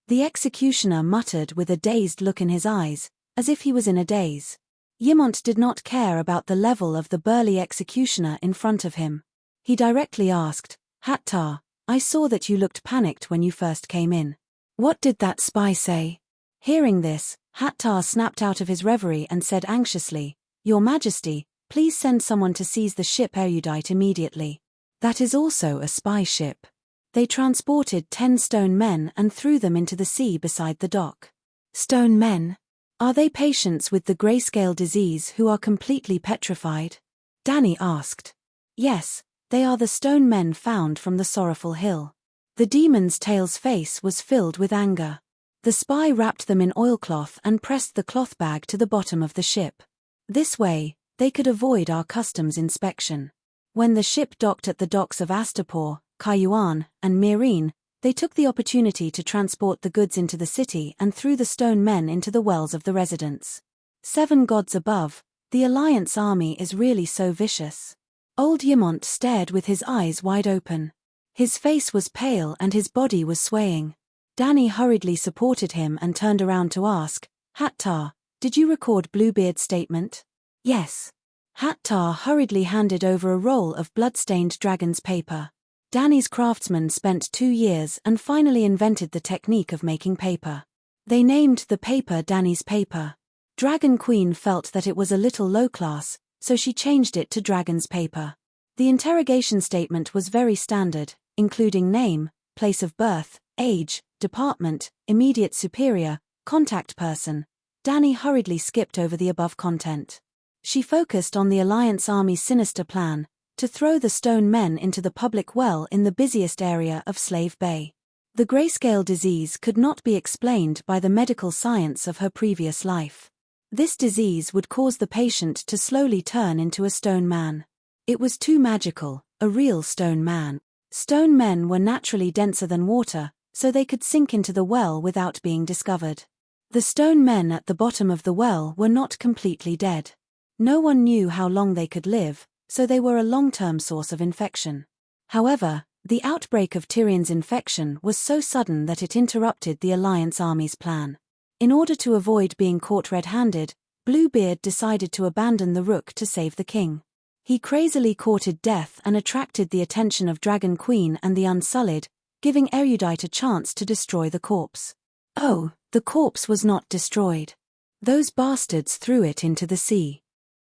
The executioner muttered with a dazed look in his eyes, as if he was in a daze. Yimont did not care about the level of the burly executioner in front of him. He directly asked, Hattar, I saw that you looked panicked when you first came in. What did that spy say? Hearing this, Hattar snapped out of his reverie and said anxiously, Your Majesty, please send someone to seize the ship Erudite immediately. That is also a spy ship. They transported 10 stone men and threw them into the sea beside the dock. Stone men? Are they patients with the grayscale disease who are completely petrified? Danny asked. Yes, they are the stone men found from the Sorrowful Hill. The demon's tail's face was filled with anger. The spy wrapped them in oilcloth and pressed the cloth bag to the bottom of the ship. This way, they could avoid our customs inspection. When the ship docked at the docks of Astapor, Kayuan, and Myrene, they took the opportunity to transport the goods into the city and threw the stone men into the wells of the residents. 7 gods above, the Alliance army is really so vicious. Old Yimont stared with his eyes wide open. His face was pale and his body was swaying. Danny hurriedly supported him and turned around to ask, Hattar, did you record Bluebeard's statement? Yes. Hattar hurriedly handed over a roll of blood-stained dragon's paper. Danny's craftsmen spent 2 years and finally invented the technique of making paper. They named the paper Danny's paper. Dragon Queen felt that it was a little low-class, so she changed it to Dragon's paper. The interrogation statement was very standard, including name, place of birth, age, department, immediate superior, contact person. Danny hurriedly skipped over the above content. She focused on the Alliance Army's sinister plan, to throw the stone men into the public well in the busiest area of Slave Bay. The grayscale disease could not be explained by the medical science of her previous life. This disease would cause the patient to slowly turn into a stone man. It was too magical, a real stone man. Stone men were naturally denser than water, so they could sink into the well without being discovered. The stone men at the bottom of the well were not completely dead. No one knew how long they could live, so they were a long-term source of infection. However, the outbreak of Tyrion's infection was so sudden that it interrupted the Alliance Army's plan. In order to avoid being caught red-handed, Bluebeard decided to abandon the Rook to save the king. He crazily courted death and attracted the attention of Dragon Queen and the Unsullied, giving Erudite a chance to destroy the corpse. Oh, the corpse was not destroyed. Those bastards threw it into the sea.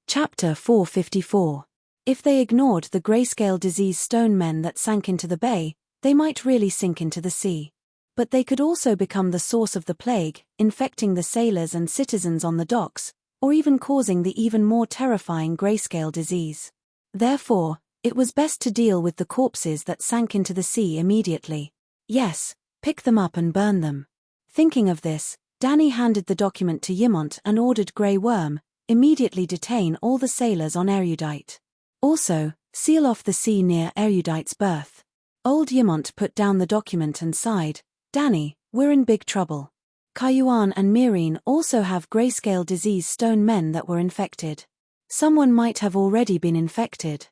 Chapter 454. If they ignored the grayscale disease stone men that sank into the bay, they might really sink into the sea. But they could also become the source of the plague, infecting the sailors and citizens on the docks, or even causing the even more terrifying grayscale disease. Therefore, it was best to deal with the corpses that sank into the sea immediately. Yes, pick them up and burn them. Thinking of this, Danny handed the document to Yimont and ordered Grey Worm, immediately detain all the sailors on Erudite. Also, seal off the sea near Erudite's berth. Old Yimont put down the document and sighed, Danny, we're in big trouble. Kayuan and Myrene also have grayscale disease stone men that were infected. Someone might have already been infected.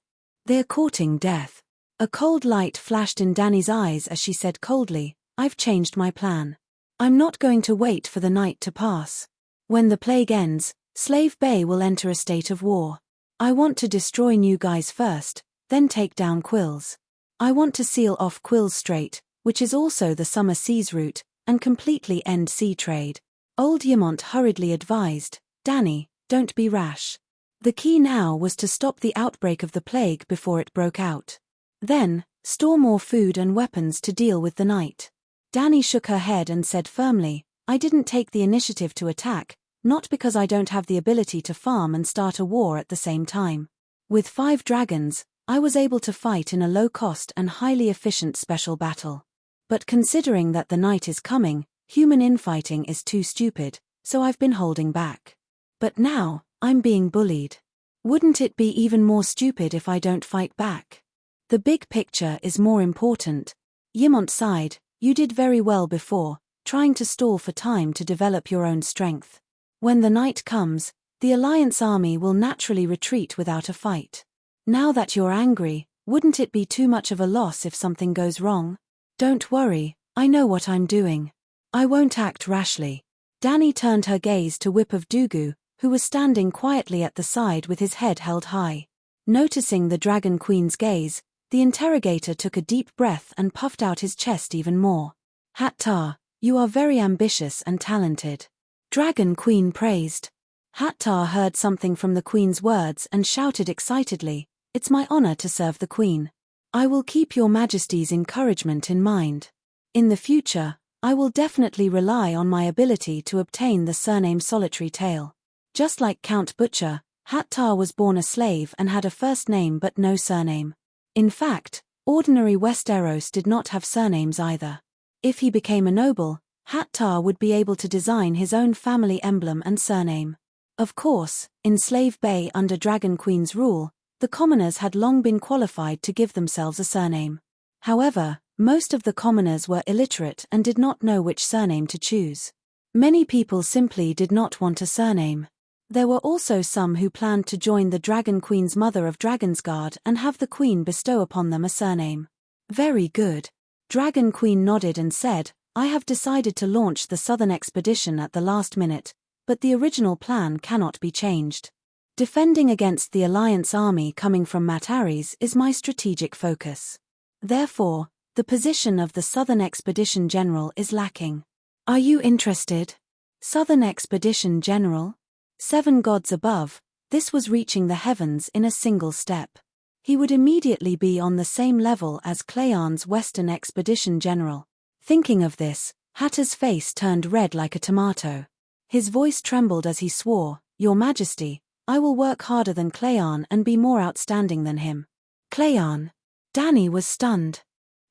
They're courting death. A cold light flashed in Danny's eyes as she said coldly, I've changed my plan. I'm not going to wait for the night to pass. When the plague ends, Slave Bay will enter a state of war. I want to destroy New Guys first, then take down Quills. I want to seal off Quills Strait, which is also the summer seas route, and completely end sea trade. Old Yimont hurriedly advised, Danny, don't be rash. The key now was to stop the outbreak of the plague before it broke out. Then, store more food and weapons to deal with the night. Danny shook her head and said firmly, I didn't take the initiative to attack, not because I don't have the ability to farm and start a war at the same time. With 5 dragons, I was able to fight in a low-cost and highly efficient special battle. But considering that the night is coming, human infighting is too stupid, so I've been holding back. But now, I'm being bullied. Wouldn't it be even more stupid if I don't fight back? The big picture is more important. Yimont sighed, you did very well before, trying to stall for time to develop your own strength. When the night comes, the Alliance army will naturally retreat without a fight. Now that you're angry, wouldn't it be too much of a loss if something goes wrong? Don't worry, I know what I'm doing. I won't act rashly. Dany turned her gaze to Whip of Dugu, who was standing quietly at the side with his head held high. Noticing the Dragon Queen's gaze, the interrogator took a deep breath and puffed out his chest even more. Hattar, you are very ambitious and talented. Dragon Queen praised. Hattar heard something from the Queen's words and shouted excitedly, "It's my honor to serve the Queen. I will keep your Majesty's encouragement in mind. In the future, I will definitely rely on my ability to obtain the surname Solitary Tail." Just like Count Butcher, Hattar was born a slave and had a first name but no surname. In fact, ordinary Westeros did not have surnames either. If he became a noble, Hattar would be able to design his own family emblem and surname. Of course, in Slave Bay under Dragon Queen's rule, the commoners had long been qualified to give themselves a surname. However, most of the commoners were illiterate and did not know which surname to choose. Many people simply did not want a surname. There were also some who planned to join the Dragon Queen's Mother of Dragonsguard and have the Queen bestow upon them a surname. Very good. Dragon Queen nodded and said, "I have decided to launch the southern expedition at the last minute, but the original plan cannot be changed. Defending against the Alliance army coming from Mataris is my strategic focus. Therefore, the position of the Southern Expedition General is lacking. Are you interested?" Southern Expedition General? 7 gods above, this was reaching the heavens in a single step. He would immediately be on the same level as Cleon's Western Expedition General. Thinking of this, Hattar's face turned red like a tomato. His voice trembled as he swore, "Your Majesty, I will work harder than Cleon and be more outstanding than him." Cleon? Dany was stunned.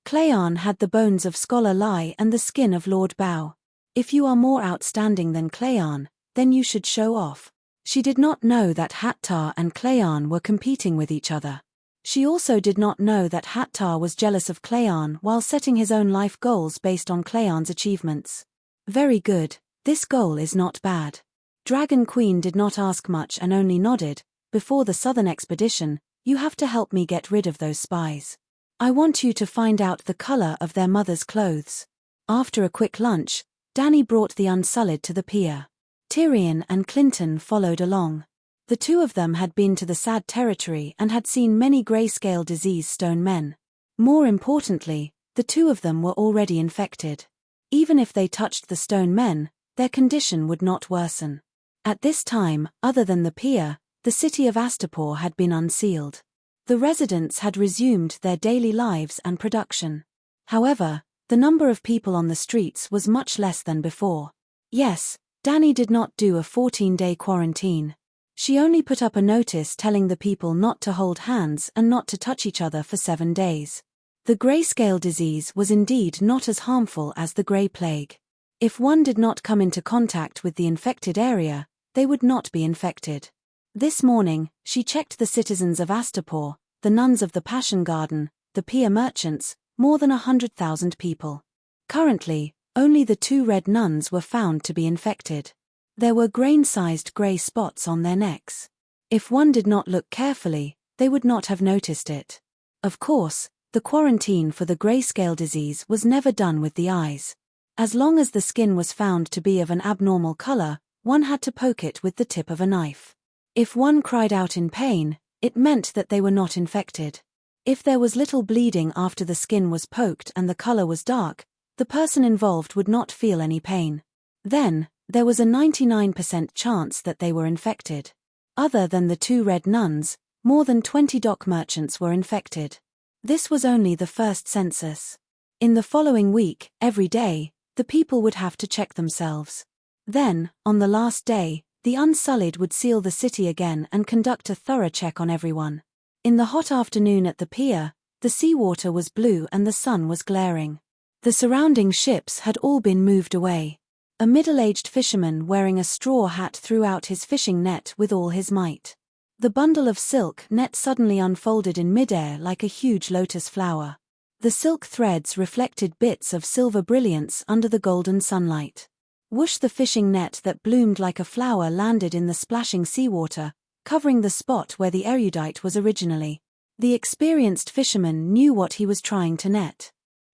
Cleon had the bones of Scholar Lai and the skin of Lord Bow. If you are more outstanding than Cleon, then you should show off. She did not know that Hattar and Cleon were competing with each other. She also did not know that Hattar was jealous of Cleon while setting his own life goals based on Cleon's achievements. Very good, this goal is not bad. Dragon Queen did not ask much and only nodded. Before the Southern Expedition, you have to help me get rid of those spies. I want you to find out the color of their mother's clothes. After a quick lunch, Dany brought the Unsullied to the pier. Tyrion and Clinton followed along. The two of them had been to the Sad Territory and had seen many grayscale disease stone men. More importantly, the two of them were already infected. Even if they touched the stone men, their condition would not worsen. At this time, other than the pier, the city of Astapor had been unsealed. The residents had resumed their daily lives and production. However, the number of people on the streets was much less than before. Yes, Dany did not do a 14-day quarantine. She only put up a notice telling the people not to hold hands and not to touch each other for 7 days. The grayscale disease was indeed not as harmful as the Grey Plague. If one did not come into contact with the infected area, they would not be infected. This morning, she checked the citizens of Astapor, the nuns of the Passion Garden, the pier merchants, more than 100,000 people. Currently, only the 2 red nuns were found to be infected. There were grain-sized grey spots on their necks. If one did not look carefully, they would not have noticed it. Of course, the quarantine for the grayscale disease was never done with the eyes. As long as the skin was found to be of an abnormal color, one had to poke it with the tip of a knife. If one cried out in pain, it meant that they were not infected. If there was little bleeding after the skin was poked and the color was dark, the person involved would not feel any pain. Then, there was a 99% chance that they were infected. Other than the 2 red nuns, more than 20 dock merchants were infected. This was only the first census. In the following week, every day, the people would have to check themselves. Then, on the last day, the Unsullied would seal the city again and conduct a thorough check on everyone. In the hot afternoon at the pier, the seawater was blue and the sun was glaring. The surrounding ships had all been moved away. A middle-aged fisherman wearing a straw hat threw out his fishing net with all his might. The bundle of silk net suddenly unfolded in midair like a huge lotus flower. The silk threads reflected bits of silver brilliance under the golden sunlight. Whoosh! The fishing net that bloomed like a flower landed in the splashing seawater, covering the spot where the erudite was originally. The experienced fisherman knew what he was trying to net.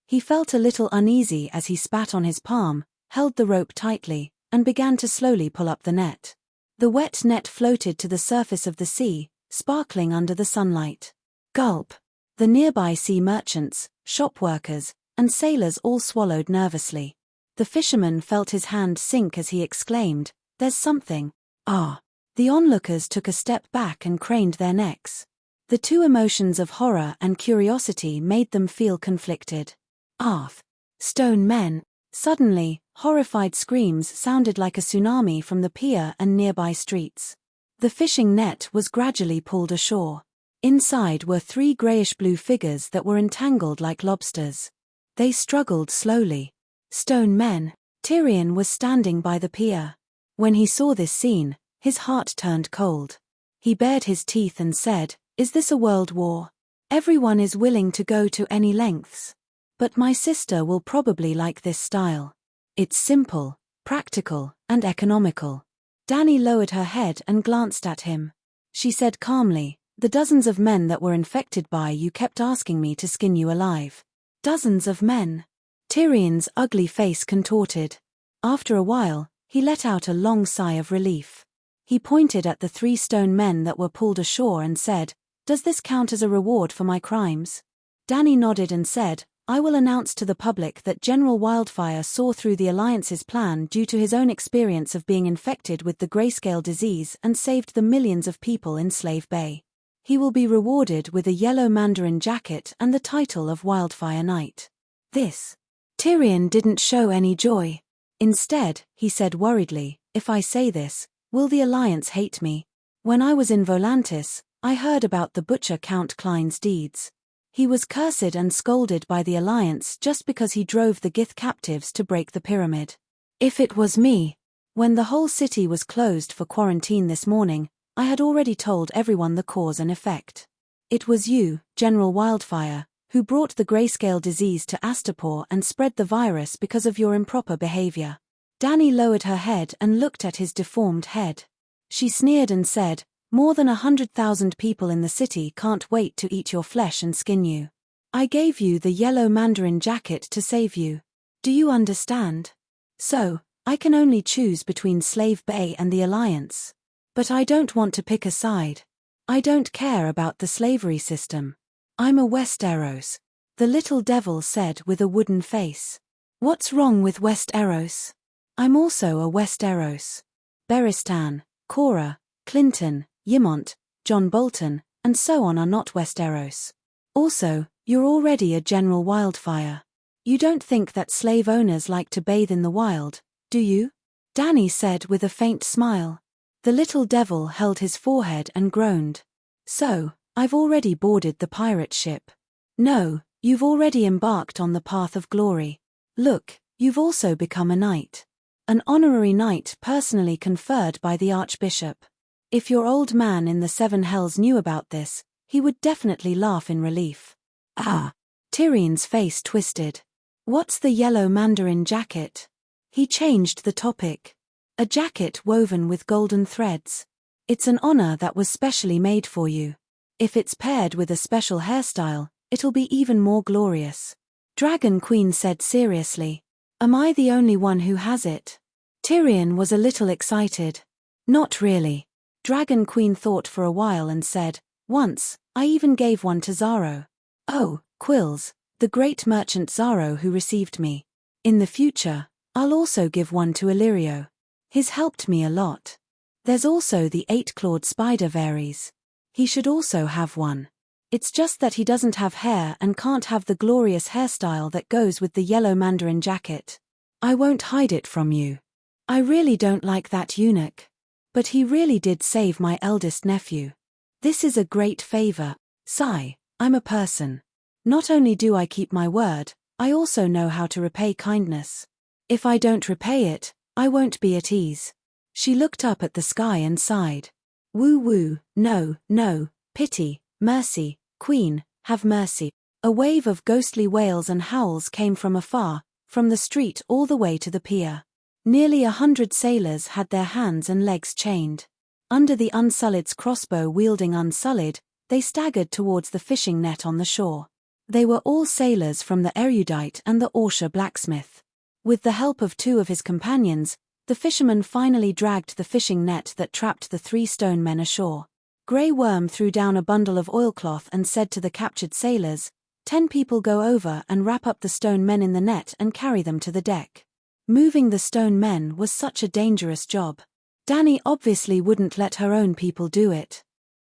He felt a little uneasy as he spat on his palm, held the rope tightly, and began to slowly pull up the net. The wet net floated to the surface of the sea, sparkling under the sunlight. Gulp! The nearby sea merchants, shop workers, and sailors all swallowed nervously. The fisherman felt his hand sink as he exclaimed, "There's something." Ah! The onlookers took a step back and craned their necks. The two emotions of horror and curiosity made them feel conflicted. Arth! Stone men! Suddenly, horrified screams sounded like a tsunami from the pier and nearby streets. The fishing net was gradually pulled ashore. Inside were three grayish-blue figures that were entangled like lobsters. They struggled slowly. Stone men. Tyrion was standing by the pier. When he saw this scene, his heart turned cold. He bared his teeth and said, "Is this a world war? Everyone is willing to go to any lengths. But my sister will probably like this style. It's simple, practical, and economical." Dany lowered her head and glanced at him. She said calmly, "The dozens of men that were infected by you kept asking me to skin you alive." Dozens of men. Tyrion's ugly face contorted. After a while, he let out a long sigh of relief. He pointed at the 3 stone men that were pulled ashore and said, "Does this count as a reward for my crimes?" Dany nodded and said, "I will announce to the public that General Wildfire saw through the Alliance's plan due to his own experience of being infected with the grayscale disease and saved the millions of people in Slave Bay. He will be rewarded with a yellow mandarin jacket and the title of Wildfire Knight." This. Tyrion didn't show any joy. Instead, he said worriedly, "If I say this, will the Alliance hate me? When I was in Volantis, I heard about the butcher Count Klein's deeds. He was cursed and scolded by the Alliance just because he drove the Gith captives to break the pyramid. If it was me, when the whole city was closed for quarantine this morning, I had already told everyone the cause and effect. It was you, General Wildfire, who brought the grayscale disease to Astapor and spread the virus because of your improper behavior." Dany lowered her head and looked at his deformed head. She sneered and said, "More than 100,000 people in the city can't wait to eat your flesh and skin you. I gave you the yellow mandarin jacket to save you. Do you understand? So, I can only choose between Slave Bay and the Alliance. But I don't want to pick a side. I don't care about the slavery system. I'm a Westeros," the little devil said with a wooden face. "What's wrong with Westeros? I'm also a Westeros. Beristan, Cora, Clinton, Ymont, John Bolton, and so on are not Westeros. Also, you're already a General Wildfire. You don't think that slave owners like to bathe in the wild, do you?" Dany said with a faint smile. The little devil held his forehead and groaned. "So, I've already boarded the pirate ship." "No, you've already embarked on the path of glory. Look, you've also become a knight. An honorary knight personally conferred by the Archbishop. If your old man in the 7 Hells knew about this, he would definitely laugh in relief." "Ah!" Tyrion's face twisted. "What's the yellow mandarin jacket?" He changed the topic. "A jacket woven with golden threads. It's an honor that was specially made for you. If it's paired with a special hairstyle, it'll be even more glorious." Dragon Queen said seriously, "Am I the only one who has it?" Tyrion was a little excited. "Not really." Dragon Queen thought for a while and said, "Once, I even gave one to Zaro. Oh, Quills, the great merchant Zaro who received me. In the future, I'll also give one to Illyrio. He's helped me a lot. There's also the 8-clawed spider Varys. He should also have one. It's just that he doesn't have hair and can't have the glorious hairstyle that goes with the yellow mandarin jacket. I won't hide it from you. I really don't like that eunuch. But he really did save my eldest nephew. This is a great favor. Sigh, I'm a person. Not only do I keep my word, I also know how to repay kindness. If I don't repay it, I won't be at ease." She looked up at the sky and sighed. "Woo woo, no, no, pity, mercy, Queen, have mercy." A wave of ghostly wails and howls came from afar, from the street all the way to the pier. Nearly 100 sailors had their hands and legs chained. Under the Unsullied's crossbow-wielding Unsullied, they staggered towards the fishing net on the shore. They were all sailors from the Erudite and the Orsha blacksmith. With the help of 2 of his companions, the fisherman finally dragged the fishing net that trapped the 3 stone men ashore. Grey Worm threw down a bundle of oilcloth and said to the captured sailors, 10 people go over and wrap up the stone men in the net and carry them to the deck. Moving the stone men was such a dangerous job. Dany obviously wouldn't let her own people do it.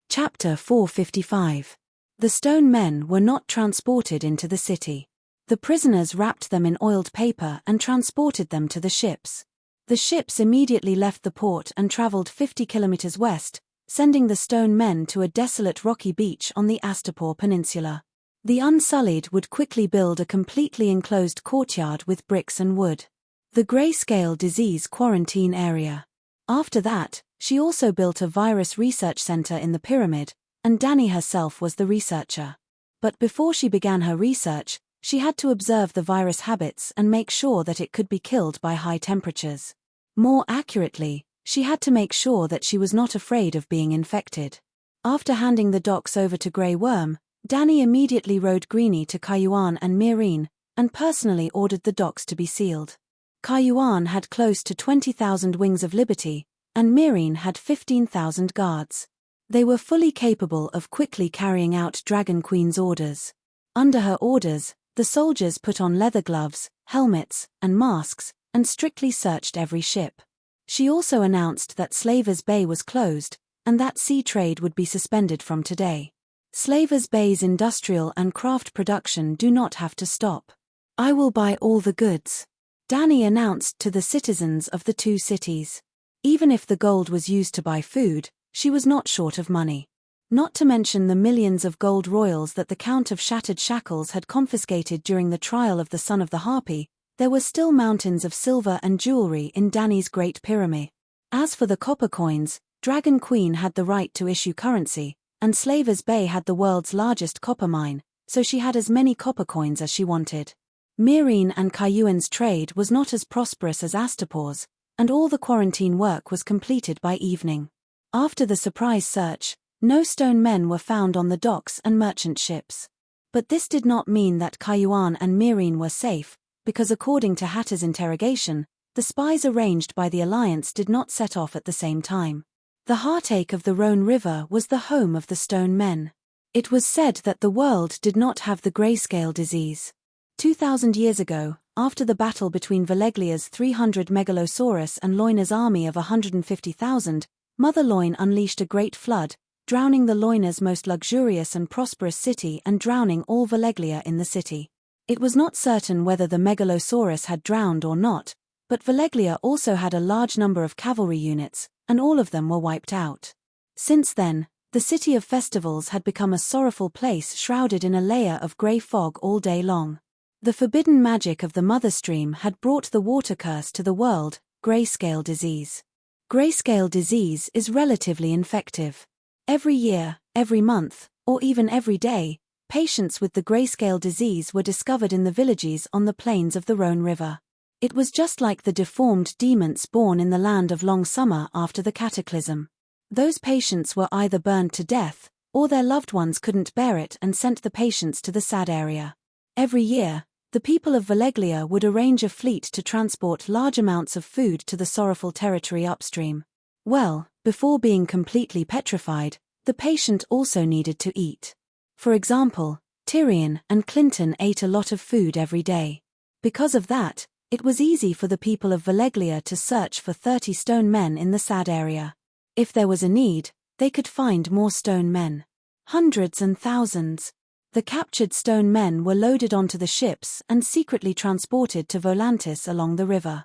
Chapter 455. The stone men were not transported into the city. The prisoners wrapped them in oiled paper and transported them to the ships. The ships immediately left the port and traveled 50 kilometers west, sending the stone men to a desolate rocky beach on the Astapor Peninsula. The Unsullied would quickly build a completely enclosed courtyard with bricks and wood. The Grayscale Disease Quarantine Area. After that, she also built a virus research center in the pyramid, and Dany herself was the researcher. But before she began her research, she had to observe the virus habits and make sure that it could be killed by high temperatures. More accurately, she had to make sure that she was not afraid of being infected. After handing the docks over to Grey Worm, Dany immediately rode Greenie to Cayuan and Meereen, and personally ordered the docks to be sealed. Cayuan had close to 20,000 wings of liberty, and Meereen had 15,000 guards. They were fully capable of quickly carrying out Dragon Queen's orders. Under her orders, the soldiers put on leather gloves, helmets, and masks, and strictly searched every ship. She also announced that Slavers Bay was closed, and that sea trade would be suspended from today. Slavers Bay's industrial and craft production do not have to stop. I will buy all the goods, Dany announced to the citizens of the 2 cities. Even if the gold was used to buy food, she was not short of money. Not to mention the millions of gold royals that the Count of Shattered Shackles had confiscated during the trial of the Son of the Harpy, there were still mountains of silver and jewelry in Dany's Great Pyramid. As for the copper coins, Dragon Queen had the right to issue currency, and Slavers Bay had the world's largest copper mine, so she had as many copper coins as she wanted. Meereen and Cayuan's trade was not as prosperous as Astapor's, and all the quarantine work was completed by evening. After the surprise search, no stone men were found on the docks and merchant ships. But this did not mean that Cayuan and Meereen were safe, because according to Hatter's interrogation, the spies arranged by the Alliance did not set off at the same time. The heartache of the Rhone River was the home of the stone men. It was said that the world did not have the grayscale disease. 2,000 years ago, after the battle between Valeglia's 300 Megalosaurus and Loina's army of 150,000, Mother Loin unleashed a great flood, drowning the Loina's most luxurious and prosperous city and drowning all Valeglia in the city. It was not certain whether the Megalosaurus had drowned or not, but Valeglia also had a large number of cavalry units, and all of them were wiped out. Since then, the city of festivals had become a sorrowful place shrouded in a layer of grey fog all day long. The forbidden magic of the Mother Stream had brought the water curse to the world, grayscale disease. Grayscale disease is relatively infective. Every year, every month, or even every day, patients with the grayscale disease were discovered in the villages on the plains of the Rhone River. It was just like the deformed demons born in the land of long summer after the cataclysm. Those patients were either burned to death, or their loved ones couldn't bear it and sent the patients to the sad area. Every year, the people of Valeglia would arrange a fleet to transport large amounts of food to the sorrowful territory upstream. Well, before being completely petrified, the patient also needed to eat. For example, Tyrion and Clinton ate a lot of food every day. Because of that, it was easy for the people of Valeglia to search for 30 stone men in the sad area. If there was a need, they could find more stone men. Hundreds and thousands. The captured stone men were loaded onto the ships and secretly transported to Volantis along the river.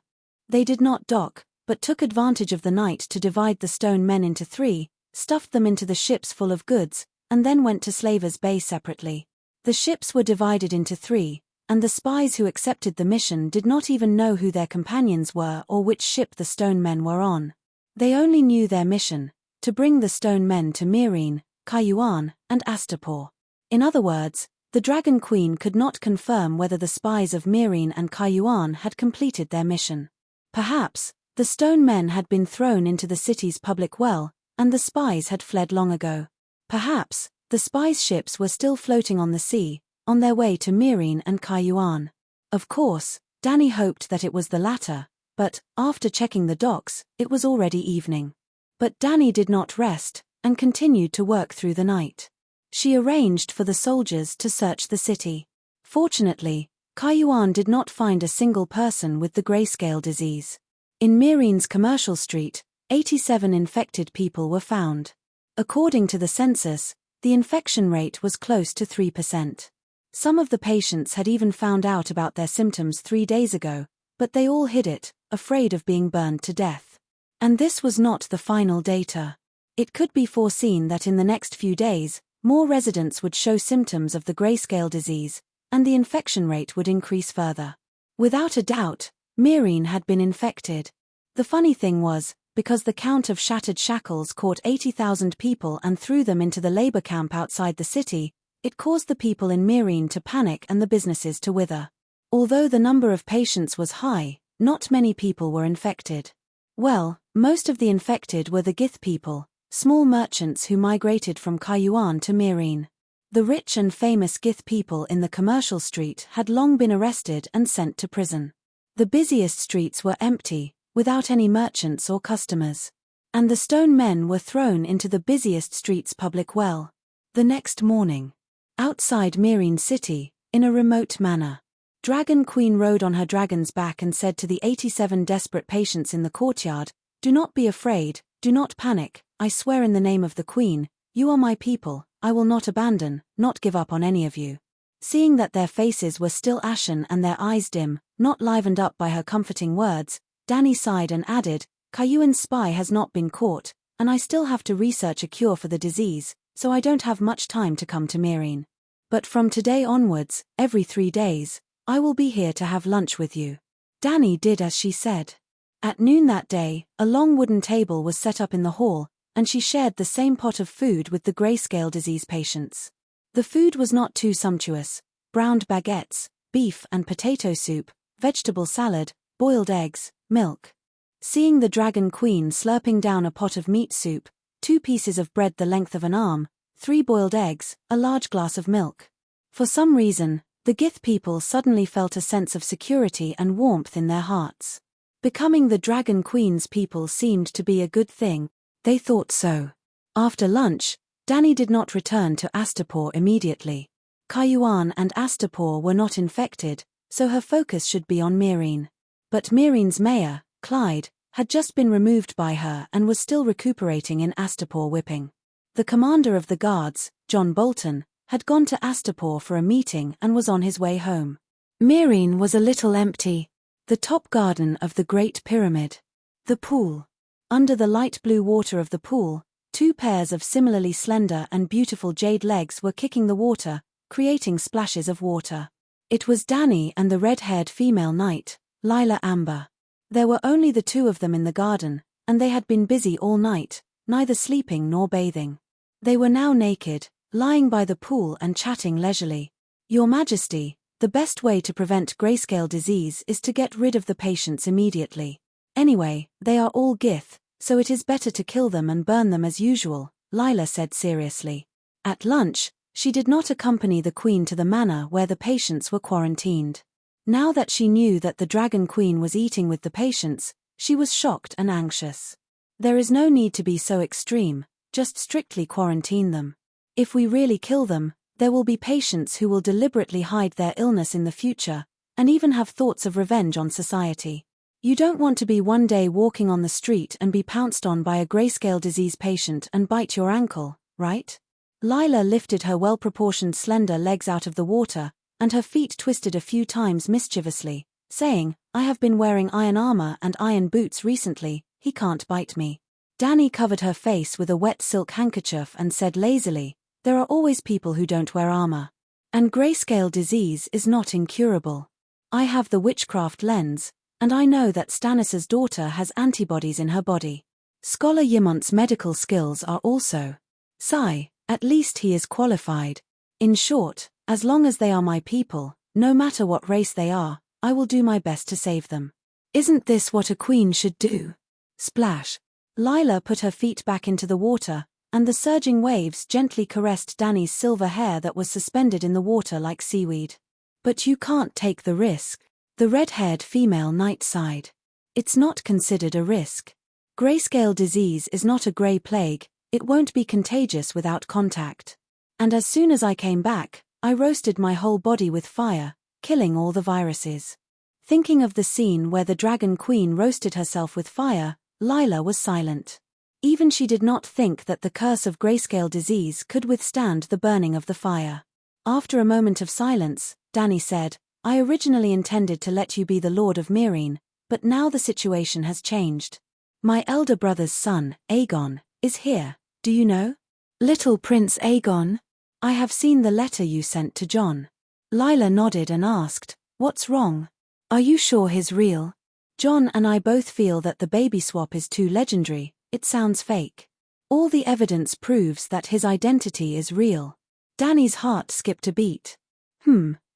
They did not dock, but took advantage of the night to divide the stone men into 3, stuffed them into the ships full of goods, and then went to Slavers Bay separately. The ships were divided into 3, and the spies who accepted the mission did not even know who their companions were or which ship the stone men were on. They only knew their mission, to bring the stone men to Meereen, Cayuan, and Astapor. In other words, The Dragon Queen could not confirm whether the spies of Myrine and Kaiyuan had completed their mission. Perhaps, the stone men had been thrown into the city's public well, and the spies had fled long ago. Perhaps, the spies' ships were still floating on the sea, on their way to Myrine and Kaiyuan. Of course, Danny hoped that it was the latter, but, after checking the docks, it was already evening. But Danny did not rest, and continued to work through the night. She arranged for the soldiers to search the city. Fortunately, Kaiyuan did not find a single person with the grayscale disease. In Myrine's commercial street, 87 infected people were found. According to the census, the infection rate was close to 3%. Some of the patients had even found out about their symptoms 3 days ago, but they all hid it, afraid of being burned to death. And this was not the final data. It could be foreseen that in the next few days, more residents would show symptoms of the grayscale disease, and the infection rate would increase further. Without a doubt, Myrine had been infected. The funny thing was, because the Count of Shattered Shackles caught 80,000 people and threw them into the labor camp outside the city, it caused the people in Myrine to panic and the businesses to wither. Although the number of patients was high, not many people were infected. Well, most of the infected were the Gith people, small merchants who migrated from Kaiyuan to Myrine. The rich and famous Gith people in the commercial street had long been arrested and sent to prison. The busiest streets were empty, without any merchants or customers. And the stone men were thrown into the busiest street's public well. The next morning, outside Myrine City, in a remote manor, Dragon Queen rode on her dragon's back and said to the 87 desperate patients in the courtyard, "Do not be afraid, do not panic, I swear in the name of the Queen, you are my people, I will not abandon, not give up on any of you." Seeing that their faces were still ashen and their eyes dim, not livened up by her comforting words, Danny sighed and added, "Kaiyuan's spy has not been caught, and I still have to research a cure for the disease, so I don't have much time to come to Myrine. But from today onwards, every 3 days, I will be here to have lunch with you." Danny did as she said. At noon that day, a long wooden table was set up in the hall, and she shared the same pot of food with the grayscale disease patients. The food was not too sumptuous: browned baguettes, beef and potato soup, vegetable salad, boiled eggs, milk. Seeing the Dragon Queen slurping down a pot of meat soup, 2 pieces of bread the length of an arm, 3 boiled eggs, a large glass of milk. For some reason, the Gith people suddenly felt a sense of security and warmth in their hearts. Becoming the Dragon Queen's people seemed to be a good thing. They thought so. After lunch, Danny did not return to Astapor immediately. Kaiyuan and Astapor were not infected, so her focus should be on Myrine. But Myrine's mayor, Clyde, had just been removed by her and was still recuperating in Astapor whipping. The commander of the guards, John Bolton, had gone to Astapor for a meeting and was on his way home. Myrine was a little empty. The top garden of the Great Pyramid. The pool. Under the light blue water of the pool, 2 pairs of similarly slender and beautiful jade legs were kicking the water, creating splashes of water. It was Danny and the red-haired female knight, Lila Amber. There were only the 2 of them in the garden, and they had been busy all night, neither sleeping nor bathing. They were now naked, lying by the pool and chatting leisurely. "Your Majesty, the best way to prevent grayscale disease is to get rid of the patients immediately. Anyway, they are all Gith, so it is better to kill them and burn them as usual," Lila said seriously. At lunch, she did not accompany the Queen to the manor where the patients were quarantined. Now that she knew that the Dragon Queen was eating with the patients, she was shocked and anxious. "There is no need to be so extreme, just strictly quarantine them. If we really kill them, there will be patients who will deliberately hide their illness in the future, and even have thoughts of revenge on society. You don't want to be one day walking on the street and be pounced on by a grayscale disease patient and bite your ankle, right?" Lila lifted her well-proportioned slender legs out of the water, and her feet twisted a few times mischievously, saying, "I have been wearing iron armor and iron boots recently, he can't bite me." Danny covered her face with a wet silk handkerchief and said lazily, "There are always people who don't wear armor. And grayscale disease is not incurable. I have the witchcraft lens, and I know that Stannis's daughter has antibodies in her body. Scholar Yimont's medical skills are also. Sigh, at least he is qualified. In short, As long as they are my people, no matter what race they are, I will do my best to save them. Isn't this what a queen should do? Splash. Lila put her feet back into the water, and the surging waves gently caressed Danny's silver hair that was suspended in the water like seaweed. But you can't take the risk. The red-haired female knight sighed. It's not considered a risk. Grayscale disease is not a grey plague, it won't be contagious without contact. And as soon as I came back, I roasted my whole body with fire, killing all the viruses. Thinking of the scene where the Dragon Queen roasted herself with fire, Lila was silent. Even she did not think that the curse of grayscale disease could withstand the burning of the fire. After a moment of silence, Danny said, I originally intended to let you be the Lord of Myrene, but now the situation has changed. My elder brother's son, Aegon, is here, do you know? Little Prince Aegon? I have seen the letter you sent to John. Lila nodded and asked, what's wrong? Are you sure he's real? John and I both feel that the baby swap is too legendary, it sounds fake. All the evidence proves that his identity is real. Danny's heart skipped a beat.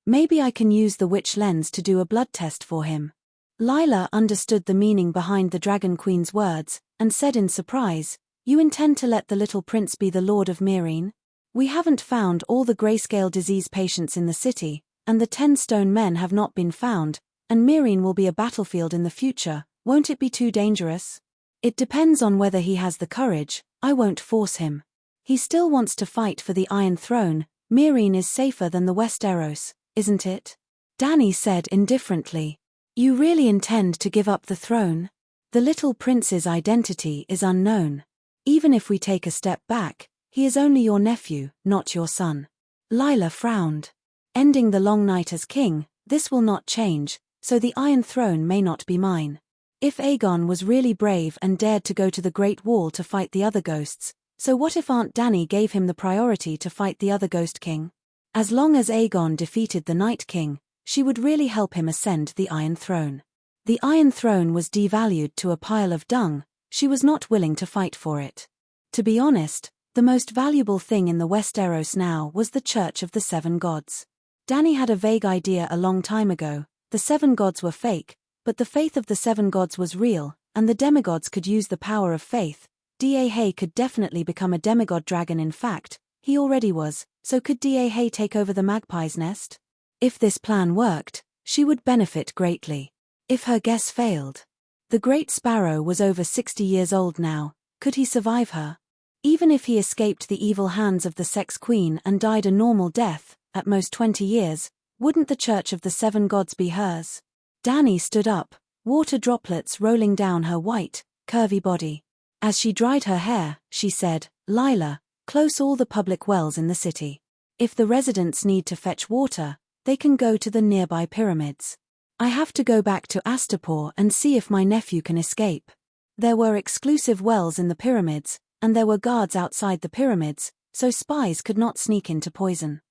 Maybe I can use the witch lens to do a blood test for him. Lila understood the meaning behind the Dragon Queen's words, and said in surprise, you intend to let the little prince be the Lord of Myrene? We haven't found all the grayscale disease patients in the city, and the 10 stone men have not been found, and Myrene will be a battlefield in the future, won't it be too dangerous? It depends on whether he has the courage, I won't force him. He still wants to fight for the Iron Throne, Myrene is safer than the Westeros, isn't it? Danny said indifferently. You really intend to give up the throne? The little prince's identity is unknown. Even if we take a step back, he is only your nephew, not your son. Lila frowned. Ending the long night as king, this will not change, so the Iron Throne may not be mine. If Aegon was really brave and dared to go to the Great Wall to fight the other ghosts, so what if Aunt Dany gave him the priority to fight the other Ghost King? As long as Aegon defeated the Night King, she would really help him ascend the Iron Throne. The Iron Throne was devalued to a pile of dung, she was not willing to fight for it. To be honest, the most valuable thing in the Westeros now was the Church of the Seven Gods. Dany had a vague idea a long time ago, the Seven Gods were fake, but the faith of the Seven Gods was real, and the demigods could use the power of faith. Hay could definitely become a demigod dragon. In fact, he already was, so could Hay take over the Magpie's Nest? If this plan worked, she would benefit greatly. If her guess failed. The Great Sparrow was over 60 years old now, could he survive her? Even if he escaped the evil hands of the Sex Queen and died a normal death, at most 20 years, wouldn't the Church of the Seven Gods be hers? Dany stood up, water droplets rolling down her white, curvy body. As she dried her hair, she said, Lila, close all the public wells in the city. If the residents need to fetch water, they can go to the nearby pyramids. I have to go back to Astapor and see if my nephew can escape. There were exclusive wells in the pyramids, and there were guards outside the pyramids, so spies could not sneak into poison.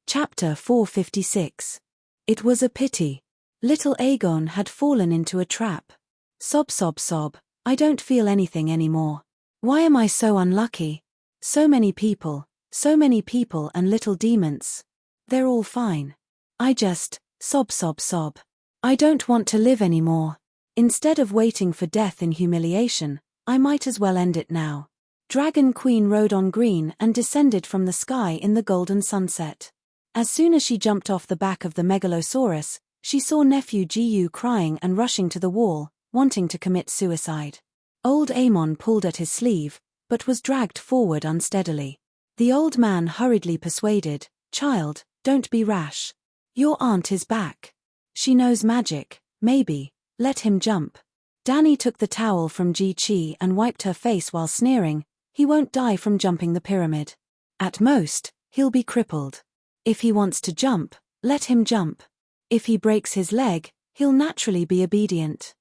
Chapter 456. It was a pity. Little Aegon had fallen into a trap. Sob sob sob, I don't feel anything anymore. Why am I so unlucky? So many people and little demons. They're all fine. I just, sob sob sob. I don't want to live anymore. Instead of waiting for death in humiliation, I might as well end it now. Dragon Queen rode on green and descended from the sky in the golden sunset. As soon as she jumped off the back of the Megalosaurus, she saw nephew Gu crying and rushing to the wall, wanting to commit suicide. Old Aemon pulled at his sleeve, but was dragged forward unsteadily. The old man hurriedly persuaded, Child, don't be rash. Your aunt is back. She knows magic, maybe, let him jump. Dany took the towel from Ji-Chi and wiped her face while sneering, he won't die from jumping the pyramid. At most, he'll be crippled. If he wants to jump, let him jump. If he breaks his leg, he'll naturally be obedient.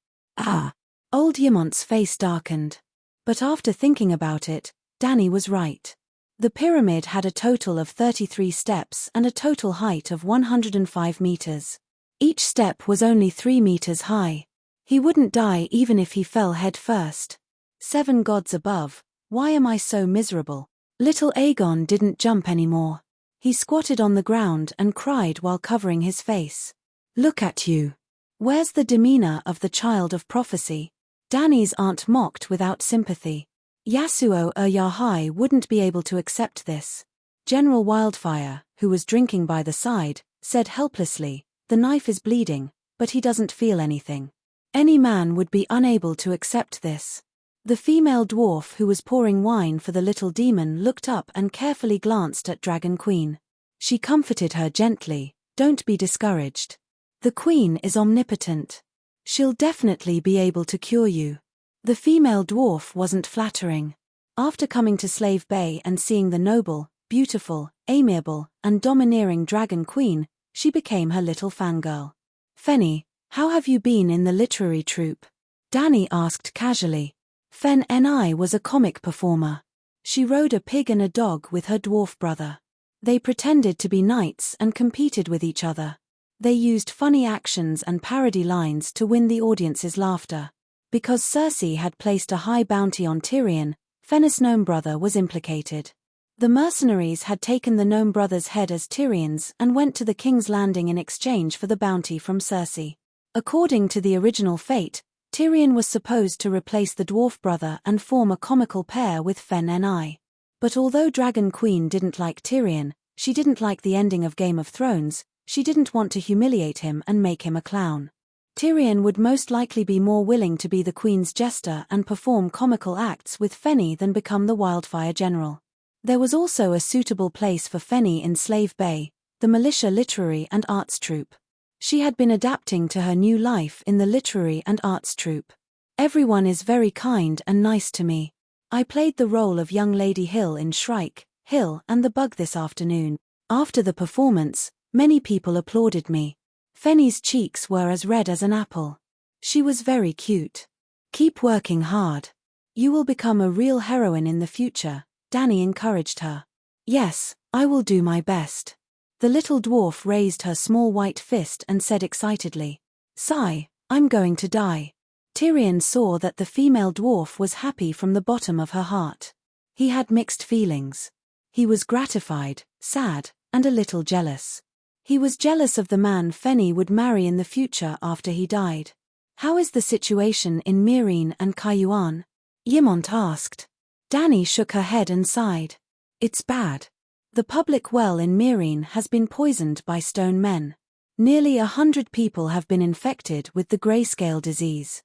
Old Yemont's face darkened. But after thinking about it, Dany was right. The pyramid had a total of 33 steps and a total height of 105 meters. Each step was only 3 meters high. He wouldn't die even if he fell head first. 7 gods above, why am I so miserable? Little Aegon didn't jump anymore. He squatted on the ground and cried while covering his face. Look at you. Where's the demeanor of the child of prophecy? Danny's aunt mocked without sympathy. Yasuo Yahai wouldn't be able to accept this. General Wildfire, who was drinking by the side, said helplessly, the knife is bleeding, but he doesn't feel anything. Any man would be unable to accept this. The female dwarf who was pouring wine for the little demon looked up and carefully glanced at Dragon Queen. She comforted her gently, don't be discouraged. The queen is omnipotent. She'll definitely be able to cure you. The female dwarf wasn't flattering. After coming to Slave Bay and seeing the noble, beautiful, amiable, and domineering Dragon Queen, she became her little fangirl. Fenny, how have you been in the literary troupe? Danny asked casually. Fenni was a comic performer. She rode a pig and a dog with her dwarf brother. They pretended to be knights and competed with each other. They used funny actions and parody lines to win the audience's laughter. Because Cersei had placed a high bounty on Tyrion, Fennis' gnome brother was implicated. The mercenaries had taken the gnome brother's head as Tyrion's and went to the King's Landing in exchange for the bounty from Cersei. According to the original fate, Tyrion was supposed to replace the dwarf brother and form a comical pair with Fenni. But although Dragon Queen didn't like Tyrion, she didn't like the ending of Game of Thrones, she didn't want to humiliate him and make him a clown. Tyrion would most likely be more willing to be the queen's jester and perform comical acts with Fenny than become the Wildfire General. There was also a suitable place for Fenny in Slave Bay, the militia literary and arts troupe. She had been adapting to her new life in the literary and arts troupe. Everyone is very kind and nice to me. I played the role of young Lady Hill in Shrike, Hill and the Bug this afternoon. After the performance, many people applauded me. Fenny's cheeks were as red as an apple. She was very cute. Keep working hard. You will become a real heroine in the future, Danny encouraged her. Yes, I will do my best. The little dwarf raised her small white fist and said excitedly, Sigh, I'm going to die. Tyrion saw that the female dwarf was happy from the bottom of her heart. He had mixed feelings. He was gratified, sad, and a little jealous. He was jealous of the man Fenny would marry in the future after he died. How is the situation in Meereen and Kayuan? Ymont asked. Danny shook her head and sighed. It's bad. The public well in Meereen has been poisoned by stone men. Nearly 100 people have been infected with the grayscale disease.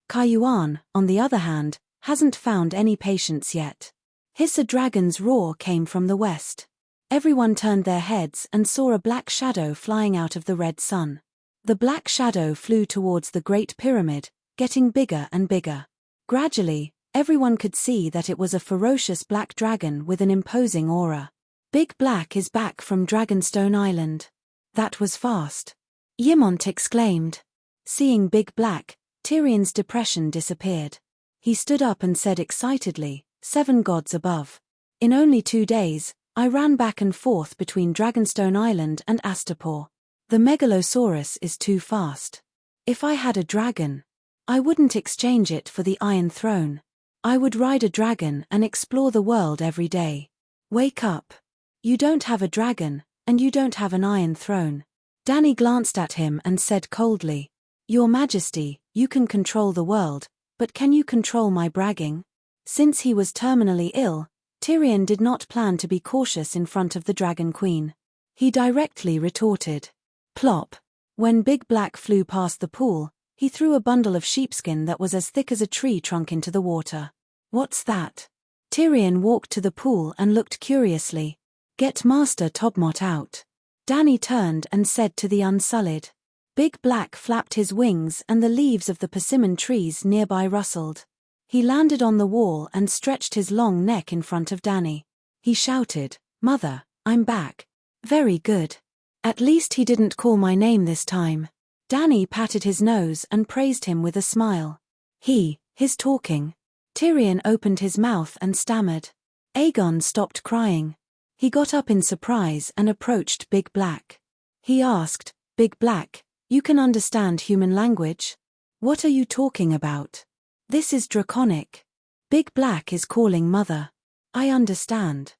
Kayuan, on the other hand, hasn't found any patients yet. Hiss a dragon's roar came from the west. Everyone turned their heads and saw a black shadow flying out of the red sun. The black shadow flew towards the Great Pyramid, getting bigger and bigger. Gradually, everyone could see that it was a ferocious black dragon with an imposing aura. Big Black is back from Dragonstone Island. That was fast. Ymont exclaimed. Seeing Big Black, Tyrion's depression disappeared. He stood up and said excitedly, 7 gods above. In only 2 days, I ran back and forth between Dragonstone Island and Astapor. The Megalosaurus is too fast. If I had a dragon, I wouldn't exchange it for the Iron Throne. I would ride a dragon and explore the world every day. Wake up. You don't have a dragon, and you don't have an Iron Throne. Danny glanced at him and said coldly, Your Majesty, you can control the world, but can you control my bragging? Since he was terminally ill, Tyrion did not plan to be cautious in front of the Dragon Queen. He directly retorted. Plop. When Big Black flew past the pool, he threw a bundle of sheepskin that was as thick as a tree trunk into the water. What's that? Tyrion walked to the pool and looked curiously. Get Master Tobmot out. Danny turned and said to the Unsullied. Big Black flapped his wings and the leaves of the persimmon trees nearby rustled. He landed on the wall and stretched his long neck in front of Danny. He shouted, Mother, I'm back. Very good. At least he didn't call my name this time. Danny patted his nose and praised him with a smile. His talking. Tyrion opened his mouth and stammered. Aegon stopped crying. He got up in surprise and approached Big Black. He asked, Big Black, you can understand human language? What are you talking about? This is draconic. Big Black is calling Mother. I understand.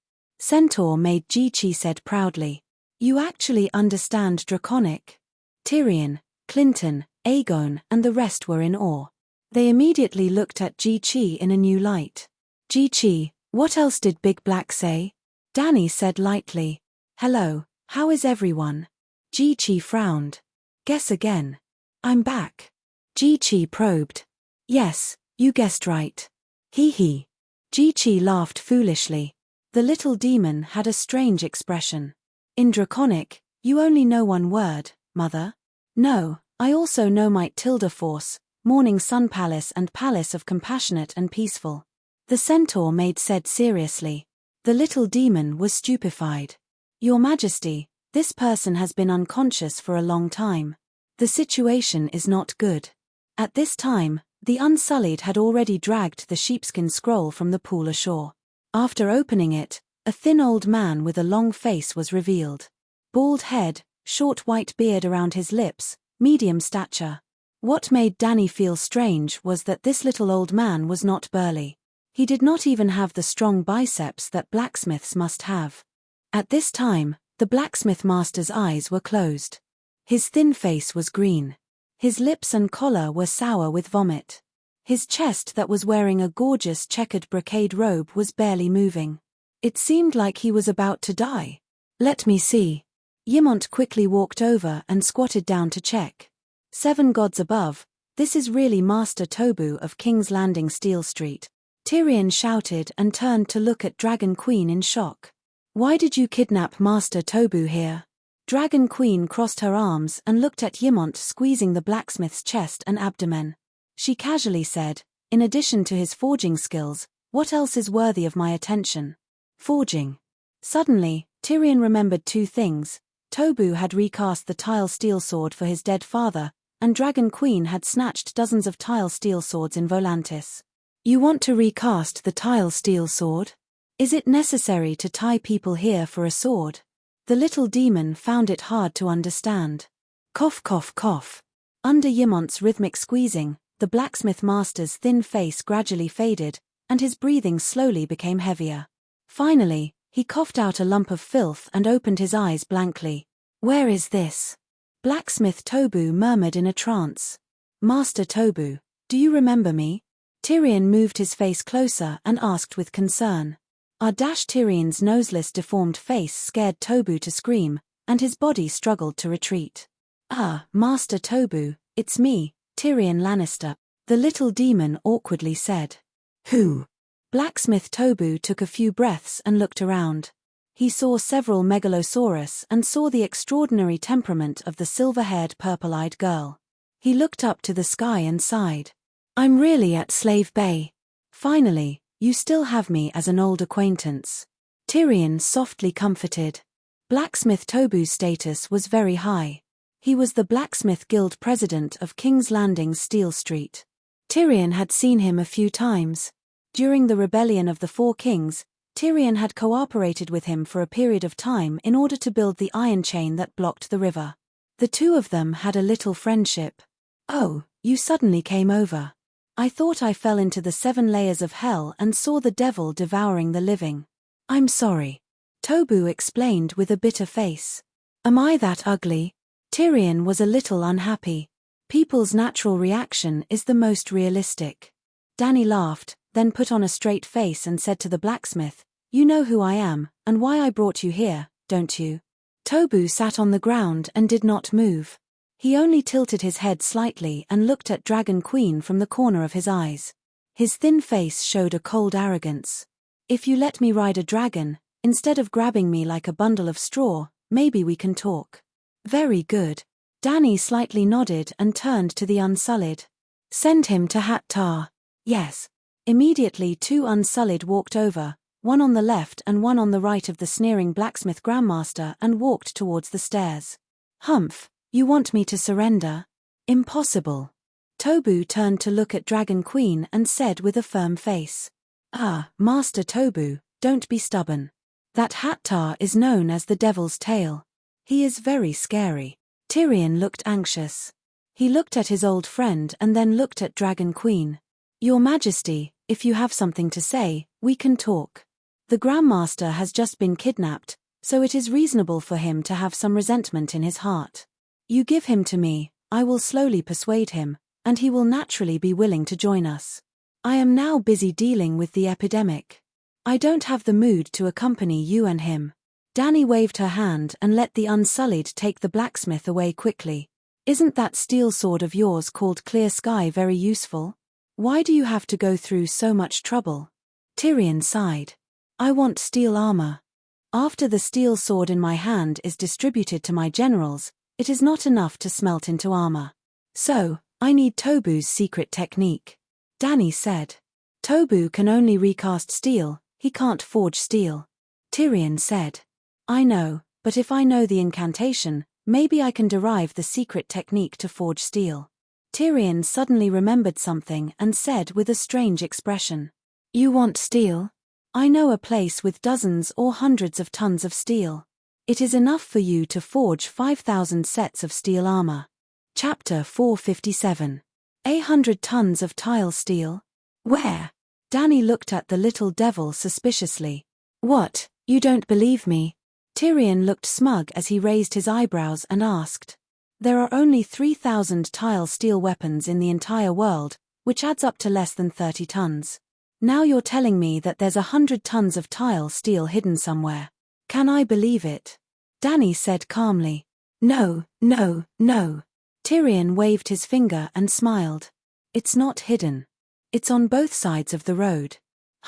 Centaur Maid Ji-Chi said proudly. You actually understand Draconic? Tyrion, Clinton, Aegon, and the rest were in awe. They immediately looked at Ji-Chi in a new light. Ji-Chi, what else did Big Black say? Dany said lightly. Hello, how is everyone? Ji-Chi frowned. Guess again. I'm back. Ji-Chi probed. Yes, you guessed right. Hee hee. Ji-Chi laughed foolishly. The little demon had a strange expression. In Draconic, you only know one word, Mother. No, I also know Might Tilda Force, Morning Sun Palace and Palace of Compassionate and Peaceful. The Centaur Maid said seriously. The little demon was stupefied. Your Majesty, this person has been unconscious for a long time. The situation is not good. At this time, the Unsullied had already dragged the sheepskin scroll from the pool ashore. After opening it, a thin old man with a long face was revealed. Bald head, short white beard around his lips, medium stature. What made Dany feel strange was that this little old man was not burly. He did not even have the strong biceps that blacksmiths must have. At this time, the blacksmith master's eyes were closed. His thin face was green. His lips and collar were sour with vomit. His chest that was wearing a gorgeous checkered brocade robe was barely moving. It seemed like he was about to die. Let me see. Ymont quickly walked over and squatted down to check. 7 gods above, this is really Master Tobu of King's Landing Steel Street. Tyrion shouted and turned to look at Dragon Queen in shock. Why did you kidnap Master Tobu here? Dragon Queen crossed her arms and looked at Ymont squeezing the blacksmith's chest and abdomen. She casually said, in addition to his forging skills, what else is worthy of my attention? Forging. Suddenly, Tyrion remembered 2 things. Tobu had recast the tile steel sword for his dead father, and Dragon Queen had snatched dozens of tile steel swords in Volantis. You want to recast the tile steel sword? Is it necessary to tie people here for a sword? The little demon found it hard to understand. Cough cough cough. Under Ymont's rhythmic squeezing, the blacksmith master's thin face gradually faded, and his breathing slowly became heavier. Finally, he coughed out a lump of filth and opened his eyes blankly. Where is this? Blacksmith Tobu murmured in a trance. Master Tobu, do you remember me? Tyrion moved his face closer and asked with concern. Tyrion's noseless deformed face scared Tobu to scream, and his body struggled to retreat. Ah, Master Tobu, it's me, Tyrion Lannister, the little demon awkwardly said. Who? Blacksmith Tobu took a few breaths and looked around. He saw several megalosaurus and saw the extraordinary temperament of the silver-haired purple-eyed girl. He looked up to the sky and sighed. I'm really at Slave Bay. Finally, you still have me as an old acquaintance. Tyrion softly comforted. Blacksmith Tobu's status was very high. He was the Blacksmith Guild president of King's Landing Steel Street. Tyrion had seen him a few times. During the rebellion of the 4 kings, Tyrion had cooperated with him for a period of time in order to build the iron chain that blocked the river. The 2 of them had a little friendship. Oh, you suddenly came over. I thought I fell into the 7 layers of hell and saw the devil devouring the living. I'm sorry. Tobu explained with a bitter face. Am I that ugly? Tyrion was a little unhappy. People's natural reaction is the most realistic. Dany laughed, then put on a straight face and said to the blacksmith, You know who I am, and why I brought you here, don't you? Tobu sat on the ground and did not move. He only tilted his head slightly and looked at Dragon Queen from the corner of his eyes. His thin face showed a cold arrogance. If you let me ride a dragon, instead of grabbing me like a bundle of straw, maybe we can talk. Very good. Dany slightly nodded and turned to the Unsullied. Send him to Hattar. Yes. Immediately 2 Unsullied walked over, one on the left and one on the right of the sneering blacksmith grandmaster, and walked towards the stairs. Humph, you want me to surrender? Impossible. Tobu turned to look at Dragon Queen and said with a firm face. Ah, Master Tobu, don't be stubborn. That Hattar is known as the Devil's Tail. He is very scary. Tyrion looked anxious. He looked at his old friend and then looked at Dragon Queen. Your Majesty, if you have something to say, we can talk. The Grandmaster has just been kidnapped, so it is reasonable for him to have some resentment in his heart. You give him to me, I will slowly persuade him, and he will naturally be willing to join us. I am now busy dealing with the epidemic. I don't have the mood to accompany you and him." Dany waved her hand and let the Unsullied take the blacksmith away quickly. "Isn't that steel sword of yours called Clear Sky very useful? Why do you have to go through so much trouble?" Tyrion sighed. "I want steel armor. After the steel sword in my hand is distributed to my generals, it is not enough to smelt into armor. So, I need Tobu's secret technique," Dany said. "Tobu can only recast steel, he can't forge steel," Tyrion said. "I know, but if I know the incantation, maybe I can derive the secret technique to forge steel." Tyrion suddenly remembered something and said with a strange expression, "You want steel? I know a place with dozens or hundreds of tons of steel. It is enough for you to forge 5,000 sets of steel armor." Chapter 457. 100 tons of tile steel? Where? Dany looked at the little devil suspiciously. "What, you don't believe me?" Tyrion looked smug as he raised his eyebrows and asked. "There are only 3,000 tile steel weapons in the entire world, which adds up to less than 30 tons. Now you're telling me that there's 100 tons of tile steel hidden somewhere. Can I believe it?" Dany said calmly. "No, no, no." Tyrion waved his finger and smiled. "It's not hidden. It's on both sides of the road.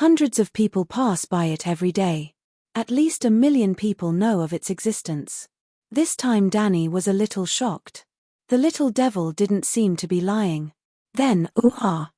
Hundreds of people pass by it every day. At least 1 million people know of its existence." This time Dany was a little shocked. The little devil didn't seem to be lying. Then,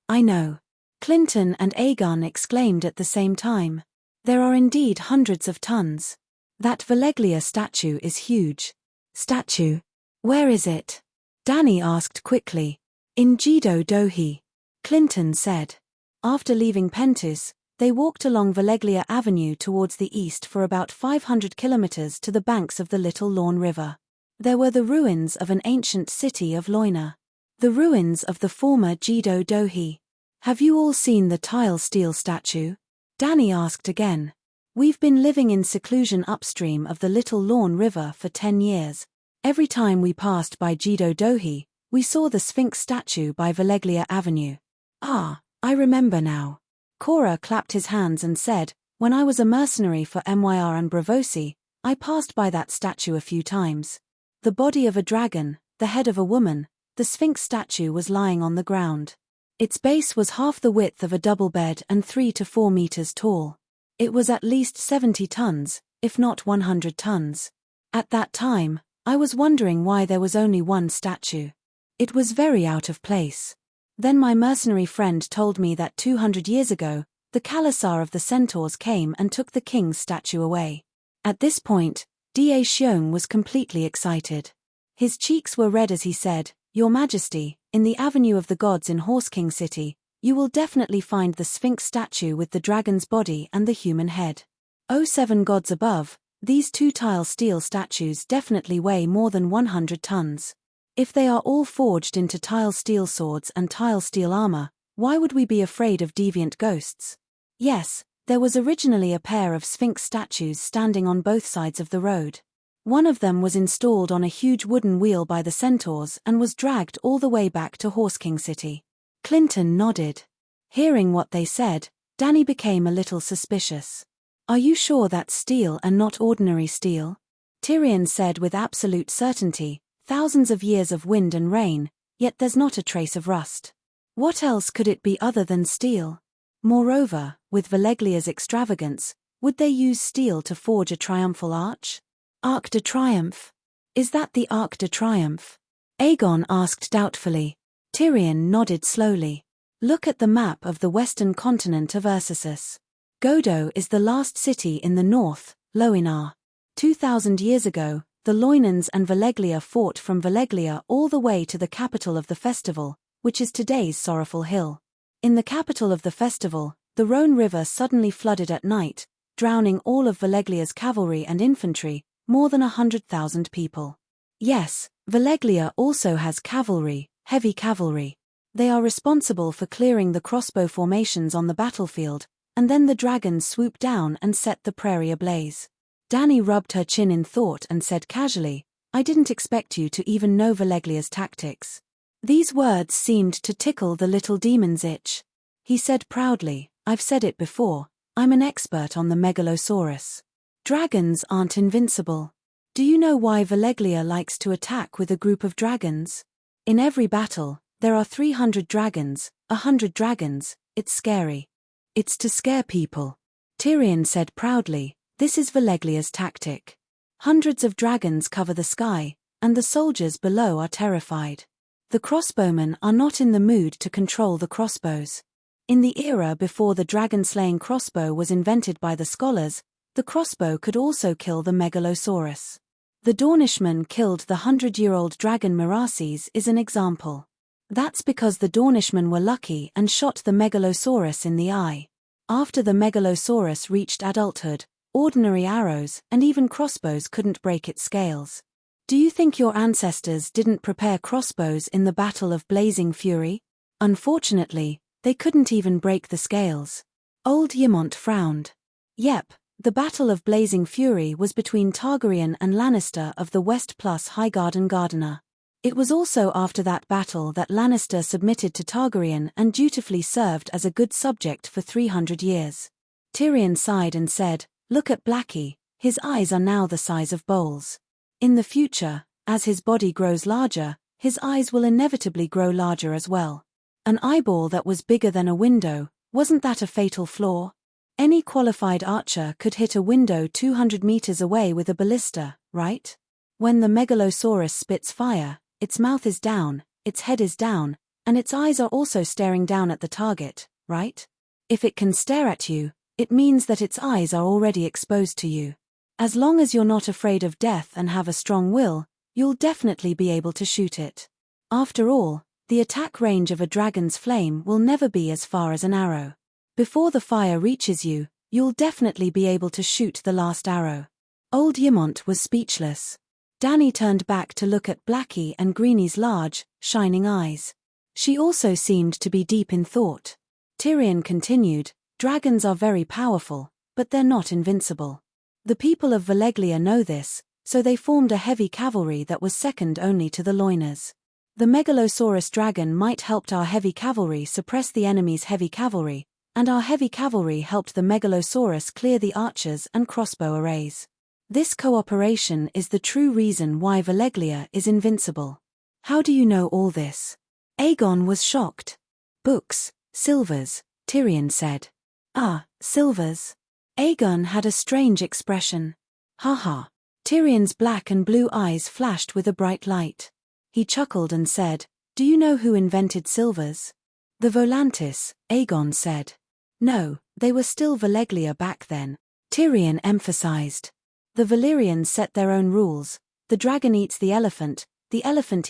I know," Clinton and Aegon exclaimed at the same time. "There are indeed hundreds of tons. That Valeglia statue is huge." "Statue? Where is it?" Dany asked quickly. "In Jido Dohi," Clinton said. After leaving Pentus, they walked along Valeglia Avenue towards the east for about 500 kilometers to the banks of the Little Lawn River. There were the ruins of an ancient city of Loina. The ruins of the former Jido Dohi. "Have you all seen the tile steel statue?" Dany asked again. "We've been living in seclusion upstream of the Little Lawn River for 10 years. Every time we passed by Jido Dohi, we saw the Sphinx statue by Valeglia Avenue." "Ah, I remember now." Cora clapped his hands and said, "When I was a mercenary for Myr and Bravosi, I passed by that statue a few times. The body of a dragon, the head of a woman, the Sphinx statue was lying on the ground. Its base was half the width of a double bed and 3 to 4 meters tall. It was at least 70 tons, if not 100 tons. At that time, I was wondering why there was only one statue. It was very out of place. Then my mercenary friend told me that 200 years ago, the Khalasar of the Centaurs came and took the king's statue away." At this point, Da Xiong was completely excited. His cheeks were red as he said, "Your Majesty, in the Avenue of the Gods in Horse King City, you will definitely find the Sphinx statue with the dragon's body and the human head. 7 gods above, these 2 tile steel statues definitely weigh more than 100 tons. If they are all forged into tile steel swords and tile steel armor, why would we be afraid of deviant ghosts?" Yes, there was originally a pair of Sphinx statues standing on both sides of the road. One of them was installed on a huge wooden wheel by the centaurs and was dragged all the way back to Horse King City. Clinton nodded. Hearing what they said, Dany became a little suspicious. "Are you sure that's steel and not ordinary steel?" Tyrion said with absolute certainty, "Thousands of years of wind and rain, yet there's not a trace of rust. What else could it be other than steel? Moreover, with Valeglia's extravagance, would they use steel to forge a triumphal arch? Arc de Triomphe? Is that the Arc de Triomphe?" Aegon asked doubtfully. Tyrion nodded slowly. "Look at the map of the western continent of Ursus. Godo is the last city in the north, Loinar. 2,000 years ago, the Loinans and Valeglia fought from Valeglia all the way to the capital of the festival, which is today's Sorrowful Hill. In the capital of the festival, the Rhone River suddenly flooded at night, drowning all of Valeglia's cavalry and infantry, more than 100,000 people. Yes, Valeglia also has cavalry, heavy cavalry. They are responsible for clearing the crossbow formations on the battlefield, and then the dragon swooped down and set the prairie ablaze. Dani rubbed her chin in thought and said casually, "I didn't expect you to even know Valeglia's tactics." These words seemed to tickle the little demon's itch. He said proudly, "I've said it before, I'm an expert on the Megalosaurus. Dragons aren't invincible. Do you know why Valeglia likes to attack with a group of dragons? In every battle, there are 300 dragons, 100 dragons, it's scary. It's to scare people." Tyrion said proudly, "This is Valeglia's tactic. Hundreds of dragons cover the sky, and the soldiers below are terrified. The crossbowmen are not in the mood to control the crossbows. In the era before the dragon-slaying crossbow was invented by the scholars, the crossbow could also kill the Megalosaurus. The Dornishmen killed the 100-year-old dragon Meraces is an example. That's because the Dornishmen were lucky and shot the Megalosaurus in the eye. After the Megalosaurus reached adulthood, ordinary arrows and even crossbows couldn't break its scales. Do you think your ancestors didn't prepare crossbows in the Battle of Blazing Fury? Unfortunately, they couldn't even break the scales." Old Ymont frowned. "Yep, the Battle of Blazing Fury was between Targaryen and Lannister of the West plus Highgarden Gardener. It was also after that battle that Lannister submitted to Targaryen and dutifully served as a good subject for 300 years. Tyrion sighed and said, "Look at Blackie, his eyes are now the size of bowls. In the future, as his body grows larger, his eyes will inevitably grow larger as well. An eyeball that was bigger than a window, wasn't that a fatal flaw? Any qualified archer could hit a window 200 meters away with a ballista, right? When the Megalosaurus spits fire, its mouth is down, its head is down, and its eyes are also staring down at the target, right? If it can stare at you, it means that its eyes are already exposed to you. As long as you're not afraid of death and have a strong will, you'll definitely be able to shoot it. After all, the attack range of a dragon's flame will never be as far as an arrow. Before the fire reaches you, you'll definitely be able to shoot the last arrow." Old Ymont was speechless. Dani turned back to look at Blackie and Greenie's large, shining eyes. She also seemed to be deep in thought. Tyrion continued, "Dragons are very powerful, but they're not invincible. The people of Valeglia know this, so they formed a heavy cavalry that was second only to the Loiners. The Megalosaurus dragon might helped our heavy cavalry suppress the enemy's heavy cavalry, and our heavy cavalry helped the Megalosaurus clear the archers and crossbow arrays. This cooperation is the true reason why Valeglia is invincible." "How do you know all this?" Aegon was shocked. "Books, Silvers," Tyrion said. "Ah, Silvers." Aegon had a strange expression. "Haha." Tyrion's black and blue eyes flashed with a bright light. He chuckled and said, "Do you know who invented silvers?" "The Volantis," Aegon said. "No, they were still Valeglia back then," Tyrion emphasized. "The Valyrians set their own rules. The dragon eats the elephant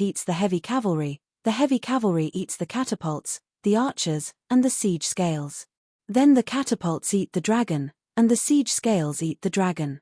eats the heavy cavalry eats the catapults, the archers, and the siege scales. Then the catapults eat the dragon, and the siege scales eat the dragon.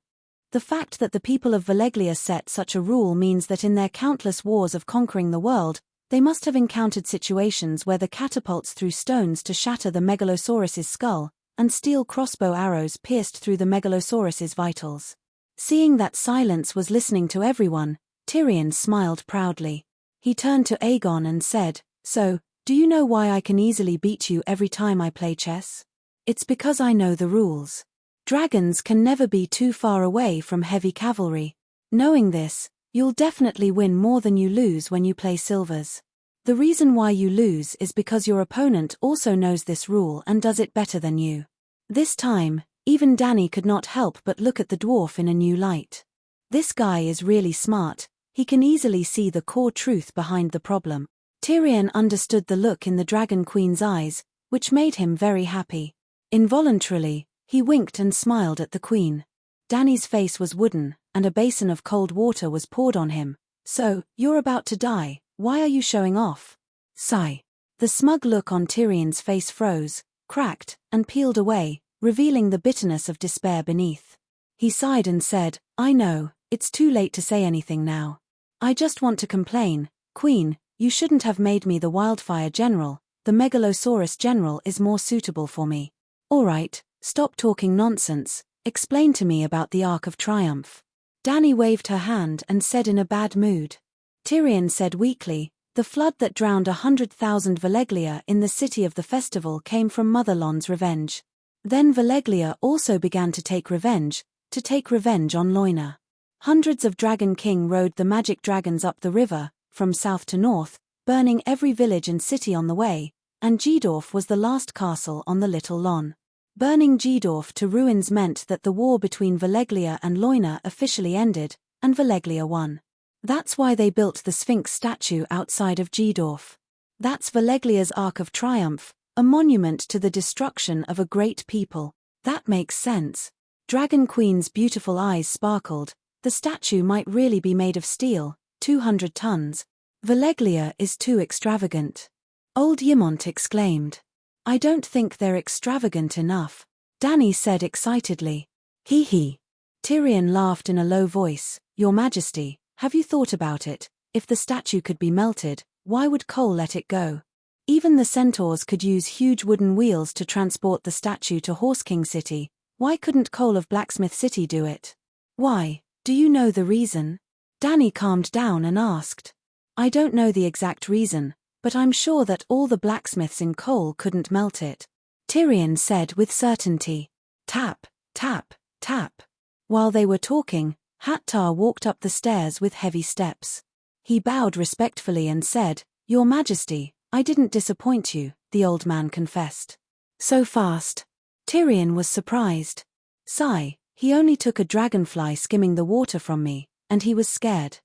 The fact that the people of Valeglia set such a rule means that in their countless wars of conquering the world, they must have encountered situations where the catapults threw stones to shatter the Megalosaurus's skull, and steel crossbow arrows pierced through the Megalosaurus's vitals." Seeing that silence was listening to everyone, Tyrion smiled proudly. He turned to Aegon and said, "So, do you know why I can easily beat you every time I play chess? It's because I know the rules. Dragons can never be too far away from heavy cavalry. Knowing this, you'll definitely win more than you lose when you play silvers. The reason why you lose is because your opponent also knows this rule and does it better than you." This time, even Dani could not help but look at the dwarf in a new light. This guy is really smart, he can easily see the core truth behind the problem. Tyrion understood the look in the Dragon Queen's eyes, which made him very happy. Involuntarily, he winked and smiled at the Queen. Dani's face was wooden, and a basin of cold water was poured on him. "So, you're about to die, why are you showing off?" Sigh. The smug look on Tyrion's face froze, cracked, and peeled away, revealing the bitterness of despair beneath. He sighed and said, "I know, it's too late to say anything now. I just want to complain, Queen, you shouldn't have made me the Wildfire General, the Megalosaurus General is more suitable for me." "Alright, Stop talking nonsense, explain to me about the Arc of Triumph. Dany waved her hand and said in a bad mood. Tyrion said weakly, the flood that drowned 100,000 Valeglia in the city of the festival came from Motherlon's revenge. Then Valeglia also began to take revenge on Loina. Hundreds of Dragon King rode the magic dragons up the river, from south to north, burning every village and city on the way, and Gedorf was the last castle on the Little Lon. Burning Gedorf to ruins meant that the war between Valeglia and Loina officially ended, and Valeglia won. That's why they built the Sphinx statue outside of Gedorf. That's Valeglia's Arc of Triumph, a monument to the destruction of a great people. That makes sense. Dragon Queen's beautiful eyes sparkled. The statue might really be made of steel, 200 tons. Valeglia is too extravagant. Old Ymont exclaimed. I don't think they're extravagant enough, Dany said excitedly. Hee. Tyrion laughed in a low voice. Your Majesty, have you thought about it? If the statue could be melted, why would Cole let it go? Even the centaurs could use huge wooden wheels to transport the statue to Horse King City. Why couldn't Cole of Blacksmith City do it? Why? Do you know the reason? Dany calmed down and asked. I don't know the exact reason, but I'm sure that all the blacksmiths in Cole couldn't melt it. Tyrion said with certainty. Tap, tap, tap. While they were talking, Hattar walked up the stairs with heavy steps. He bowed respectfully and said, Your Majesty, I didn't disappoint you, the old man confessed. So fast. Tyrion was surprised. Sigh, he only took a dragonfly skimming the water from me, and he was scared.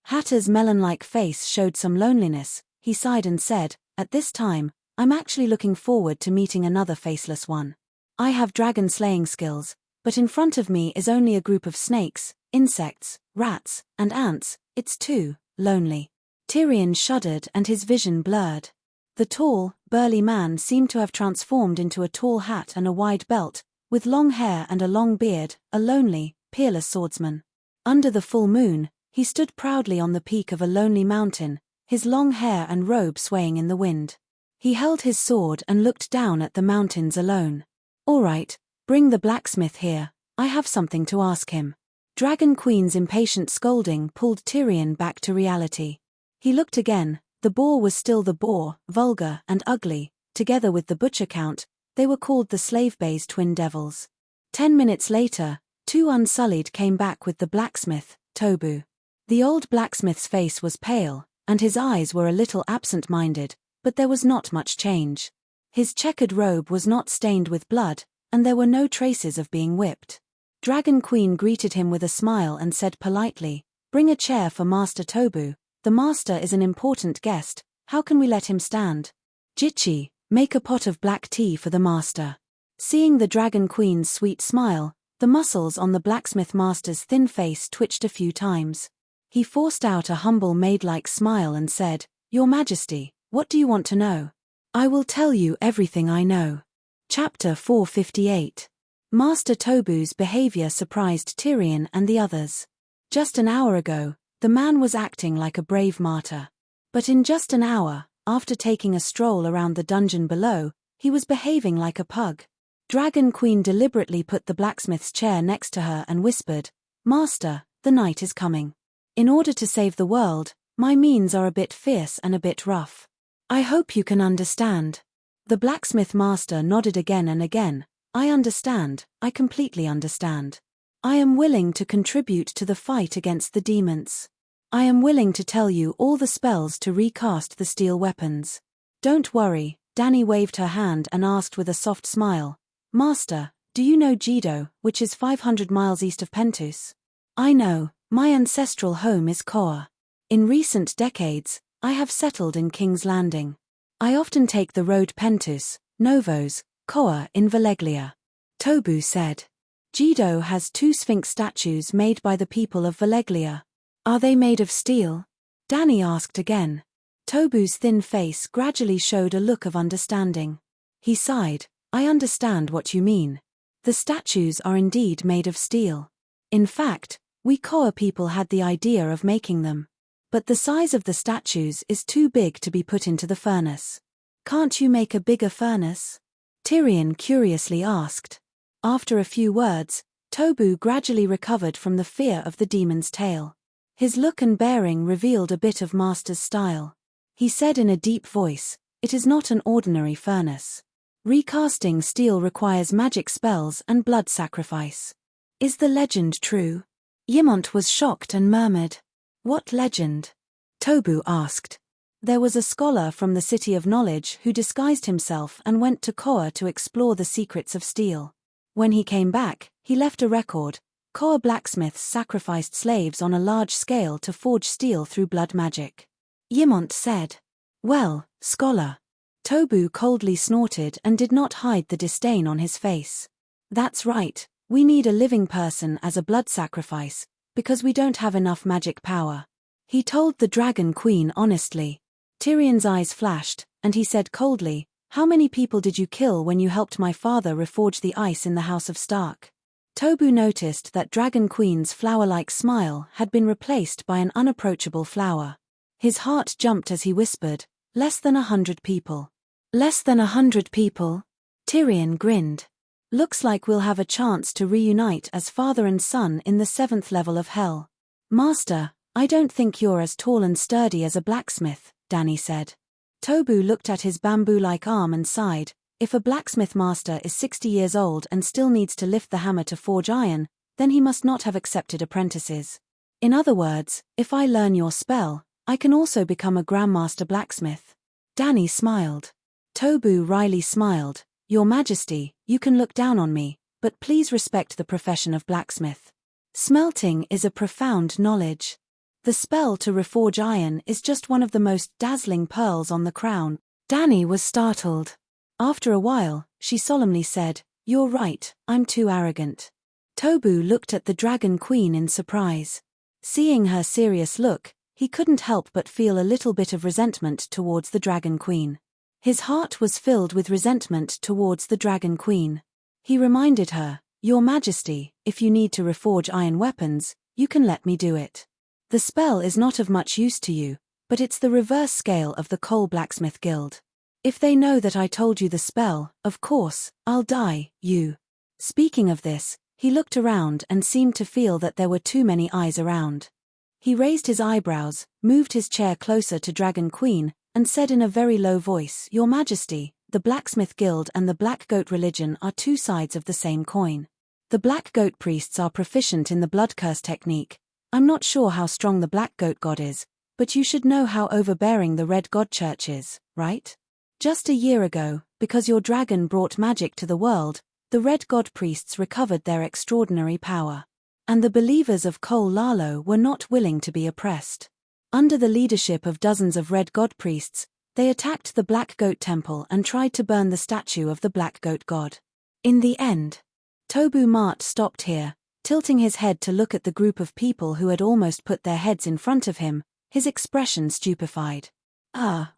Hattar's melon-like face showed some loneliness. He sighed and said, At this time, I'm actually looking forward to meeting another faceless one. I have dragon slaying skills, but in front of me is only a group of snakes, insects, rats, and ants. It's too lonely. Tyrion shuddered and his vision blurred. The tall, burly man seemed to have transformed into a tall hat and a wide belt, with long hair and a long beard, a lonely, peerless swordsman. Under the full moon, he stood proudly on the peak of a lonely mountain, his long hair and robe swaying in the wind. He held his sword and looked down at the mountains alone. All right, bring the blacksmith here, I have something to ask him. Dragon Queen's impatient scolding pulled Tyrion back to reality. He looked again. The boar was still the boar, vulgar and ugly. Together with the butcher count, they were called the Slave Bay's twin devils. 10 minutes later, two unsullied came back with the blacksmith, Tobu. The old blacksmith's face was pale, and his eyes were a little absent-minded, but there was not much change. His checkered robe was not stained with blood, and there were no traces of being whipped. Dragon Queen greeted him with a smile and said politely, Bring a chair for Master Tobu. The master is an important guest, how can we let him stand? Jitchi, make a pot of black tea for the master. Seeing the Dragon Queen's sweet smile, the muscles on the blacksmith master's thin face twitched a few times. He forced out a humble maid-like smile and said, Your Majesty, what do you want to know? I will tell you everything I know. Chapter 458. Master Tobu's behavior surprised Tyrion and the others. Just an hour ago, the man was acting like a brave martyr. But in just an hour, after taking a stroll around the dungeon below, he was behaving like a pug. Dragon Queen deliberately put the blacksmith's chair next to her and whispered, Master, the night is coming. In order to save the world, my means are a bit fierce and a bit rough. I hope you can understand. The blacksmith master nodded again and again. I understand, I completely understand. I am willing to contribute to the fight against the demons. I am willing to tell you all the spells to recast the steel weapons. Don't worry, Dany waved her hand and asked with a soft smile, Master, do you know Gedo, which is 500 miles east of Pentus? I know, my ancestral home is Koa. In recent decades, I have settled in King's Landing. I often take the road Pentus, Novos, Koa in Valeglia. Tobu said. Gedo has 2 Sphinx statues made by the people of Valeglia. Are they made of steel? Dany asked again. Tobu's thin face gradually showed a look of understanding. He sighed, I understand what you mean. The statues are indeed made of steel. In fact, we Koa people had the idea of making them. But the size of the statues is too big to be put into the furnace. Can't you make a bigger furnace? Tyrion curiously asked. After a few words, Tobu gradually recovered from the fear of the demon's tale. His look and bearing revealed a bit of master's style. He said in a deep voice, "It is not an ordinary furnace. Recasting steel requires magic spells and blood sacrifice." "Is the legend true?" Yimont was shocked and murmured. "What legend?" Tobu asked. "There was a scholar from the City of Knowledge who disguised himself and went to Koa to explore the secrets of steel. When he came back, he left a record. Koa blacksmiths sacrificed slaves on a large scale to forge steel through blood magic." Yimont said. "Well, scholar." Tobu coldly snorted and did not hide the disdain on his face. "That's right, we need a living person as a blood sacrifice, because we don't have enough magic power." He told the Dragon Queen honestly. Tyrion's eyes flashed, and he said coldly, "How many people did you kill when you helped my father reforge the ice in the House of Stark?" Tobu noticed that Dragon Queen's flower-like smile had been replaced by an unapproachable flower. His heart jumped as he whispered, "Less than 100 people." "Less than 100 people?" Tyrion grinned. "Looks like we'll have a chance to reunite as father and son in the 7th level of hell." "Master, I don't think you're as tall and sturdy as a blacksmith," Dany said. Tobu looked at his bamboo-like arm and sighed. If a blacksmith master is 60 years old and still needs to lift the hammer to forge iron, then he must not have accepted apprentices. "In other words, if I learn your spell, I can also become a Grandmaster blacksmith." Dany smiled. Tobu wryly smiled. "Your Majesty, you can look down on me, but please respect the profession of blacksmith. Smelting is a profound knowledge. The spell to reforge iron is just one of the most dazzling pearls on the crown." Dany was startled. After a while, she solemnly said, "You're right, I'm too arrogant." Tobu looked at the Dragon Queen in surprise. Seeing her serious look, he couldn't help but feel a little bit of resentment towards the Dragon Queen. His heart was filled with resentment towards the Dragon Queen. He reminded her, "Your Majesty, if you need to reforge iron weapons, you can let me do it. The spell is not of much use to you, but it's the reverse scale of the Coal Blacksmith Guild. If they know that I told you the spell, of course, I'll die, you." Speaking of this, he looked around and seemed to feel that there were too many eyes around. He raised his eyebrows, moved his chair closer to Dragon Queen, and said in a very low voice, "Your Majesty, the Blacksmith Guild and the Black Goat religion are two sides of the same coin. The Black Goat priests are proficient in the blood curse technique. I'm not sure how strong the Black Goat god is, but you should know how overbearing the Red God Church is, right? Just a year ago, because your dragon brought magic to the world, the Red God priests recovered their extraordinary power. And the believers of Kol Lalo were not willing to be oppressed. Under the leadership of dozens of Red God priests, they attacked the Black Goat Temple and tried to burn the statue of the Black Goat God. In the end..." Tobu Mart stopped here, tilting his head to look at the group of people who had almost put their heads in front of him, his expression stupefied.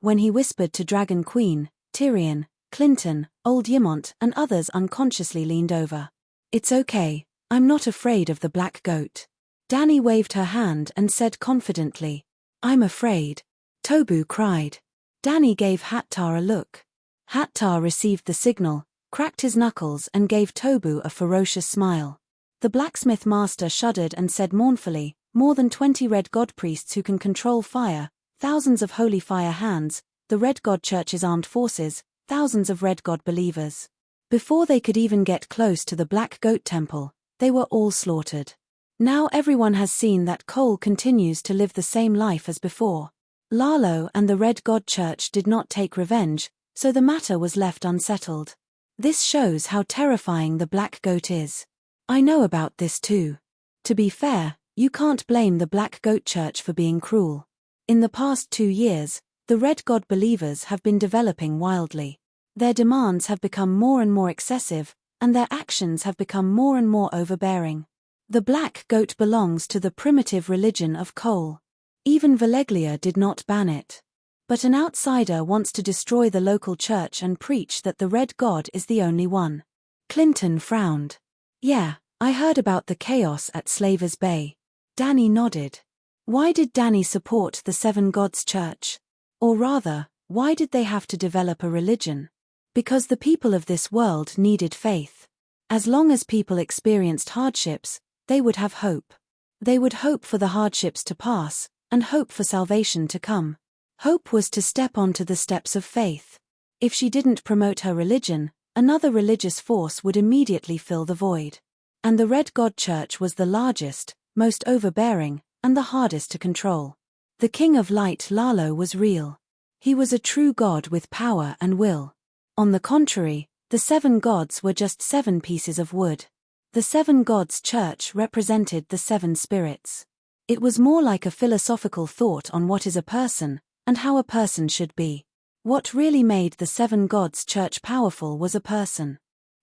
When he whispered to Dragon Queen, Tyrion, Clinton, Old Yimont and others unconsciously leaned over. "It's okay, I'm not afraid of the Black Goat." Dany waved her hand and said confidently, "I'm afraid." Tobu cried. Dany gave Hattar a look. Hattar received the signal, cracked his knuckles and gave Tobu a ferocious smile. The blacksmith master shuddered and said mournfully, "More than 20 Red God priests who can control fire, thousands of holy fire hands, the Red God Church's armed forces, thousands of Red God believers. Before they could even get close to the Black Goat Temple, they were all slaughtered. Now everyone has seen that Cole continues to live the same life as before. Lalo and the Red God Church did not take revenge, so the matter was left unsettled. This shows how terrifying the Black Goat is. I know about this too. To be fair, you can't blame the Black Goat Church for being cruel. In the past 2 years, the Red God believers have been developing wildly. Their demands have become more and more excessive, and their actions have become more and more overbearing. The Black Goat belongs to the primitive religion of Cole. Even Valeglia did not ban it. But an outsider wants to destroy the local church and preach that the Red God is the only one." Clinton frowned. "Yeah, I heard about the chaos at Slavers Bay." Dany nodded. Why did Dany support the Seven Gods Church? Or rather, why did they have to develop a religion? Because the people of this world needed faith. As long as people experienced hardships, they would have hope. They would hope for the hardships to pass, and hope for salvation to come. Hope was to step onto the steps of faith. If she didn't promote her religion, another religious force would immediately fill the void. And the Red God Church was the largest, most overbearing, and the hardest to control. The King of Light, Lalo, was real. He was a true god with power and will. On the contrary, the 7 gods were just 7 pieces of wood. The 7 gods church represented the 7 spirits. It was more like a philosophical thought on what is a person, and how a person should be. What really made the 7 gods church powerful was a person.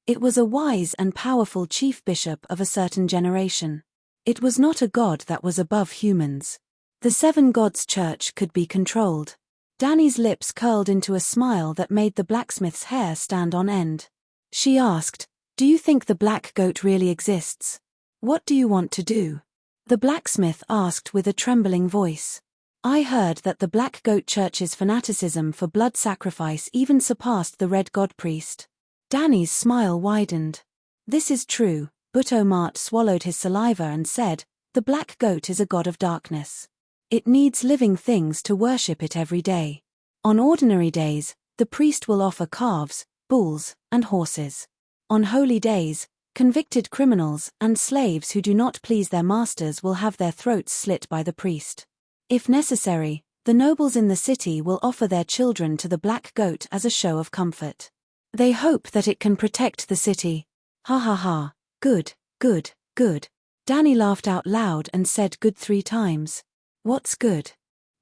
It was a wise and powerful chief bishop of a certain generation. It was not a god that was above humans. The 7 gods church could be controlled. Danny's lips curled into a smile that made the blacksmith's hair stand on end. She asked, "Do you think the black goat really exists? What do you want to do?" The blacksmith asked with a trembling voice. "I heard that the Black Goat Church's fanaticism for blood sacrifice even surpassed the Red God Priest." Danny's smile widened. "This is true," but Omart swallowed his saliva and said, "The Black Goat is a god of darkness. It needs living things to worship it every day. On ordinary days, the priest will offer calves, bulls, and horses. On holy days, convicted criminals and slaves who do not please their masters will have their throats slit by the priest. If necessary, the nobles in the city will offer their children to the black goat as a show of comfort. They hope that it can protect the city." Ha ha ha, good, good, good. Danny laughed out loud and said good 3 times. "What's good?"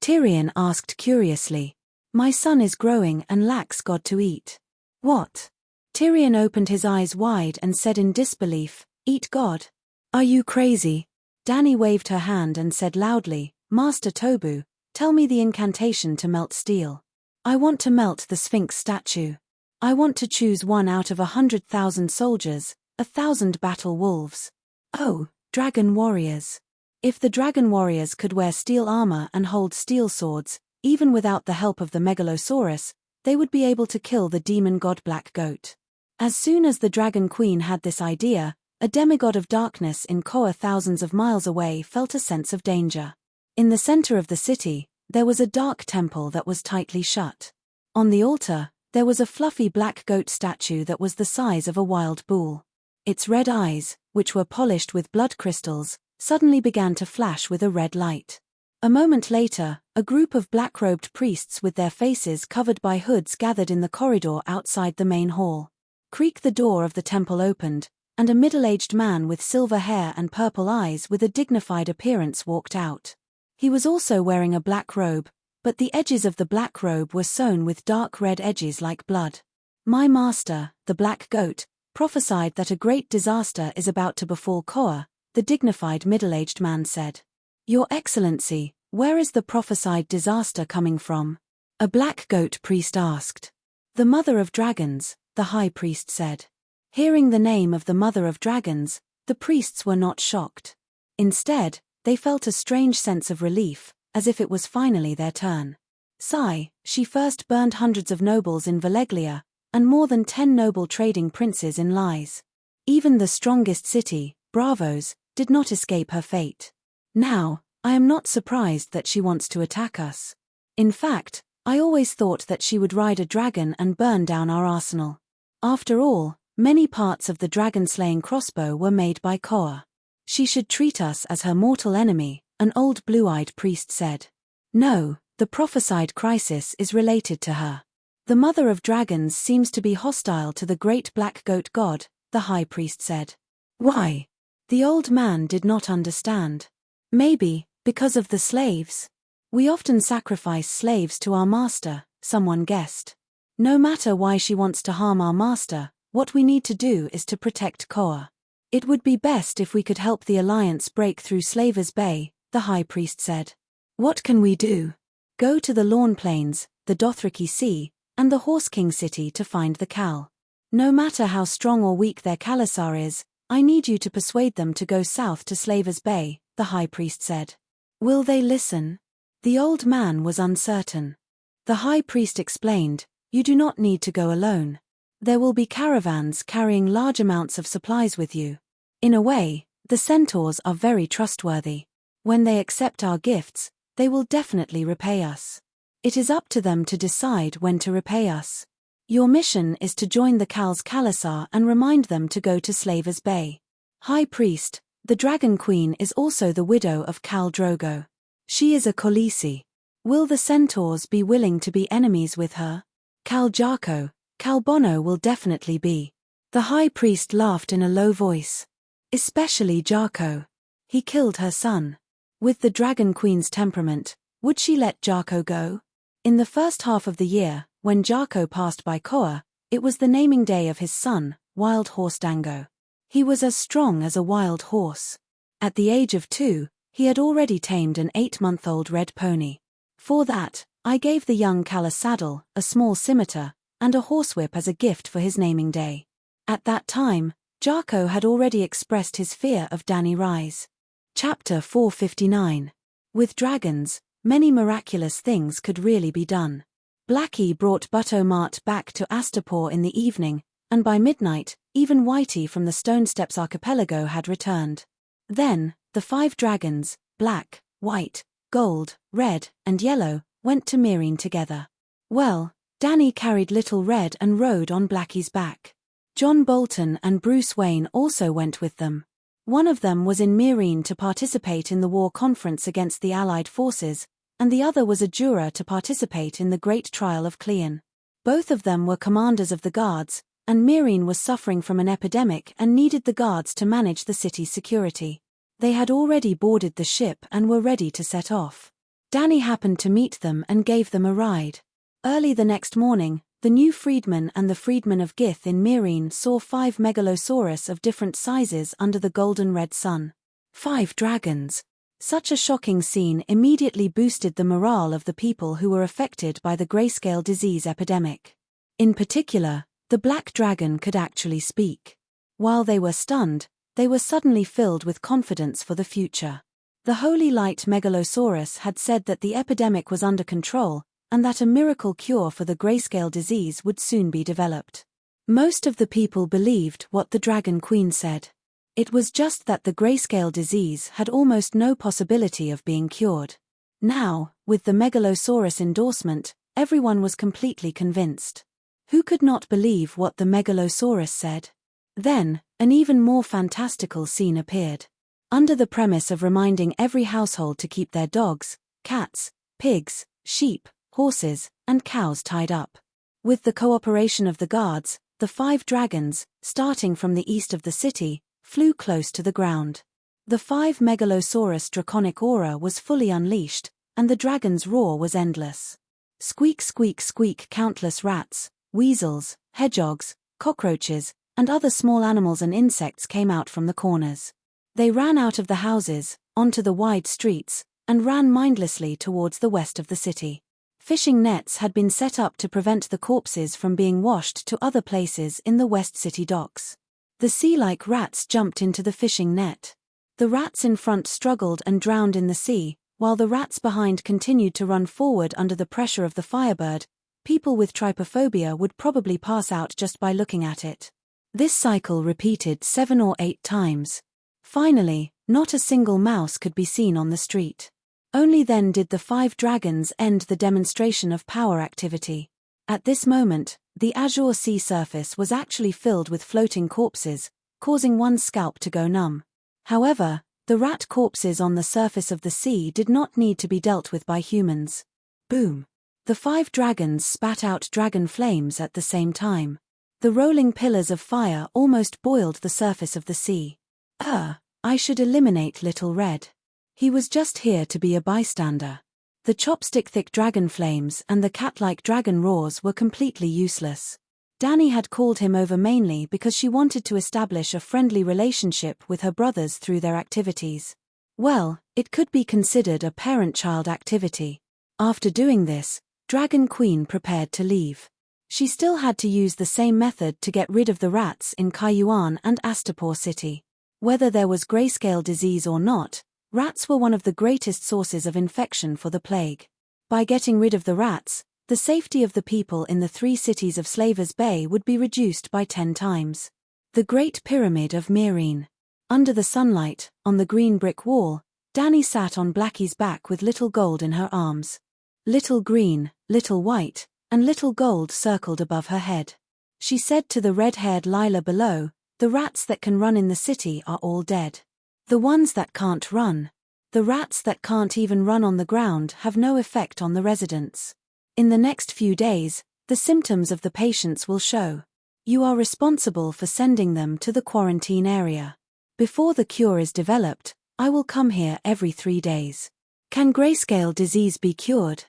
Tyrion asked curiously. "My son is growing and lacks God to eat." "What?" Tyrion opened his eyes wide and said in disbelief, "Eat God? Are you crazy?" Danny waved her hand and said loudly, "Master Tobu, tell me the incantation to melt steel. I want to melt the Sphinx statue. I want to choose one out of 100,000 soldiers, 1,000 battle wolves. Oh, dragon warriors. If the dragon warriors could wear steel armor and hold steel swords, even without the help of the Megalosaurus, they would be able to kill the demon god Black Goat." As soon as the Dragon Queen had this idea, a demigod of darkness in Koa thousands of miles away felt a sense of danger. In the center of the city, there was a dark temple that was tightly shut. On the altar, there was a fluffy black goat statue that was the size of a wild bull. Its red eyes, which were polished with blood crystals, suddenly began to flash with a red light. A moment later, a group of black-robed priests with their faces covered by hoods gathered in the corridor outside the main hall. Creak, the door of the temple opened, and a middle-aged man with silver hair and purple eyes with a dignified appearance walked out. He was also wearing a black robe, but the edges of the black robe were sewn with dark red edges like blood. "My master, the Black Goat, prophesied that a great disaster is about to befall Koa," the dignified middle-aged man said. "Your Excellency, where is the prophesied disaster coming from?" a black goat priest asked. "The Mother of Dragons," the high priest said. Hearing the name of the Mother of Dragons, the priests were not shocked. Instead, they felt a strange sense of relief, as if it was finally their turn. Sigh, she first burned hundreds of nobles in Valeglia, and more than 10 noble trading princes in Lies. Even the strongest city, Bravos, did not escape her fate. Now, I am not surprised that she wants to attack us. In fact, I always thought that she would ride a dragon and burn down our arsenal. After all, many parts of the dragon-slaying crossbow were made by Koa. She should treat us as her mortal enemy, an old blue-eyed priest said. No, the prophesied crisis is related to her. The Mother of Dragons seems to be hostile to the great black goat god, the high priest said. Why? The old man did not understand. Maybe, because of the slaves. We often sacrifice slaves to our master, someone guessed. No matter why she wants to harm our master, what we need to do is to protect Koa. It would be best if we could help the Alliance break through Slavers Bay, the high priest said. What can we do? Go to the Lawn Plains, the Dothraki Sea, and the Horse King City to find the Khal. No matter how strong or weak their Khalasar is, I need you to persuade them to go south to Slavers Bay, the high priest said. Will they listen? The old man was uncertain. The high priest explained, you do not need to go alone. There will be caravans carrying large amounts of supplies with you. In a way, the centaurs are very trustworthy. When they accept our gifts, they will definitely repay us. It is up to them to decide when to repay us. Your mission is to join the Khals Khalasar and remind them to go to Slavers Bay. High Priest, the Dragon Queen is also the widow of Khal Drogo. She is a Khaleesi. Will the centaurs be willing to be enemies with her? Khal Jarko, Khal Bono will definitely be. The High Priest laughed in a low voice. Especially Jarko. He killed her son. With the Dragon Queen's temperament, would she let Jarko go? In the first half of the year, when Jarko passed by Koa, it was the naming day of his son, Wild Horse Dango. He was as strong as a wild horse. At the age of 2, he had already tamed an 8-month-old red pony. For that, I gave the young Khal a saddle, a small scimitar, and a horsewhip as a gift for his naming day. At that time, Jarko had already expressed his fear of Dany Rise. Chapter 459. With dragons, many miraculous things could really be done. Blackie brought Butto Mart back to Astapor in the evening, and by midnight, even Whitey from the Stone Steps archipelago had returned. Then, the 5 dragons, black, white, gold, red, and yellow, went to Meereen together. Well, Dany carried Little Red and rode on Blackie's back. John Bolton and Bruce Wayne also went with them. One of them was in Meereen to participate in the war conference against the Allied forces, and the other was a juror to participate in the Great Trial of Cleon. Both of them were commanders of the guards, and Meereen was suffering from an epidemic and needed the guards to manage the city's security. They had already boarded the ship and were ready to set off. Dany happened to meet them and gave them a ride. Early the next morning, the new freedmen and the freedmen of Gith in Meereen saw 5 megalosaurus of different sizes under the golden red sun. 5 dragons. Such a shocking scene immediately boosted the morale of the people who were affected by the grayscale disease epidemic. In particular, the black dragon could actually speak. While they were stunned, they were suddenly filled with confidence for the future. The Holy Light Megalosaurus had said that the epidemic was under control, and that a miracle cure for the grayscale disease would soon be developed. Most of the people believed what the Dragon Queen said. It was just that the grayscale disease had almost no possibility of being cured. Now, with the Megalosaurus endorsement, everyone was completely convinced. Who could not believe what the Megalosaurus said? Then, an even more fantastical scene appeared. Under the premise of reminding every household to keep their dogs, cats, pigs, sheep, horses, and cows tied up. With the cooperation of the guards, the 5 dragons, starting from the east of the city, flew close to the ground. The 5 Megalosaurus draconic aura was fully unleashed, and the dragon's roar was endless. Squeak squeak squeak countless rats, weasels, hedgehogs, cockroaches, and other small animals and insects came out from the corners. They ran out of the houses, onto the wide streets, and ran mindlessly towards the west of the city. Fishing nets had been set up to prevent the corpses from being washed to other places in the West City docks. The sea-like rats jumped into the fishing net. The rats in front struggled and drowned in the sea, while the rats behind continued to run forward under the pressure of the Firebird. People with trypophobia would probably pass out just by looking at it. This cycle repeated 7 or 8 times. Finally, not a single mouse could be seen on the street. Only then did the 5 dragons end the demonstration of power activity. At this moment, the azure sea surface was actually filled with floating corpses, causing one's scalp to go numb. However, the rat corpses on the surface of the sea did not need to be dealt with by humans. Boom! The 5 dragons spat out dragon flames at the same time. The rolling pillars of fire almost boiled the surface of the sea. I should eliminate Little Red. He was just here to be a bystander. The chopstick-thick dragon flames and the cat-like dragon roars were completely useless. Dany had called him over mainly because she wanted to establish a friendly relationship with her brothers through their activities. Well, it could be considered a parent-child activity. After doing this, Dragon Queen prepared to leave. She still had to use the same method to get rid of the rats in Kaiyuan and Astapor City. Whether there was grayscale disease or not, rats were one of the greatest sources of infection for the plague. By getting rid of the rats, the the safety of the people in the 3 cities of Slavers Bay would be reduced by 10 times. The Great Pyramid of Myrine. Under the sunlight, on the green brick wall, Danny sat on Blackie's back with little gold in her arms. Little green, little white, and little gold circled above her head. She said to the red-haired Lila below, "The rats that can run in the city are all dead. The ones that can't run. The rats that can't even run on the ground have no effect on the residents. In the next few days, the symptoms of the patients will show. You are responsible for sending them to the quarantine area. Before the cure is developed, I will come here every 3 days. Can grayscale disease be cured?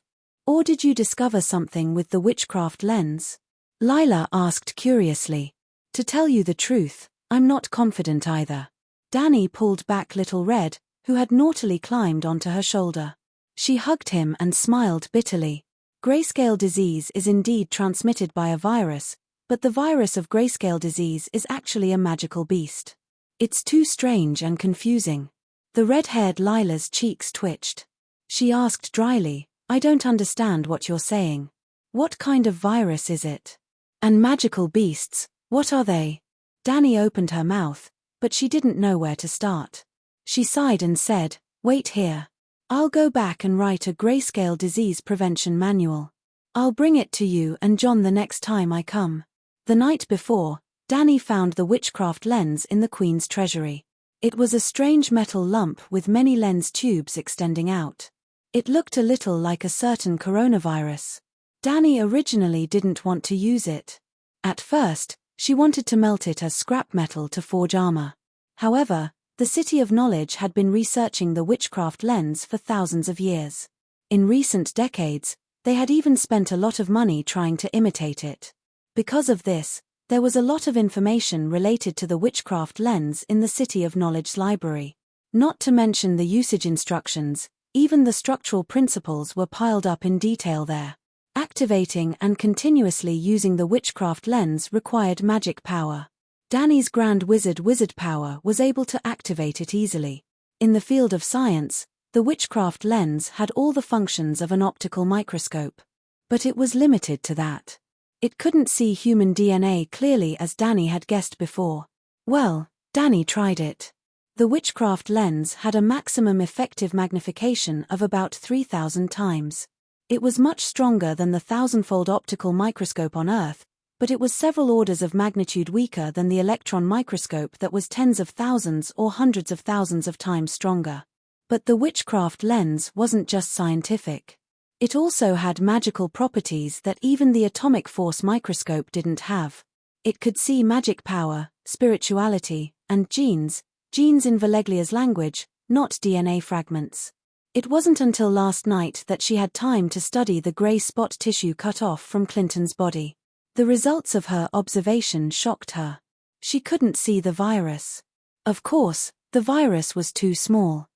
Or did you discover something with the witchcraft lens?" Lila asked curiously. "To tell you the truth, I'm not confident either." Danny pulled back Little Red, who had naughtily climbed onto her shoulder. She hugged him and smiled bitterly. Grayscale disease is indeed transmitted by a virus, but the virus of grayscale disease is actually a magical beast. It's too strange and confusing. The red-haired Lila's cheeks twitched. She asked dryly, "I don't understand what you're saying. What kind of virus is it? And magical beasts, what are they?" Danny opened her mouth, but she didn't know where to start. She sighed and said, "Wait here. I'll go back and write a grayscale disease prevention manual. I'll bring it to you and John the next time I come." The night before, Danny found the witchcraft lens in the Queen's treasury. It was a strange metal lump with many lens tubes extending out. It looked a little like a certain coronavirus. Danny originally didn't want to use it. At first, she wanted to melt it as scrap metal to forge armor. However, the City of Knowledge had been researching the witchcraft lens for thousands of years. In recent decades, they had even spent a lot of money trying to imitate it. Because of this, there was a lot of information related to the witchcraft lens in the City of Knowledge's library. Not to mention the usage instructions, even the structural principles were piled up in detail there. Activating and continuously using the witchcraft lens required magic power. Danny's Grand Wizard power was able to activate it easily. In the field of science, the witchcraft lens had all the functions of an optical microscope. But it was limited to that. It couldn't see human DNA clearly as Danny had guessed before. Well, Danny tried it. The witchcraft lens had a maximum effective magnification of about 3,000 times. It was much stronger than the 1,000-fold optical microscope on Earth, but it was several orders of magnitude weaker than the electron microscope that was tens of thousands or hundreds of thousands of times stronger. But the witchcraft lens wasn't just scientific. It also had magical properties that even the atomic force microscope didn't have. It could see magic power, spirituality, and genes in Valeglia's language, not DNA fragments. It wasn't until last night that she had time to study the grey spot tissue cut off from Clinton's body. The results of her observation shocked her. She couldn't see the virus. Of course, the virus was too small.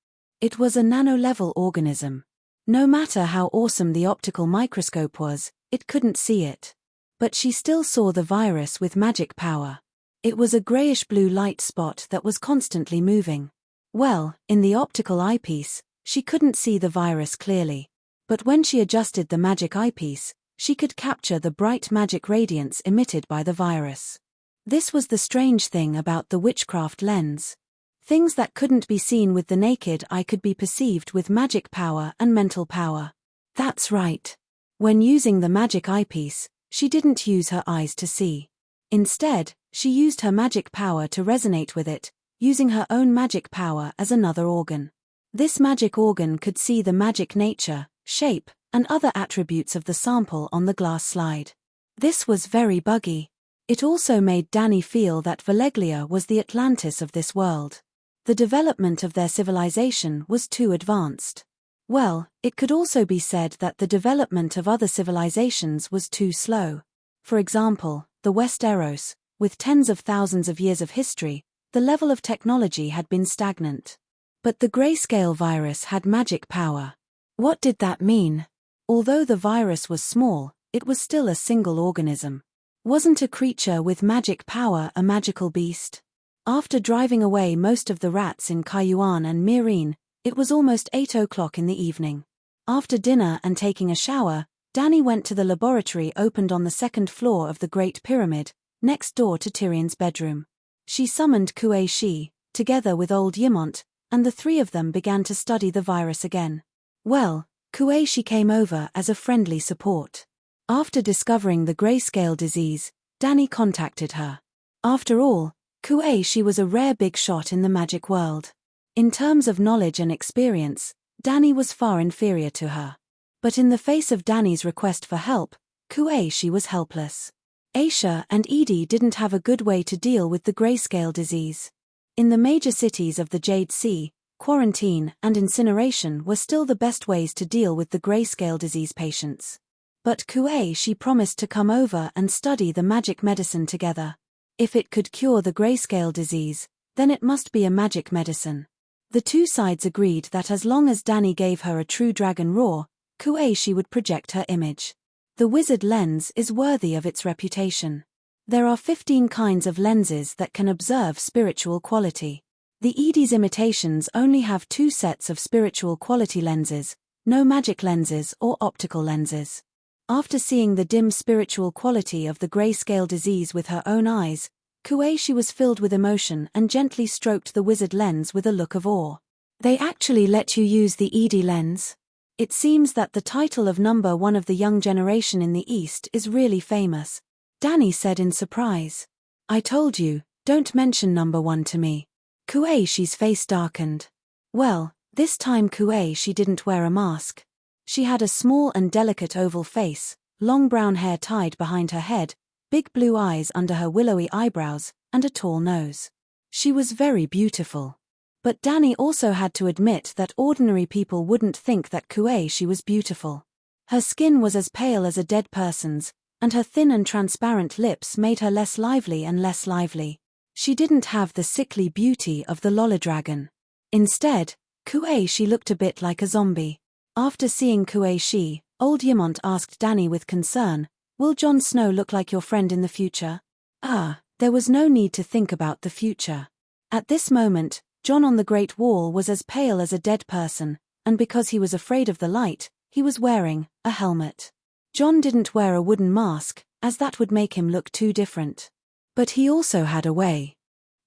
It was a nano-level organism. No matter how awesome the optical microscope was, it couldn't see it. But she still saw the virus with magic power. It was a grayish-blue light spot that was constantly moving. Well, in the optical eyepiece, she couldn't see the virus clearly. But when she adjusted the magic eyepiece, she could capture the bright magic radiance emitted by the virus. This was the strange thing about the witchcraft lens. Things that couldn't be seen with the naked eye could be perceived with magic power and mental power. That's right. When using the magic eyepiece, she didn't use her eyes to see. Instead, she used her magic power to resonate with it, using her own magic power as another organ. This magic organ could see the magic nature, shape, and other attributes of the sample on the glass slide. This was very buggy. It also made Danny feel that Valeglia was the Atlantis of this world. The development of their civilization was too advanced. Well, it could also be said that the development of other civilizations was too slow. For example, the Westeros, with tens of thousands of years of history, the level of technology had been stagnant. But the grayscale virus had magic power. What did that mean? Although the virus was small, it was still a single organism. Wasn't a creature with magic power a magical beast? After driving away most of the rats in Cayuan and Myrine, it was almost 8 o'clock in the evening. After dinner and taking a shower, Danny went to the laboratory opened on the second floor of the Great Pyramid, next door to Tyrion's bedroom. She summoned Kuei Shi, together with old Yimont, and the three of them began to study the virus again. Well, Kuei Shi came over as a friendly support. After discovering the grayscale disease, Danny contacted her. After all, Kuei Shi was a rare big shot in the magic world. In terms of knowledge and experience, Danny was far inferior to her. But in the face of Danny's request for help, Kuei Shi was helpless. Aisha and Edie didn't have a good way to deal with the grayscale disease. In the major cities of the Jade Sea, quarantine and incineration were still the best ways to deal with the grayscale disease patients. But Kuei Shi promised to come over and study the magic medicine together. If it could cure the grayscale disease, then it must be a magic medicine. The two sides agreed that as long as Danny gave her a true dragon roar, Kuei Shi would project her image. The wizard lens is worthy of its reputation. There are 15 kinds of lenses that can observe spiritual quality. The Edie's imitations only have 2 sets of spiritual quality lenses, no magic lenses or optical lenses. After seeing the dim spiritual quality of the grayscale disease with her own eyes, Kuei Shi was filled with emotion and gently stroked the wizard lens with a look of awe. They actually let you use the Edie lens? It seems that the title of number 1 of the young generation in the East is really famous, Danny said in surprise. I told you, don't mention number 1 to me. Kuei Shi's face darkened. Well, this time Kuei Shi didn't wear a mask. She had a small and delicate oval face, long brown hair tied behind her head, big blue eyes under her willowy eyebrows, and a tall nose. She was very beautiful. But Danny also had to admit that ordinary people wouldn't think that Kuei Shi was beautiful. Her skin was as pale as a dead person's, and her thin and transparent lips made her less lively and less lively. She didn't have the sickly beauty of the Lollidragon. Instead, Kuei Shi looked a bit like a zombie. After seeing Kuei Shi, old Yimont asked Danny with concern, "Will Jon Snow look like your friend in the future?" There was no need to think about the future. At this moment, Jon on the Great Wall was as pale as a dead person, and because he was afraid of the light, he was wearing a helmet. Jon didn't wear a wooden mask, as that would make him look too different. But he also had a way.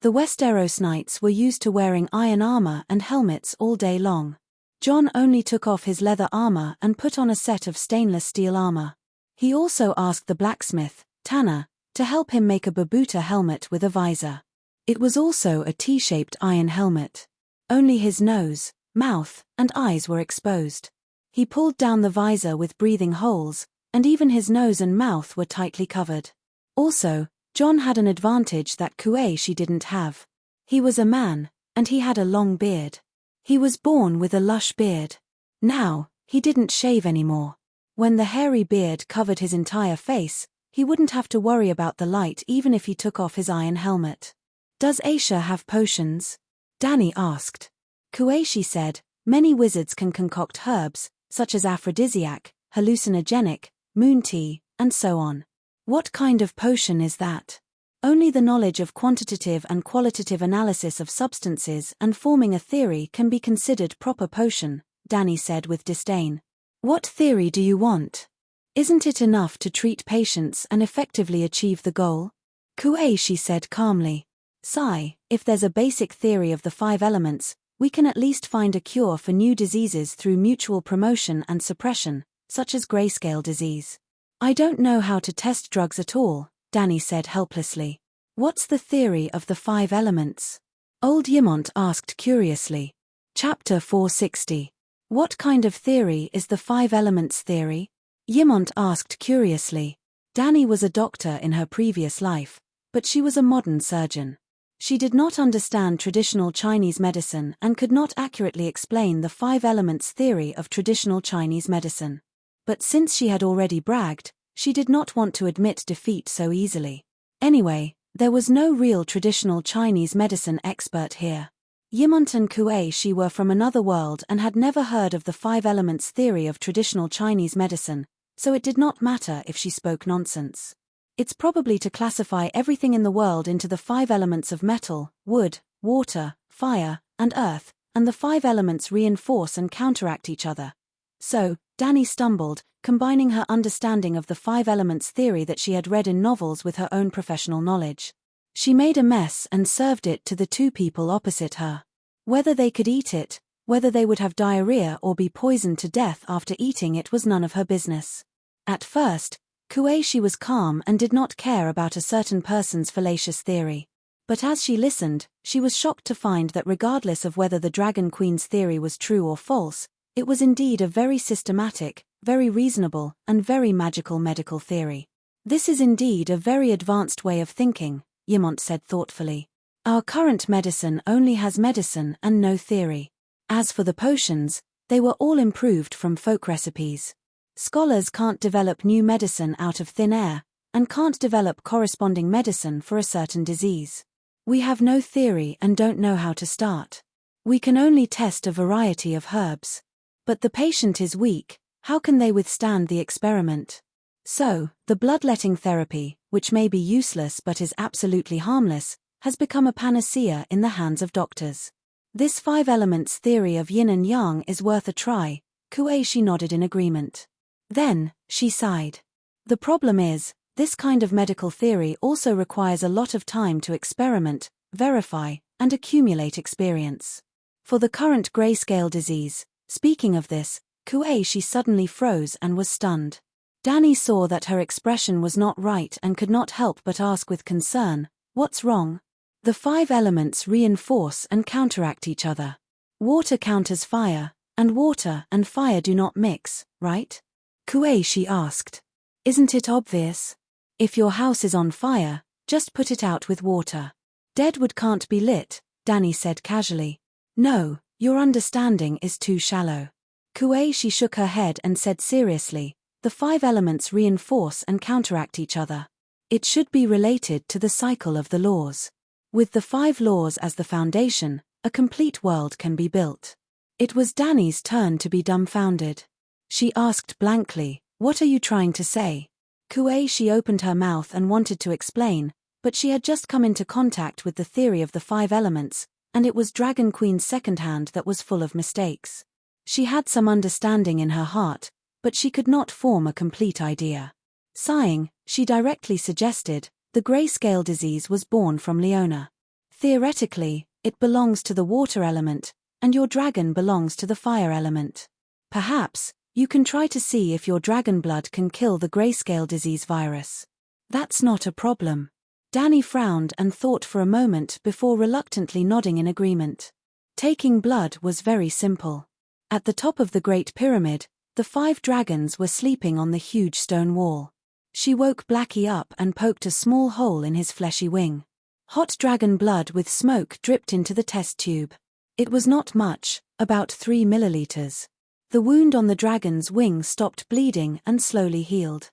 The Westeros knights were used to wearing iron armor and helmets all day long. Jon only took off his leather armor and put on a set of stainless steel armor. He also asked the blacksmith, Tanner, to help him make a babuta helmet with a visor. It was also a T-shaped iron helmet. Only his nose, mouth, and eyes were exposed. He pulled down the visor with breathing holes, and even his nose and mouth were tightly covered. Also, Jon had an advantage that Kuei Shi didn't have. He was a man, and he had a long beard. He was born with a lush beard. Now, he didn't shave anymore. When the hairy beard covered his entire face, he wouldn't have to worry about the light even if he took off his iron helmet. "Does Aisha have potions?" Danny asked. Kuei Shi said, "Many wizards can concoct herbs, such as aphrodisiac, hallucinogenic, moon tea, and so on." "What kind of potion is that?" "Only the knowledge of quantitative and qualitative analysis of substances and forming a theory can be considered proper potion," Danny said with disdain. "What theory do you want? Isn't it enough to treat patients and effectively achieve the goal?" Kuei Shi said calmly. "Sigh, if there's a basic theory of the 5 elements, we can at least find a cure for new diseases through mutual promotion and suppression, such as grayscale disease." "I don't know how to test drugs at all," Danny said helplessly. "What's the theory of the 5 elements?" Old Yimont asked curiously. Chapter 460. What kind of theory is the 5 elements theory? Yimont asked curiously. Danny was a doctor in her previous life, but she was a modern surgeon. She did not understand traditional Chinese medicine and could not accurately explain the 5 elements theory of traditional Chinese medicine. But since she had already bragged, she did not want to admit defeat so easily. Anyway, there was no real traditional Chinese medicine expert here. Yimont and Kuei Shi were from another world and had never heard of the 5 elements theory of traditional Chinese medicine, so it did not matter if she spoke nonsense. It's probably to classify everything in the world into the 5 elements of metal, wood, water, fire, and earth, and the 5 elements reinforce and counteract each other. So, Danny stumbled, combining her understanding of the five elements theory that she had read in novels with her own professional knowledge. She made a mess and served it to the two people opposite her. Whether they could eat it, whether they would have diarrhea or be poisoned to death after eating it was none of her business. At first, Kueishi was calm and did not care about a certain person's fallacious theory. But as she listened, she was shocked to find that regardless of whether the Dragon Queen's theory was true or false, it was indeed a very systematic, very reasonable, and very magical medical theory. This is indeed a very advanced way of thinking, Yimont said thoughtfully. Our current medicine only has medicine and no theory. As for the potions, they were all improved from folk recipes. Scholars can't develop new medicine out of thin air, and can't develop corresponding medicine for a certain disease. We have no theory and don't know how to start. We can only test a variety of herbs. But the patient is weak, how can they withstand the experiment? So, the bloodletting therapy, which may be useless but is absolutely harmless, has become a panacea in the hands of doctors. This five elements theory of yin and yang is worth a try, Kueishi nodded in agreement. Then, she sighed. The problem is, this kind of medical theory also requires a lot of time to experiment, verify, and accumulate experience. For the current grayscale disease, speaking of this, Kueishi suddenly froze and was stunned. Danny saw that her expression was not right and could not help but ask with concern, "What's wrong?" The five elements reinforce and counteract each other. Water counters fire, and water and fire do not mix, right? Kueishi asked. Isn't it obvious? If your house is on fire, just put it out with water. Dead wood can't be lit, Danny said casually. No, your understanding is too shallow. Kueishi shook her head and said seriously, the five elements reinforce and counteract each other. It should be related to the cycle of the laws. With the five laws as the foundation, a complete world can be built. It was Danny's turn to be dumbfounded. She asked blankly, "What are you trying to say?" Kueishi opened her mouth and wanted to explain, but she had just come into contact with the theory of the five elements, and it was Dragon Queen's second hand that was full of mistakes. She had some understanding in her heart, but she could not form a complete idea. Sighing, she directly suggested, the grayscale disease was born from Leona. Theoretically, it belongs to the water element, and your dragon belongs to the fire element. Perhaps, you can try to see if your dragon blood can kill the grayscale disease virus. That's not a problem. Danny frowned and thought for a moment before reluctantly nodding in agreement. Taking blood was very simple. At the top of the Great Pyramid, the five dragons were sleeping on the huge stone wall. She woke Blackie up and poked a small hole in his fleshy wing. Hot dragon blood with smoke dripped into the test tube. It was not much, about 3 milliliters. The wound on the dragon's wing stopped bleeding and slowly healed.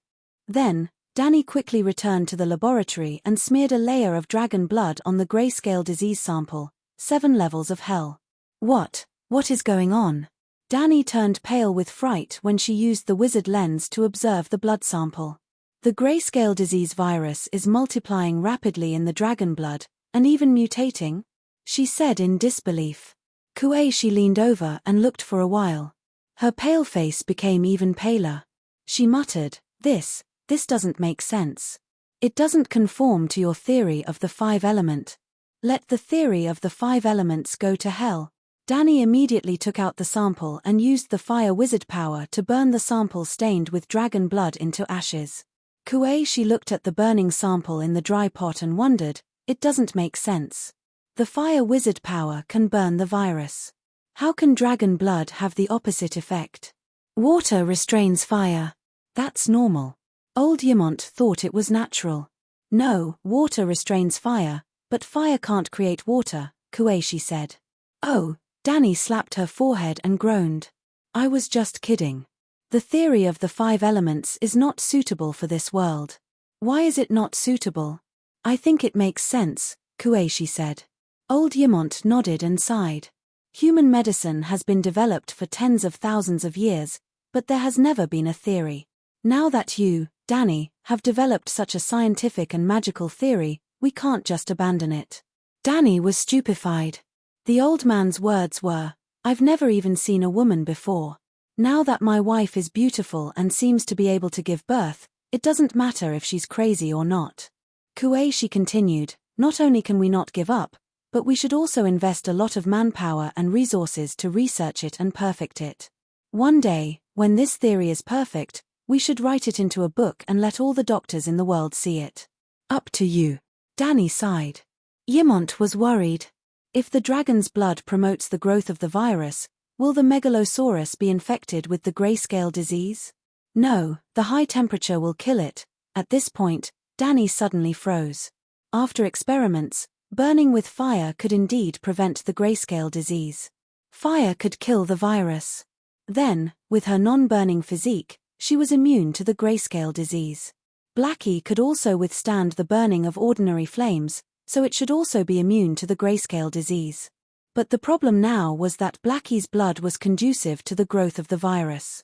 Then, Danny quickly returned to the laboratory and smeared a layer of dragon blood on the grayscale disease sample, 7 levels of hell. What is going on? Danny turned pale with fright when she used the wizard lens to observe the blood sample. The grayscale disease virus is multiplying rapidly in the dragon blood, and even mutating, she said in disbelief. Kueishi leaned over and looked for a while. Her pale face became even paler. She muttered, This doesn't make sense. It doesn't conform to your theory of the five element. Let the theory of the five elements go to hell. Danny immediately took out the sample and used the fire wizard power to burn the sample stained with dragon blood into ashes. Kueishi looked at the burning sample in the dry pot and wondered, it doesn't make sense. The fire wizard power can burn the virus. How can dragon blood have the opposite effect? Water restrains fire. That's normal. Old Yimont thought it was natural. No, water restrains fire, but fire can't create water, Kueishi said. Oh, Danny slapped her forehead and groaned. I was just kidding. The theory of the five elements is not suitable for this world. Why is it not suitable? I think it makes sense, Kueishi said. Old Yimont nodded and sighed. Human medicine has been developed for tens of thousands of years, but there has never been a theory. Now that you, Danny, have developed such a scientific and magical theory, we can't just abandon it. Danny was stupefied. The old man's words were, I've never even seen a woman before. Now that my wife is beautiful and seems to be able to give birth, it doesn't matter if she's crazy or not. Kuei continued, not only can we not give up, but we should also invest a lot of manpower and resources to research it and perfect it. One day, when this theory is perfect, we should write it into a book and let all the doctors in the world see it. Up to you. Danny sighed. Yimont was worried. If the dragon's blood promotes the growth of the virus, will the megalosaurus be infected with the grayscale disease? No, the high temperature will kill it. At this point, Danny suddenly froze. After experiments, burning with fire could indeed prevent the grayscale disease. Fire could kill the virus. Then, with her non-burning physique, she was immune to the grayscale disease. Blackie could also withstand the burning of ordinary flames, so it should also be immune to the grayscale disease. But the problem now was that Blackie's blood was conducive to the growth of the virus.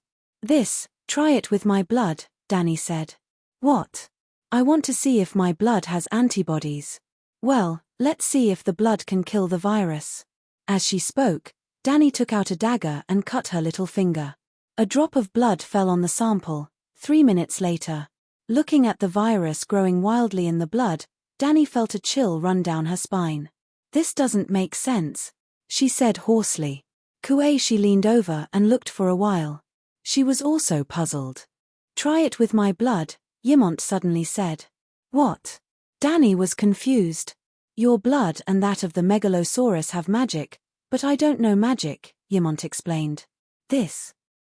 Try it with my blood, Danny said. What? I want to see if my blood has antibodies. Well, let's see if the blood can kill the virus. As she spoke, Danny took out a dagger and cut her little finger. A drop of blood fell on the sample. 3 minutes later. Looking at the virus growing wildly in the blood, Danny felt a chill run down her spine. This doesn't make sense, she said hoarsely. Kuei leaned over and looked for a while. She was also puzzled. Try it with my blood, Yimont suddenly said. What? Danny was confused. Your blood and that of the megalosaurus have magic, but I don't know magic, Yimont explained.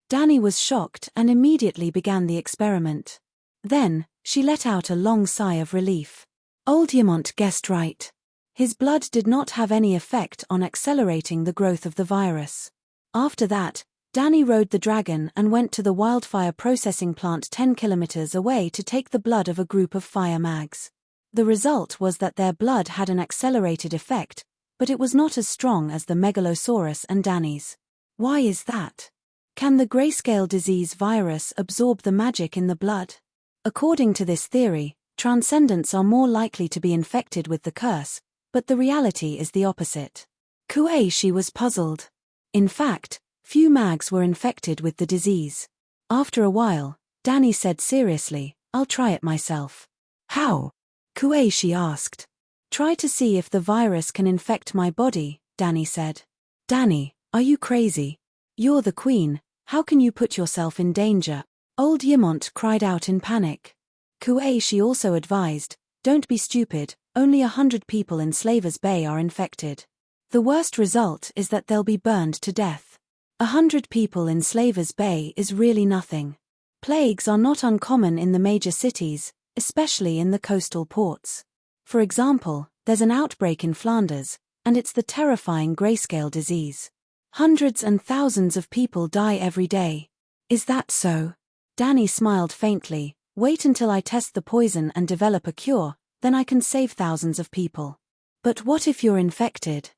Danny was shocked and immediately began the experiment. Then, she let out a long sigh of relief. Old Yimont guessed right. His blood did not have any effect on accelerating the growth of the virus. After that, Danny rode the dragon and went to the wildfire processing plant 10 kilometers away to take the blood of a group of fire mags. The result was that their blood had an accelerated effect, but it was not as strong as the megalosaurus and Danny's. Why is that? Can the grayscale disease virus absorb the magic in the blood? According to this theory, transcendents are more likely to be infected with the curse, but the reality is the opposite. Kuei was puzzled. In fact, few mags were infected with the disease. After a while, Danny said seriously, I'll try it myself. How? Kuei asked. Try to see if the virus can infect my body, Danny said. Danny, are you crazy? You're the queen, how can you put yourself in danger? Old Yimont cried out in panic. Kuei also advised, don't be stupid, only 100 people in Slaver's Bay are infected. The worst result is that they'll be burned to death. 100 people in Slaver's Bay is really nothing. Plagues are not uncommon in the major cities, especially in the coastal ports. For example, there's an outbreak in Flanders, and it's the terrifying grayscale disease. Hundreds and thousands of people die every day. Is that so? Danny smiled faintly. Wait until I test the poison and develop a cure, then I can save thousands of people. But what if you're infected?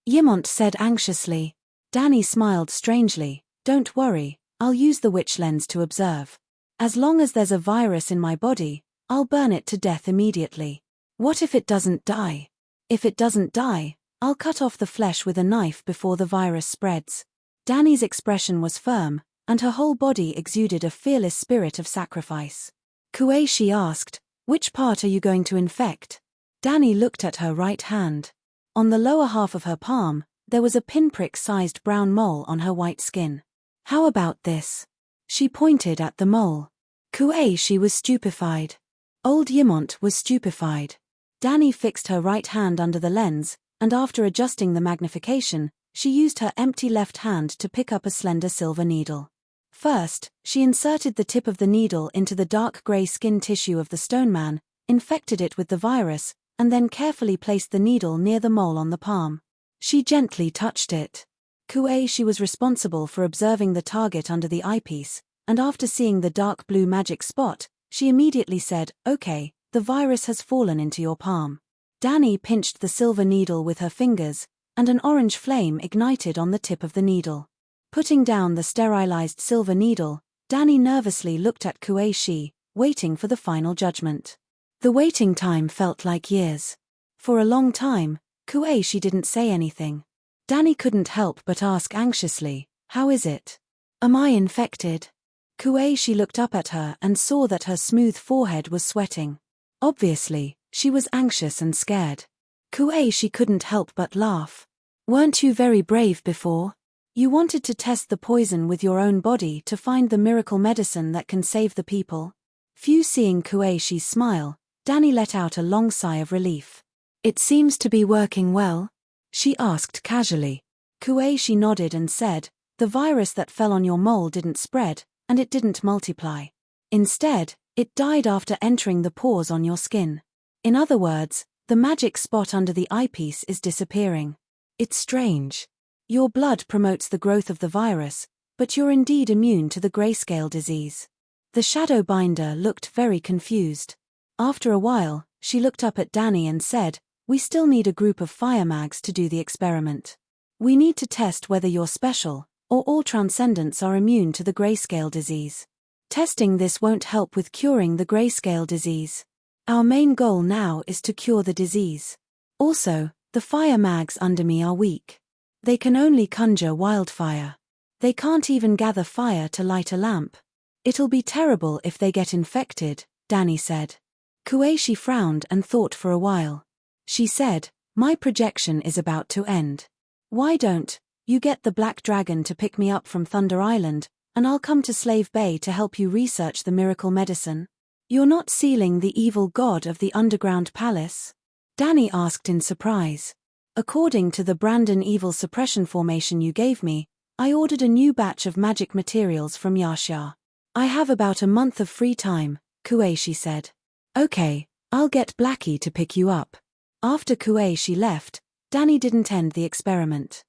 Yimont said anxiously. Danny smiled strangely. Don't worry, I'll use the witch lens to observe. As long as there's a virus in my body, I'll burn it to death immediately. What if it doesn't die? If it doesn't die, I'll cut off the flesh with a knife before the virus spreads. Danny's expression was firm, and her whole body exuded a fearless spirit of sacrifice. Kuei asked, which part are you going to infect? Danny looked at her right hand. On the lower half of her palm, there was a pinprick-sized brown mole on her white skin. How about this? She pointed at the mole. Kuei was stupefied. Old Yimont was stupefied. Danny fixed her right hand under the lens, and after adjusting the magnification, she used her empty left hand to pick up a slender silver needle. First, she inserted the tip of the needle into the dark grey skin tissue of the stone man, infected it with the virus, and then carefully placed the needle near the mole on the palm. She gently touched it. Kuei was responsible for observing the target under the eyepiece, and after seeing the dark blue magic spot, she immediately said, okay, the virus has fallen into your palm. Danny pinched the silver needle with her fingers, and an orange flame ignited on the tip of the needle. Putting down the sterilized silver needle, Danny nervously looked at Kuei, waiting for the final judgment. The waiting time felt like years. For a long time, Kuei didn't say anything. Danny couldn't help but ask anxiously, how is it? Am I infected? She looked up at her and saw that her smooth forehead was sweating. Obviously, she was anxious and scared. She couldn't help but laugh. Weren't you very brave before? You wanted to test the poison with your own body to find the miracle medicine that can save the people. Few seeing Kueishi smile, Danny let out a long sigh of relief. It seems to be working well? She asked casually. Kueishi nodded and said, the virus that fell on your mole didn't spread, and it didn't multiply. Instead, it died after entering the pores on your skin. In other words, the magic spot under the eyepiece is disappearing. It's strange. Your blood promotes the growth of the virus, but you're indeed immune to the grayscale disease. The shadow binder looked very confused. After a while, she looked up at Danny and said, we still need a group of fire mags to do the experiment. We need to test whether you're special, or all transcendents are immune to the grayscale disease. Testing this won't help with curing the grayscale disease. Our main goal now is to cure the disease. Also, the fire mags under me are weak. They can only conjure wildfire. They can't even gather fire to light a lamp. It'll be terrible if they get infected, Danny said. Kueishi frowned and thought for a while. She said, my projection is about to end. Why don't you get the Black Dragon to pick me up from Thunder Island, and I'll come to Slave Bay to help you research the miracle medicine? You're not sealing the evil god of the underground palace? Danny asked in surprise. According to the Brandon Evil Suppression formation you gave me, I ordered a new batch of magic materials from Yasha. I have about a month of free time, Kueishi said. Okay, I'll get Blackie to pick you up. After Kueishi left, Danny didn't end the experiment.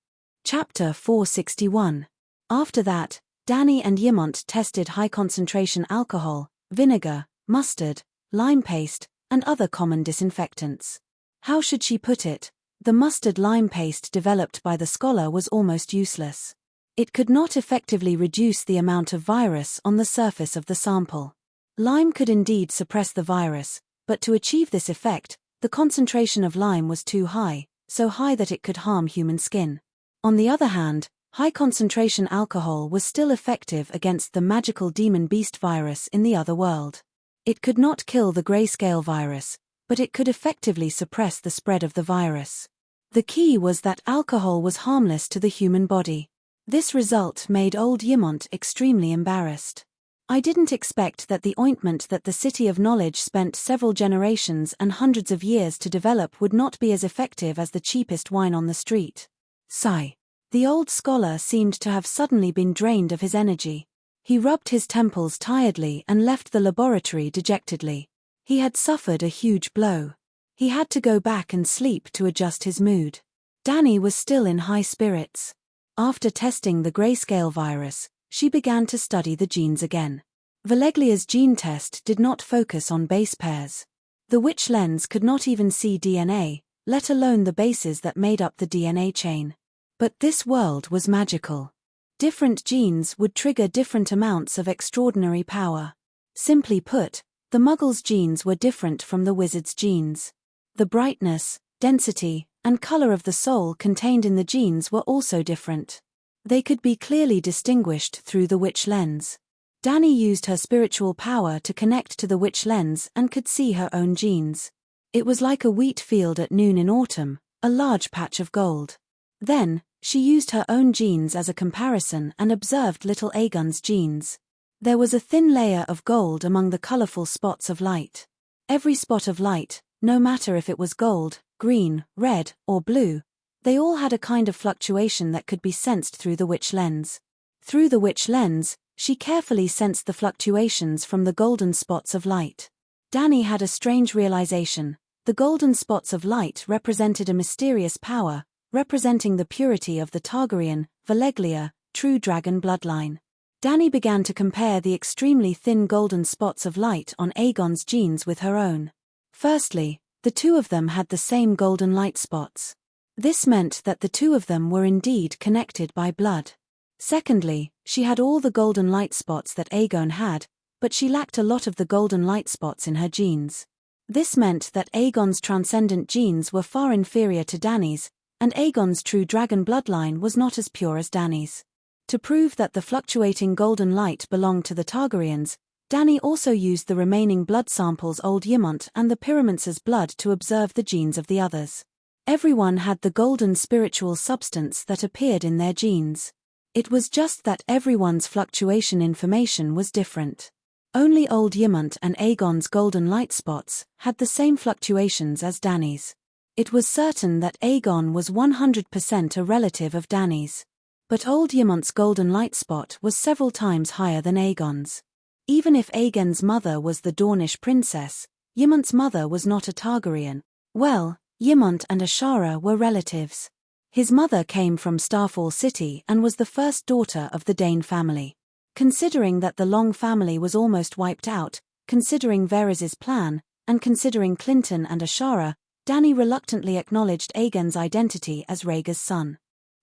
Chapter 461. After that, Danny and Yimont tested high-concentration alcohol, vinegar, mustard, lime paste, and other common disinfectants. How should she put it? The mustard-lime paste developed by the scholar was almost useless. It could not effectively reduce the amount of virus on the surface of the sample. Lime could indeed suppress the virus, but to achieve this effect, the concentration of lime was too high, so high that it could harm human skin. On the other hand, high-concentration alcohol was still effective against the magical demon beast virus in the other world. It could not kill the grayscale virus, but it could effectively suppress the spread of the virus. The key was that alcohol was harmless to the human body. This result made old Yimont extremely embarrassed. I didn't expect that the ointment that the City of Knowledge spent several generations and hundreds of years to develop would not be as effective as the cheapest wine on the street. Sigh. The old scholar seemed to have suddenly been drained of his energy. He rubbed his temples tiredly and left the laboratory dejectedly. He had suffered a huge blow. He had to go back and sleep to adjust his mood. Danny was still in high spirits. After testing the grayscale virus, she began to study the genes again. Valeglia's gene test did not focus on base pairs. The witch lens could not even see DNA, let alone the bases that made up the DNA chain. But this world was magical. Different genes would trigger different amounts of extraordinary power. Simply put, the Muggle's genes were different from the Wizard's genes. The brightness, density, and color of the soul contained in the genes were also different. They could be clearly distinguished through the witch lens. Danny used her spiritual power to connect to the witch lens and could see her own genes. It was like a wheat field at noon in autumn, a large patch of gold. Then, she used her own genes as a comparison and observed little Aegon's genes. There was a thin layer of gold among the colorful spots of light. Every spot of light, no matter if it was gold, green, red, or blue, they all had a kind of fluctuation that could be sensed through the witch lens. Through the witch lens, she carefully sensed the fluctuations from the golden spots of light. Danny had a strange realization. The golden spots of light represented a mysterious power, representing the purity of the Targaryen, Valeglia, true dragon bloodline. Danny began to compare the extremely thin golden spots of light on Aegon's genes with her own. Firstly, the two of them had the same golden light spots. This meant that the two of them were indeed connected by blood. Secondly, she had all the golden light spots that Aegon had, but she lacked a lot of the golden light spots in her genes. This meant that Aegon's transcendent genes were far inferior to Danny's, and Aegon's true dragon bloodline was not as pure as Danny's. To prove that the fluctuating golden light belonged to the Targaryens, Dany also used the remaining blood samples Old Ymont and the Pyramincer's blood to observe the genes of the others. Everyone had the golden spiritual substance that appeared in their genes. It was just that everyone's fluctuation information was different. Only Old Ymont and Aegon's golden light spots had the same fluctuations as Dany's. It was certain that Aegon was 100% a relative of Dany's. But Old Ymont's golden light spot was several times higher than Aegon's. Even if Aegon's mother was the Dornish princess, Ymont's mother was not a Targaryen. Well, Ymont and Ashara were relatives. His mother came from Starfall City and was the first daughter of the Dane family. Considering that the Long family was almost wiped out, considering Varys's plan, and considering Clinton and Ashara, Dany reluctantly acknowledged Aegon's identity as Rhaegar's son.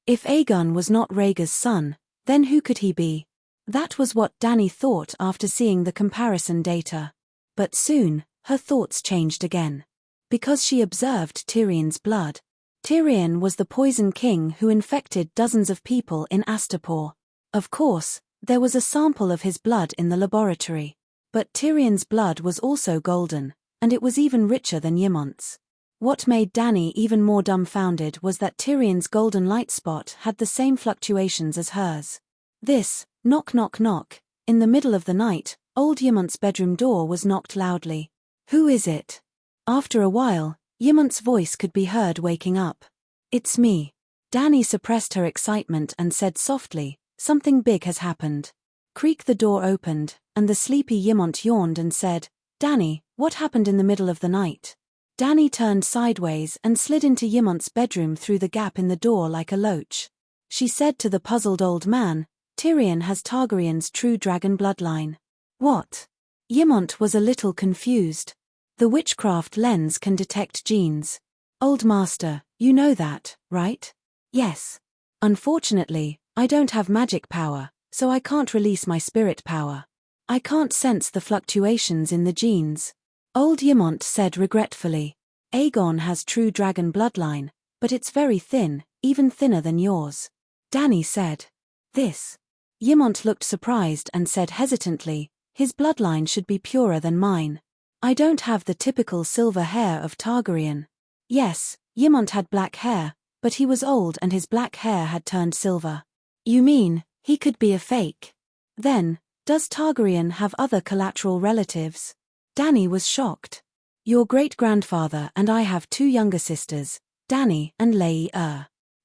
If Aegon was not Rhaegar's son, then who could he be? That was what Dany thought after seeing the comparison data. But soon, her thoughts changed again. Because she observed Tyrion's blood. Tyrion was the Poison King who infected dozens of people in Astapor. Of course, there was a sample of his blood in the laboratory. But Tyrion's blood was also golden, and it was even richer than Ymont's. What made Dany even more dumbfounded was that Tyrion's golden light spot had the same fluctuations as hers. This, knock knock knock, in the middle of the night, Old Ymont's bedroom door was knocked loudly. "Who is it?" After a while, Ymont's voice could be heard waking up. "It's me." Dany suppressed her excitement and said softly, "Something big has happened." Creak the door opened, and the sleepy Ymont yawned and said, "Dany, what happened in the middle of the night?" Dany turned sideways and slid into Ymont's bedroom through the gap in the door like a loach. She said to the puzzled old man, "Tyrion has Targaryen's true dragon bloodline." "What?" Ymont was a little confused. "The witchcraft lens can detect genes." "Old master, you know that, right?" "Yes. Unfortunately, I don't have magic power, so I can't release my spirit power. I can't sense the fluctuations in the genes." Old Ymont said regretfully, "Aegon has true dragon bloodline, but it's very thin, even thinner than yours." Dany said, "This." Ymont looked surprised and said hesitantly, "His bloodline should be purer than mine. I don't have the typical silver hair of Targaryen." Yes, Ymont had black hair, but he was old and his black hair had turned silver. "You mean, he could be a fake? Then, does Targaryen have other collateral relatives?" Dany was shocked. "Your great-grandfather and I have two younger sisters, Dany and Lae.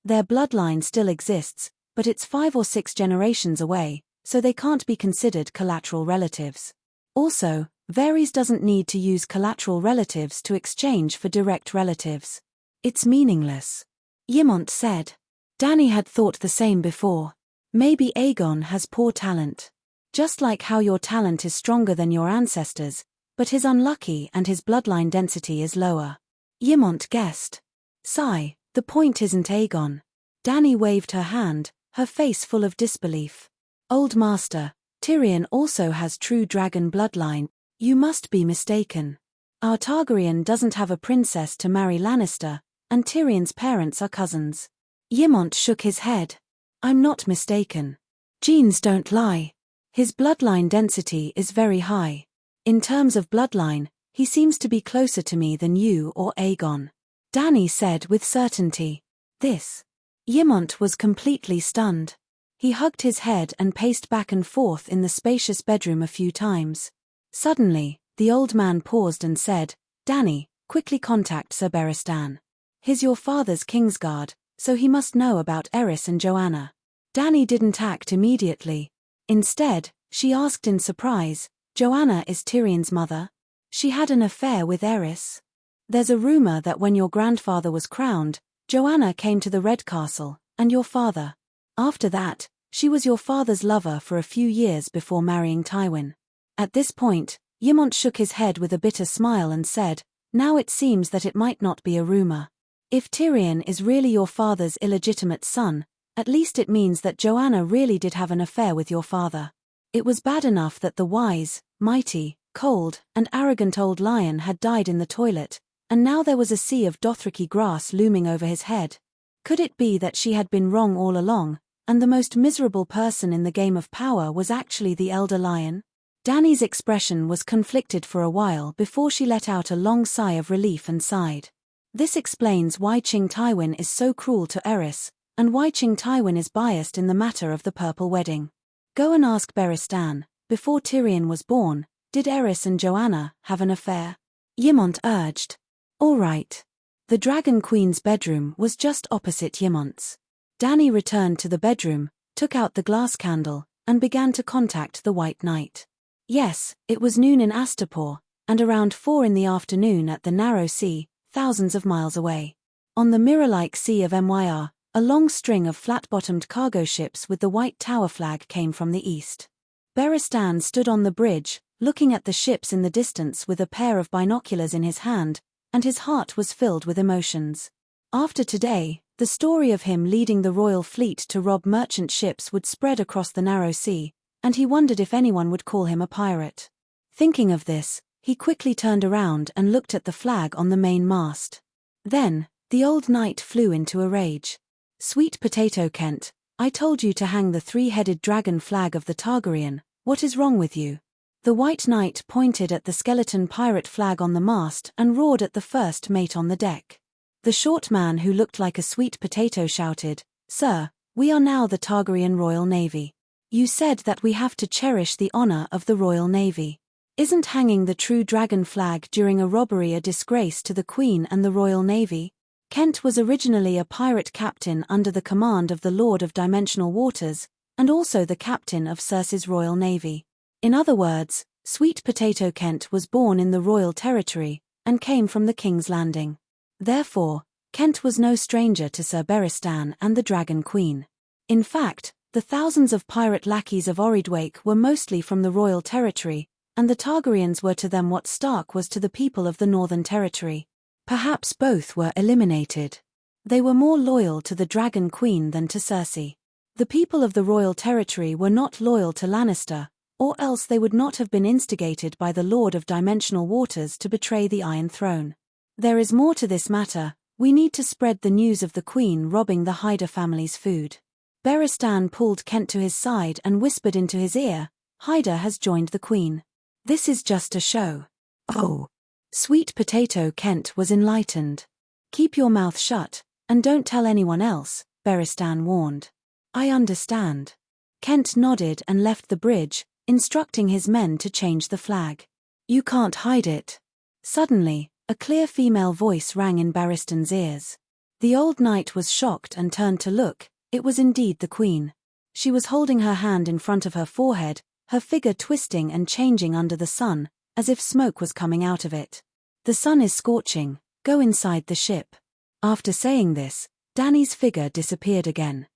Their bloodline still exists, but it's 5 or 6 generations away, so they can't be considered collateral relatives. Also, Varys doesn't need to use collateral relatives to exchange for direct relatives. It's meaningless." Ymont said. Dany had thought the same before. Maybe Aegon has poor talent. Just like how your talent is stronger than your ancestors, but he's unlucky and his bloodline density is lower. Ymont guessed. "Sigh, the point isn't Aegon." Dany waved her hand, her face full of disbelief. "Old master, Tyrion also has true dragon bloodline. You must be mistaken. Our Targaryen doesn't have a princess to marry Lannister, and Tyrion's parents are cousins." Ymont shook his head. "I'm not mistaken. Genes don't lie. His bloodline density is very high. In terms of bloodline, he seems to be closer to me than you or Aegon." Dany said with certainty. "This." Ymont was completely stunned. He hugged his head and paced back and forth in the spacious bedroom a few times. Suddenly, the old man paused and said, "Dany, quickly contact Sir Barristan. He's your father's Kingsguard, so he must know about Eris and Joanna." Dany didn't act immediately. Instead, she asked in surprise, "Joanna is Tyrion's mother? She had an affair with Eris? There's a rumor that when your grandfather was crowned, Joanna came to the Red Castle, and your father. After that, she was your father's lover for a few years before marrying Tywin." At this point, Ymont shook his head with a bitter smile and said, "Now it seems that it might not be a rumor. If Tyrion is really your father's illegitimate son, at least it means that Joanna really did have an affair with your father. It was bad enough that the wise, mighty, cold, and arrogant old lion had died in the toilet, and now there was a sea of Dothraki grass looming over his head. Could it be that she had been wrong all along, and the most miserable person in the game of power was actually the elder lion? Dany's expression was conflicted for a while before she let out a long sigh of relief and sighed. This explains why Ching Tywin is so cruel to Eris, and why Ching Tywin is biased in the matter of the purple wedding. Go and ask Beristan, before Tyrion was born, did Eris and Joanna have an affair? Ymont urged. All right. The Dragon Queen's bedroom was just opposite Ymont's. Dany returned to the bedroom, took out the glass candle, and began to contact the White Knight. Yes, it was noon in Astapor, and around 4 in the afternoon at the Narrow Sea, thousands of miles away. On the mirror-like sea of Myr, a long string of flat-bottomed cargo ships with the white tower flag came from the east. Beristan stood on the bridge, looking at the ships in the distance with a pair of binoculars in his hand, and his heart was filled with emotions. After today, the story of him leading the royal fleet to rob merchant ships would spread across the Narrow Sea, and he wondered if anyone would call him a pirate. Thinking of this, he quickly turned around and looked at the flag on the main mast. Then, the old knight flew into a rage. Sweet potato Kent, I told you to hang the 3-headed dragon flag of the Targaryen, what is wrong with you? The White Knight pointed at the skeleton pirate flag on the mast and roared at the first mate on the deck. The short man who looked like a sweet potato shouted, Sir, we are now the Targaryen Royal Navy. You said that we have to cherish the honor of the Royal Navy. Isn't hanging the true dragon flag during a robbery a disgrace to the Queen and the Royal Navy? Kent was originally a pirate captain under the command of the Lord of Dimensional Waters, and also the captain of Cersei's Royal Navy. In other words, Sweet Potato Kent was born in the royal territory, and came from the King's Landing. Therefore, Kent was no stranger to Sir Beristan and the Dragon Queen. In fact, the thousands of pirate lackeys of Orridwake were mostly from the royal territory, and the Targaryens were to them what Stark was to the people of the Northern Territory. Perhaps both were eliminated. They were more loyal to the Dragon Queen than to Cersei. The people of the royal territory were not loyal to Lannister, or else they would not have been instigated by the Lord of Dimensional Waters to betray the Iron Throne. There is more to this matter. We need to spread the news of the Queen robbing the Hyder family's food. Beristan pulled Kent to his side and whispered into his ear, Hyder has joined the Queen. This is just a show. Oh. Sweet Potato Kent was enlightened. Keep your mouth shut, and don't tell anyone else, Beristan warned. I understand. Kent nodded and left the bridge, instructing his men to change the flag. You can't hide it. Suddenly, a clear female voice rang in Beristan's ears. The old knight was shocked and turned to look. It was indeed the Queen. She was holding her hand in front of her forehead, her figure twisting and changing under the sun, as if smoke was coming out of it. The sun is scorching, go inside the ship. After saying this, Dany's figure disappeared again.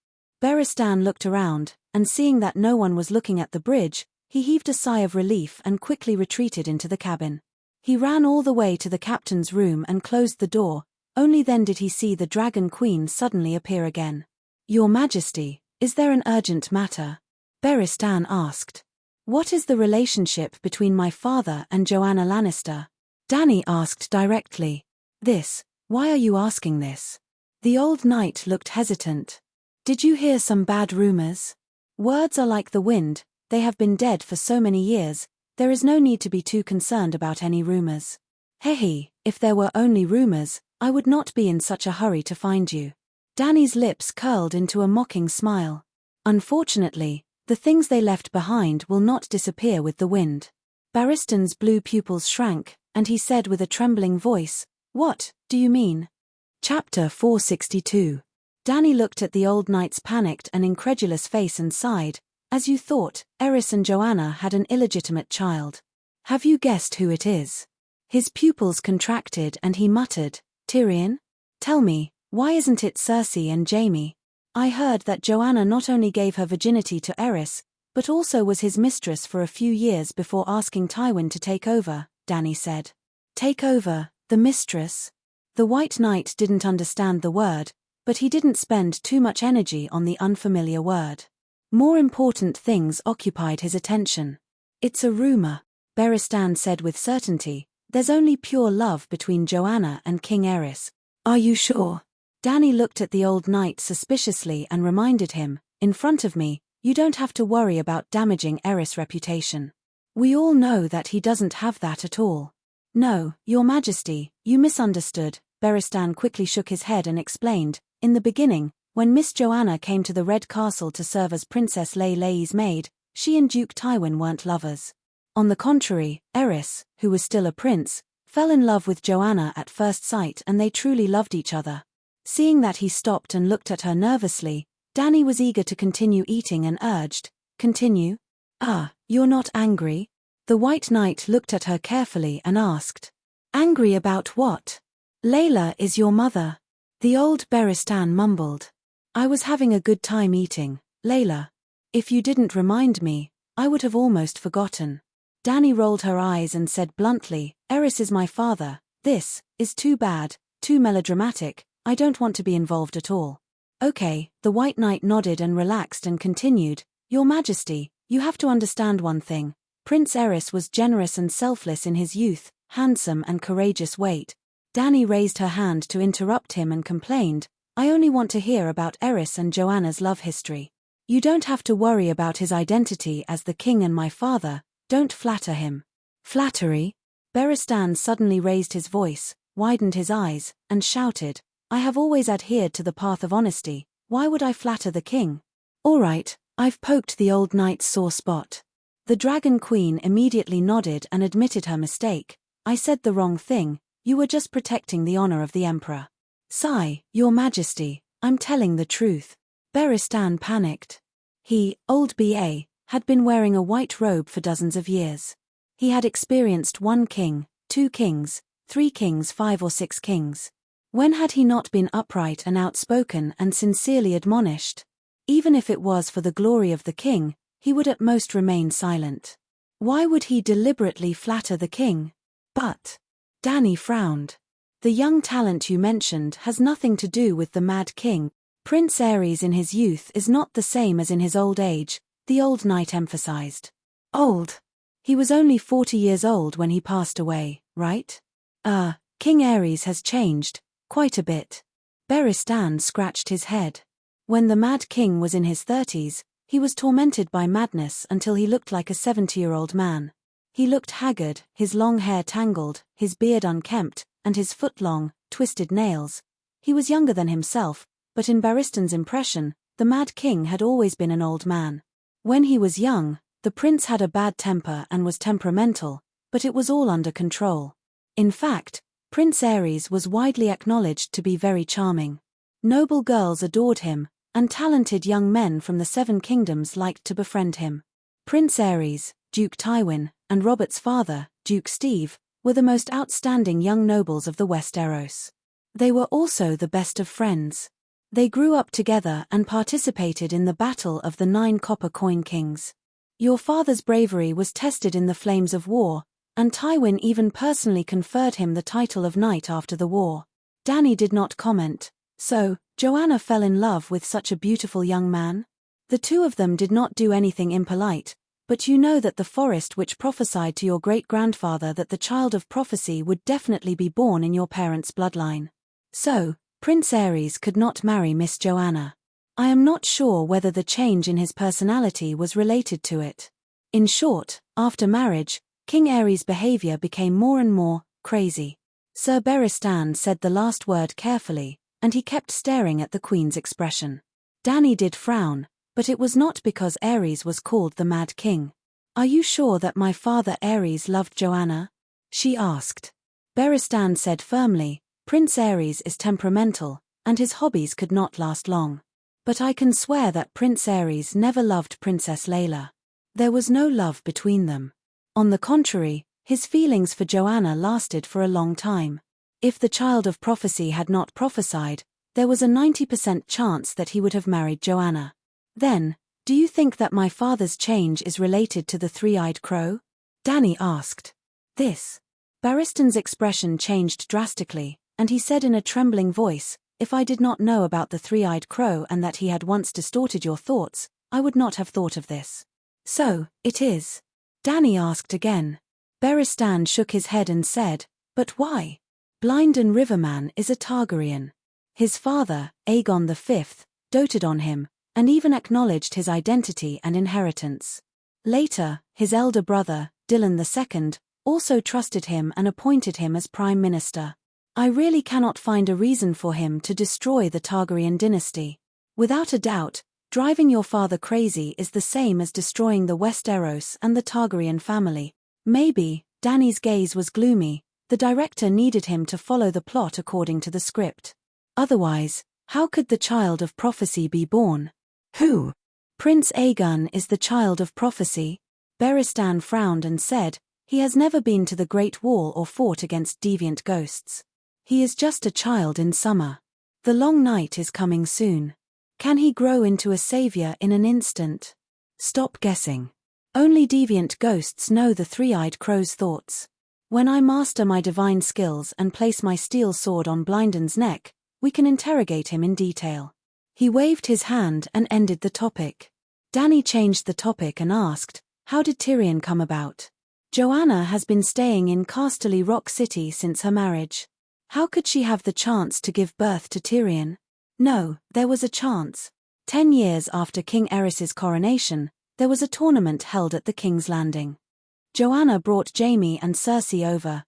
Beristan looked around, and seeing that no one was looking at the bridge, he heaved a sigh of relief and quickly retreated into the cabin. He ran all the way to the captain's room and closed the door, only then did he see the Dragon Queen suddenly appear again. Your Majesty, is there an urgent matter? Beristan asked. What is the relationship between my father and Joanna Lannister? Dany asked directly. Why are you asking this? The old knight looked hesitant. Did you hear some bad rumors? Words are like the wind, they have been dead for so many years, there is no need to be too concerned about any rumors. Hehe, if there were only rumors, I would not be in such a hurry to find you. Dany's lips curled into a mocking smile. Unfortunately, the things they left behind will not disappear with the wind. Beristan's blue pupils shrank, and he said with a trembling voice, What do you mean? Chapter 462. Dany looked at the old knight's panicked and incredulous face and sighed. As you thought, Eris and Joanna had an illegitimate child. Have you guessed who it is? His pupils contracted and he muttered, Tyrion? Tell me, why isn't it Cersei and Jaime? I heard that Joanna not only gave her virginity to Eris, but also was his mistress for a few years before asking Tywin to take over, Dany said. Take over, the mistress? The White Knight didn't understand the word, but he didn't spend too much energy on the unfamiliar word. More important things occupied his attention. It's a rumor, Beristan said with certainty. There's only pure love between Joanna and King Eris. Are you sure? Dany looked at the old knight suspiciously and reminded him, in front of me, you don't have to worry about damaging Eris' reputation. We all know that he doesn't have that at all. No, Your Majesty, you misunderstood. Beristan quickly shook his head and explained, in the beginning, when Miss Joanna came to the Red Castle to serve as Princess Lei's maid, she and Duke Tywin weren't lovers. On the contrary, Eris, who was still a prince, fell in love with Joanna at first sight and they truly loved each other. Seeing that he stopped and looked at her nervously, Dany was eager to continue eating and urged, "Continue? You're not angry?" The White Knight looked at her carefully and asked, "Angry about what?" "Layla is your mother." The old Beristan mumbled. "I was having a good time eating, Layla. If you didn't remind me, I would have almost forgotten." Dany rolled her eyes and said bluntly, "Eris is my father. This is too bad, too melodramatic. I don't want to be involved at all." "Okay," the White Knight nodded and relaxed and continued, "Your Majesty, you have to understand one thing. Prince Eris was generous and selfless in his youth, handsome and courageous. Wait." Dany raised her hand to interrupt him and complained, "I only want to hear about Eris and Joanna's love history. You don't have to worry about his identity as the king and my father. Don't flatter him." "Flattery?" Beristan suddenly raised his voice, widened his eyes, and shouted, "I have always adhered to the path of honesty. Why would I flatter the king?" "All right, I've poked the old knight's sore spot." The Dragon Queen immediately nodded and admitted her mistake. "I said the wrong thing. You were just protecting the honor of the Emperor." "Sigh, Your Majesty, I'm telling the truth." Beristan panicked. He, old B.A., had been wearing a white robe for dozens of years. He had experienced 1 king, 2 kings, 3 kings, 5 or 6 kings. When had he not been upright and outspoken and sincerely admonished? Even if it was for the glory of the king, he would at most remain silent. Why would he deliberately flatter the king? But Dany frowned. "The young talent you mentioned has nothing to do with the Mad King. Prince Aerys in his youth is not the same as in his old age," the old knight emphasized. "Old? He was only 40 years old when he passed away, right?" King Aerys has changed, quite a bit." Beristan scratched his head. When the Mad King was in his 30s, he was tormented by madness until he looked like a 70-year-old man. He looked haggard, his long hair tangled, his beard unkempt, and his foot-long, twisted nails. He was younger than himself, but in Beristan's impression, the Mad King had always been an old man. When he was young, the prince had a bad temper and was temperamental, but it was all under control. In fact, Prince Aerys was widely acknowledged to be very charming. Noble girls adored him, and talented young men from the 7 kingdoms liked to befriend him. Prince Aerys, Duke Tywin, and Robert's father, Duke Steve, were the most outstanding young nobles of the Westeros. They were also the best of friends. They grew up together and participated in the Battle of the 9 Copper Coin Kings. Your father's bravery was tested in the flames of war, and Tywin even personally conferred him the title of knight after the war. Dany did not comment. "So, Joanna fell in love with such a beautiful young man? The 2 of them did not do anything impolite, but you know that the forest which prophesied to your great-grandfather that the child of prophecy would definitely be born in your parents' bloodline. So, Prince Aerys could not marry Miss Joanna. I am not sure whether the change in his personality was related to it. In short, after marriage, King Aerys' behavior became more and more crazy." Sir Beristan said the last word carefully, and he kept staring at the Queen's expression. Dany did frown, but it was not because Aerys was called the Mad King. "Are you sure that my father Aerys loved Joanna?" she asked. Beristan said firmly, "Prince Aerys is temperamental, and his hobbies could not last long. But I can swear that Prince Aerys never loved Princess Layla. There was no love between them. On the contrary, his feelings for Joanna lasted for a long time. If the child of prophecy had not prophesied, there was a 90% chance that he would have married Joanna. Then, do you think that my father's change is related to the 3-eyed crow?" Dany asked. This. Baristan's expression changed drastically, and he said in a trembling voice, "If I did not know about the 3-eyed crow and that he had once distorted your thoughts, I would not have thought of this." "So, it is?" Dany asked again. Beristan shook his head and said, "But why? Blinden Riverman is a Targaryen. His father, Aegon V, doted on him, and even acknowledged his identity and inheritance. Later, his elder brother, Dylan II, also trusted him and appointed him as prime minister. I really cannot find a reason for him to destroy the Targaryen dynasty. Without a doubt, driving your father crazy is the same as destroying the Westeros and the Targaryen family. Maybe, Dany's gaze was gloomy, the director needed him to follow the plot according to the script. Otherwise, how could the child of prophecy be born? Who? Prince Aegon is the child of prophecy? Beristan frowned and said, he has never been to the Great Wall or fought against deviant ghosts. He is just a child in summer. The long night is coming soon. Can he grow into a savior in an instant? Stop guessing. Only deviant ghosts know the three-eyed crow's thoughts. When I master my divine skills and place my steel sword on Blinden's neck, we can interrogate him in detail. He waved his hand and ended the topic. Dany changed the topic and asked, how did Tyrion come about? Joanna has been staying in Casterly Rock City since her marriage. How could she have the chance to give birth to Tyrion? No, there was a chance. 10 years after King Aerys's coronation, there was a tournament held at the King's Landing. Joanna brought Jaime and Cersei over.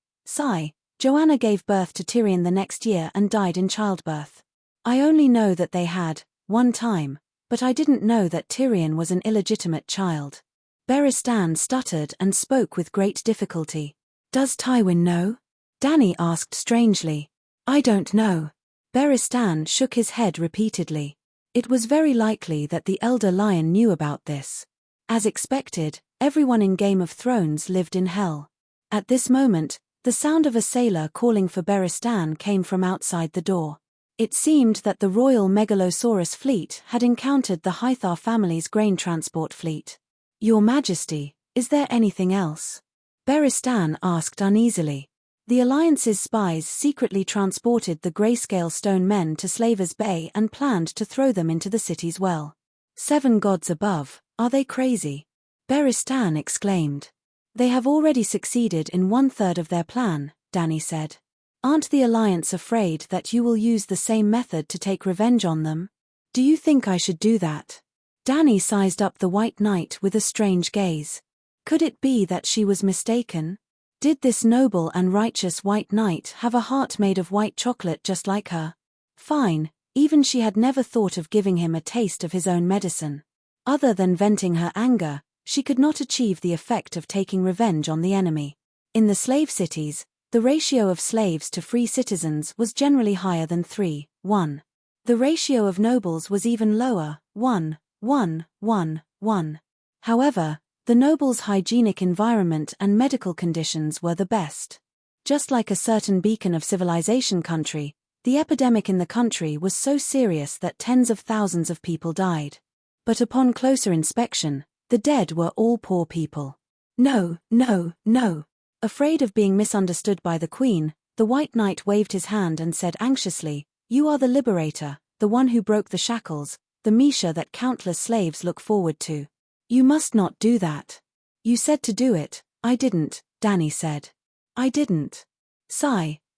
Joanna gave birth to Tyrion the next year and died in childbirth. I only know that they had, one time, but I didn't know that Tyrion was an illegitimate child. Beristan stuttered and spoke with great difficulty. Does Tywin know? Dany asked strangely. I don't know. Beristan shook his head repeatedly. It was very likely that the elder lion knew about this. As expected, everyone in Game of Thrones lived in hell. At this moment, the sound of a sailor calling for Beristan came from outside the door. It seemed that the Royal Megalosaurus fleet had encountered the Hythar family's grain transport fleet. Your Majesty, is there anything else? Beristan asked uneasily. The Alliance's spies secretly transported the grayscale stone men to Slavers Bay and planned to throw them into the city's well. 7 gods above, are they crazy? Beristan exclaimed. They have already succeeded in 1/3 of their plan, Dany said. Aren't the Alliance afraid that you will use the same method to take revenge on them? Do you think I should do that? Dany sized up the White Knight with a strange gaze. Could it be that she was mistaken? Did this noble and righteous White Knight have a heart made of white chocolate just like her? Fine, even she had never thought of giving him a taste of his own medicine. Other than venting her anger, she could not achieve the effect of taking revenge on the enemy. In the slave cities, the ratio of slaves to free citizens was generally higher than 3:1. The ratio of nobles was even lower, 1:1:1:1. However, the nobles' hygienic environment and medical conditions were the best. Just like a certain beacon of civilization country, the epidemic in the country was so serious that tens of thousands of people died. But upon closer inspection, the dead were all poor people. No. Afraid of being misunderstood by the Queen, the White Knight waved his hand and said anxiously, "You are the liberator, the one who broke the shackles, the Misha that countless slaves look forward to. You must not do that. You said to do it." "I didn't," Dany said. "I didn't."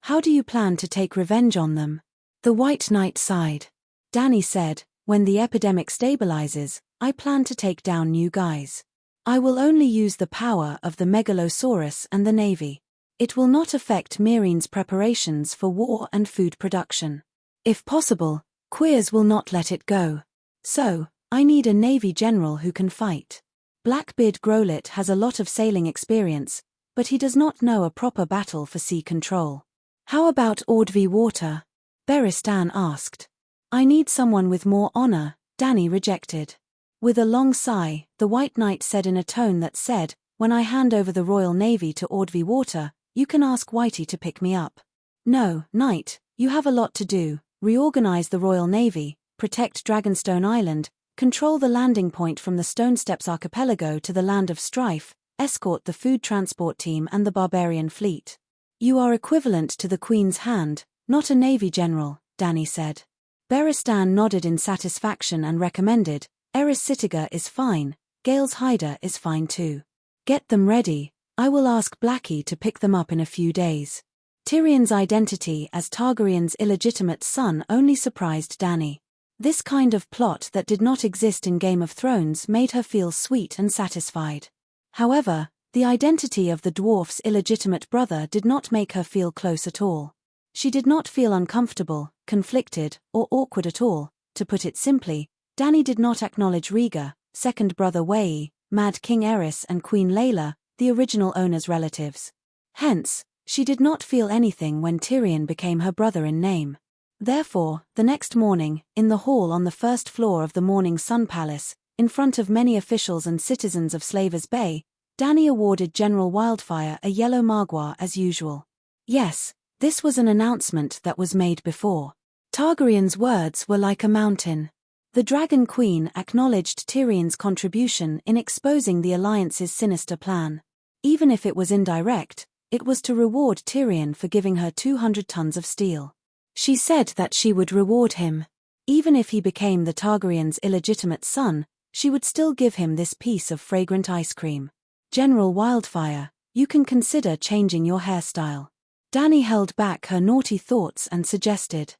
How do you plan to take revenge on them?" The White Knight sighed. Dany said, "When the epidemic stabilizes, I plan to take down new guys. I will only use the power of the Megalosaurus and the Navy. It will not affect Meereen's preparations for war and food production. If possible, Queers will not let it go. So, I need a Navy general who can fight. Blackbeard Growlit has a lot of sailing experience, but he does not know a proper battle for sea control." "How about Ordvi Water?" Beristan asked. "I need someone with more honor," Dany rejected. With a long sigh, the White Knight said in a tone that said, "When I hand over the Royal Navy to Ordvi Water, you can ask Whitey to pick me up." "No, Knight, you have a lot to do. Reorganize the Royal Navy, protect Dragonstone Island, control the landing point from the Stone Steps Archipelago to the Land of Strife, escort the food transport team and the barbarian fleet. You are equivalent to the Queen's hand, not a Navy general," Dany said. Beristan nodded in satisfaction and recommended, "Eris Sitiga is fine, Gales Hyder is fine too. Get them ready, I will ask Blackie to pick them up in a few days." Tyrion's identity as Targaryen's illegitimate son only surprised Dany. This kind of plot that did not exist in Game of Thrones made her feel sweet and satisfied. However, the identity of the dwarf's illegitimate brother did not make her feel close at all. She did not feel uncomfortable, conflicted, or awkward at all. To put it simply, Dany did not acknowledge Rhaegar, second brother Wae, Mad King Aerys and Queen Layla, the original owner's relatives. Hence, she did not feel anything when Tyrion became her brother in name. Therefore, the next morning, in the hall on the first floor of the Morning Sun Palace, in front of many officials and citizens of Slavers Bay, Dany awarded General Wildfire a yellow margua as usual. Yes, this was an announcement that was made before. Targaryen's words were like a mountain. The Dragon Queen acknowledged Tyrion's contribution in exposing the Alliance's sinister plan. Even if it was indirect, it was to reward Tyrion for giving her 200 tons of steel. She said that she would reward him. Even if he became the Targaryen's illegitimate son, she would still give him this piece of fragrant ice cream. General Wildfire, you can consider changing your hairstyle. Dany held back her naughty thoughts and suggested.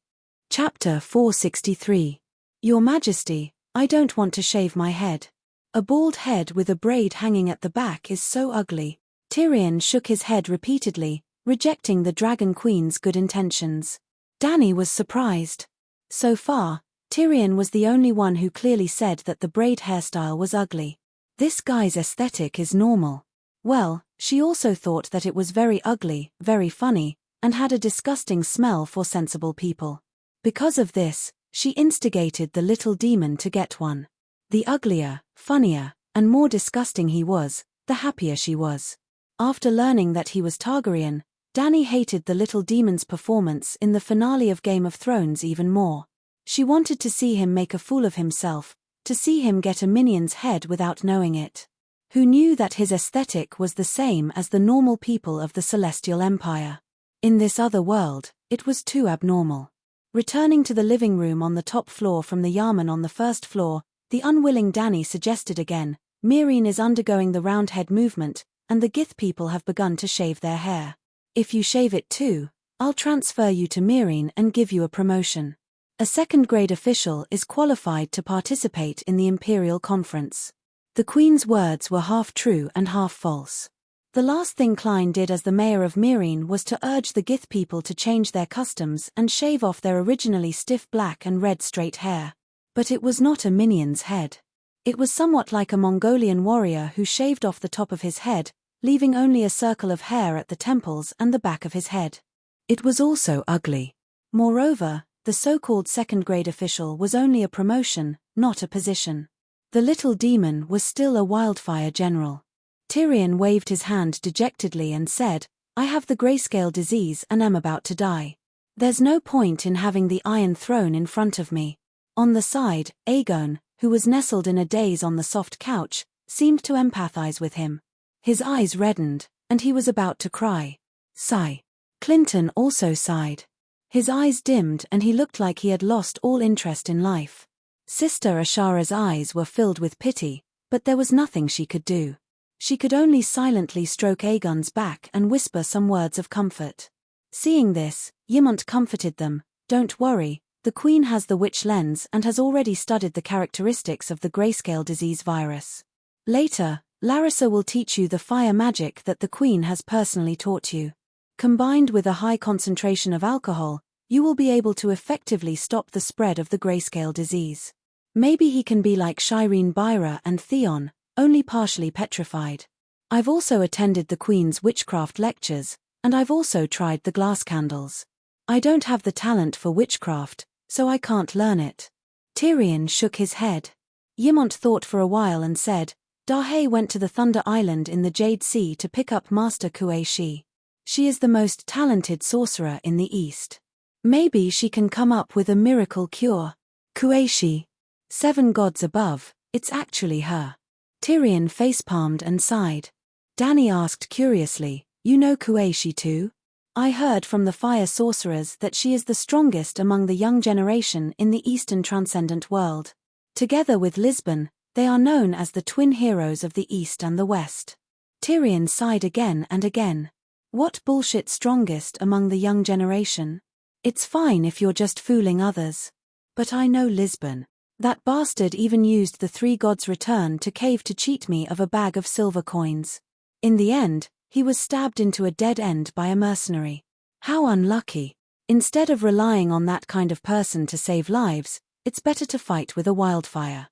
Chapter 463. Your Majesty, I don't want to shave my head. A bald head with a braid hanging at the back is so ugly. Tyrion shook his head repeatedly, rejecting the Dragon Queen's good intentions. Dany was surprised. So far, Tyrion was the only one who clearly said that the braid hairstyle was ugly. This guy's aesthetic is normal. Well, she also thought that it was very ugly, very funny, and had a disgusting smell for sensible people. Because of this, she instigated the little demon to get one. The uglier, funnier, and more disgusting he was, the happier she was. After learning that he was Targaryen, Dany hated the little demon's performance in the finale of Game of Thrones even more. She wanted to see him make a fool of himself, to see him get a minion's head without knowing it. Who knew that his aesthetic was the same as the normal people of the Celestial Empire? In this other world, it was too abnormal. Returning to the living room on the top floor from the Yarman on the first floor, the unwilling Dany suggested again, Meereen is undergoing the roundhead movement, and the Gith people have begun to shave their hair. If you shave it too, I'll transfer you to Meereen and give you a promotion. A second-grade official is qualified to participate in the Imperial Conference. The Queen's words were half true and half false. The last thing Clyne did as the mayor of Meereen was to urge the Gith people to change their customs and shave off their originally stiff black and red straight hair. But it was not a minion's head. It was somewhat like a Mongolian warrior who shaved off the top of his head, leaving only a circle of hair at the temples and the back of his head. It was also ugly. Moreover, the so-called second-grade official was only a promotion, not a position. The little demon was still a Wildfire general. Tyrion waved his hand dejectedly and said, I have the grayscale disease and am about to die. There's no point in having the Iron Throne in front of me. On the side, Aegon, who was nestled in a daze on the soft couch, seemed to empathize with him. His eyes reddened, and he was about to cry. Sigh. Clinton also sighed. His eyes dimmed and he looked like he had lost all interest in life. Sister Ashara's eyes were filled with pity, but there was nothing she could do. She could only silently stroke Aegon's back and whisper some words of comfort. Seeing this, Ymont comforted them. Don't worry, the Queen has the witch lens and has already studied the characteristics of the grayscale disease virus. Later, Larissa will teach you the fire magic that the Queen has personally taught you. Combined with a high concentration of alcohol, you will be able to effectively stop the spread of the grayscale disease. Maybe he can be like Shireen Byra and Theon, only partially petrified. I've also attended the Queen's witchcraft lectures, and I've also tried the glass candles. I don't have the talent for witchcraft, so I can't learn it. Tyrion shook his head. Ymont thought for a while and said, Dahe went to the Thunder Island in the Jade Sea to pick up Master Kuei-shi. She is the most talented sorcerer in the East. Maybe she can come up with a miracle cure. Kuei-shi. 7 gods above, it's actually her. Tyrion facepalmed and sighed. Dany asked curiously, you know Kuei-shi too? I heard from the fire sorcerers that she is the strongest among the young generation in the Eastern Transcendent world. Together with Lisbon, they are known as the twin heroes of the East and the West. Tyrion sighed again and again. What bullshit strongest among the young generation? It's fine if you're just fooling others. But I know Lisbon. That bastard even used the 3 gods' return to cave to cheat me of a bag of silver coins. In the end, he was stabbed into a dead end by a mercenary. How unlucky. Instead of relying on that kind of person to save lives, it's better to fight with a wildfire.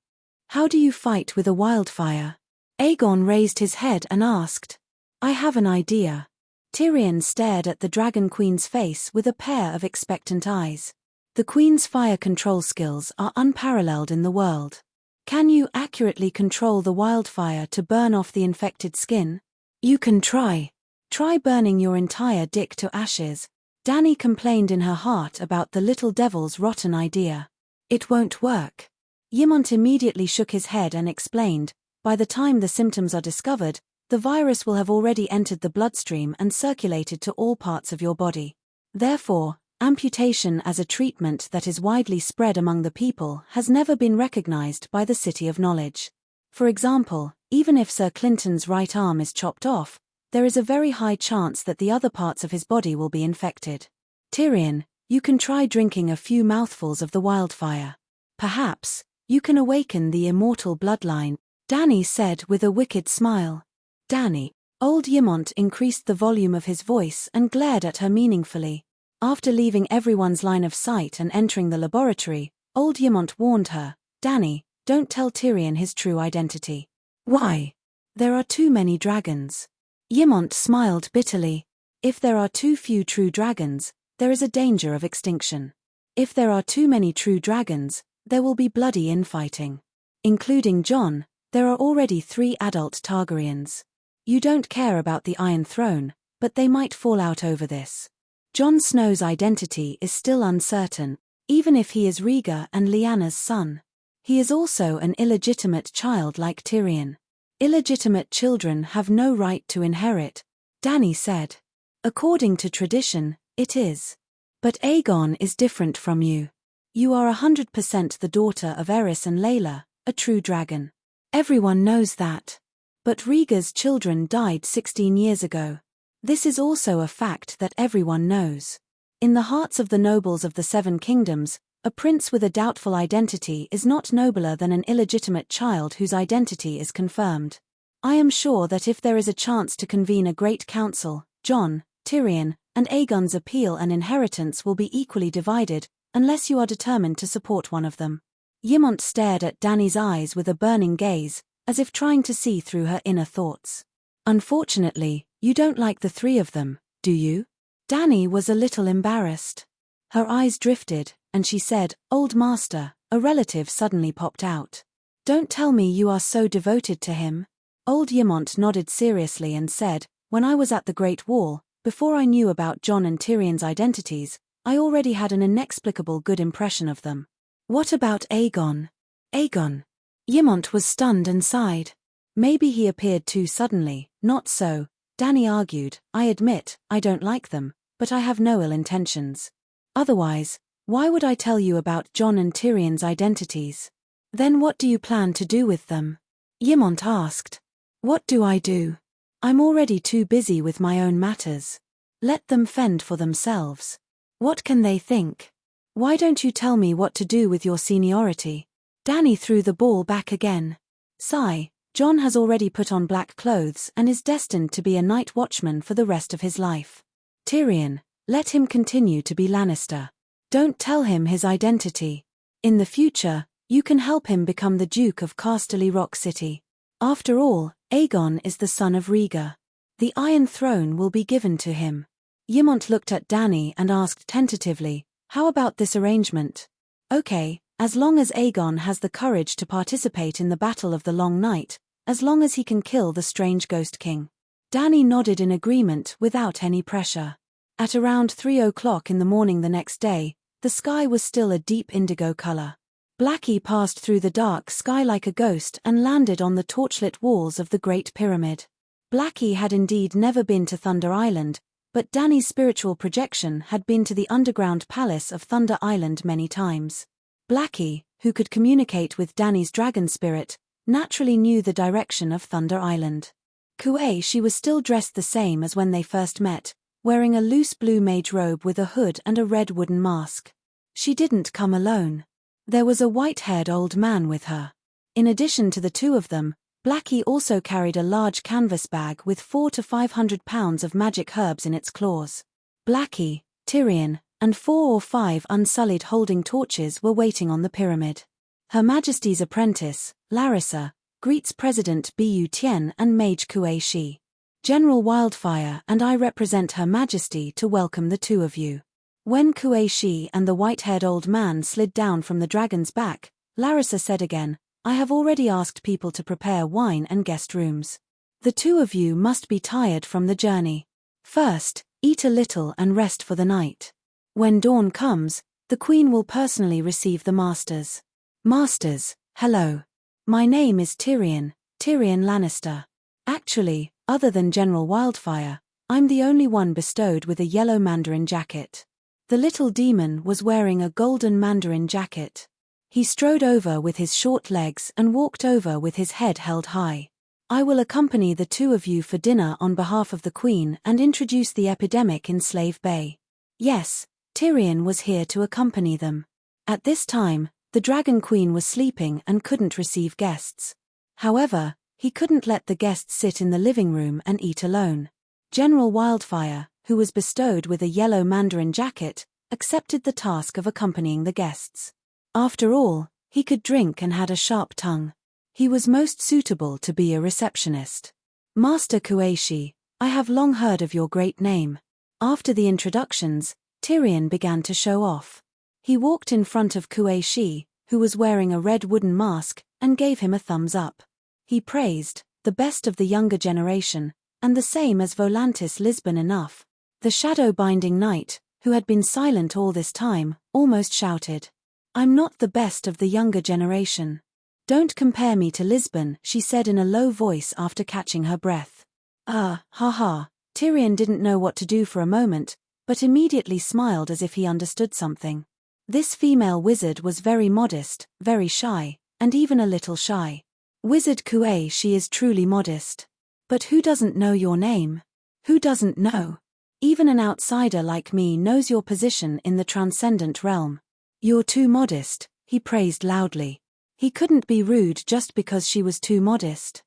How do you fight with a wildfire? Aegon raised his head and asked. I have an idea. Tyrion stared at the Dragon Queen's face with a pair of expectant eyes. The Queen's fire control skills are unparalleled in the world. Can you accurately control the wildfire to burn off the infected skin? You can try. Try burning your entire dick to ashes. Dany complained in her heart about the little devil's rotten idea. It won't work. Ymont immediately shook his head and explained, by the time the symptoms are discovered, the virus will have already entered the bloodstream and circulated to all parts of your body. Therefore, amputation as a treatment that is widely spread among the people has never been recognized by the City of Knowledge. For example, even if Sir Clinton's right arm is chopped off, there is a very high chance that the other parts of his body will be infected. Tyrion, you can try drinking a few mouthfuls of the wildfire. Perhaps, you can awaken the immortal bloodline, Dany said with a wicked smile. Dany. Old Ymont increased the volume of his voice and glared at her meaningfully. After leaving everyone's line of sight and entering the laboratory, old Ymont warned her, Dany, don't tell Tyrion his true identity. Why? There are too many dragons. Ymont smiled bitterly. If there are too few true dragons, there is a danger of extinction. If there are too many true dragons, there will be bloody infighting. Including Jon, there are already 3 adult Targaryens. You don't care about the Iron Throne, but they might fall out over this. Jon Snow's identity is still uncertain, even if he is Rhaegar and Lyanna's son. He is also an illegitimate child like Tyrion. Illegitimate children have no right to inherit, Dany said. According to tradition, it is. But Aegon is different from you. You are 100% the daughter of Aerys and Layla, a true dragon. Everyone knows that. But Rhaegar's children died 16 years ago. This is also a fact that everyone knows. In the hearts of the nobles of the 7 kingdoms, a prince with a doubtful identity is not nobler than an illegitimate child whose identity is confirmed. I am sure that if there is a chance to convene a great council, Jon, Tyrion, and Aegon's appeal and inheritance will be equally divided, unless you are determined to support one of them. Ymont stared at Dany's eyes with a burning gaze, as if trying to see through her inner thoughts. Unfortunately, you don't like the 3 of them, do you? Dany was a little embarrassed. Her eyes drifted, and she said, Old Master, a relative suddenly popped out. Don't tell me you are so devoted to him. Old Ymont nodded seriously and said, When I was at the Great Wall, before I knew about Jon and Tyrion's identities, I already had an inexplicable good impression of them. What about Aegon? Aegon. Ymont was stunned and sighed. Maybe he appeared too suddenly, not so, Dany argued, I admit, I don't like them, but I have no ill intentions. Otherwise, why would I tell you about Jon and Tyrion's identities? Then what do you plan to do with them? Ymont asked. What do I do? I'm already too busy with my own matters. Let them fend for themselves. What can they think? Why don't you tell me what to do with your seniority? Dany threw the ball back again. Sigh. Jon has already put on black clothes and is destined to be a night watchman for the rest of his life. Tyrion, let him continue to be Lannister. Don't tell him his identity. In the future, you can help him become the Duke of Casterly Rock City. After all, Aegon is the son of Rhaegar. The Iron Throne will be given to him. Ymont looked at Dany and asked tentatively, how about this arrangement? Okay, as long as Aegon has the courage to participate in the Battle of the Long Night, as long as he can kill the strange Ghost King. Dany nodded in agreement without any pressure. At around 3 o'clock in the morning the next day, the sky was still a deep indigo color. Blackie passed through the dark sky like a ghost and landed on the torchlit walls of the Great Pyramid. Blackie had indeed never been to Thunder Island, but Dany's spiritual projection had been to the underground palace of Thunder Island many times. Blackie, who could communicate with Dany's dragon spirit, naturally knew the direction of Thunder Island. She was still dressed the same as when they first met, wearing a loose blue mage robe with a hood and a red wooden mask. She didn't come alone. There was a white-haired old man with her. In addition to the two of them, Blackie also carried a large canvas bag with 400 to 500 pounds of magic herbs in its claws. Blackie, Tyrion, and 4 or 5 unsullied holding torches were waiting on the pyramid. Her Majesty's apprentice, Larissa, greets President Bu Tien and Mage Kue Shi. General Wildfire and I represent Her Majesty to welcome the two of you. When Kue Shi and the white-haired old man slid down from the dragon's back, Larissa said again, I have already asked people to prepare wine and guest rooms. The two of you must be tired from the journey. First, eat a little and rest for the night. When dawn comes, the Queen will personally receive the Masters. Masters, hello. My name is Tyrion Lannister. Actually, other than General Wildfire, I'm the only one bestowed with a yellow mandarin jacket. The little demon was wearing a golden mandarin jacket. He strode over with his short legs and walked over with his head held high. I will accompany the two of you for dinner on behalf of the Queen and introduce the epidemic in Slave Bay. Yes, Tyrion was here to accompany them. At this time, the Dragon Queen was sleeping and couldn't receive guests. However, he couldn't let the guests sit in the living room and eat alone. General Wildfire, who was bestowed with a yellow mandarin jacket, accepted the task of accompanying the guests. After all, he could drink and had a sharp tongue. He was most suitable to be a receptionist. Master Kue Shi, I have long heard of your great name. After the introductions, Tyrion began to show off. He walked in front of Kue Shi, who was wearing a red wooden mask, and gave him a thumbs up. He praised, the best of the younger generation, and the same as Volantis Lisbon enough. The shadow-binding knight, who had been silent all this time, almost shouted. I'm not the best of the younger generation. Don't compare me to Lisbon, she said in a low voice after catching her breath. Ha. Tyrion didn't know what to do for a moment, but immediately smiled as if he understood something. This female wizard was very modest, very shy, and even a little shy. Wizard Kue, she is truly modest. But who doesn't know your name? Who doesn't know? Even an outsider like me knows your position in the transcendent realm. You're too modest, he praised loudly. He couldn't be rude just because she was too modest.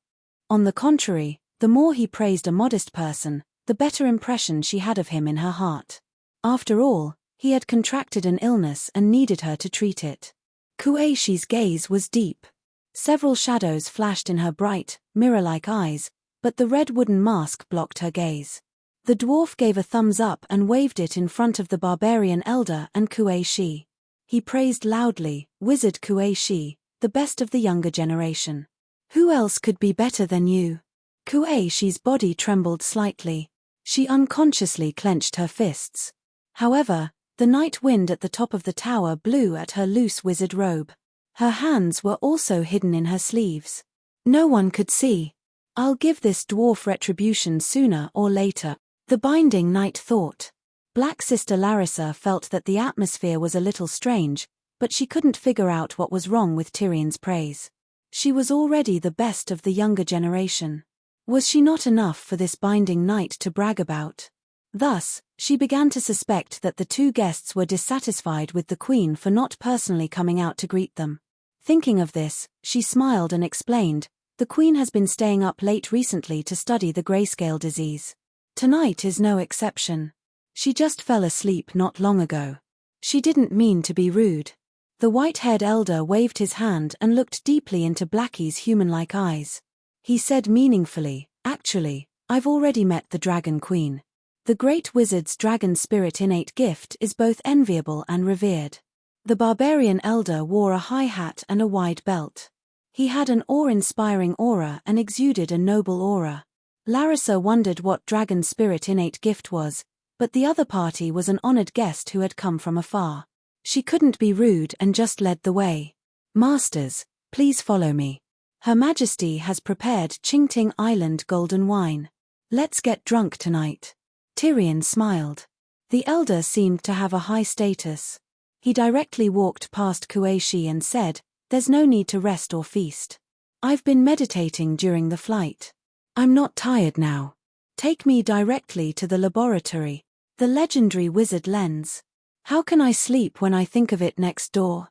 On the contrary, the more he praised a modest person, the better impression she had of him in her heart. After all, he had contracted an illness and needed her to treat it. Kue Shi's gaze was deep. Several shadows flashed in her bright, mirror-like eyes, but the red wooden mask blocked her gaze. The dwarf gave a thumbs up and waved it in front of the barbarian elder and Kue Shi. He praised loudly, Wizard Kue Shi, the best of the younger generation. Who else could be better than you? Kue Shi's body trembled slightly. She unconsciously clenched her fists. However, the night wind at the top of the tower blew at her loose wizard robe. Her hands were also hidden in her sleeves. No one could see. I'll give this dwarf retribution sooner or later, the binding knight thought. Black Sister Larissa felt that the atmosphere was a little strange, but she couldn't figure out what was wrong with Tyrion's praise. She was already the best of the younger generation. Was she not enough for this binding knight to brag about? Thus, she began to suspect that the two guests were dissatisfied with the Queen for not personally coming out to greet them. Thinking of this, she smiled and explained, the Queen has been staying up late recently to study the grayscale disease. Tonight is no exception. She just fell asleep not long ago. She didn't mean to be rude. The white-haired elder waved his hand and looked deeply into Blackie's human-like eyes. He said meaningfully, actually, I've already met the Dragon Queen. The great wizard's dragon spirit innate gift is both enviable and revered. The barbarian elder wore a high hat and a wide belt. He had an awe-inspiring aura and exuded a noble aura. Larissa wondered what dragon spirit innate gift was, but the other party was an honored guest who had come from afar. She couldn't be rude and just led the way. Masters, please follow me. Her Majesty has prepared Qingting Island golden wine. Let's get drunk tonight. Tyrion smiled. The elder seemed to have a high status. He directly walked past Kue Shi and said, there's no need to rest or feast. I've been meditating during the flight. I'm not tired now. Take me directly to the laboratory, the legendary wizard lens. How can I sleep when I think of it next door?